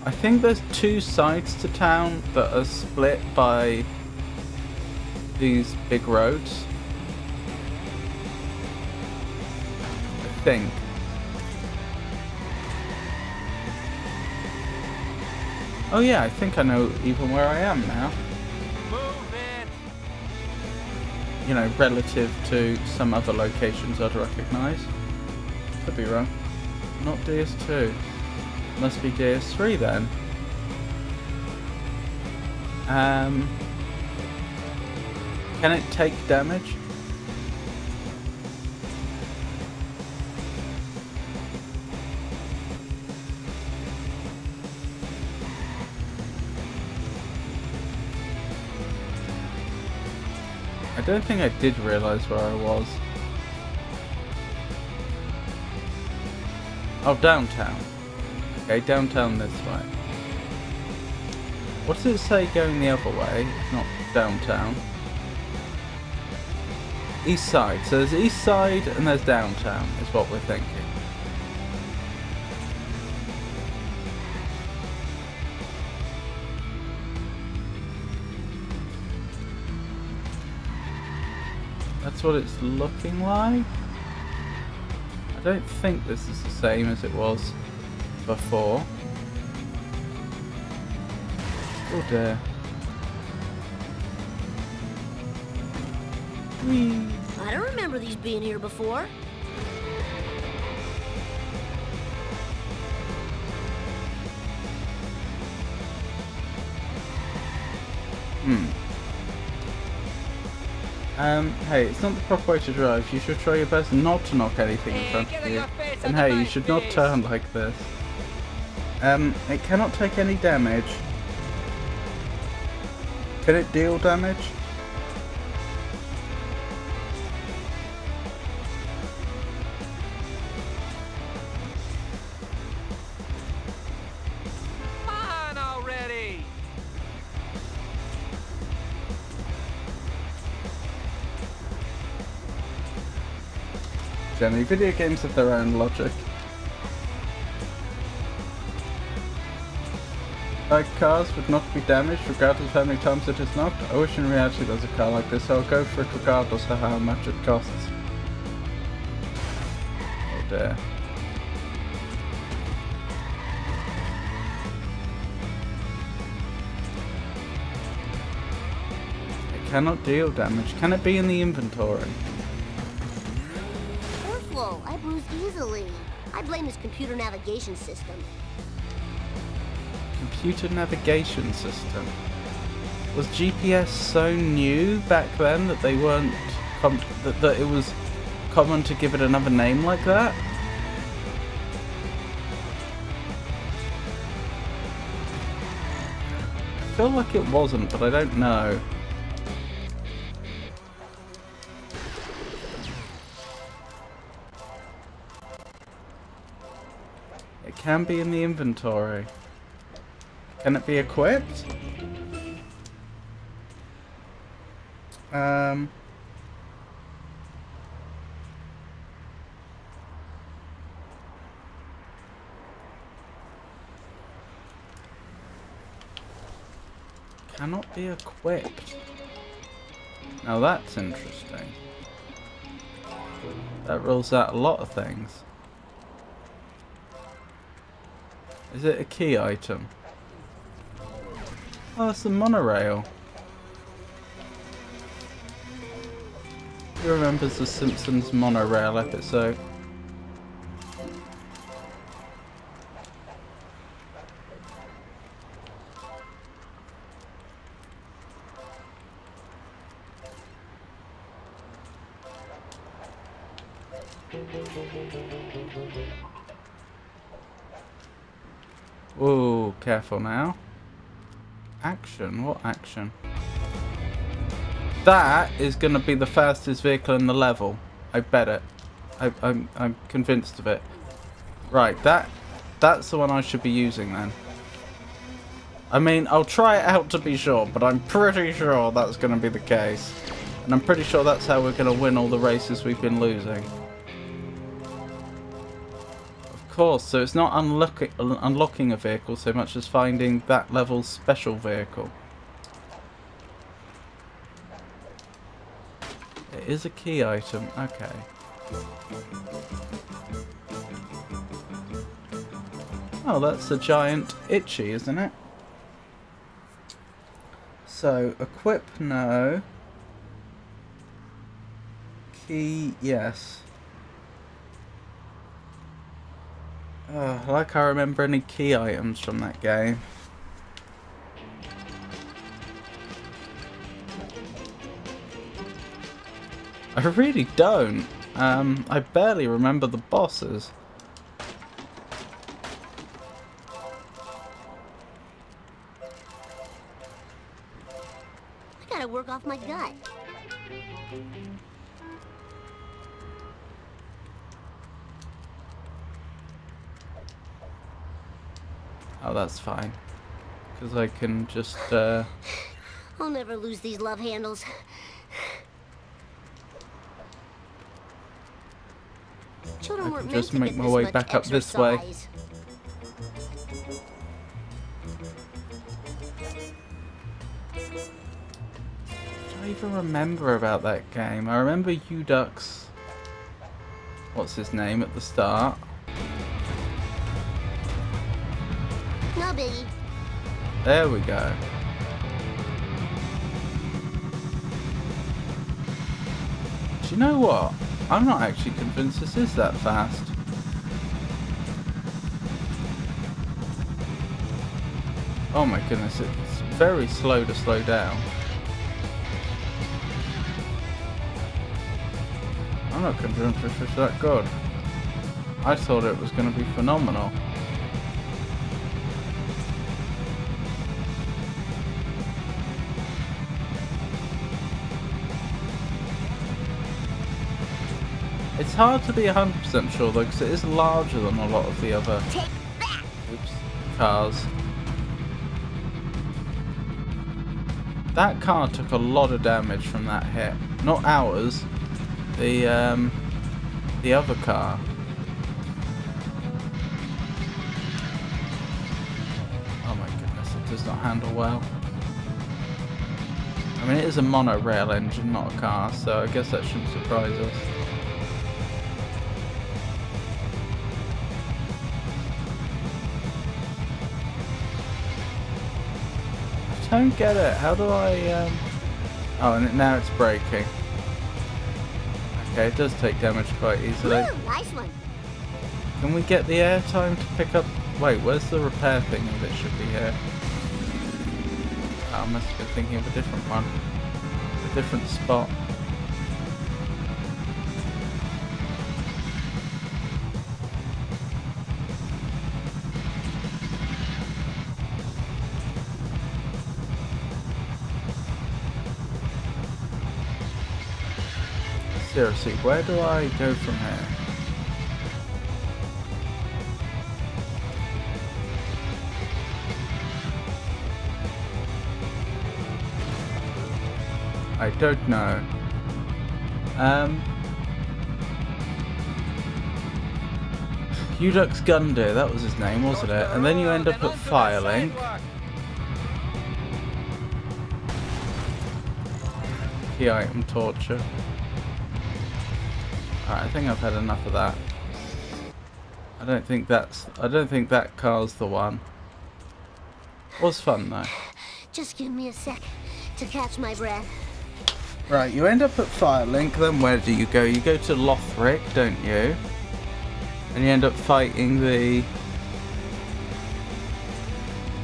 I think there's two sides to town that are split by these big roads. I think. Oh yeah, I think I know even where I am now. Move it! You know, relative to some other locations I'd recognise. Could be wrong. Not DS2. Must be DS3 then. Can it take damage? I don't think I did realise where I was. Oh, downtown. Okay, downtown this way. What does it say going the other way? Not downtown. East side. So there's east side and there's downtown, is what we're thinking. That's what it's looking like. I don't think this is the same as it was before. Oh dear. Whee! I don't remember these being here before. Hey, it's not the proper way to drive. You should try your best not to knock anything in front of you. And hey, you should not turn like this. It cannot take any damage. Can it deal damage? Come on already! Jenny, video games have their own logic. Like cars would not be damaged regardless of how many times it is knocked. I wish in reality there was a car like this, so I'll go for it regardless of how much it costs. Oh dear. It cannot deal damage. Can it be in the inventory? Airflow, I bruise easily. I blame his computer navigation system. Computer navigation system. Was GPS so new back then that they weren't that it was common to give it another name like that? I feel like it wasn't, but I don't know. It can be in the inventory. Can it be equipped? Cannot be equipped. Now that's interesting. That rules out a lot of things. Is it a key item? Oh, it's the monorail. Who remembers the Simpsons monorail episode? Whoa, careful now. Action? What action? That is going to be the fastest vehicle in the level. I bet it. I'm convinced of it. Right, that's the one I should be using then. I mean, I'll try it out to be sure, but I'm pretty sure that's going to be the case. And I'm pretty sure that's how we're going to win all the races we've been losing. Of course, so it's not unlocking a vehicle so much as finding that level's special vehicle. It is a key item, okay. Oh, that's a giant itchy, isn't it? So, equip, no. Key, yes. Like I remember any key items from that game. I really don't. I barely remember the bosses. I gotta work off my gut. Oh, that's fine. Because I can just, I'll never lose these love handles. Children I weren't can meant just to make get my this way much back up this way. exercise. I don't even remember about that game. I remember U-Duck's... what's his name at the start? No biggie. There we go. Do you know what? I'm not actually convinced this is that fast. Oh my goodness, it's very slow to slow down. I'm not convinced this is that good. I thought it was going to be phenomenal. It's hard to be 100% sure though, because it is larger than a lot of the other cars. That car took a lot of damage from that hit. Not ours, the other car. Oh my goodness, it does not handle well. I mean, it is a monorail engine, not a car, so I guess that shouldn't surprise us. I don't get it. How do I, Oh, and now it's braking. Okay, it does take damage quite easily. Ooh, nice one. Can we get the airtime to pick up... Wait, where's the repair thing that should be here? Oh, I must have been thinking of a different one. A different spot. Seriously, where do I go from here? I don't know. Udux Gundir, that was his name, wasn't it? And then you end up at Firelink. Key item torture. Alright, I think I've had enough of that. I don't think that car's the one. Was fun though. Just give me a sec to catch my breath. Right, you end up at Firelink, then where do you go? You go to Lothric, don't you? And you end up fighting the...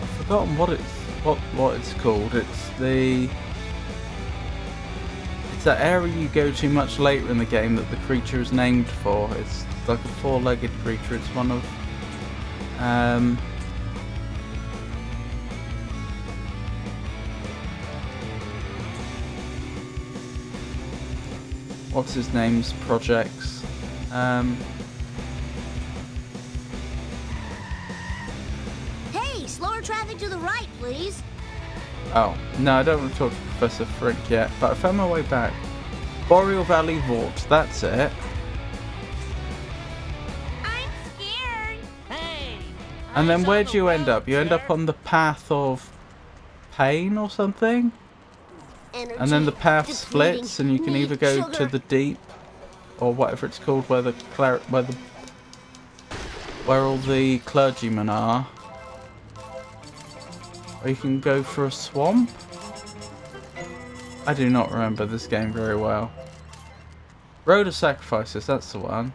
I've forgotten what it's called. It's that area you go to much later in the game that the creature is named for. It's like a four-legged creature. It's one of... what's his name's projects? Hey, slower traffic to the right, please. Oh, no, I don't want to talk to Professor Frink yet, but I found my way back. Boreal Valley Vault, that's it. I'm scared. Hey. And then where do you end up? You end up on the path of pain or something? Energy And then the path depleting. splits and you can either go to Sugar. the deep or whatever it's called where all the clergymen are. Or you can go for a swamp? I do not remember this game very well. Road of Sacrifices, that's the one.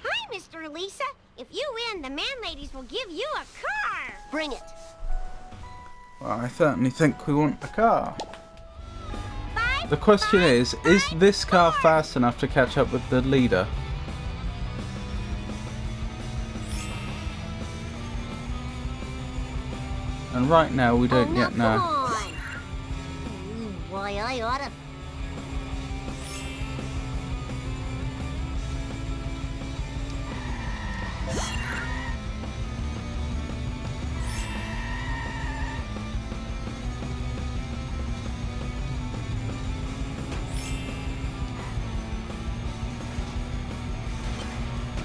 Hi, Mr. Lisa. If you win, the man ladies will give you a car. Bring it. Well, I certainly think we want a car. 5, The question is this car fast enough to catch up with the leader? And right now we don't yet know. Come on. Why, I oughta...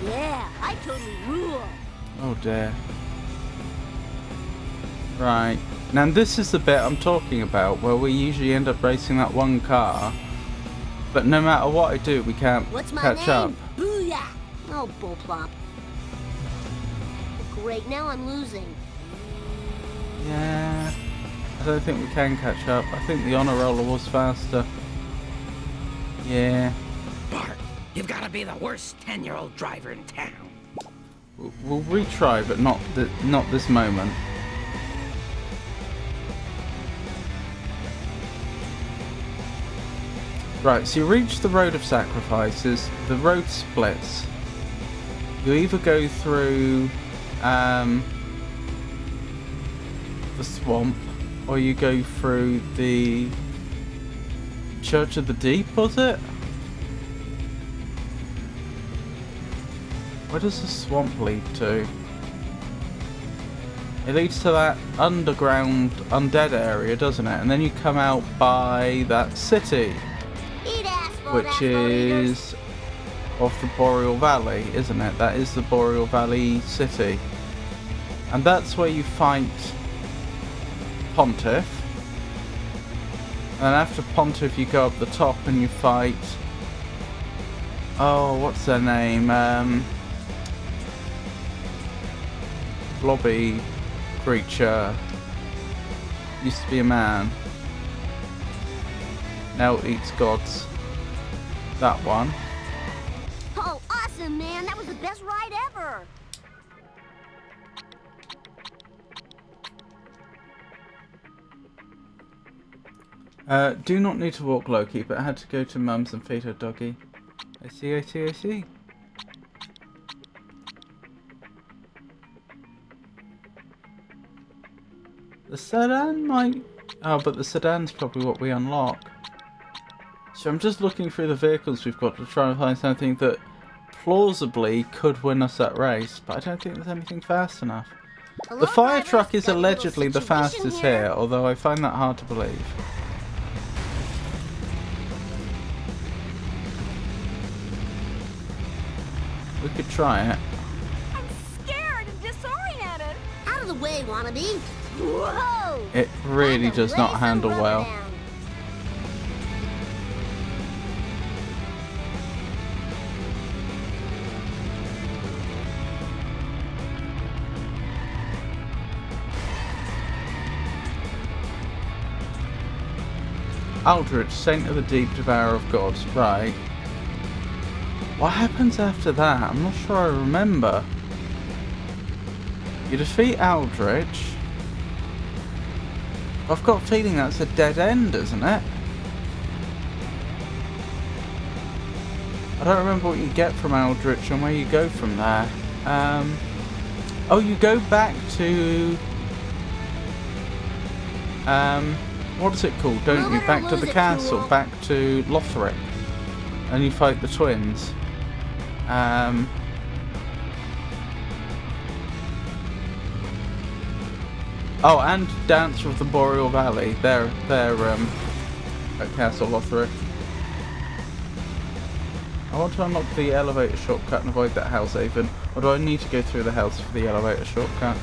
Yeah, I totally rule. Oh dear. Right. Now this is the bit I'm talking about, where we usually end up racing that one car. But no matter what I do, we can't What's my catch name? up. Booyah! Oh, bullplop. Great, now I'm losing. Yeah. I I don't think we can catch up. I think the honor roller was faster. Yeah. Bart, you've got to be the worst 10-year-old driver in town. We'll retry, but not this moment. Right, so you reach the Road of Sacrifices. The road splits. You either go through the swamp, or you go through the Church of the Deep, was it? Where does the swamp lead to? It leads to that underground undead area, doesn't it? And then you come out by that city, which is off the Boreal Valley, isn't it? That is the Boreal Valley city. And that's where you fight Pontiff. And after Pontiff you go up the top and you fight... Oh, what's their name? Blobby creature. Used to be a man. Now eats gods. That one. Oh, awesome, man. That was the best ride ever. Do not need to walk Loki, but I had to go to Mum's and feed her doggy. I see. The sedan might... Oh, but the sedan's probably what we unlock. So I'm just looking through the vehicles we've got to try and find something that plausibly could win us that race, but I don't think there's anything fast enough. The fire truck is allegedly the fastest here, although I find that hard to believe. We could try it. I'm scared and disoriented. Out of the way, wannabe. Whoa! It really does not handle well. Aldrich, Saint of the Deep, Devourer of Gods. Right. What happens after that? I'm not sure I remember. You defeat Aldrich. I've got a feeling that's a dead end, isn't it? I don't remember what you get from Aldrich and where you go from there. Oh, you go back to... what is it called, don't you? Back to the castle, back to Lothric. And you fight the twins. Oh, and Dancer of the Boreal Valley. They're at Castle Lothric. I want to unlock the elevator shortcut and avoid that house haven. Or do I need to go through the house for the elevator shortcut?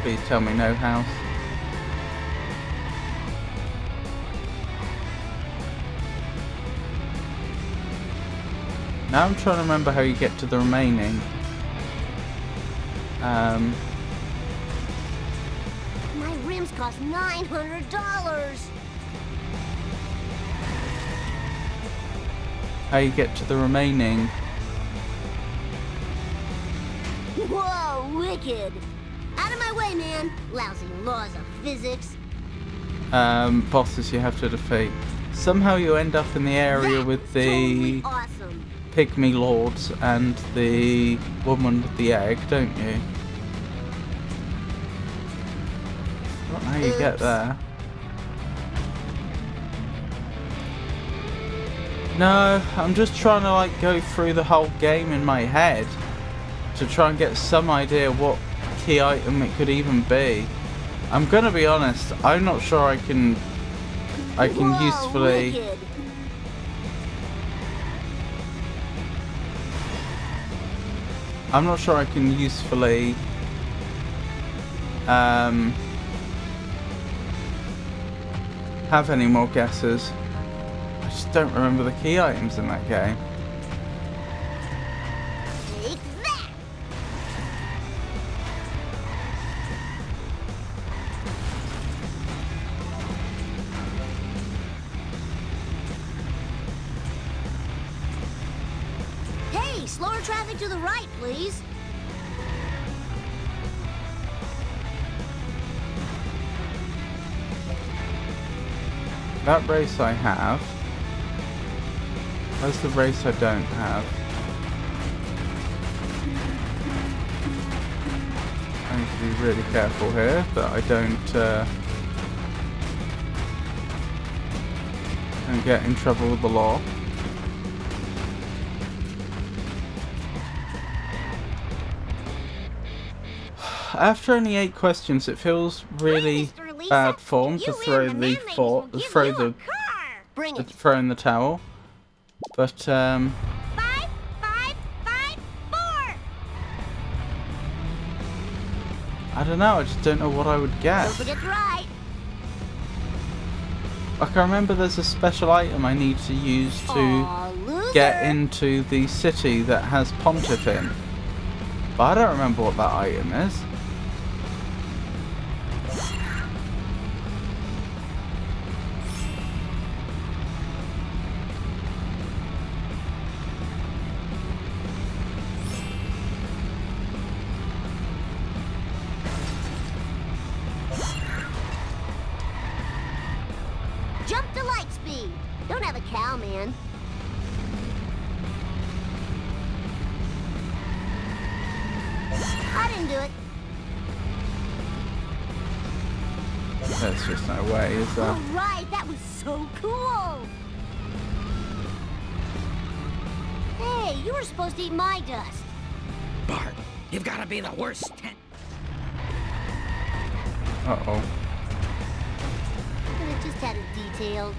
Please tell me no house. Now I'm trying to remember how you get to the remaining. My rims cost $900. How you get to the remaining. Whoa, wicked. Out of my way, man. Lousy laws of physics. Bosses you have to defeat. Somehow you end up in the area with the... Totally awesome. Pygmy Lords and the woman with the egg, don't you? I don't know how you get there. No, I'm just trying to like go through the whole game in my head to try and get some idea what key item it could even be. I'm gonna be honest, I'm not sure I can Whoa, usefully... Wicked. I'm not sure I can usefully have any more guesses. I just don't remember the key items in that game. Take that. slower traffic to the right, please. That race I have. That's the race I don't have. I need to be really careful here that I don't get in trouble with the law. After only 8 questions, it feels really bad form to throw in the towel. But 5, 5, 5, 4. I don't know. I just don't know what I would get. Don't forget to write. Like, I remember there's a special item I need to use to Aw, loser. get into the city that has Pontiff in. But I don't remember what that item is. Jump to light speed. Don't have a cow, man. I didn't do it. There's just no way, is there? All right, that was so cool. Hey, you were supposed to eat my dust. Bart, you've got to be the worst 10. Uh-oh. Could have just had it detailed.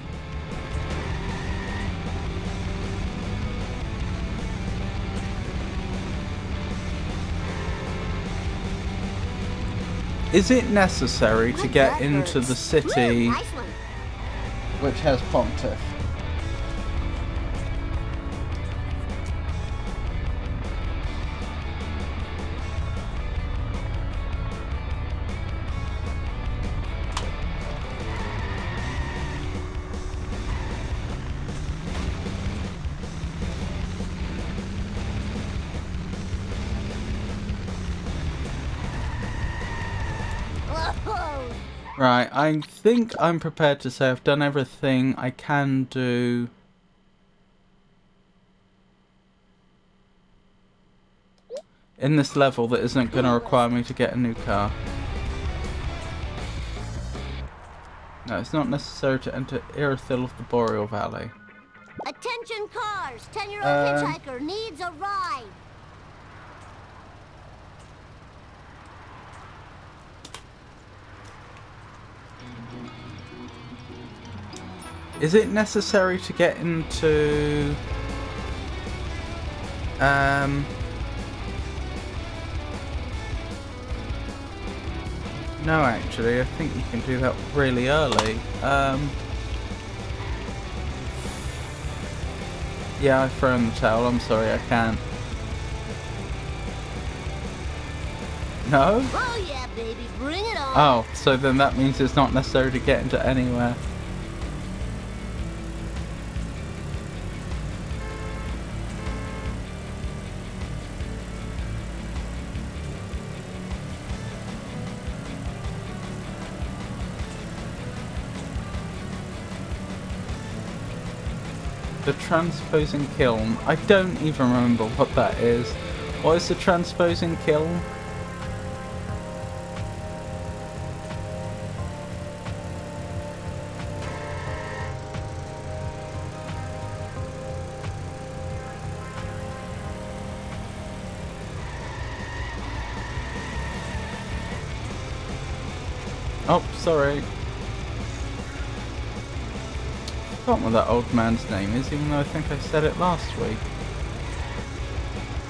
Is it necessary to My get gut into hurts. the city Ooh, nice one. which has Pontiff? Whoa. Right, I think I'm prepared to say I've done everything I can do. In this level that isn't going to require me to get a new car. No, it's not necessary to enter Irithyll of the Boreal Valley. Attention cars! 10-year-old hitchhiker needs a ride. Is it necessary to get into... No, actually, I think you can do that really early. Yeah, I've thrown the towel. I'm sorry, I can't. No? Oh yeah, baby, bring it on. Oh, so then that means it's not necessary to get into anywhere. The transposing kiln. I don't even remember what that is. What is the transposing kiln? Oh, sorry. I forgot what that old man's name is, even though I think I said it last week.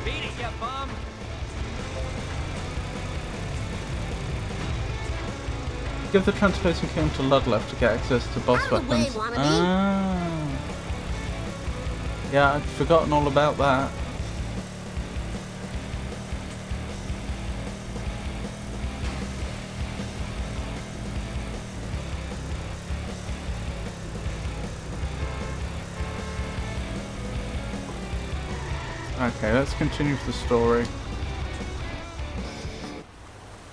Beat it, you bum! Give the transposing kiln to Ludlow to get access to boss Out of the way, weapons. wannabe. Ah. Yeah, I'd forgotten all about that. Okay, let's continue with the story.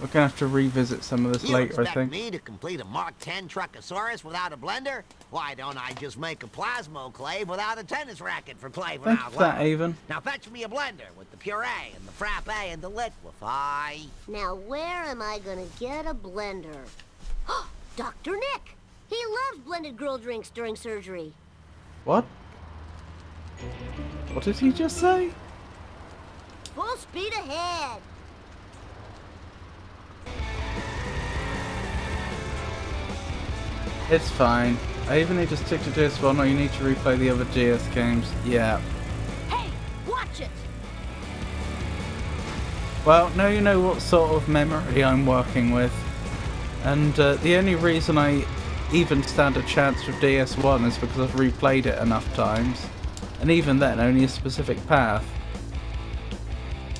We're gonna have to revisit some of this later, I think. Me to complete a Mark 10 Truckosaurus without a blender? Why don't I just make a plasmoclave without a tennis racket for playing Thank you out for that, loud? Avon. Now fetch me a blender with the puree and the frappe and the liquefy. Now, where am I gonna get a blender? Dr. Nick! He loves blended girl drinks during surgery. What? What did he just say? Full speed ahead. It's fine. I even need to stick to DS1 or you need to replay the other DS games. Yeah. Hey, watch it! Well, now you know what sort of memory I'm working with. And the only reason I even stand a chance with DS1 is because I've replayed it enough times. And even then, only a specific path.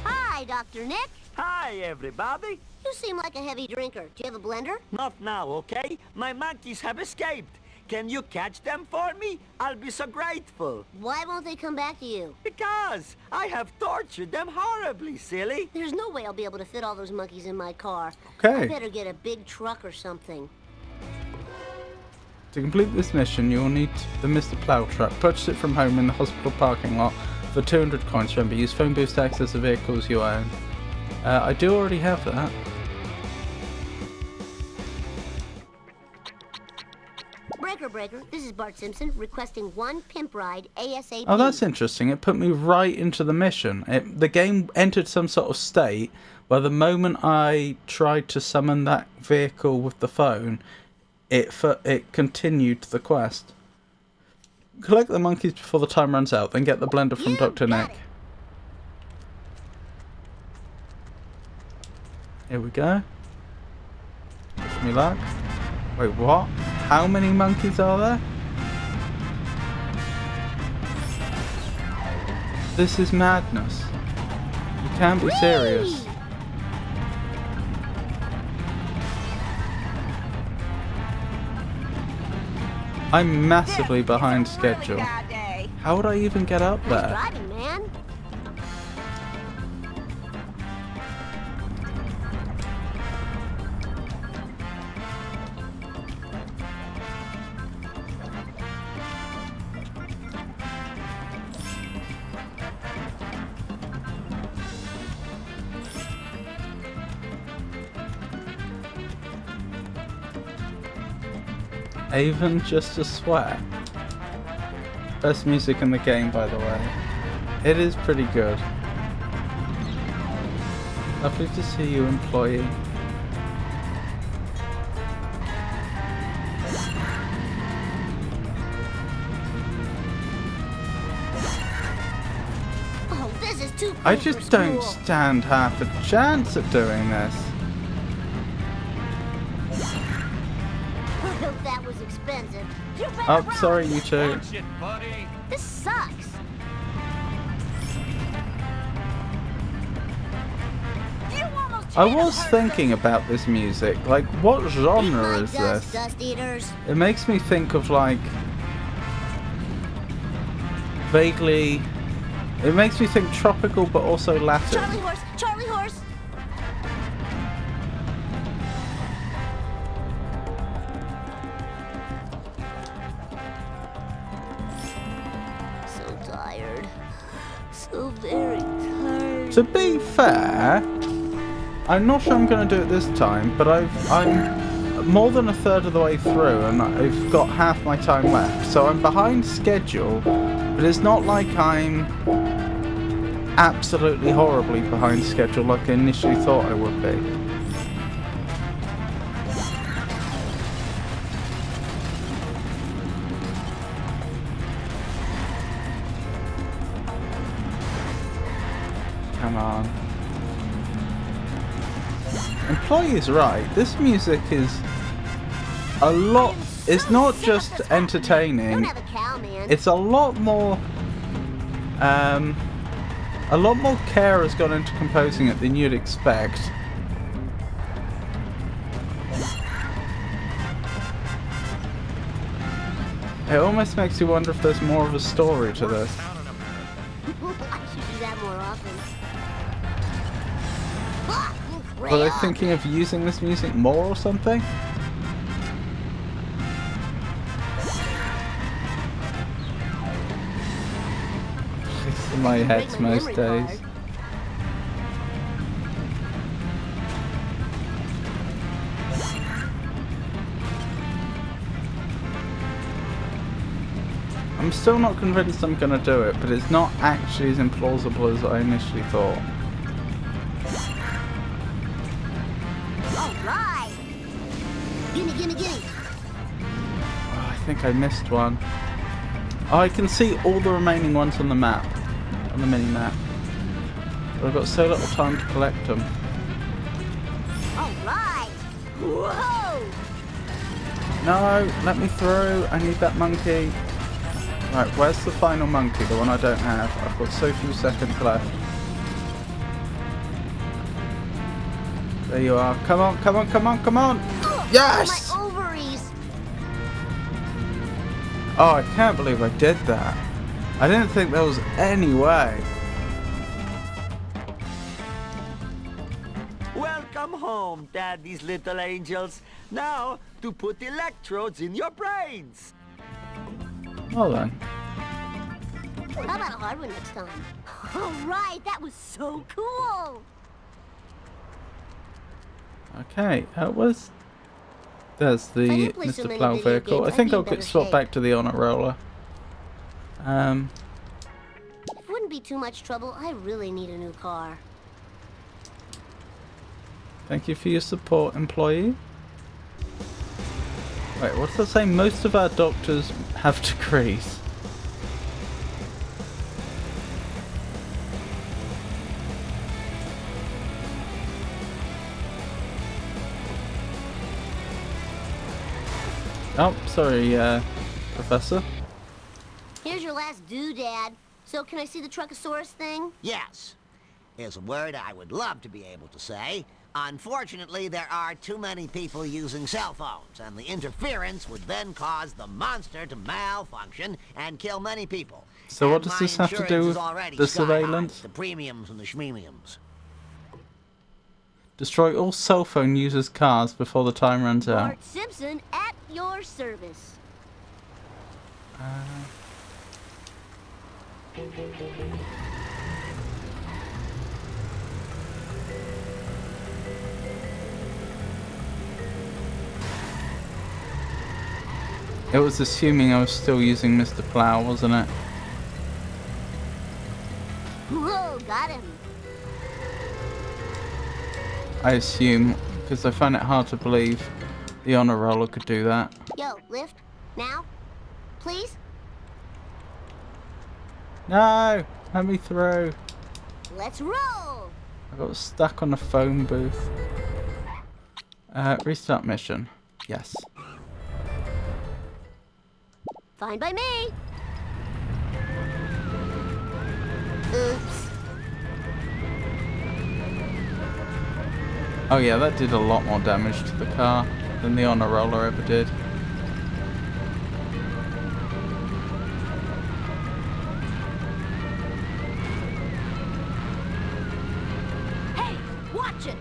Hi, Dr. Nick. Hi, everybody. You seem like a heavy drinker. Do you have a blender? Not now, okay? My monkeys have escaped. Can you catch them for me? I'll be so grateful. Why won't they come back to you? Because I have tortured them horribly, silly. There's no way I'll be able to fit all those monkeys in my car. Okay. I better get a big truck or something. To complete this mission, you will need the Mr. Plow truck. Purchase it from home in the hospital parking lot for 200 coins. Remember, use phone booths to access the vehicles you own. I do already have that. Breaker, this is Bart Simpson requesting one pimp ride ASAP. Oh, that's interesting. It put me right into the mission. The game entered some sort of state where the moment I tried to summon that vehicle with the phone, it continued the quest. Collect the monkeys before the time runs out, then get the blender from Dr. Nick. Here we go. Wish me luck. Wait, what? How many monkeys are there? This is madness. You can't be serious. I'm massively behind schedule. How would I even get up there? Driving, man. Even just a sweat. Best music in the game, by the way. It is pretty good. Lovely to see you, employee. Oh, this is too cool I just don't stand half a chance at doing this. That was expensive. Oh, sorry, you two. This sucks. I was thinking about this music. Like, what genre is this? Dust eaters. It makes me think of, like, vaguely... It makes me think tropical, but also Latin. Charlie horse, Charlie horse. So tired. So very tired. To be fair, I'm not sure I'm going to do it this time, but I'm more than a third of the way through and I've got half my time left. So I'm behind schedule, but it's not like I'm absolutely horribly behind schedule like I initially thought I would be. Come on. Employee is right. This music is a lot. It's not just entertaining. Don't have a cow, man. It's a lot more. A lot more care has gone into composing it than you'd expect. It almost makes you wonder if there's more of a story to this. I should do that more often. Were they thinking of using this music more or something? It's in my head most days. I'm still not convinced I'm gonna do it, but it's not actually as implausible as I initially thought. Alright! Gimme, gimme, gimme! Oh, I think I missed one. Oh, I can see all the remaining ones on the map, on the mini-map. But I've got so little time to collect them. Alright! Whoa! No, let me through. I need that monkey. Right, where's the final monkey? The one I don't have. I've got so few seconds left. There you are. Come on, come on, come on, come on! Yes! My ovaries! Oh, I can't believe I did that. I didn't think there was any way. Welcome home, Daddy's little angels. Now, to put electrodes in your brains. Well then. How about a hard one next time? Alright, that was so cool! Okay, there's the Mr. Plow vehicle. I think I'll get swapped back to the honor roller. It wouldn't be too much trouble. I really need a new car. Thank you for your support, employee. Wait, what's that saying? Most of our doctors have degrees. Oh, sorry, Professor. Here's your last doodad. So can I see the Truckosaurus thing? Yes. Is a word I would love to be able to say. Unfortunately, there are too many people using cell phones, and the interference would then cause the monster to malfunction and kill many people. So what And does my this have to do insurance with is already the sky high, surveillance? the premiums and the schmemiums. Destroy all cell phone users' cars before the time runs out. Bart Simpson at your service. It was assuming I was still using Mr. Plow, wasn't it? Whoa, got him. I assume, because I find it hard to believe the honor roller could do that. Yo, lift. Now. Please? No! Let me through. Let's roll! I got stuck on a phone booth. Restart mission. Yes. Fine by me. Oops. Oh yeah, that did a lot more damage to the car than the honor roller ever did. Hey, watch it!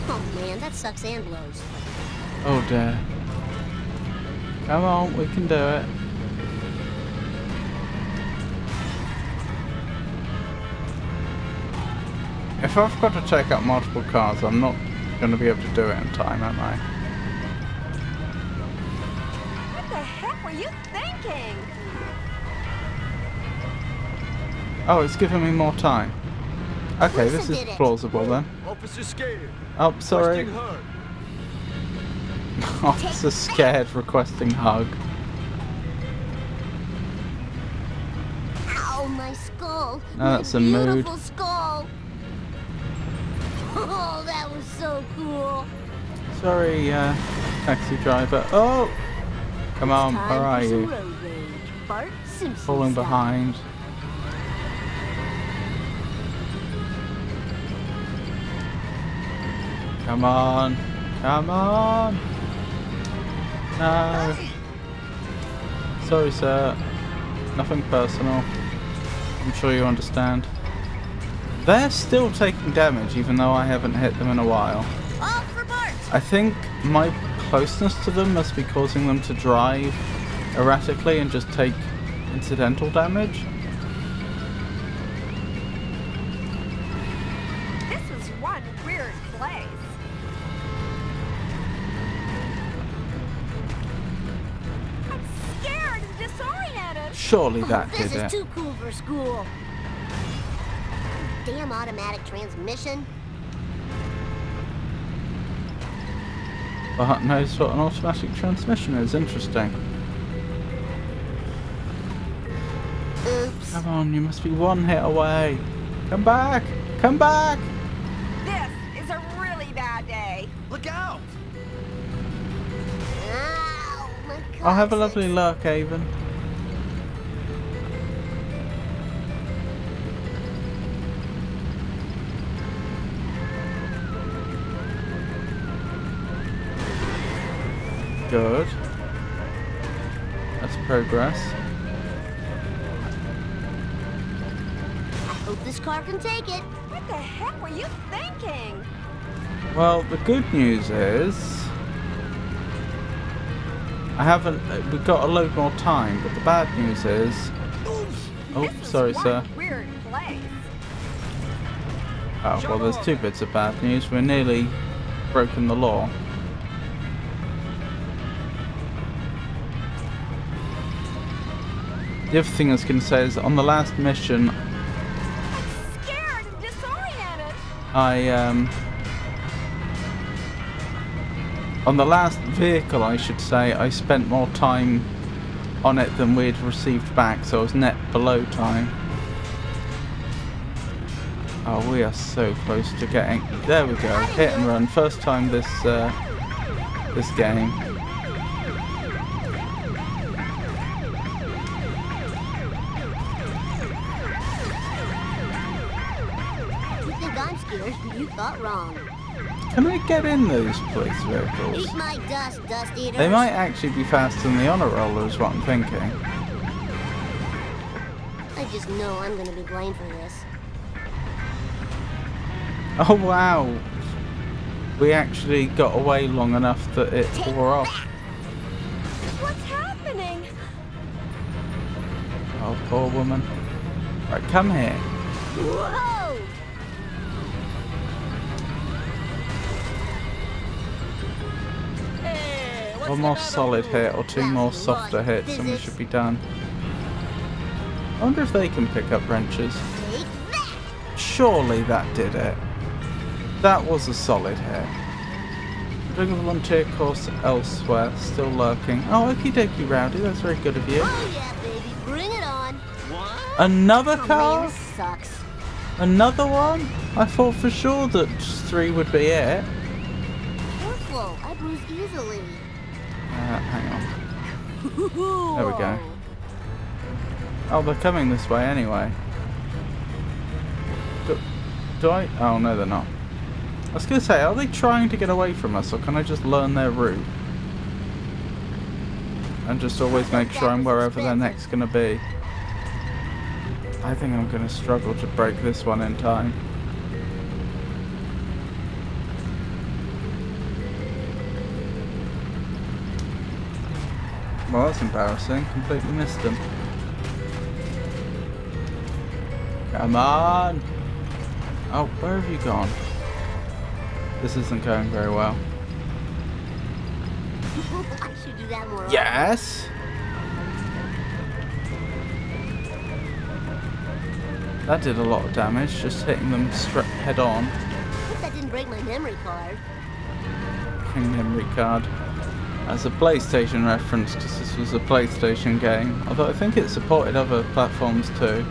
Oh man, that sucks and blows. Oh dear. Come on, we can do it. If I've got to take out multiple cars, I'm not going to be able to do it in time, am I? What the heck were you thinking? Oh, it's giving me more time. Okay, this is did it. plausible then. Officer scared. Oh, sorry. Requesting hug. Officer scared, requesting hug. Ow, my skull. No, My that's a mood. beautiful skull. Oh, that was so cool. Sorry, taxi driver. Oh! Come on, Time where are for some you? road rage. Bart Simpson Falling style. behind. Come on. Come on. No. Sorry, sir. Nothing personal. I'm sure you understand. They're still taking damage even though I haven't hit them in a while. All for Bart! I think my closeness to them must be causing them to drive erratically and just take incidental damage. This is one weird place. I'm scared and disoriented. Surely that This did is it. too cool for school. Damn automatic transmission. Bart knows what an automatic transmission is. Interesting. Oops. Come on, you must be one hit away. Come back! Come back! This is a really bad day. Look out! Ow, my I'll have a coccyx. lovely luck, Avon. Good. That's progress. I hope this car can take it. What the heck were you thinking? Well, the good news is I haven't. We've got a load more time, but the bad news is. Oh, This is sorry, one sir. weird place. Oh, well, there's two bits of bad news. We're nearly broken the law. The other thing I was going to say is on the last mission, I'm scared and disoriented. on the last vehicle, I should say, I spent more time on it than we'd received back, so I was net below time. Oh, we are so close to getting. There we go, hit and run. First time this game. You think I'm scared? You thought wrong. Can I get in those police vehicles? Eat my dust eaters. They might actually be faster than the honor roller, is what I'm thinking. I just know I'm gonna be blamed for this. Oh wow! We actually got away long enough that it wore off. What's happening? Oh, poor woman. Right, come here. Whoa! One more solid hit or two more softer hits and we should be done. I wonder if they can pick up wrenches. Take that! Surely that did it. That was a solid hit. Doing a volunteer course elsewhere, still lurking. Oh, okie dokie, Rowdy, that's very good of you. Oh yeah, baby, bring it on. Another Oh, car? man, this sucks. Another one? I thought for sure that 3 would be it. Careful, I bruise easily. Hang on. There we go. Oh, they're coming this way anyway. Do I? Oh, no, they're not. I was going to say, are they trying to get away from us, or can I just learn their route? And just always make sure I'm wherever they're next going to be. I think I'm going to struggle to break this one in time. Well, that's embarrassing. Completely missed them. Come on! Oh, where have you gone? This isn't going very well. I should do that more often. Yes! That did a lot of damage, just hitting them straight head on. Hope that didn't break my memory card. Memory card. As a PlayStation reference, because this was a PlayStation game. Although I think it supported other platforms too.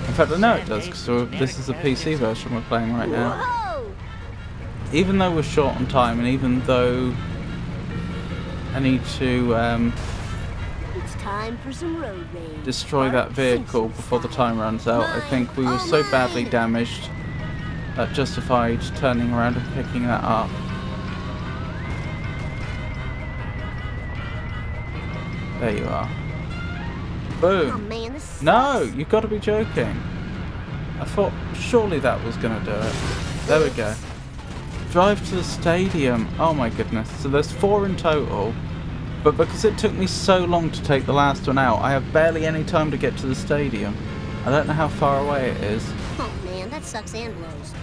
In fact, I know it does, because this is a PC version we're playing right now. Whoa! Even though we're short on time, and even though I need to It's time for some road rage. destroy that vehicle before the time runs out, I think we were so badly damaged that justified turning around and picking that up. There you are. Oh Boom. man, this sucks. No, you've got to be joking. I thought surely that was going to do it. There we go. Drive to the stadium. Oh my goodness. So there's 4 in total. But because it took me so long to take the last one out, I have barely any time to get to the stadium. I don't know how far away it is. Oh man, that sucks and blows.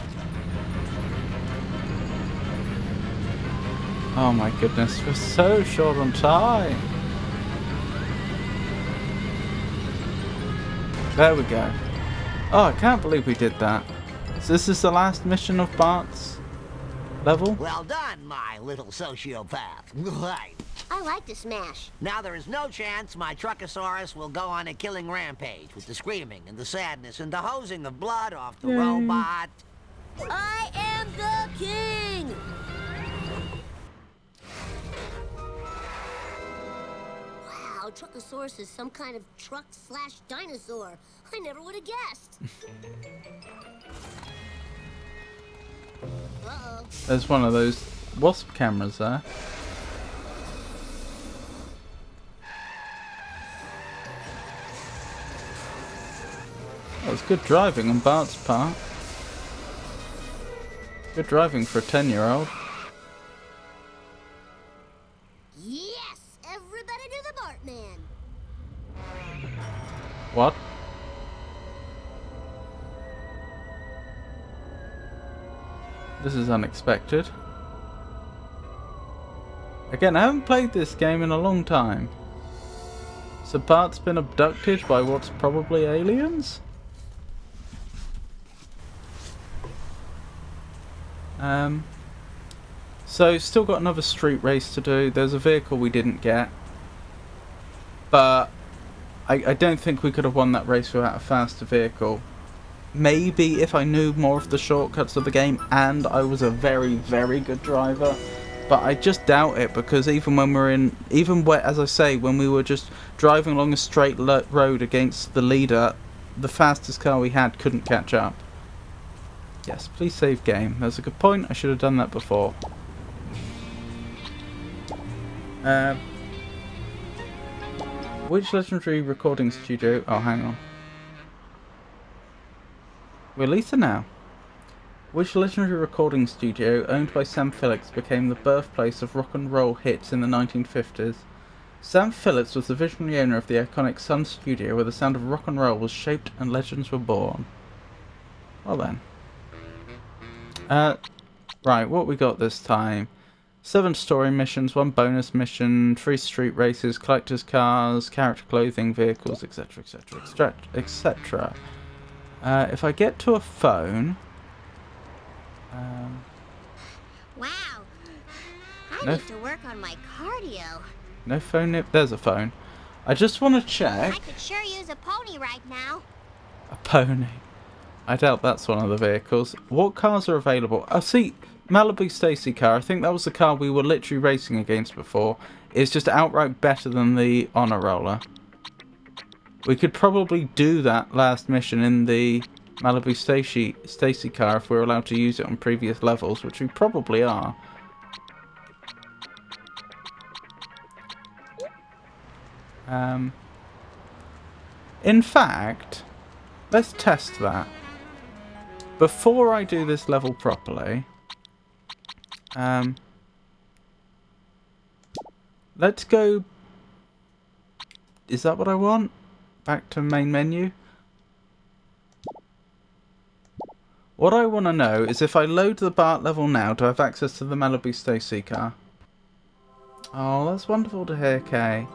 Oh my goodness, we're so short on time. There we go. Oh, I can't believe we did that. So this is the last mission of Bart's level? Well done, my little sociopath. Right. I like to smash. Now there is no chance my Truckosaurus will go on a killing rampage with the screaming and the sadness and the hosing of blood off the robot. I am the king! Wow, Truckosaurus is some kind of truck/dinosaur. I never would have guessed. Uh-oh. There's one of those wasp cameras there. That was good driving on Bart's part. Good driving for a 10-year-old. Yes! Everybody do the Bartman! What? This is unexpected. Again, I haven't played this game in a long time. So Bart's been abducted by what's probably aliens? So still got another street race to do. There's a vehicle we didn't get. But I don't think we could have won that race without a faster vehicle. Maybe if I knew more of the shortcuts of the game and I was a very, very good driver. But I just doubt it, because even when we're in, as I say, when we were just driving along a straight road against the leader, the fastest car we had couldn't catch up. Yes, please save game. That's a good point. I should have done that before. Which legendary recording studio? Oh, hang on. We're Lisa now. Which legendary recording studio owned by Sam Phillips became the birthplace of rock and roll hits in the 1950s? Sam Phillips was the visionary owner of the iconic Sun Studio, where the sound of rock and roll was shaped and legends were born. Well then. Right, what we got this time? 7 story missions, 1 bonus mission, 3 street races, collector's cars, character clothing, vehicles, etc, etc, etc. If I get to a phone... Wow. I No need to work on my cardio. No phone nip. There's a phone. I just want to check. I could sure use a pony right now. A pony. I doubt that's one of the vehicles. What cars are available? I see Malibu Stacy car. I think that was the car we were literally racing against before. It's just outright better than the Honor Roller. We could probably do that last mission in the Malibu Stacy car if we're allowed to use it on previous levels, which we probably are. In fact, let's test that. Before I do this level properly, let's go... Is that what I want? Back to main menu? What I want to know is if I load the Bart level now, do I have access to the Malibu Stacy car? Oh, that's wonderful to hear, Kay.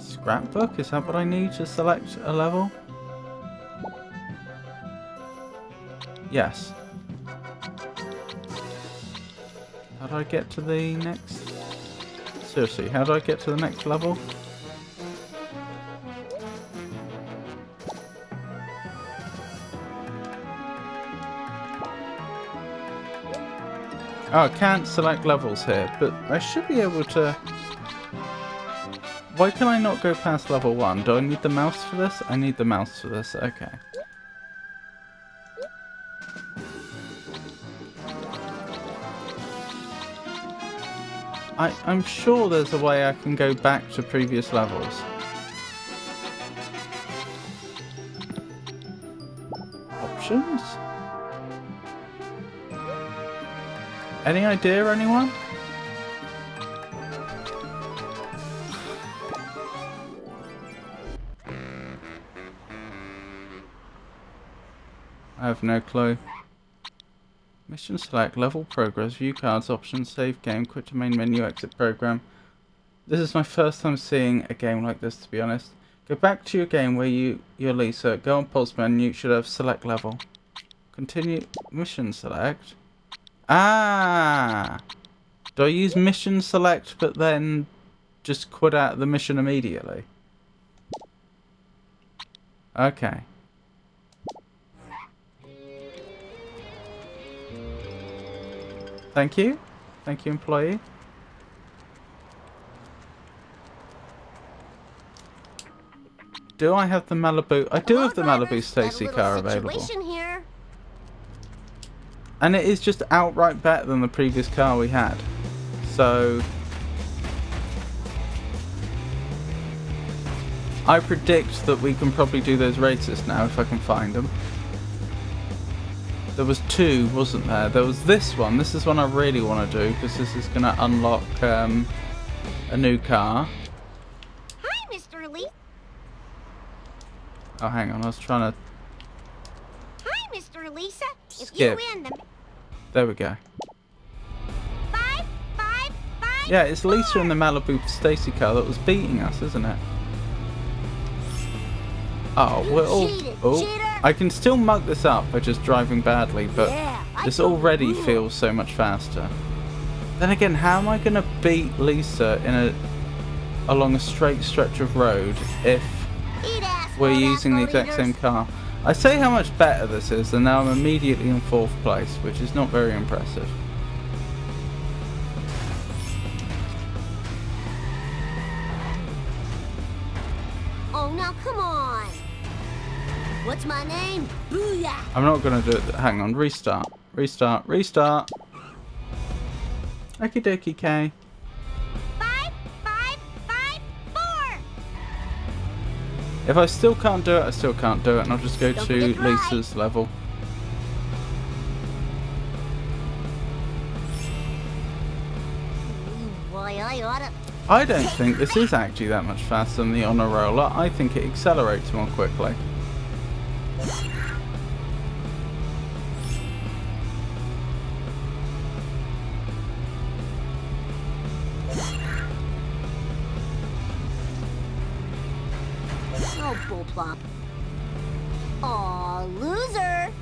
Scrapbook? Is that what I need to select a level? Yes. How do I get to the next... Seriously, how do I get to the next level? Oh, I can't select levels here, but I should be able to... Why can I not go past level 1? Do I need the mouse for this? I need the mouse for this, okay. I'm sure there's a way I can go back to previous levels. Options? Any idea, anyone? I have no clue. Mission select, level progress, view cards, options, save game, quit to main menu, exit program. This is my first time seeing a game like this, to be honest. Go back to your game where you're Lisa, go on pulse menu, you should have select level. Continue, mission select. Ah! Do I use mission select but then just quit out of the mission immediately? Okay. Thank you. Thank you, employee. Do I have the Malibu? I do have the Malibu Stacy car available. Here. And it is just outright better than the previous car we had. So I predict that we can probably do those races now if I can find them. There was two, wasn't there? There was this one. This is one I really want to do because this is going to unlock a new car. Hi, Mr. Lee. Oh, hang on. I was trying to... Hi, Mr. Lisa. If Skip. you win the... There we go. 5, 5, 5, Yeah, it's Lisa in the Malibu Stacy car that was beating us, isn't it? Oh, we're all... cheated, Oh, cheater. I can still mug this up by just driving badly, but Yeah, I this can already rule. feels so much faster. Then again, how am I going to beat Lisa along a straight stretch of road if Eat ass, we're old using the asshole exact same eaters. car? I say how much better this is, and now I'm immediately in 4th place, which is not very impressive. Oh, now come on. What's my name? Booyah. I'm not going to do it. Hang on, restart. Restart, restart. Okie dokie, K. 5, 5, 5, 4. If I still can't do it, I still can't do it, and I'll just go Don't to forget to ride. Lisa's level. Boy, I oughta... I don't think this is actually that much faster than the Honor Roller. I think it accelerates more quickly. Oh, bull plop. Aw, loser.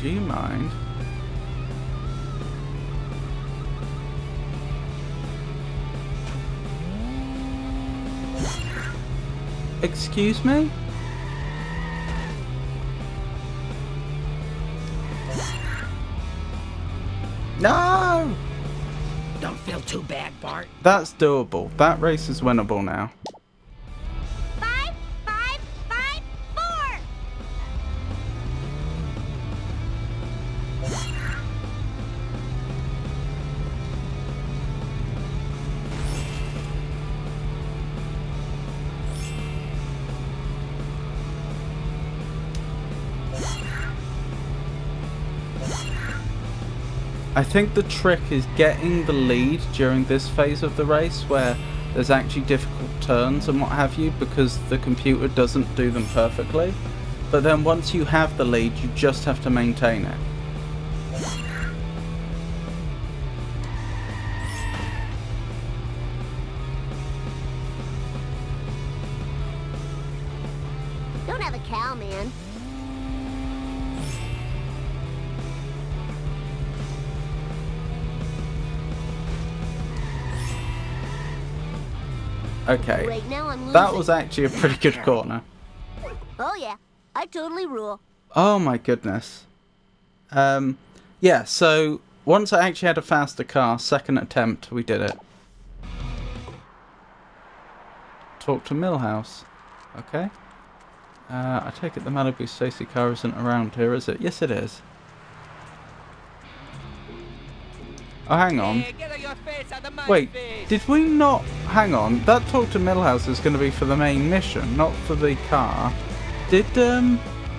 Do you mind? Excuse me? No! Don't feel too bad, Bart. That's doable. That race is winnable now. 5, 5, 5, 4. I think the trick is getting the lead during this phase of the race where there's actually difficult turns and what have you, because the computer doesn't do them perfectly. But then once you have the lead, you just have to maintain it. Don't have a cow, man. Okay, Right now I'm losing. that was actually a pretty good corner. Oh yeah, I totally rule. Oh my goodness. Yeah, so once I actually had a faster car, second attempt, we did it. Talk to Millhouse. Okay. I take it the Malibu Stacy car isn't around here, is it? Yes, it is. Oh, hang on. Get your face out of my Wait, face. did we not... Hang on. That talk to Millhouse is going to be for the main mission, not for the car. Did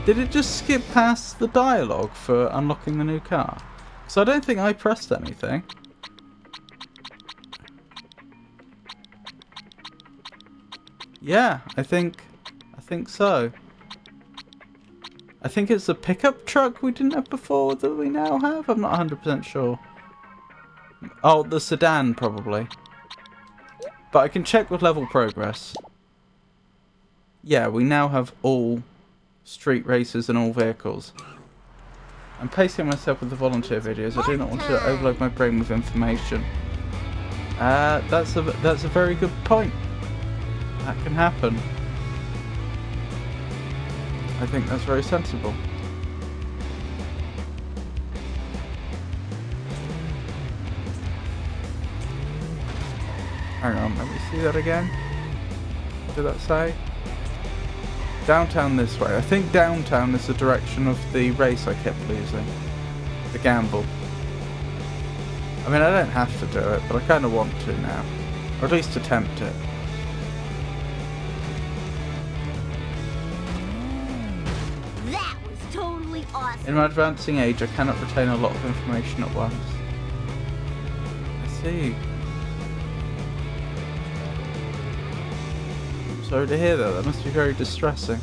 it just skip past the dialogue for unlocking the new car? So I don't think I pressed anything. Yeah, I think so. I think it's the pickup truck we didn't have before that we now have. I'm not 100% sure. Oh, the sedan probably. But I can check with level progress. Yeah, we now have all street races and all vehicles. I'm pacing myself with the volunteer videos. I do not want to overload my brain with information. That's a very good point. That can happen. I think that's very sensible. Hang on, let me see that again. What did that say? Downtown this way. I think downtown is the direction of the race I kept losing. The gamble. I mean, I don't have to do it, but I kind of want to now. Or at least attempt it. That was totally awesome. In my advancing age, I cannot retain a lot of information at once. I see. I'm sorry to hear that. That must be very distressing.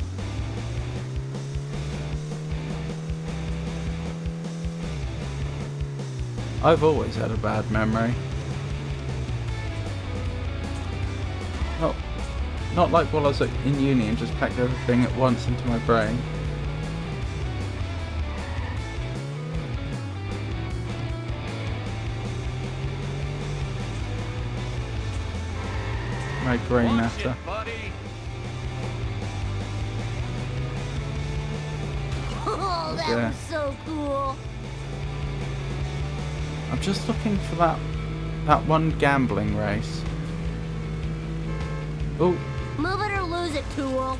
I've always had a bad memory. Not like while I was in uni and just packed everything at once into my brain. My grey matter. Oh, that was so cool. I'm just looking for that one gambling race. Oh, Move it or lose it, Tool.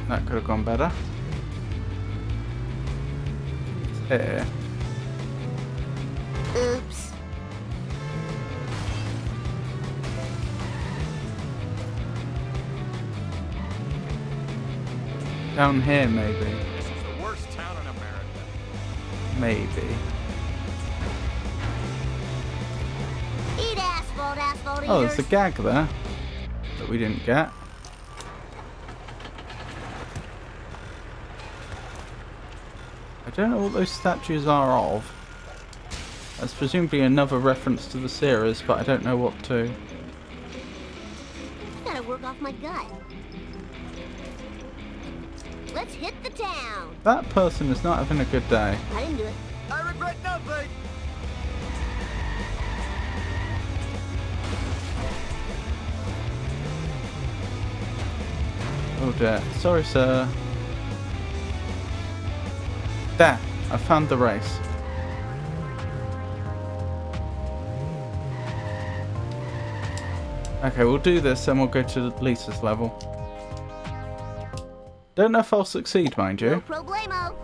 that could have gone better. It's here. Oops. Down here, maybe. This is the worst town in America. Maybe. Eat asphalt, asphalt Oh, there's eaters. a gag there that we didn't get. I don't know what those statues are of. That's presumably another reference to the series, but I don't know what to. I gotta work off my gut. Let's hit the town. That person is not having a good day. I didn't do it. I regret nothing. Oh dear. Sorry, sir. There. I found the race. Okay, we'll do this and we'll go to Lisa's level. Don't know if I'll succeed, mind No you. problemo.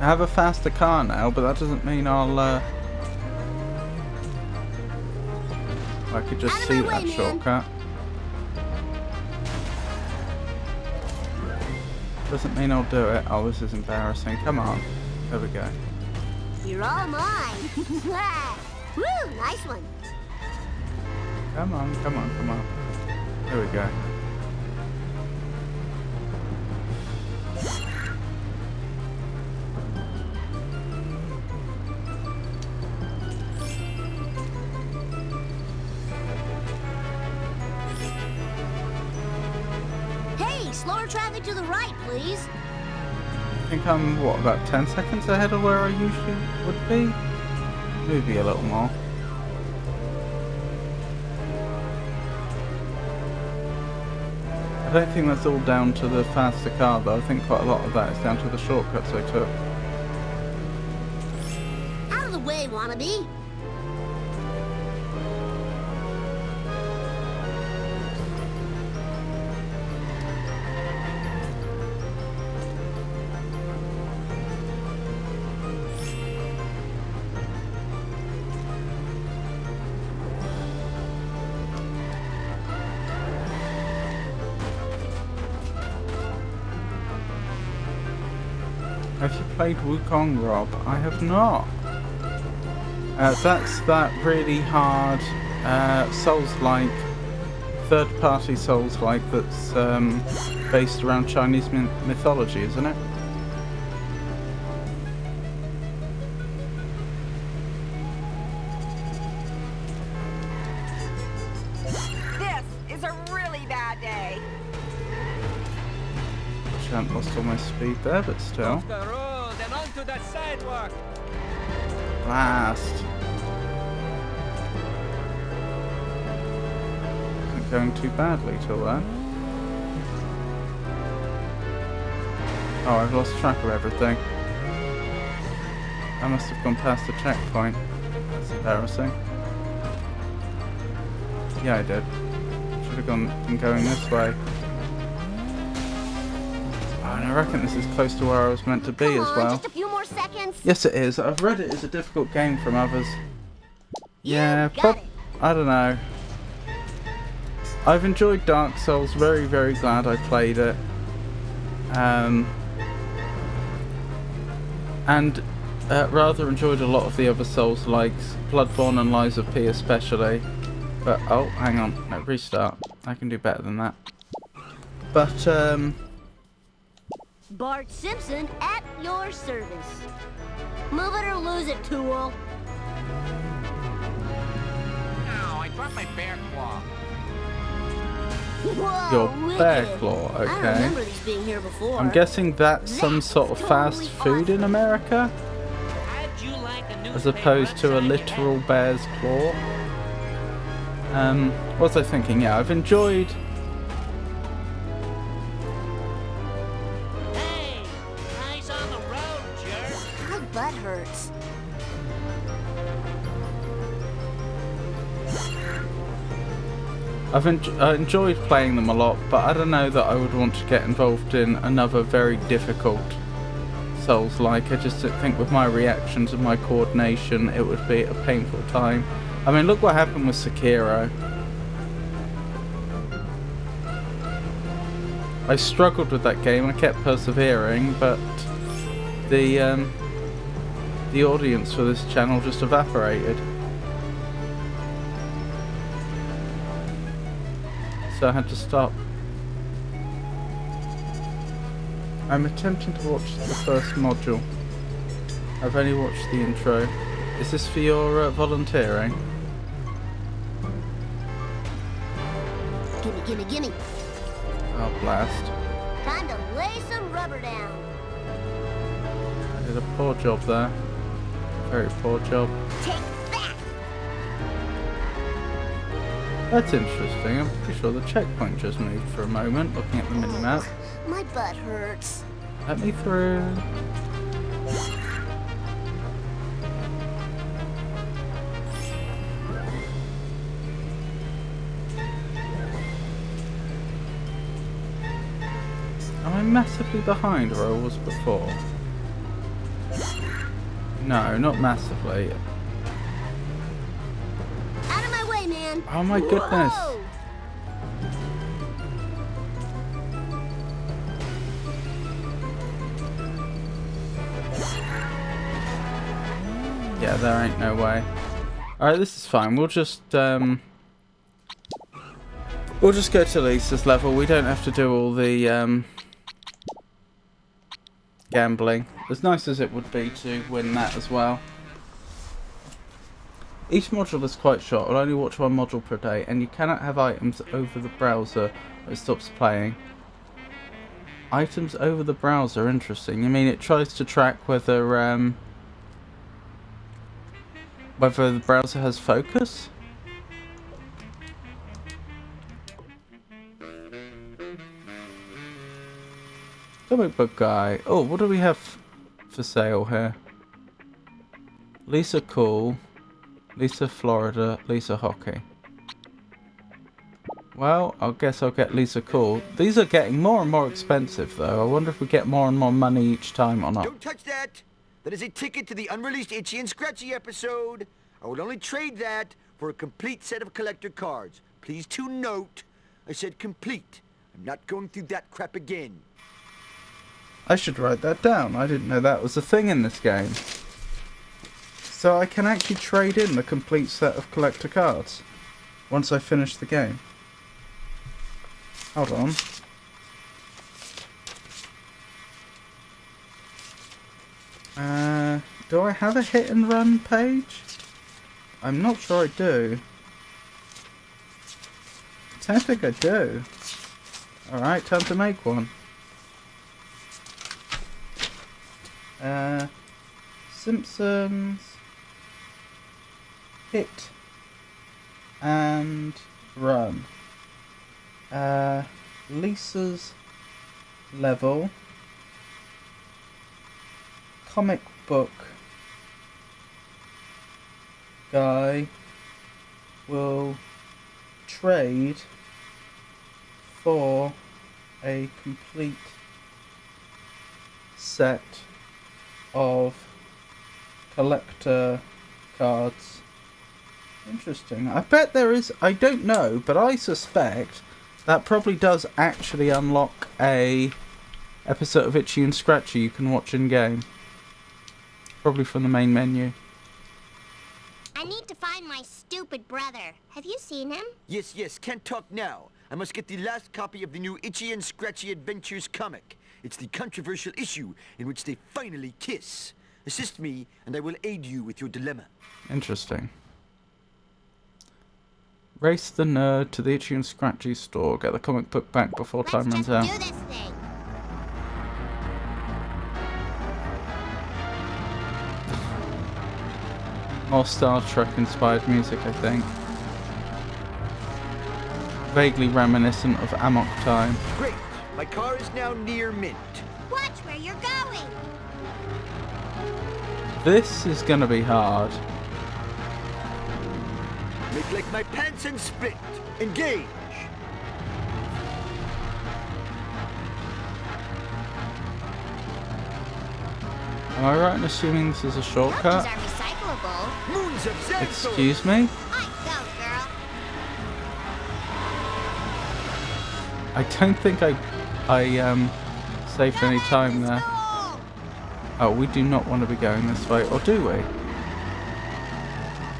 I have a faster car now, but that doesn't mean I'll, I could just Out of see my that way, man. shortcut. Doesn't mean I'll do it. Oh, this is embarrassing. Come on. There we go. You're all mine. Woo, nice one. Come on, come on, come on. There we go. Hey, slower traffic to the right, please. I think I'm, what, about 10 seconds ahead of where I usually would be? Maybe a little more. I don't think that's all down to the faster car though. I think quite a lot of that is down to the shortcuts I took. Out of the way, wannabe. played Wukong, Rob? I have not. That's that really hard Souls-like, third-party Souls-like that's based around Chinese mythology, isn't it? This is a really bad day. I haven't lost all my speed there, but still. Off the road and onto the sidewalk. Blast. Isn't going too badly till then. Oh, I've lost track of everything. I must have gone past the checkpoint. That's embarrassing. Yeah, I did. Should have been going this way. Oh, and I reckon this is close to where I was meant to be as well. Just a few more seconds. Yes, it is. I've read it as a difficult game from others. Yeah, got it. I don't know. I've enjoyed Dark Souls. Very, very glad I played it. And rather enjoyed a lot of the other Souls, like Bloodborne and Lies of P especially. But, oh, hang on. No, restart. I can do better than that. But, Bart Simpson at your service. Move it or lose it, tool. Oh, I dropped my bear claw. Whoa, your wicked. bear claw, I don't okay. remember these being here before. I'm guessing that's some sort of fast food in America? As opposed to a literal bear's claw? What was I thinking? Yeah, I've enjoyed... Hey, eyes on the road, jerk. My butt hurts. I enjoyed playing them a lot, but I don't know that I would want to get involved in another very difficult Souls-like. I just think with my reactions and my coordination, it would be a painful time. I mean, look what happened with Sekiro. I struggled with that game. I kept persevering, but the audience for this channel just evaporated. So I had to stop. I'm attempting to watch the first module. I've only watched the intro. Is this for your volunteering? Gimme, gimme, gimme. Oh, blast. Time to lay some rubber down. I did a poor job there. Very poor job. Take that! That's interesting. I'm pretty sure the checkpoint just moved for a moment, looking at the minimap. My butt hurts. Let me through. Am I massively behind where I was before? No, not massively. Out of my way, man. Oh my goodness. Whoa! Yeah, there ain't no way. Alright, this is fine. We'll just go to Lisa's level. We don't have to do all the gambling. As nice as it would be to win that as well. Each module is quite short. I'll only watch one module per day, and you cannot have items over the browser or it stops playing. Items over the browser, interesting. You mean it tries to track whether the browser has focus? Comic book guy. Oh, what do we have for sale here? Lisa Cool, Lisa Florida, Lisa Hockey. Well, I guess I'll get Lisa Cool. These are getting more and more expensive though. I wonder if we get more and more money each time or not. Don't touch that! That is a ticket to the unreleased Itchy and Scratchy episode. I would only trade that for a complete set of collector cards. Please to note, I said complete. I'm not going through that crap again. I should write that down. I didn't know that was a thing in this game. So I can actually trade in the complete set of collector cards once I finish the game. Hold on. Do I have a hit and run page? I'm not sure I do. I don't think I do. Alright, time to make one. Simpsons. Hit. And run. Lisa's level. Comic book guy will trade for a complete set of collector cards. Interesting. I bet there is, I don't know, but I suspect that probably does actually unlock a episode of Itchy and Scratchy you can watch in game. Probably from the main menu. I need to find my stupid brother. Have you seen him? Yes, can't talk now. I must get the last copy of the new Itchy and Scratchy Adventures comic. It's the controversial issue in which they finally kiss. Assist me, and I will aid you with your dilemma. Interesting. Race the nerd to the Itchy and Scratchy store. Get the comic book back before time runs out. Let's just do this thing. More Star Trek inspired music, I think. Vaguely reminiscent of Amok Time. Great! My car is now near Mint. Watch where you're going. This is gonna be hard. Make like my pants and split. Engage! Am I right in assuming this is a shortcut? Cookies are recyclable. Moons of Xanthor! Excuse me? I go, girl. I don't think I saved any time there. Oh, we do not want to be going this way, or do we?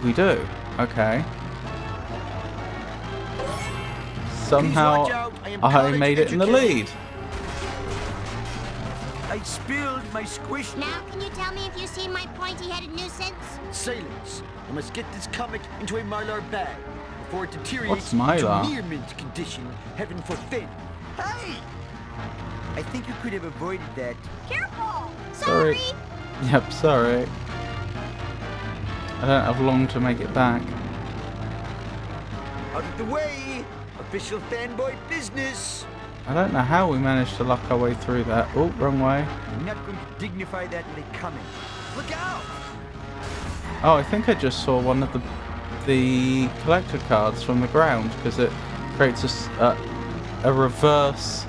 We do. Okay. Somehow I made it in the lead. I spilled my squish. Now can you tell me if you've seen my pointy-headed nuisance? Silence. I must get this comic into a Mylar bag before it deteriorates What's Mylar? to near mint condition. Heaven forfend. Hey! I think you could have avoided that. Careful! Sorry. Yep, sorry. I don't have long to make it back. Out of the way! Official fanboy business! I don't know how we managed to luck our way through that. Oh, wrong way. I'm not going to dignify that in a comment. Look out! Oh, I think I just saw one of the collector cards from the ground, because it creates a reverse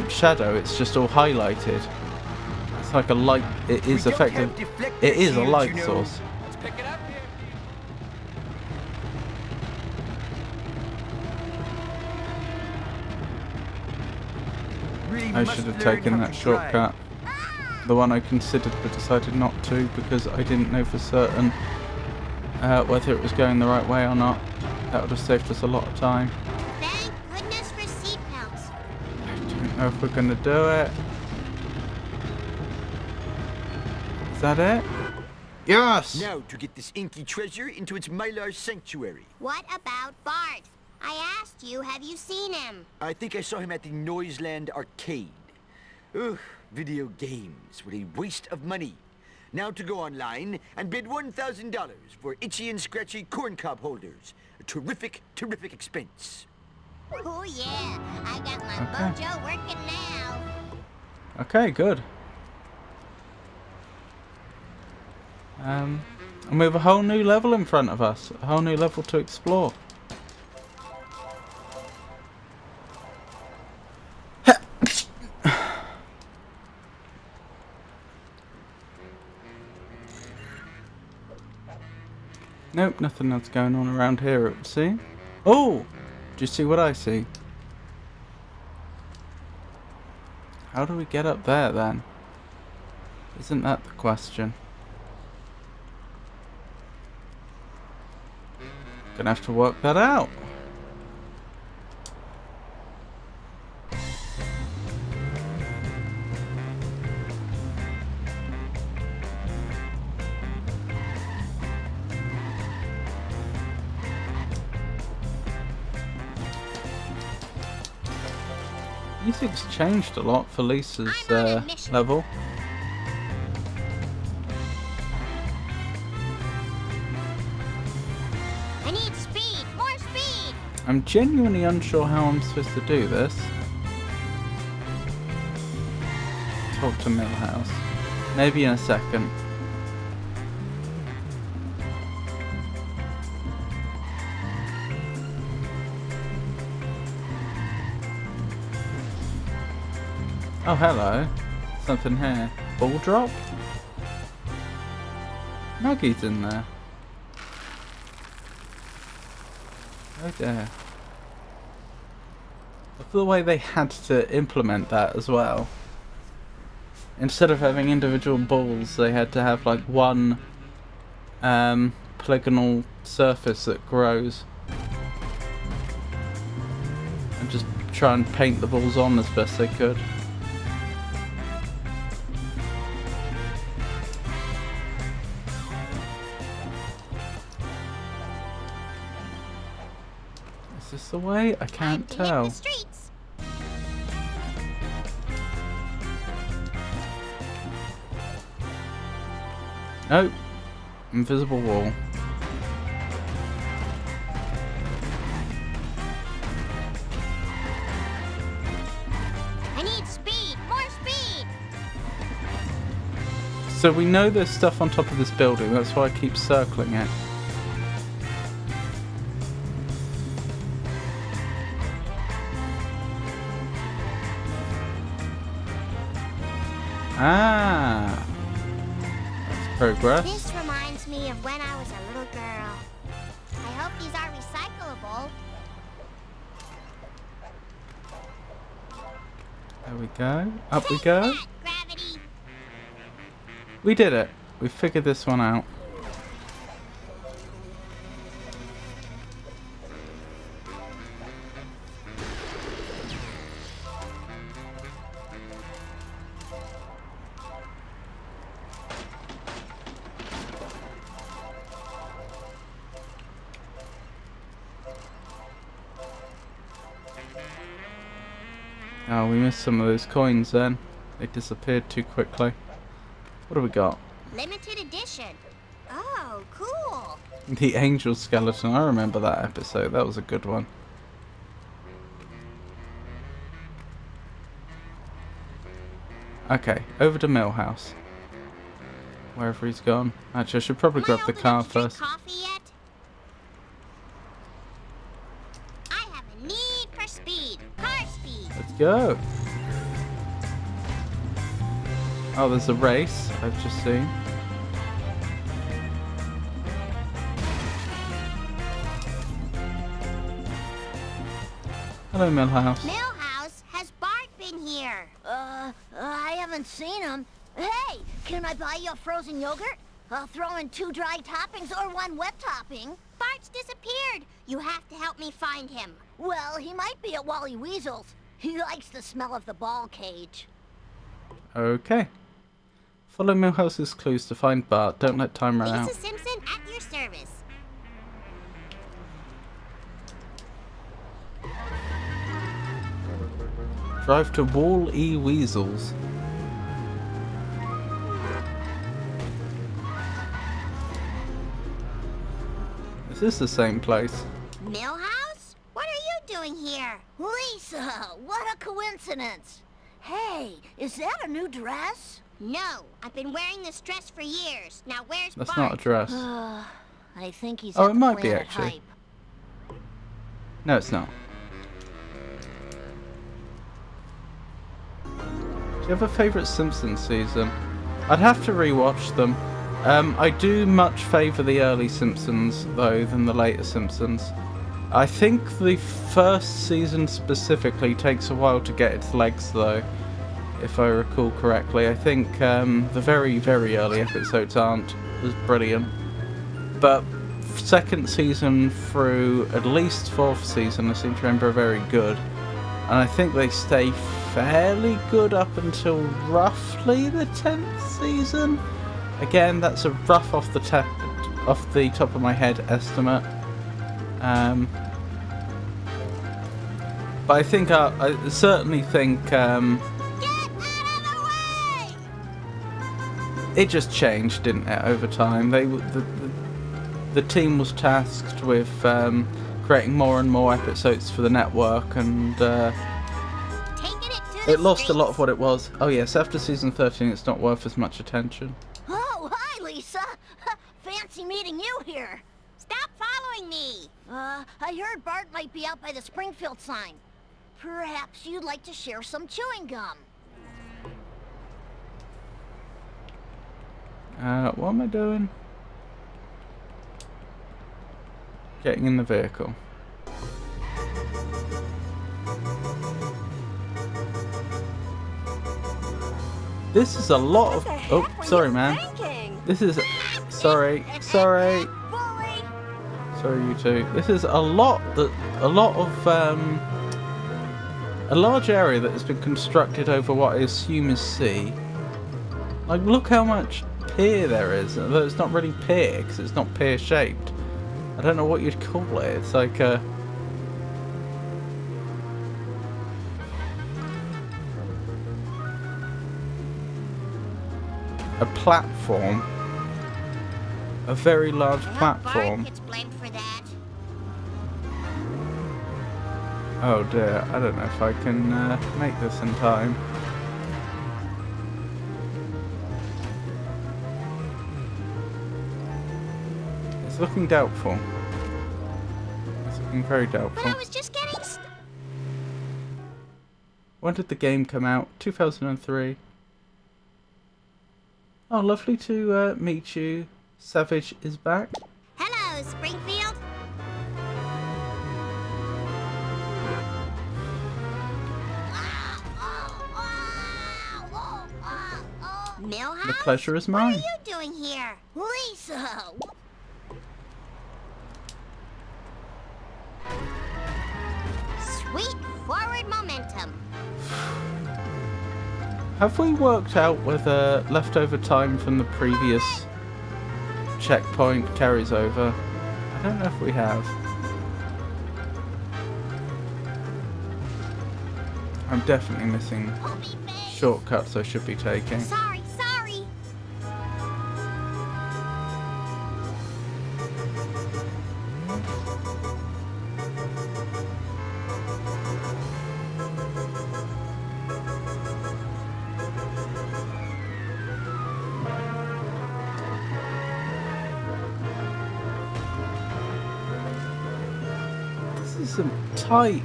shadow. It's just all highlighted. It's like a light. It is effective. It is a light source. Let's pick it up here. Really I must should have learn taken how that to shortcut. The one I considered but decided not to because I didn't know for certain whether it was going the right way or not. That would have saved us a lot of time. Thank goodness for seatbelts. I don't know if we're going to do it. Is that it? Yes! Now to get this inky treasure into its Mylar sanctuary. What about Bart? I asked you, have you seen him? I think I saw him at the Noiseland arcade. Ugh, video games were a waste of money. Now to go online and bid $1,000 for Itchy and Scratchy corncob holders. A terrific, terrific expense. Oh yeah, I got my mojo working now. Okay, good. And we have a whole new level in front of us. A whole new level to explore. Nope, nothing else going on around here, it would seem. Oh! Do you see what I see? How do we get up there then? Isn't that the question? Gonna have to work that out. Music's changed a lot for Lisa's level. I need speed! More speed! I'm genuinely unsure how I'm supposed to do this. Talk to Millhouse. Maybe in a second. Oh, hello. Something here. Ball drop? Maggie's in there. Oh dear. I feel the way they had to implement that as well. Instead of having individual balls, they had to have like one polygonal surface that grows. And just try and paint the balls on as best they could. Is this the way? I can't tell. Hit the streets. Nope. Invisible wall. I need speed! More speed! So we know there's stuff on top of this building, that's why I keep circling it. Ah, that's progress. This reminds me of when I was a little girl. I hope these are recyclable. There we go. Up we go. That, gravity! We did it. We figured this one out. Oh, we missed some of those coins then. They disappeared too quickly. What do we got? Limited edition. Oh, cool. The angel skeleton. I remember that episode. That was a good one. Okay, over to Millhouse. Wherever he's gone. Actually, I should probably grab the car first. Coffee yet? I have a need for speed. Car speed. Let's go. Oh, there's a race I've just seen. Hello, Millhouse. Millhouse, has Bart been here? I haven't seen him. Hey, can I buy you a frozen yogurt? I'll throw in 2 dry toppings or 1 wet topping. Bart's disappeared. You have to help me find him. Well, he might be at Wally Weasel's. He likes the smell of the ball cage. Okay. Follow Millhouse's clues to find Bart. Don't let time run out. Lisa Simpson at your service. Drive to Wall-E Weasels. Is this the same place? Millhouse? What are you doing here? Lisa, what a coincidence. Hey, is that a new dress? No, I've been wearing this dress for years. Now where's That's Bart? not a dress. I think he's Oh, at it the might be, Planet actually. Hype. No, it's not. Do you have a favourite Simpsons season? I'd have to rewatch them. I do much favour the early Simpsons, though, than the later Simpsons. I think the first season specifically takes a while to get its legs, though. if I recall correctly. I think the very, very early episodes aren't as brilliant. But second season through at least fourth season, I seem to remember, are very good. And I think they stay fairly good up until roughly the 10th season. Again, that's a rough off the top of my head estimate. But I think I certainly think it just changed, didn't it, over time? The team was tasked with creating more and more episodes for the network, and it lost a lot of what it was. Oh yes, after season 13 it's not worth as much attention. Oh, hi, Lisa. Fancy meeting you here. Stop following me! I heard Bart might be out by the Springfield sign. Perhaps you'd like to share some chewing gum. What am I doing? Getting in the vehicle. This is a lot of... Oh, sorry, man. This is... Sorry, you two. This is a lot of... a large area that has been constructed over what I assume is sea. Like, look how much pier there is. Although it's not really pier, because it's not pier-shaped. I don't know what you'd call it. It's like a... platform. A very large platform. Bart gets blamed for that. Oh dear, I don't know if I can make this in time. It's looking doubtful. It's looking very doubtful. But I was just getting... When did the game come out? 2003. Oh, lovely to meet you. Savage is back. Hello, Springfield. Millhouse? The pleasure is mine. What are you doing here? Lisa! Sweet forward momentum. Have we worked out whether leftover time from the previous checkpoint carries over? I don't know if we have. I'm definitely missing shortcuts I should be taking. Sorry. This is some tight,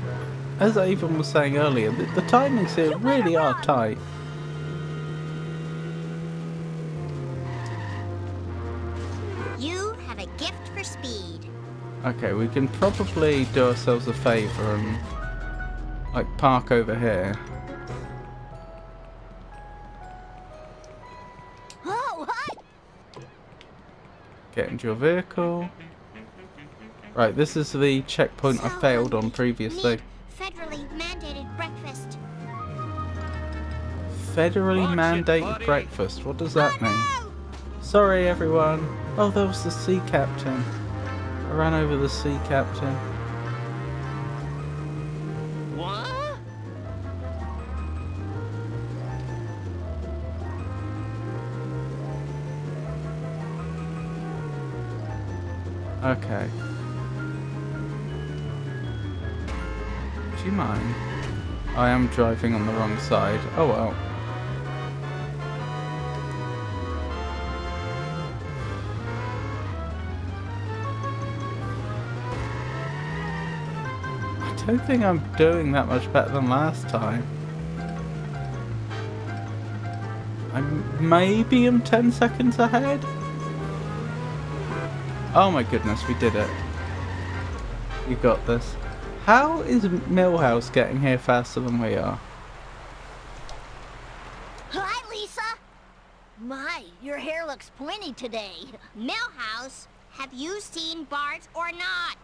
as I even was saying earlier, the timings here really are tight. You have a gift for speed. Okay, we can probably do ourselves a favour and like park over here. Oh, hi! Get into your vehicle. Right, this is the checkpoint I failed on previously. Federally mandated breakfast. Federally mandated breakfast. What does that mean? Sorry, everyone. Oh, that was the sea captain. I ran over the sea captain. What? Okay. Do you mind? I am driving on the wrong side. Oh well. I don't think I'm doing that much better than last time. Maybe I'm 10 seconds ahead? Oh my goodness, we did it. You got this. How is Millhouse getting here faster than we are? My, your hair looks pointy today. Millhouse, have you seen Bart or not?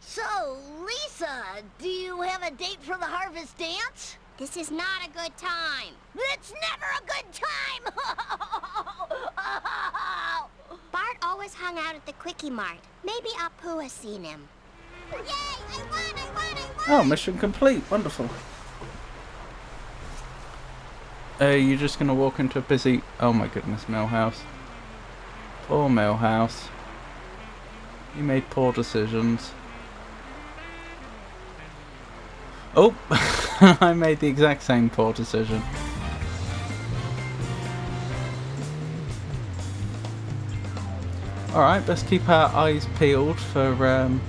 So, Lisa, do you have a date for the harvest dance? This is not a good time. It's never a good time! Bart always hung out at the Quickie Mart. Maybe Apu has seen him. Yay! I won! Oh, mission complete. Wonderful. You're just gonna walk into a busy... Oh my goodness, Millhouse. Poor Millhouse. You made poor decisions. Oh! I made the exact same poor decision. Alright, let's keep our eyes peeled for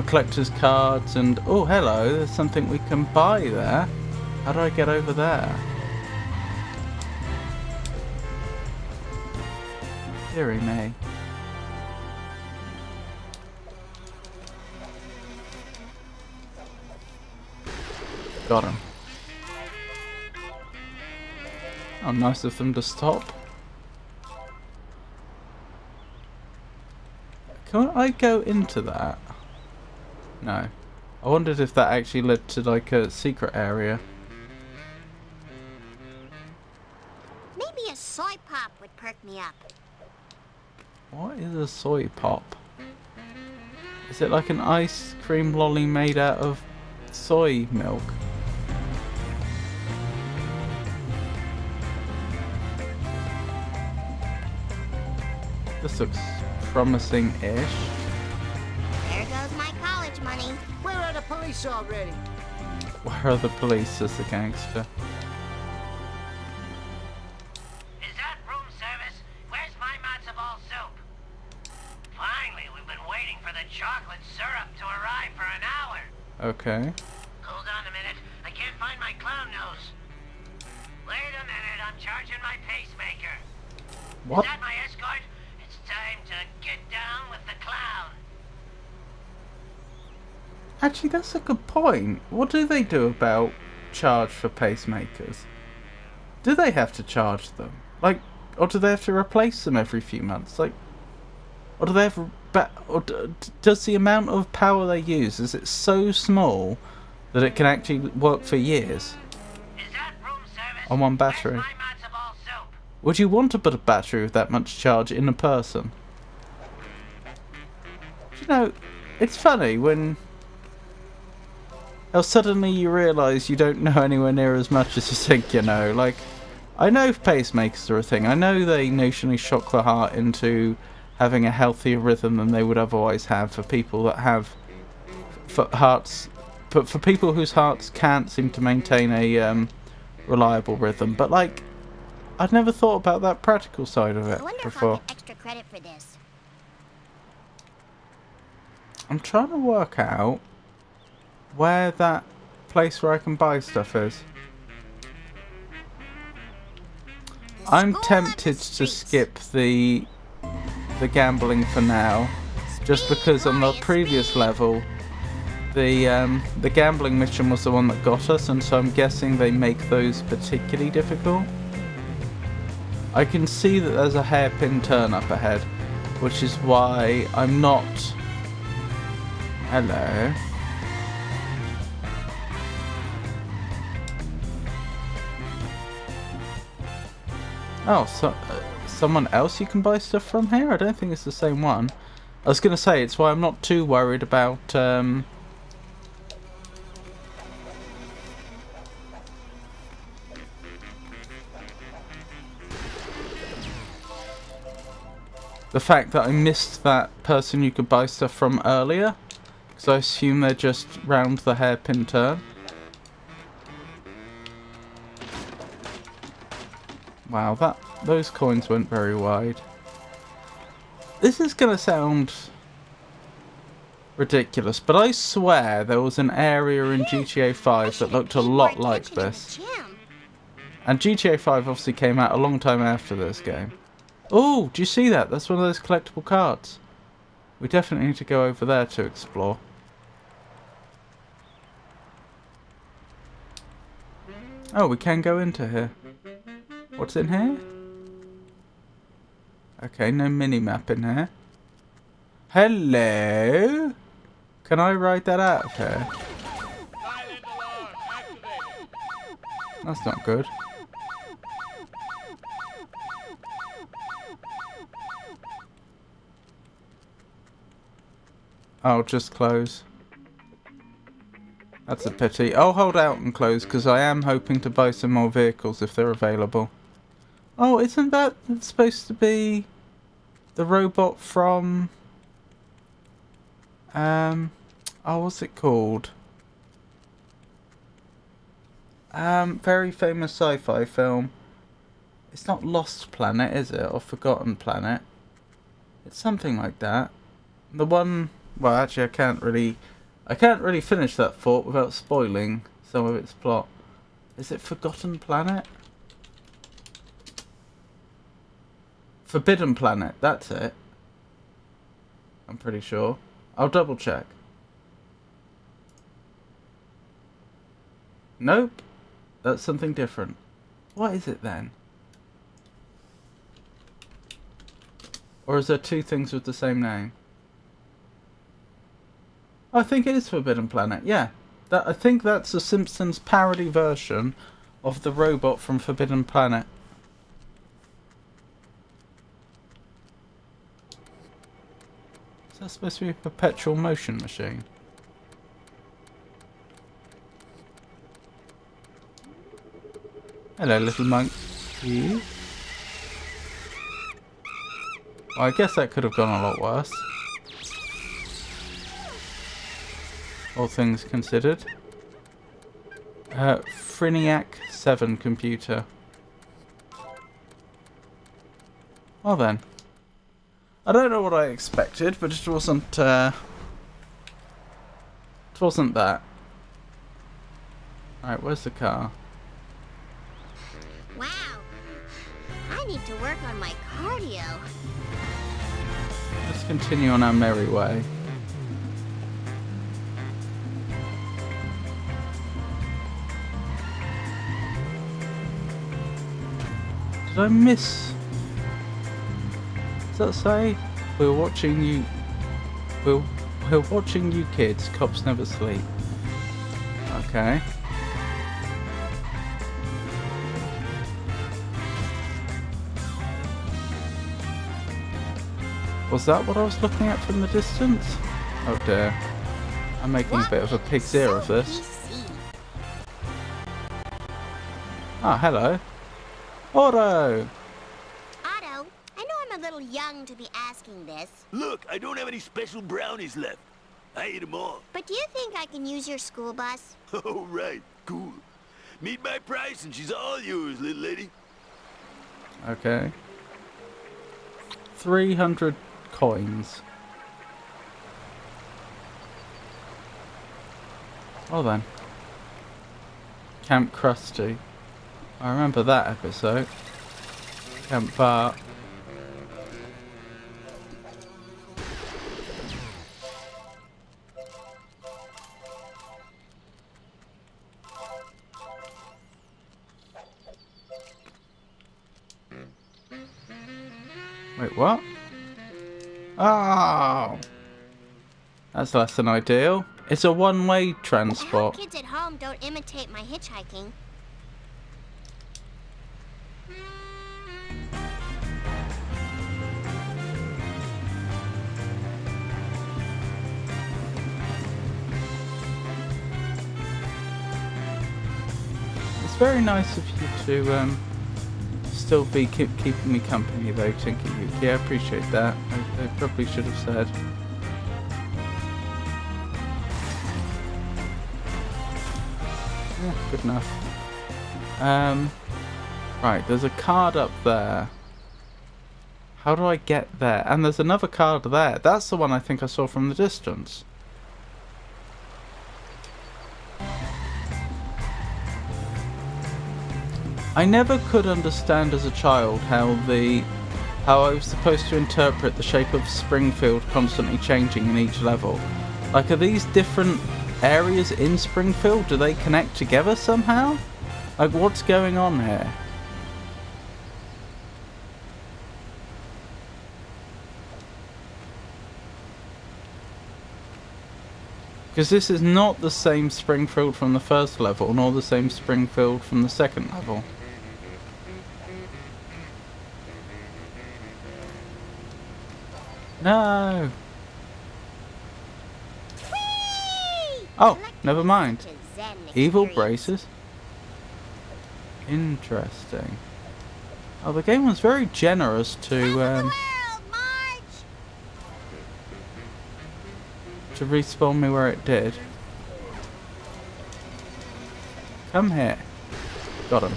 collector's cards and... Oh, hello, there's something we can buy there. How do I get over there? Deary me. Got him. Oh, nice of them to stop. Can I go into that? No. I wondered if that actually led to like a secret area. Maybe a soy pop would perk me up. What is a soy pop? Is it like an ice cream lolly made out of soy milk? This looks promising-ish. There goes my college money. Where are the police already? Where are the police, says the gangster. Is that room service? Where's my matzo ball soup? Finally, we've been waiting for the chocolate syrup to arrive for an hour. Okay. Hold on a minute. I can't find my clown nose. Wait a minute. I'm charging my pacemaker. What? Is that my escort? It's time to get down with the clown. Actually, that's a good point. What do they do about charge for pacemakers? Do they have to charge them? Like, or do they have to replace them every few months? Like, or do they have... does the amount of power they use, is it so small that it can actually work for years? Is that room service? On one battery? Where's my matzo ball soup? Would you want to put a battery with that much charge in a person? You know, it's funny when... How suddenly you realise you don't know anywhere near as much as you think you know. Like, I know pacemakers are a thing. I know they notionally shock the heart into having a healthier rhythm than they would otherwise have for people that have hearts... But for people whose hearts can't seem to maintain a reliable rhythm. But, like, I'd never thought about that practical side of it I wonder before. if I'll get extra credit for this. I'm trying to work out where that place where I can buy stuff is. I'm tempted to skip the gambling for now, just because on the previous level the gambling mission was the one that got us, and so I'm guessing they make those particularly difficult. I can see that there's a hairpin turn up ahead, which is why I'm not... Hello. Oh, so someone else you can buy stuff from here? I don't think it's the same one. I was going to say, it's why I'm not too worried about... the fact that I missed that person you could buy stuff from earlier. Because I assume they're just round the hairpin turn. Wow, those coins went very wide. This is going to sound ridiculous, but I swear there was an area in GTA 5 that looked a lot like this. And GTA 5 obviously came out a long time after this game. Oh, do you see that? That's one of those collectible cards. We definitely need to go over there to explore. Oh, we can go into here. What's in here? Okay, no mini-map in here. Hello? Can I ride that out of here? That's not good. I'll just close. That's a pity. I'll hold out and close because I am hoping to buy some more vehicles if they're available. Oh, isn't that supposed to be the robot from... oh, what's it called? Very famous sci-fi film. It's not Lost Planet, is it? Or Forgotten Planet. It's something like that. The one... Well, actually, I can't really finish that thought without spoiling some of its plot. Is it Forgotten Planet? Forbidden Planet, that's it. I'm pretty sure. I'll double check. Nope. That's something different. What is it then? Or is there two things with the same name? I think it is Forbidden Planet, yeah. I think that's a Simpsons parody version of the robot from Forbidden Planet. Is that supposed to be a perpetual motion machine? Hello, little monk. You? Well, I guess that could have gone a lot worse. All things considered. Friniac 7 computer. Well then. I don't know what I expected, but it wasn't that. Alright, where's the car? Wow. I need to work on my cardio. Let's continue on our merry way. Did I miss? Does that say? We're watching you. We're watching you kids. Cops never sleep. Okay. Was that what I was looking at from the distance? Oh dear. I'm making a bit of a pig's ear of this. Ah, hello. Otto! Otto, I know I'm a little young to be asking this, Look, I don't have any special brownies left. I ate them all. but do you think I can use your school bus? Oh, right. Cool. Meet my price and she's all yours, little lady. Okay. 300 coins. Well then. Camp Krusty. I remember that episode. Camp Bart. Wait, what? Oh! That's less than ideal. It's a one-way transport. Kids at home don't imitate my hitchhiking. It's very nice of you to still be keeping me company though, Tinky Yuki. I appreciate that. I probably should have said. Yeah, good enough. Right, there's a card up there. How do I get there? And there's another card there. That's the one I think I saw from the distance. I never could understand as a child how I was supposed to interpret the shape of Springfield constantly changing in each level. Like, are these different areas in Springfield? Do they connect together somehow? Like, what's going on here? Because this is not the same Springfield from the first level, nor the same Springfield from the second level. No! Whee! Oh, never mind. To Zen Evil experience. braces. Interesting. Oh, the game was very generous to World, March! respawn me where it did. Come here. Got him.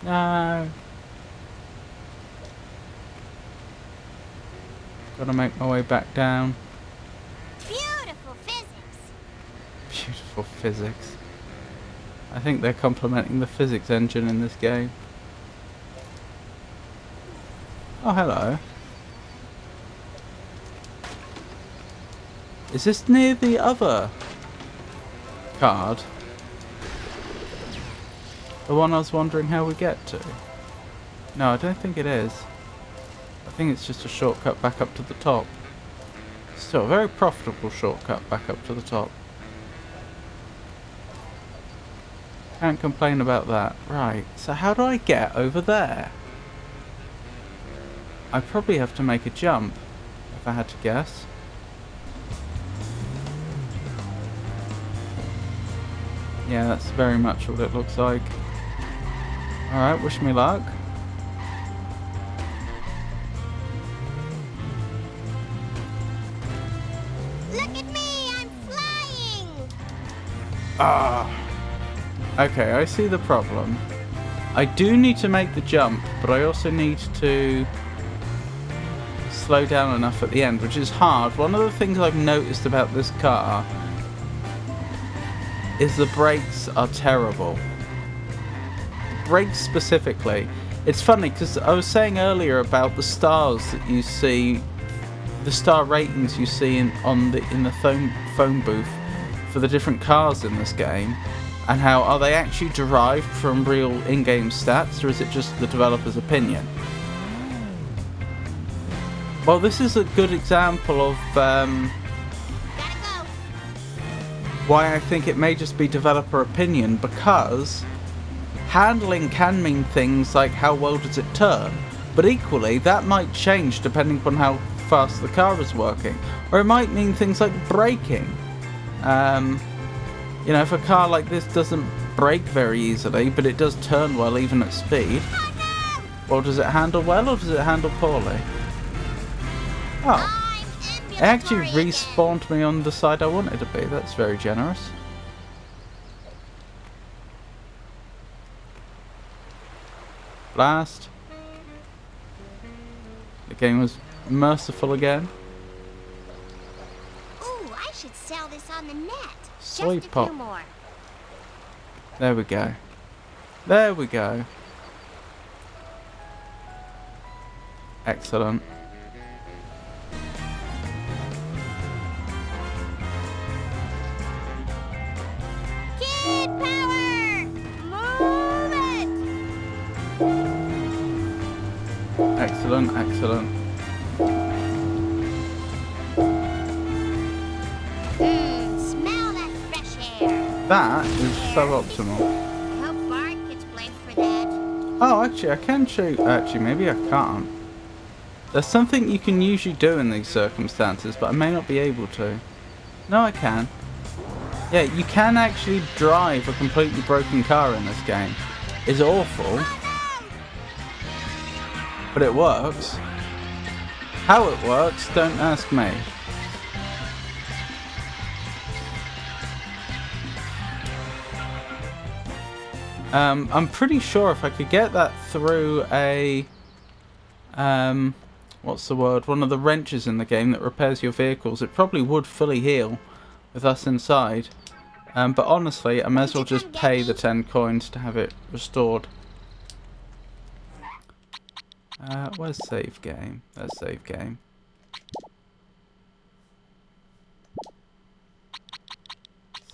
No. Gotta make my way back down. Beautiful physics. Beautiful physics. I think they're complementing the physics engine in this game. Oh, hello. Is this near the other card? The one I was wondering how we get to? No, I don't think it is. I think it's just a shortcut back up to the top. Still, a very profitable shortcut back up to the top. Can't complain about that. Right, so how do I get over there? I probably have to make a jump, if I had to guess. Yeah, that's very much what it looks like. Alright, wish me luck. Look at me, I'm flying! Ah. Okay, I see the problem. I do need to make the jump, but I also need to slow down enough at the end, which is hard. One of the things I've noticed about this car is the brakes are terrible. Brakes specifically. It's funny because I was saying earlier about the stars that you see, the star ratings you see in the phone booth for the different cars in this game, and how are they actually derived from real in-game stats, or is it just the developer's opinion? Well, this is a good example of why I think it may just be developer opinion, because handling can mean things like how well does it turn, but equally that might change depending upon how fast the car is working, or it might mean things like braking. You know, if a car like this doesn't brake very easily, but it does turn well even at speed, well, does it handle well or does it handle poorly? Oh, it actually respawned me on the side I wanted to be. That's very generous. Blast. The game was merciful again. Ooh, I should sell this on the net. Soy Just a pop. few more. There we go. There we go. Excellent. Kid power! Move it! Excellent, excellent. Smell that fresh air. That is suboptimal. I hope Bart gets blamed for that. Oh, actually, I can shoot. Actually, maybe I can't. There's something you can usually do in these circumstances, but I may not be able to. No, I can. Yeah, you can actually drive a completely broken car in this game. It's awful, but it works. How it works, don't ask me. I'm pretty sure if I could get that through a what's the word? One of the wrenches in the game that repairs your vehicles, it probably would fully heal with us inside. But honestly, I may as well just pay the 10 coins to have it restored. Where's save game? There's save game.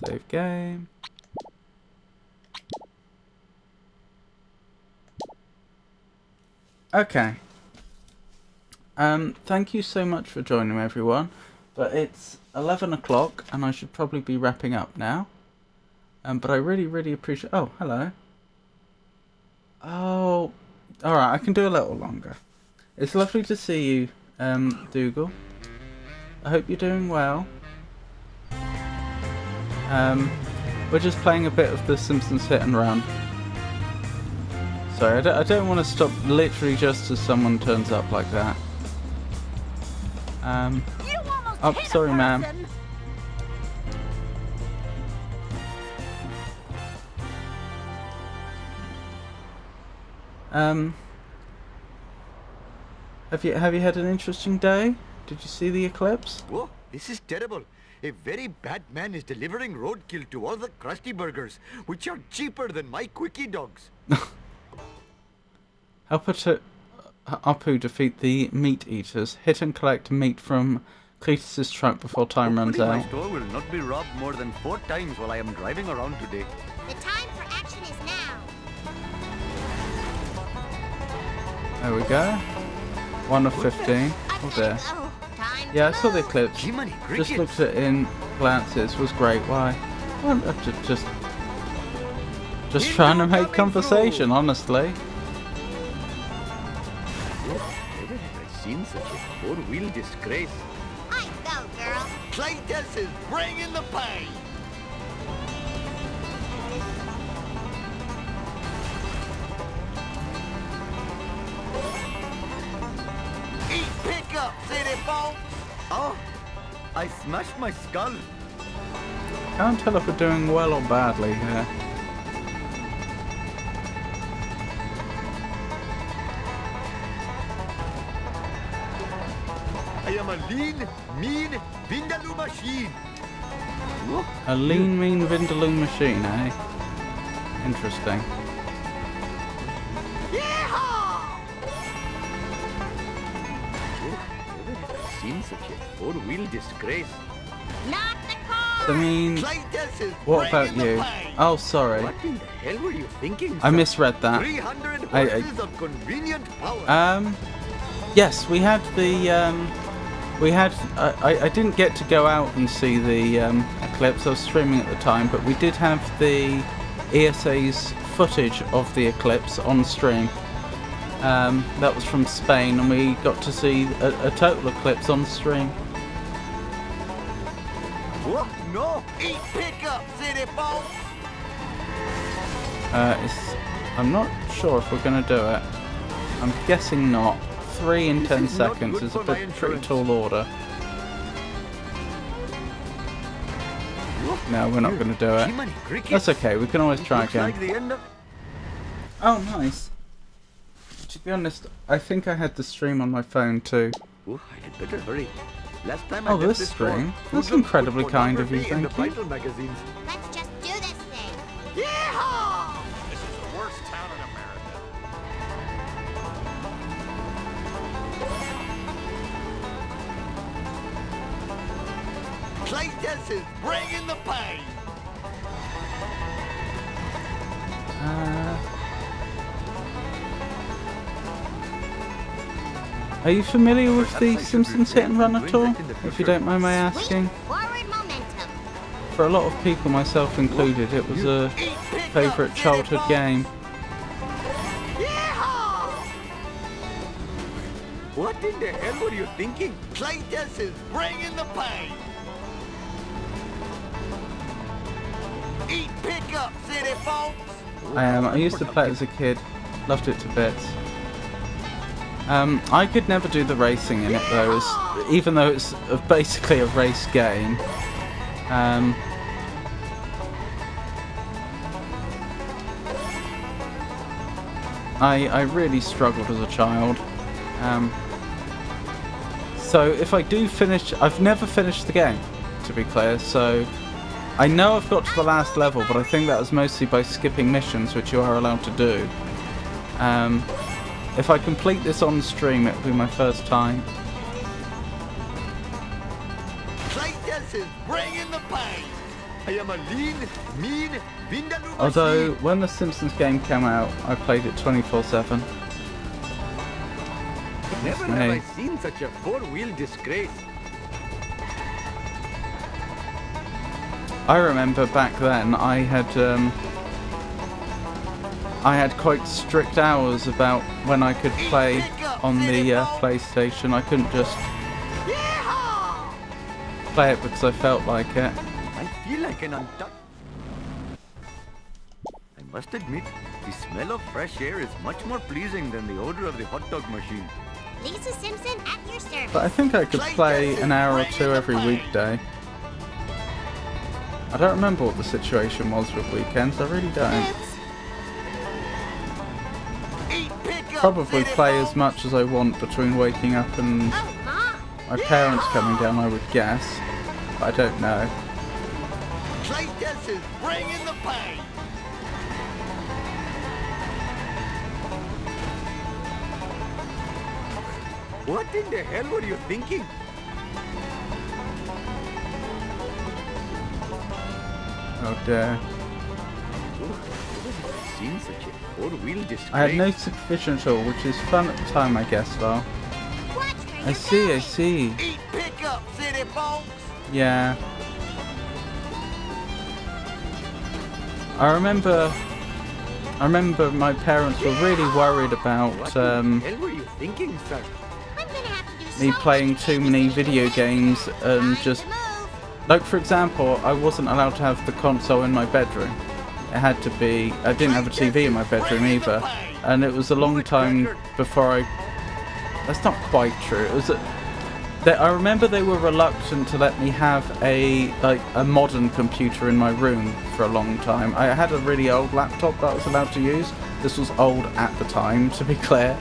Save game. Okay. Thank you so much for joining me, everyone. But it's 11 o'clock, and I should probably be wrapping up now. But I really appreciate... Oh, hello. Oh, alright, I can do a little longer. It's lovely to see you, Dougal. I hope you're doing well. We're just playing a bit of the Simpsons Hit and Run. Sorry, I don't want to stop literally just as someone turns up like that. Oh, sorry, ma'am. Have you had an interesting day? Did you see the eclipse? Whoa, this is terrible. A very bad man is delivering roadkill to all the Krusty Burgers, which are cheaper than my Quickie Dogs. Help Apu defeat the meat eaters. Hit and collect meat from Cletus's truck before time runs out. My store will not be robbed more than 4 times while I am driving around today. The time for action is now. There we go. 1 of 15. Oh dear. Yeah, I saw the eclipse. Just looked at it in glances. Was great. Why? Well, just trying to make conversation, honestly. Never have I seen such a 4-wheel disgrace. I go, girl. Cletus is bringing the pain. Eat pickup, city folks. Oh, I smashed my skull. Can't tell if we're doing well or badly here. I am a lean, mean Vindaloo machine. A lean, mean Vindaloo machine, eh? Interesting. Seen such a 4-wheel disgrace. Not the car. I mean, what about you? Oh, sorry. What in the hell were you thinking? I misread that. 300 horses of convenient power. Yes, we had the I didn't get to go out and see the eclipse. I was streaming at the time, but we did have the ESA's footage of the eclipse on stream. That was from Spain, and we got to see a total eclipse on stream. What? No! Eat pickup, city folks! I'm not sure if we're going to do it. I'm guessing not. 3 in 10 seconds is a pretty tall order. No, we're not going to do it. That's okay, we can always try again. Oh, nice. To be honest, I think I had the stream on my phone too. Oh, I had better hurry. Last time oh, this stream? That's incredibly kind of you, thank you. Let's just do this thing. Yeehaw! This is the worst town in America. Cletus is bringing the pain. Are you familiar with the Simpsons Hit and Run at all? If you don't mind my asking. For a lot of people, myself included, it was a favourite childhood game. What in the hell were you thinking? Cletus is bringing the pain. Eat pickup, city folks. I used to play it as a kid. Loved it to bits. I could never do the racing in it though, even though it's basically a race game. I really struggled as a child. So if I do finish, I've never finished the game, to be clear, so I know I've got to the last level, but I think that was mostly by skipping missions, which you are allowed to do. If I complete this on stream, it'll be my first time. Cletus is bringing the pain. I am a lean, mean Vindaloo Although, machine. when the Simpsons game came out, I played it 24/7. Never have I seen such a four-wheel disgrace. I remember back then I had quite strict hours about when I could play on the PlayStation. I couldn't just play it because I felt like it. I feel like an untucked. I must admit, the smell of fresh air is much more pleasing than the odor of the hot dog machine. Lisa Simpson at your service. But I think I could play an hour or two every weekday. I don't remember what the situation was with weekends, I really don't. Probably play as much as I want between waking up and my parents coming down, I would guess. But I don't know. Claytus is bringing the pain. What in the hell were you thinking? Oh dear. Seen such a four-wheel disgrace. I had no supervision at all, which is fun at the time, I guess, though. I see. Eat pickup, city folks. Yeah. I remember my parents were really worried about What the hell were you thinking, sir? me playing too many video games and just... Like, for example, I wasn't allowed to have the console in my bedroom. It had to be... I didn't have a TV in my bedroom either. And it was a long time before I... That's not quite true. It was... I remember they were reluctant to let me have a modern computer in my room for a long time. I had a really old laptop that I was allowed to use. This was old at the time, to be clear.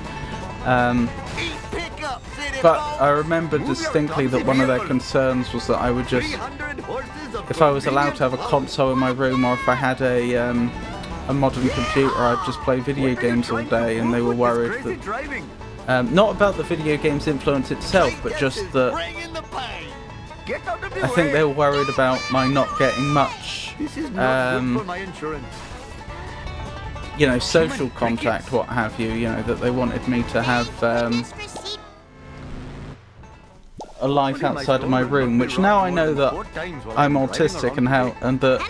But I remember distinctly that one of their concerns was that I would just... If I was allowed to have a console in my room, or if I had a modern computer, I'd just play video games all day, and they were worried that... not about the video game's influence itself, but just that... I think they were worried about my not getting much... you know, social contact, what have you, you know, that they wanted me to have a life outside of my room, which now I know that I'm autistic and that,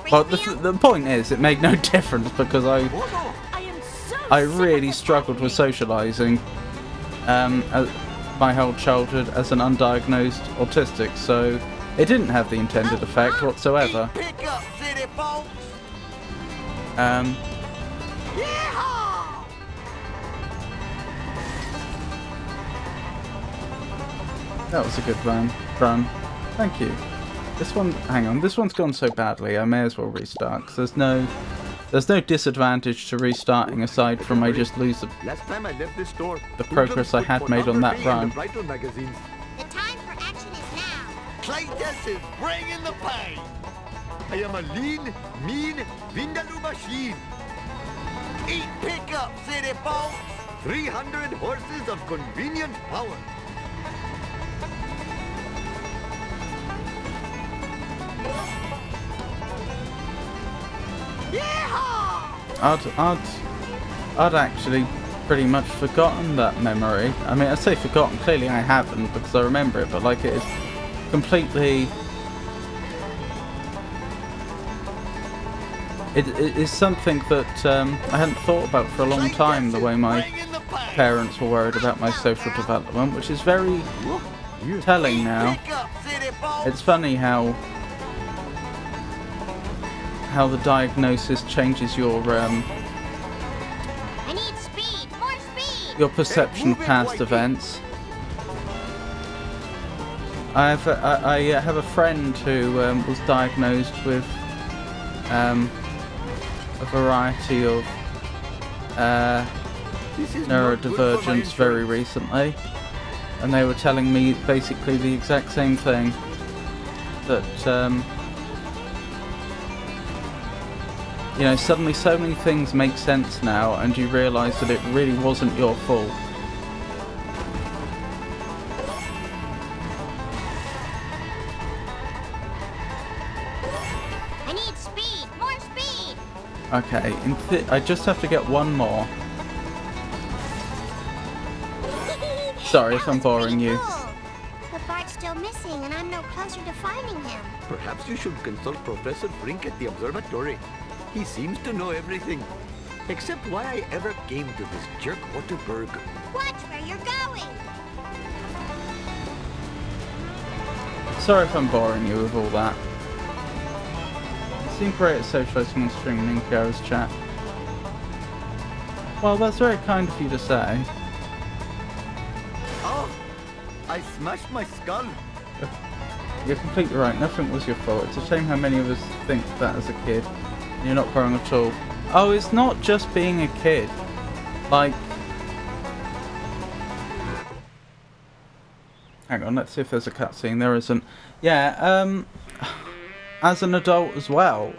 well, the point is, it made no difference because I really struggled with socialising my whole childhood as an undiagnosed autistic, so it didn't have the intended effect whatsoever. That was a good run. Thank you. This one, hang on, this one's gone so badly, I may as well restart, because there's no disadvantage to restarting aside from I just lose the progress I had made on that run. The time for action is now. Claytus is bringing the pain. I am a lean, mean, vindaloo machine. Eat pickup, city folks. 300 horses of convenient power. I'd actually pretty much forgotten that memory. I mean, I say forgotten, clearly I haven't because I remember it, but like it is completely... It is something that I hadn't thought about for a long time, the way my parents were worried about my social development, which is very telling now. It's funny how the diagnosis changes your I need speed, more speed. your perception of past events. I have a friend who was diagnosed with a variety of neurodivergence very recently, and they were telling me basically the exact same thing, that you know, suddenly so many things make sense now, and you realise that it really wasn't your fault. I need speed, more speed. Okay, I just have to get one more. Sorry if I'm boring you. Cool. But Bart's still missing, and I'm no closer to finding him. Perhaps you should consult Professor Brink at the observatory. He seems to know everything. Except why I ever came to this jerk Waterberg. Watch where you're going. Sorry if I'm boring you with all that. You seem great at socialising and streaming in Kiara's chat. Well, that's very kind of you to say. Oh, I smashed my skull. You're completely right, nothing was your fault. It's a shame how many of us think that as a kid. You're not growing at all. Oh, it's not just being a kid. Like... Hang on, let's see if there's a cutscene. There isn't. Yeah, as an adult as well.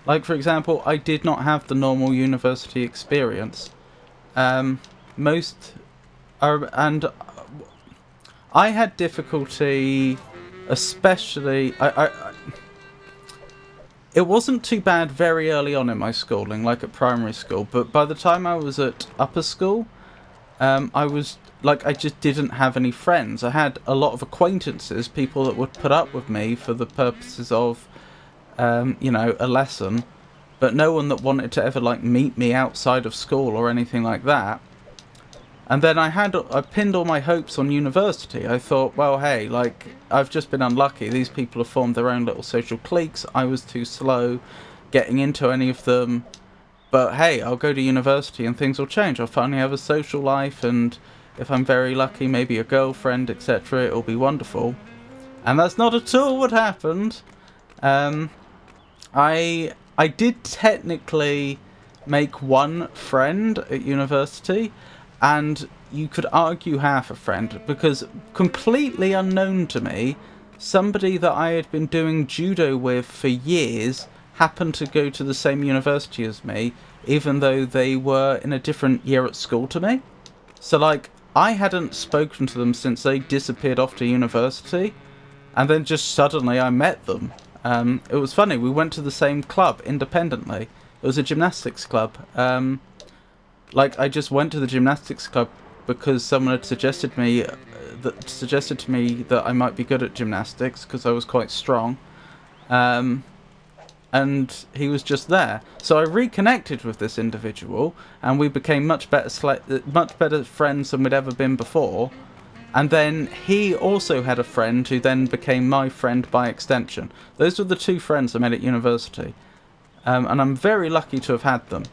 Like, for example, I did not have the normal university experience. And I had difficulty, especially... It wasn't too bad very early on in my schooling, like at primary school, but by the time I was at upper school, I just didn't have any friends. I had a lot of acquaintances, people that would put up with me for the purposes of, you know, a lesson, but no one that wanted to ever, like, meet me outside of school or anything like that. And then I pinned all my hopes on university. I thought, well, hey, like, I've just been unlucky. These people have formed their own little social cliques. I was too slow getting into any of them. But hey, I'll go to university and things will change. I'll finally have a social life, and if I'm very lucky, maybe a girlfriend, etc. It'll be wonderful. And that's not at all what happened. I did technically make one friend at university, and you could argue half a friend, because completely unknown to me, somebody that I had been doing judo with for years happened to go to the same university as me, even though they were in a different year at school to me. So, like, I hadn't spoken to them since they disappeared off to university, and then just suddenly I met them. It was funny, we went to the same club independently. It was a gymnastics club. Like, I just went to the gymnastics club because someone had suggested to me that I might be good at gymnastics because I was quite strong. And he was just there. So I reconnected with this individual, and we became much better friends than we'd ever been before. And then he also had a friend who then became my friend by extension. Those were the two friends I met at university. And I'm very lucky to have had them.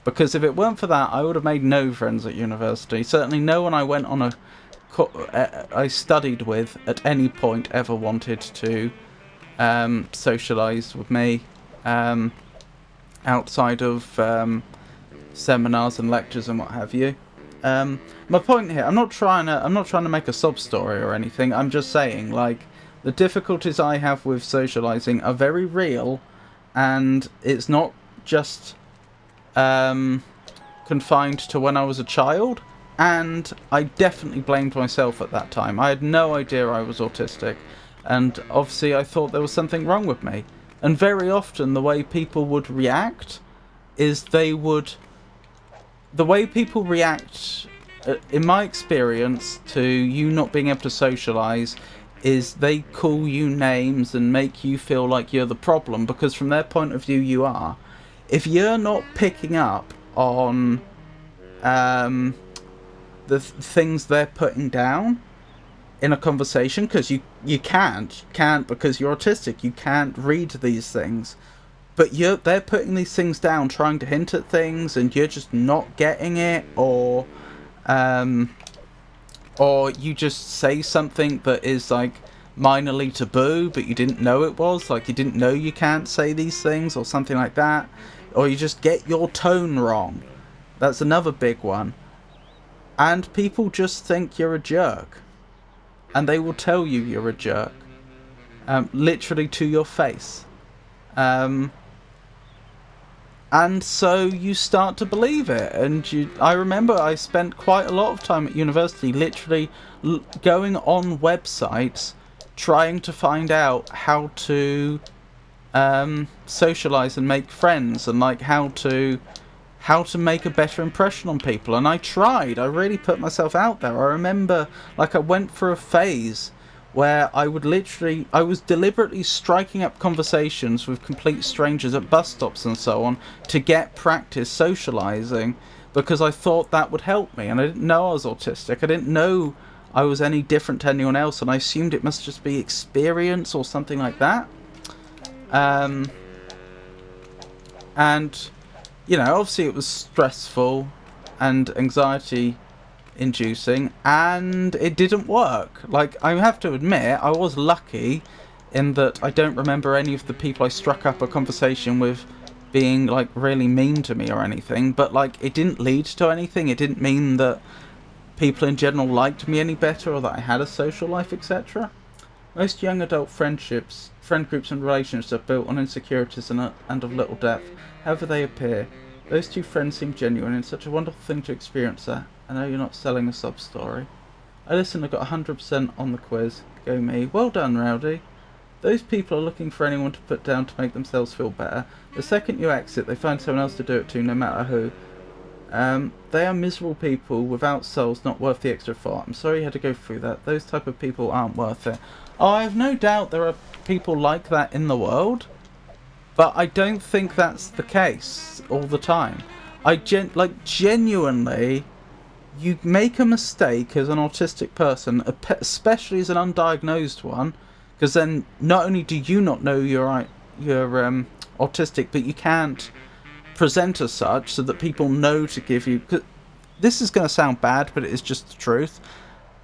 Because if it weren't for that, I would have made no friends at university. Certainly no one I went on I studied with at any point ever wanted to socialise with me outside of seminars and lectures and what have you. My point here, I'm not trying to make a sob story or anything. I'm just saying, like, the difficulties I have with socialising are very real, and it's not just confined to when I was a child. And I definitely blamed myself at that time. I had no idea I was autistic, and obviously I thought there was something wrong with me. And very often the way people would react is the way people react, in my experience, to you not being able to socialise is they call you names and make you feel like you're the problem, because from their point of view you are. If you're not picking up on the things they're putting down in a conversation, because you can't because you're autistic, you can't read these things, but they're putting these things down, trying to hint at things, and you're just not getting it, or you just say something that is like minorly taboo but you didn't know it was, like you didn't know you can't say these things or something like that, or you just get your tone wrong. That's another big one. And people just think you're a jerk. And they will tell you you're a jerk. Literally to your face. And so you start to believe it. And I remember I spent quite a lot of time at university literally going on websites trying to find out how to socialise and make friends, and like how to how to make a better impression on people, and I tried. I really put myself out there. I remember, like, I went through a phase where I was deliberately striking up conversations with complete strangers at bus stops and so on to get practice socializing, because I thought that would help me. And I didn't know I was autistic. I didn't know I was any different to anyone else, and I assumed it must just be experience or something like that. And, you know, obviously it was stressful and anxiety inducing, and it didn't work. Like, I have to admit, I was lucky in that I don't remember any of the people I struck up a conversation with being, like, really mean to me or anything, but, like, it didn't lead to anything. It didn't mean that people in general liked me any better or that I had a social life, etc. Most young adult friend groups and relationships are built on insecurities and of little depth. However they appear, those two friends seem genuine, and such a wonderful thing to experience that. I know you're not selling a sub story. I listened and got 100% on the quiz. Go me. Well done, Rowdy. Those people are looking for anyone to put down to make themselves feel better. The second you exit, they find someone else to do it to, no matter who. They are miserable people without souls, not worth the extra thought. I'm sorry you had to go through that. Those type of people aren't worth it. Oh, I have no doubt there are people like that in the world, but I don't think that's the case all the time. Genuinely, you make a mistake as an autistic person, especially as an undiagnosed one, because then not only do you not know you're autistic, but you can't present as such so that people know to give you... Cause this is going to sound bad, but it is just the truth.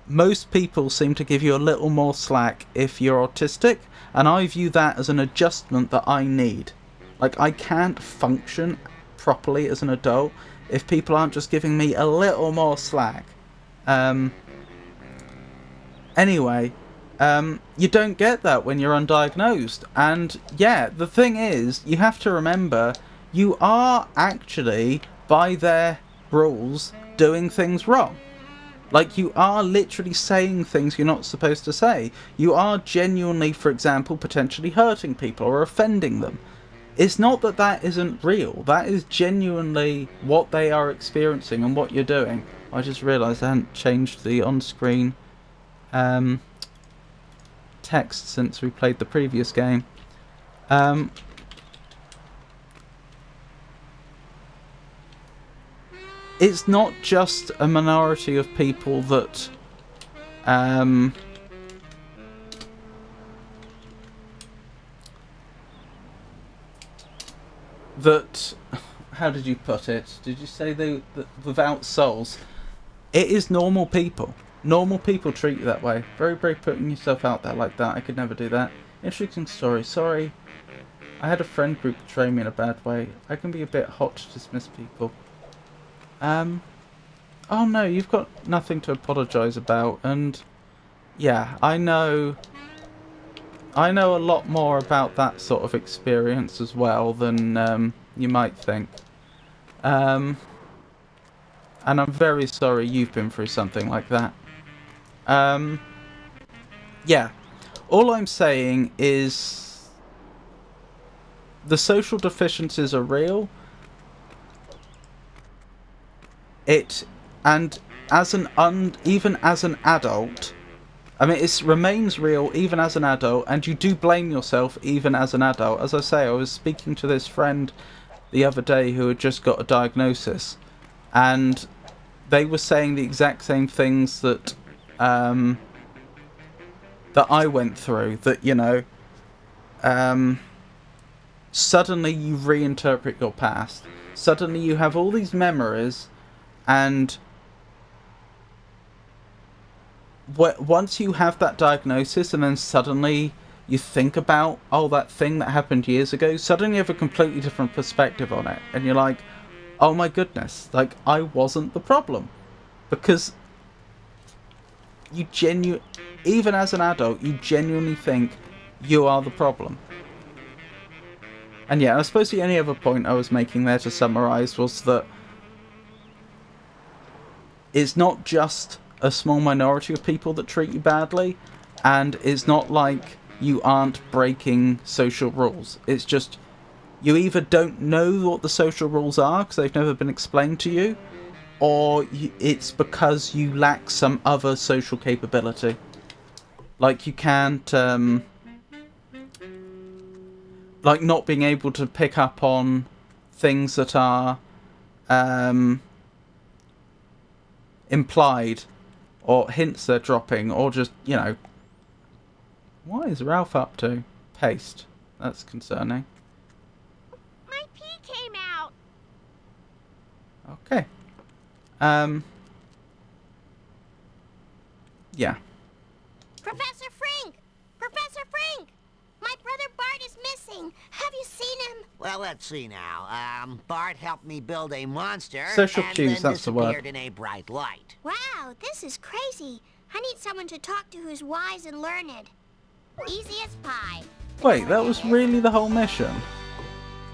Most people seem to give you a little more slack if you're autistic, and I view that as an adjustment that I need. Like, I can't function properly as an adult if people aren't just giving me a little more slack. Anyway, you don't get that when you're undiagnosed. And yeah, the thing is, you have to remember, you are actually, by their rules, doing things wrong. Like, you are literally saying things you're not supposed to say. You are genuinely, for example, potentially hurting people or offending them. It's not that that isn't real. That is genuinely what they are experiencing and what you're doing. I just realised I hadn't changed the on-screen text since we played the previous game. It's not just a minority of people that how did you put it? Did you say that without souls? It is normal people. Normal people treat you that way. Very brave putting yourself out there like that. I could never do that. Interesting story. Sorry. I had a friend group betray me in a bad way. I can be a bit hot to dismiss people. Oh no, you've got nothing to apologise about, and yeah, I know a lot more about that sort of experience as well than you might think. And I'm very sorry you've been through something like that. Yeah, all I'm saying is the social deficiencies are real. And even as an adult, I mean, it remains real even as an adult, and you do blame yourself even as an adult. As I say, I was speaking to this friend the other day who had just got a diagnosis, and they were saying the exact same things that that I went through. That, you know, suddenly you reinterpret your past. Suddenly you have all these memories. And once you have that diagnosis and then suddenly you think about, oh, that thing that happened years ago, suddenly you have a completely different perspective on it. And you're like, oh my goodness, like, I wasn't the problem. Because even as an adult, you genuinely think you are the problem. And yeah, I suppose the only other point I was making there to summarise was that it's not just a small minority of people that treat you badly, and it's not like you aren't breaking social rules. It's just you either don't know what the social rules are because they've never been explained to you, or it's because you lack some other social capability. Like you can't, like not being able to pick up on things that are implied, or hints they're dropping, or just, you know. What is Ralph up to? Paste. That's concerning. My pee came out. Okay. Yeah. Professor Frink! Professor Frink! My brother Bart is missing. Have you seen him? Well, let's see now. Bart helped me build a monster Social and cues, then that's the word. disappeared in a bright light. Wow, this is crazy. I need someone to talk to who's wise and learned. Easy as pie. Wait, that was really the whole mission?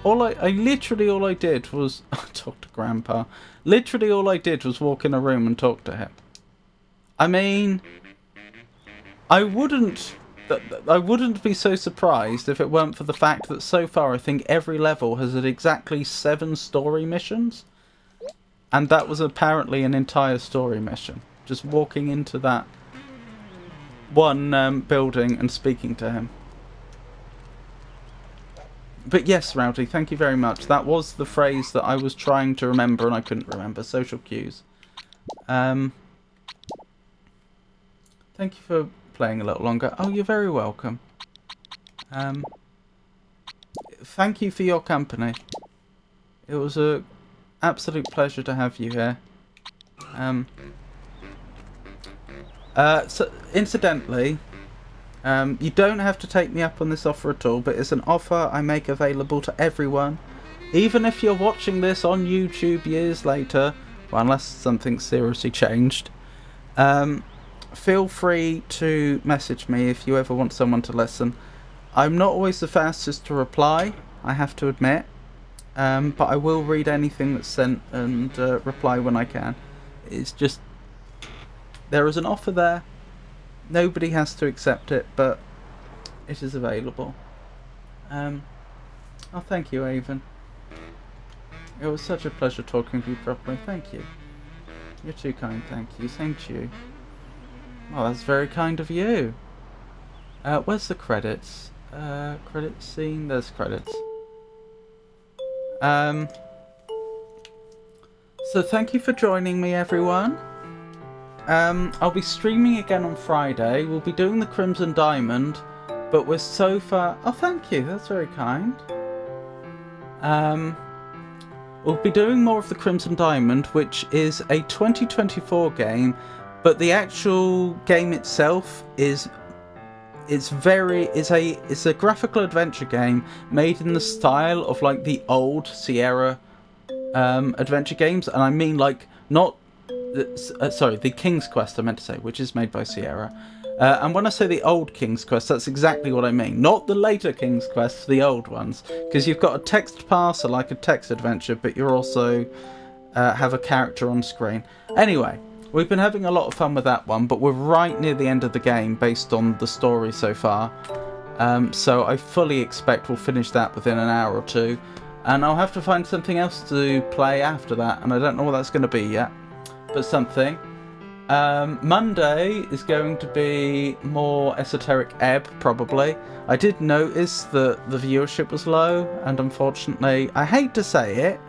Literally all I did was talk to Grandpa. Literally all I did was walk in a room and talk to him. I mean, I wouldn't be so surprised if it weren't for the fact that so far I think every level has had exactly 7 story missions. And that was apparently an entire story mission. Just walking into that one building and speaking to him. But yes, Rowdy, thank you very much. That was the phrase that I was trying to remember and I couldn't remember. Social cues. Thank you for playing a little longer. Oh, you're very welcome. Thank you for your company. It was a absolute pleasure to have you here. So incidentally, you don't have to take me up on this offer at all, but it's an offer I make available to everyone. Even if you're watching this on YouTube years later, well, unless something seriously changed, feel free to message me if you ever want someone to listen. I'm not always the fastest to reply, I have to admit, but I will read anything that's sent and reply when I can. It's just, there is an offer there. Nobody has to accept it, but it is available. Oh, thank you, Avon. It was such a pleasure talking to you properly. Thank you. You're too kind, thank you. Same to you. Oh, that's very kind of you. Where's the credits? Credits scene? There's credits. So thank you for joining me, everyone. I'll be streaming again on Friday. We'll be doing the Crimson Diamond, but we're so far... Oh, thank you. That's very kind. We'll be doing more of the Crimson Diamond, which is a 2024 game, but the actual game itself is... It's a graphical adventure game made in the style of like the old Sierra adventure games, and I mean like not sorry, the King's Quest I meant to say, which is made by Sierra. And when I say the old King's Quest, that's exactly what I mean. Not the later King's Quest, the old ones, because you've got a text parser like a text adventure, but you're also have a character on screen. Anyway. We've been having a lot of fun with that one, but we're right near the end of the game based on the story so far. So I fully expect we'll finish that within an hour or two. And I'll have to find something else to play after that, and I don't know what that's going to be yet. But something. Monday is going to be more Esoteric Ebb, probably. I did notice that the viewership was low, and unfortunately, I hate to say it,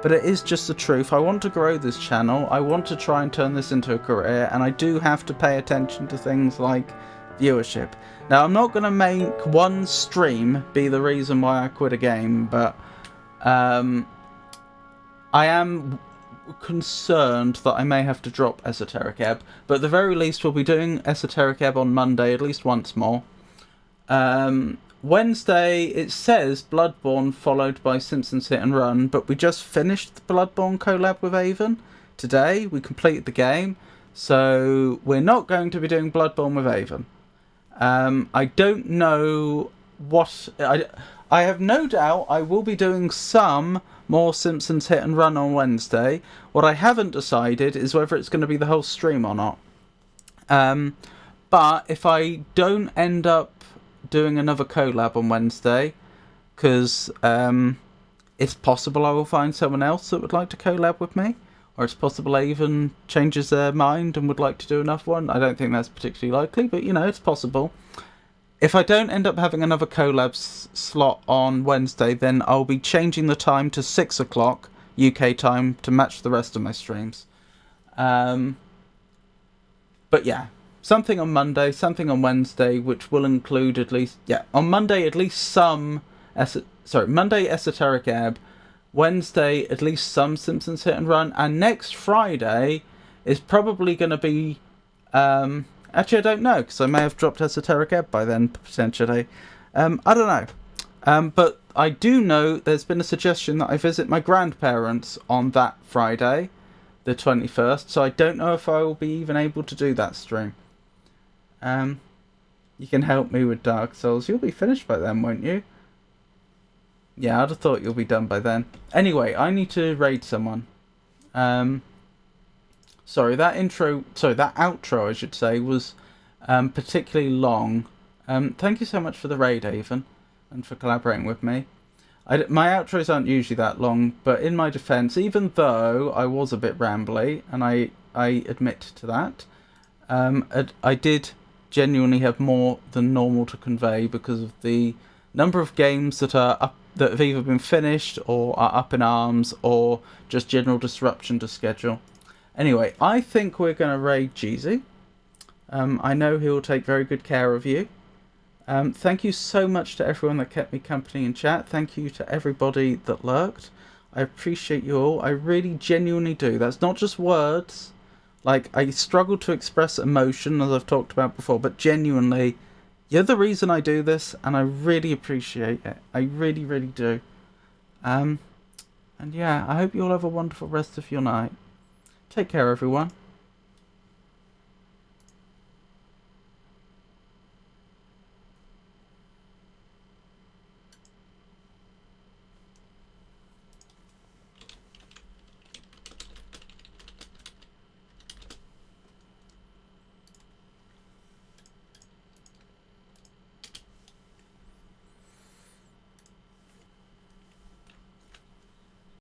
but it is just the truth. I want to grow this channel. I want to try and turn this into a career, and I do have to pay attention to things like viewership. Now, I'm not going to make one stream be the reason why I quit a game, but I am concerned that I may have to drop Esoteric Ebb. But at the very least, we'll be doing Esoteric Ebb on Monday at least once more. Wednesday, it says Bloodborne followed by Simpsons Hit and Run, but we just finished the Bloodborne collab with Avon today. We completed the game, so we're not going to be doing Bloodborne with Avon. I don't know what... I have no doubt I will be doing some more Simpsons Hit and Run on Wednesday. What I haven't decided is whether it's going to be the whole stream or not. But if I don't end up doing another collab on Wednesday, because it's possible I will find someone else that would like to collab with me, or it's possible Avon changes their mind and would like to do another one. I don't think that's particularly likely, but you know, it's possible. If I don't end up having another collab slot on Wednesday, then I'll be changing the time to 6 o'clock UK time to match the rest of my streams. But yeah, something on Monday, something on Wednesday, which will include at least, on Monday at least some, Monday Esoteric Ebb, Wednesday at least some Simpsons Hit and Run, and next Friday is probably going to be, actually I don't know, because I may have dropped Esoteric Ebb by then, potentially. I don't know. But I do know there's been a suggestion that I visit my grandparents on that Friday, the 21st, so I don't know if I will be even able to do that stream. You can help me with Dark Souls. You'll be finished by then, won't you? Yeah, I'd have thought you'll be done by then. Anyway, I need to raid someone. Sorry, that outro, I should say, was particularly long. Thank you so much for the raid, Avon, and for collaborating with me. My outros aren't usually that long, but in my defense, even though I was a bit rambly, and I admit to that, I did genuinely have more than normal to convey because of the number of games that have either been finished or are up in arms, or just general disruption to schedule. Anyway, I think we're going to raid Jeezy. I know he'll take very good care of you. Thank you so much to everyone that kept me company in chat. Thank you to everybody that lurked. I appreciate you all. I really genuinely do. That's not just words. Like, I struggle to express emotion, as I've talked about before, but genuinely, you're the reason I do this, and I really appreciate it. I really, really do. And yeah, I hope you all have a wonderful rest of your night. Take care, everyone.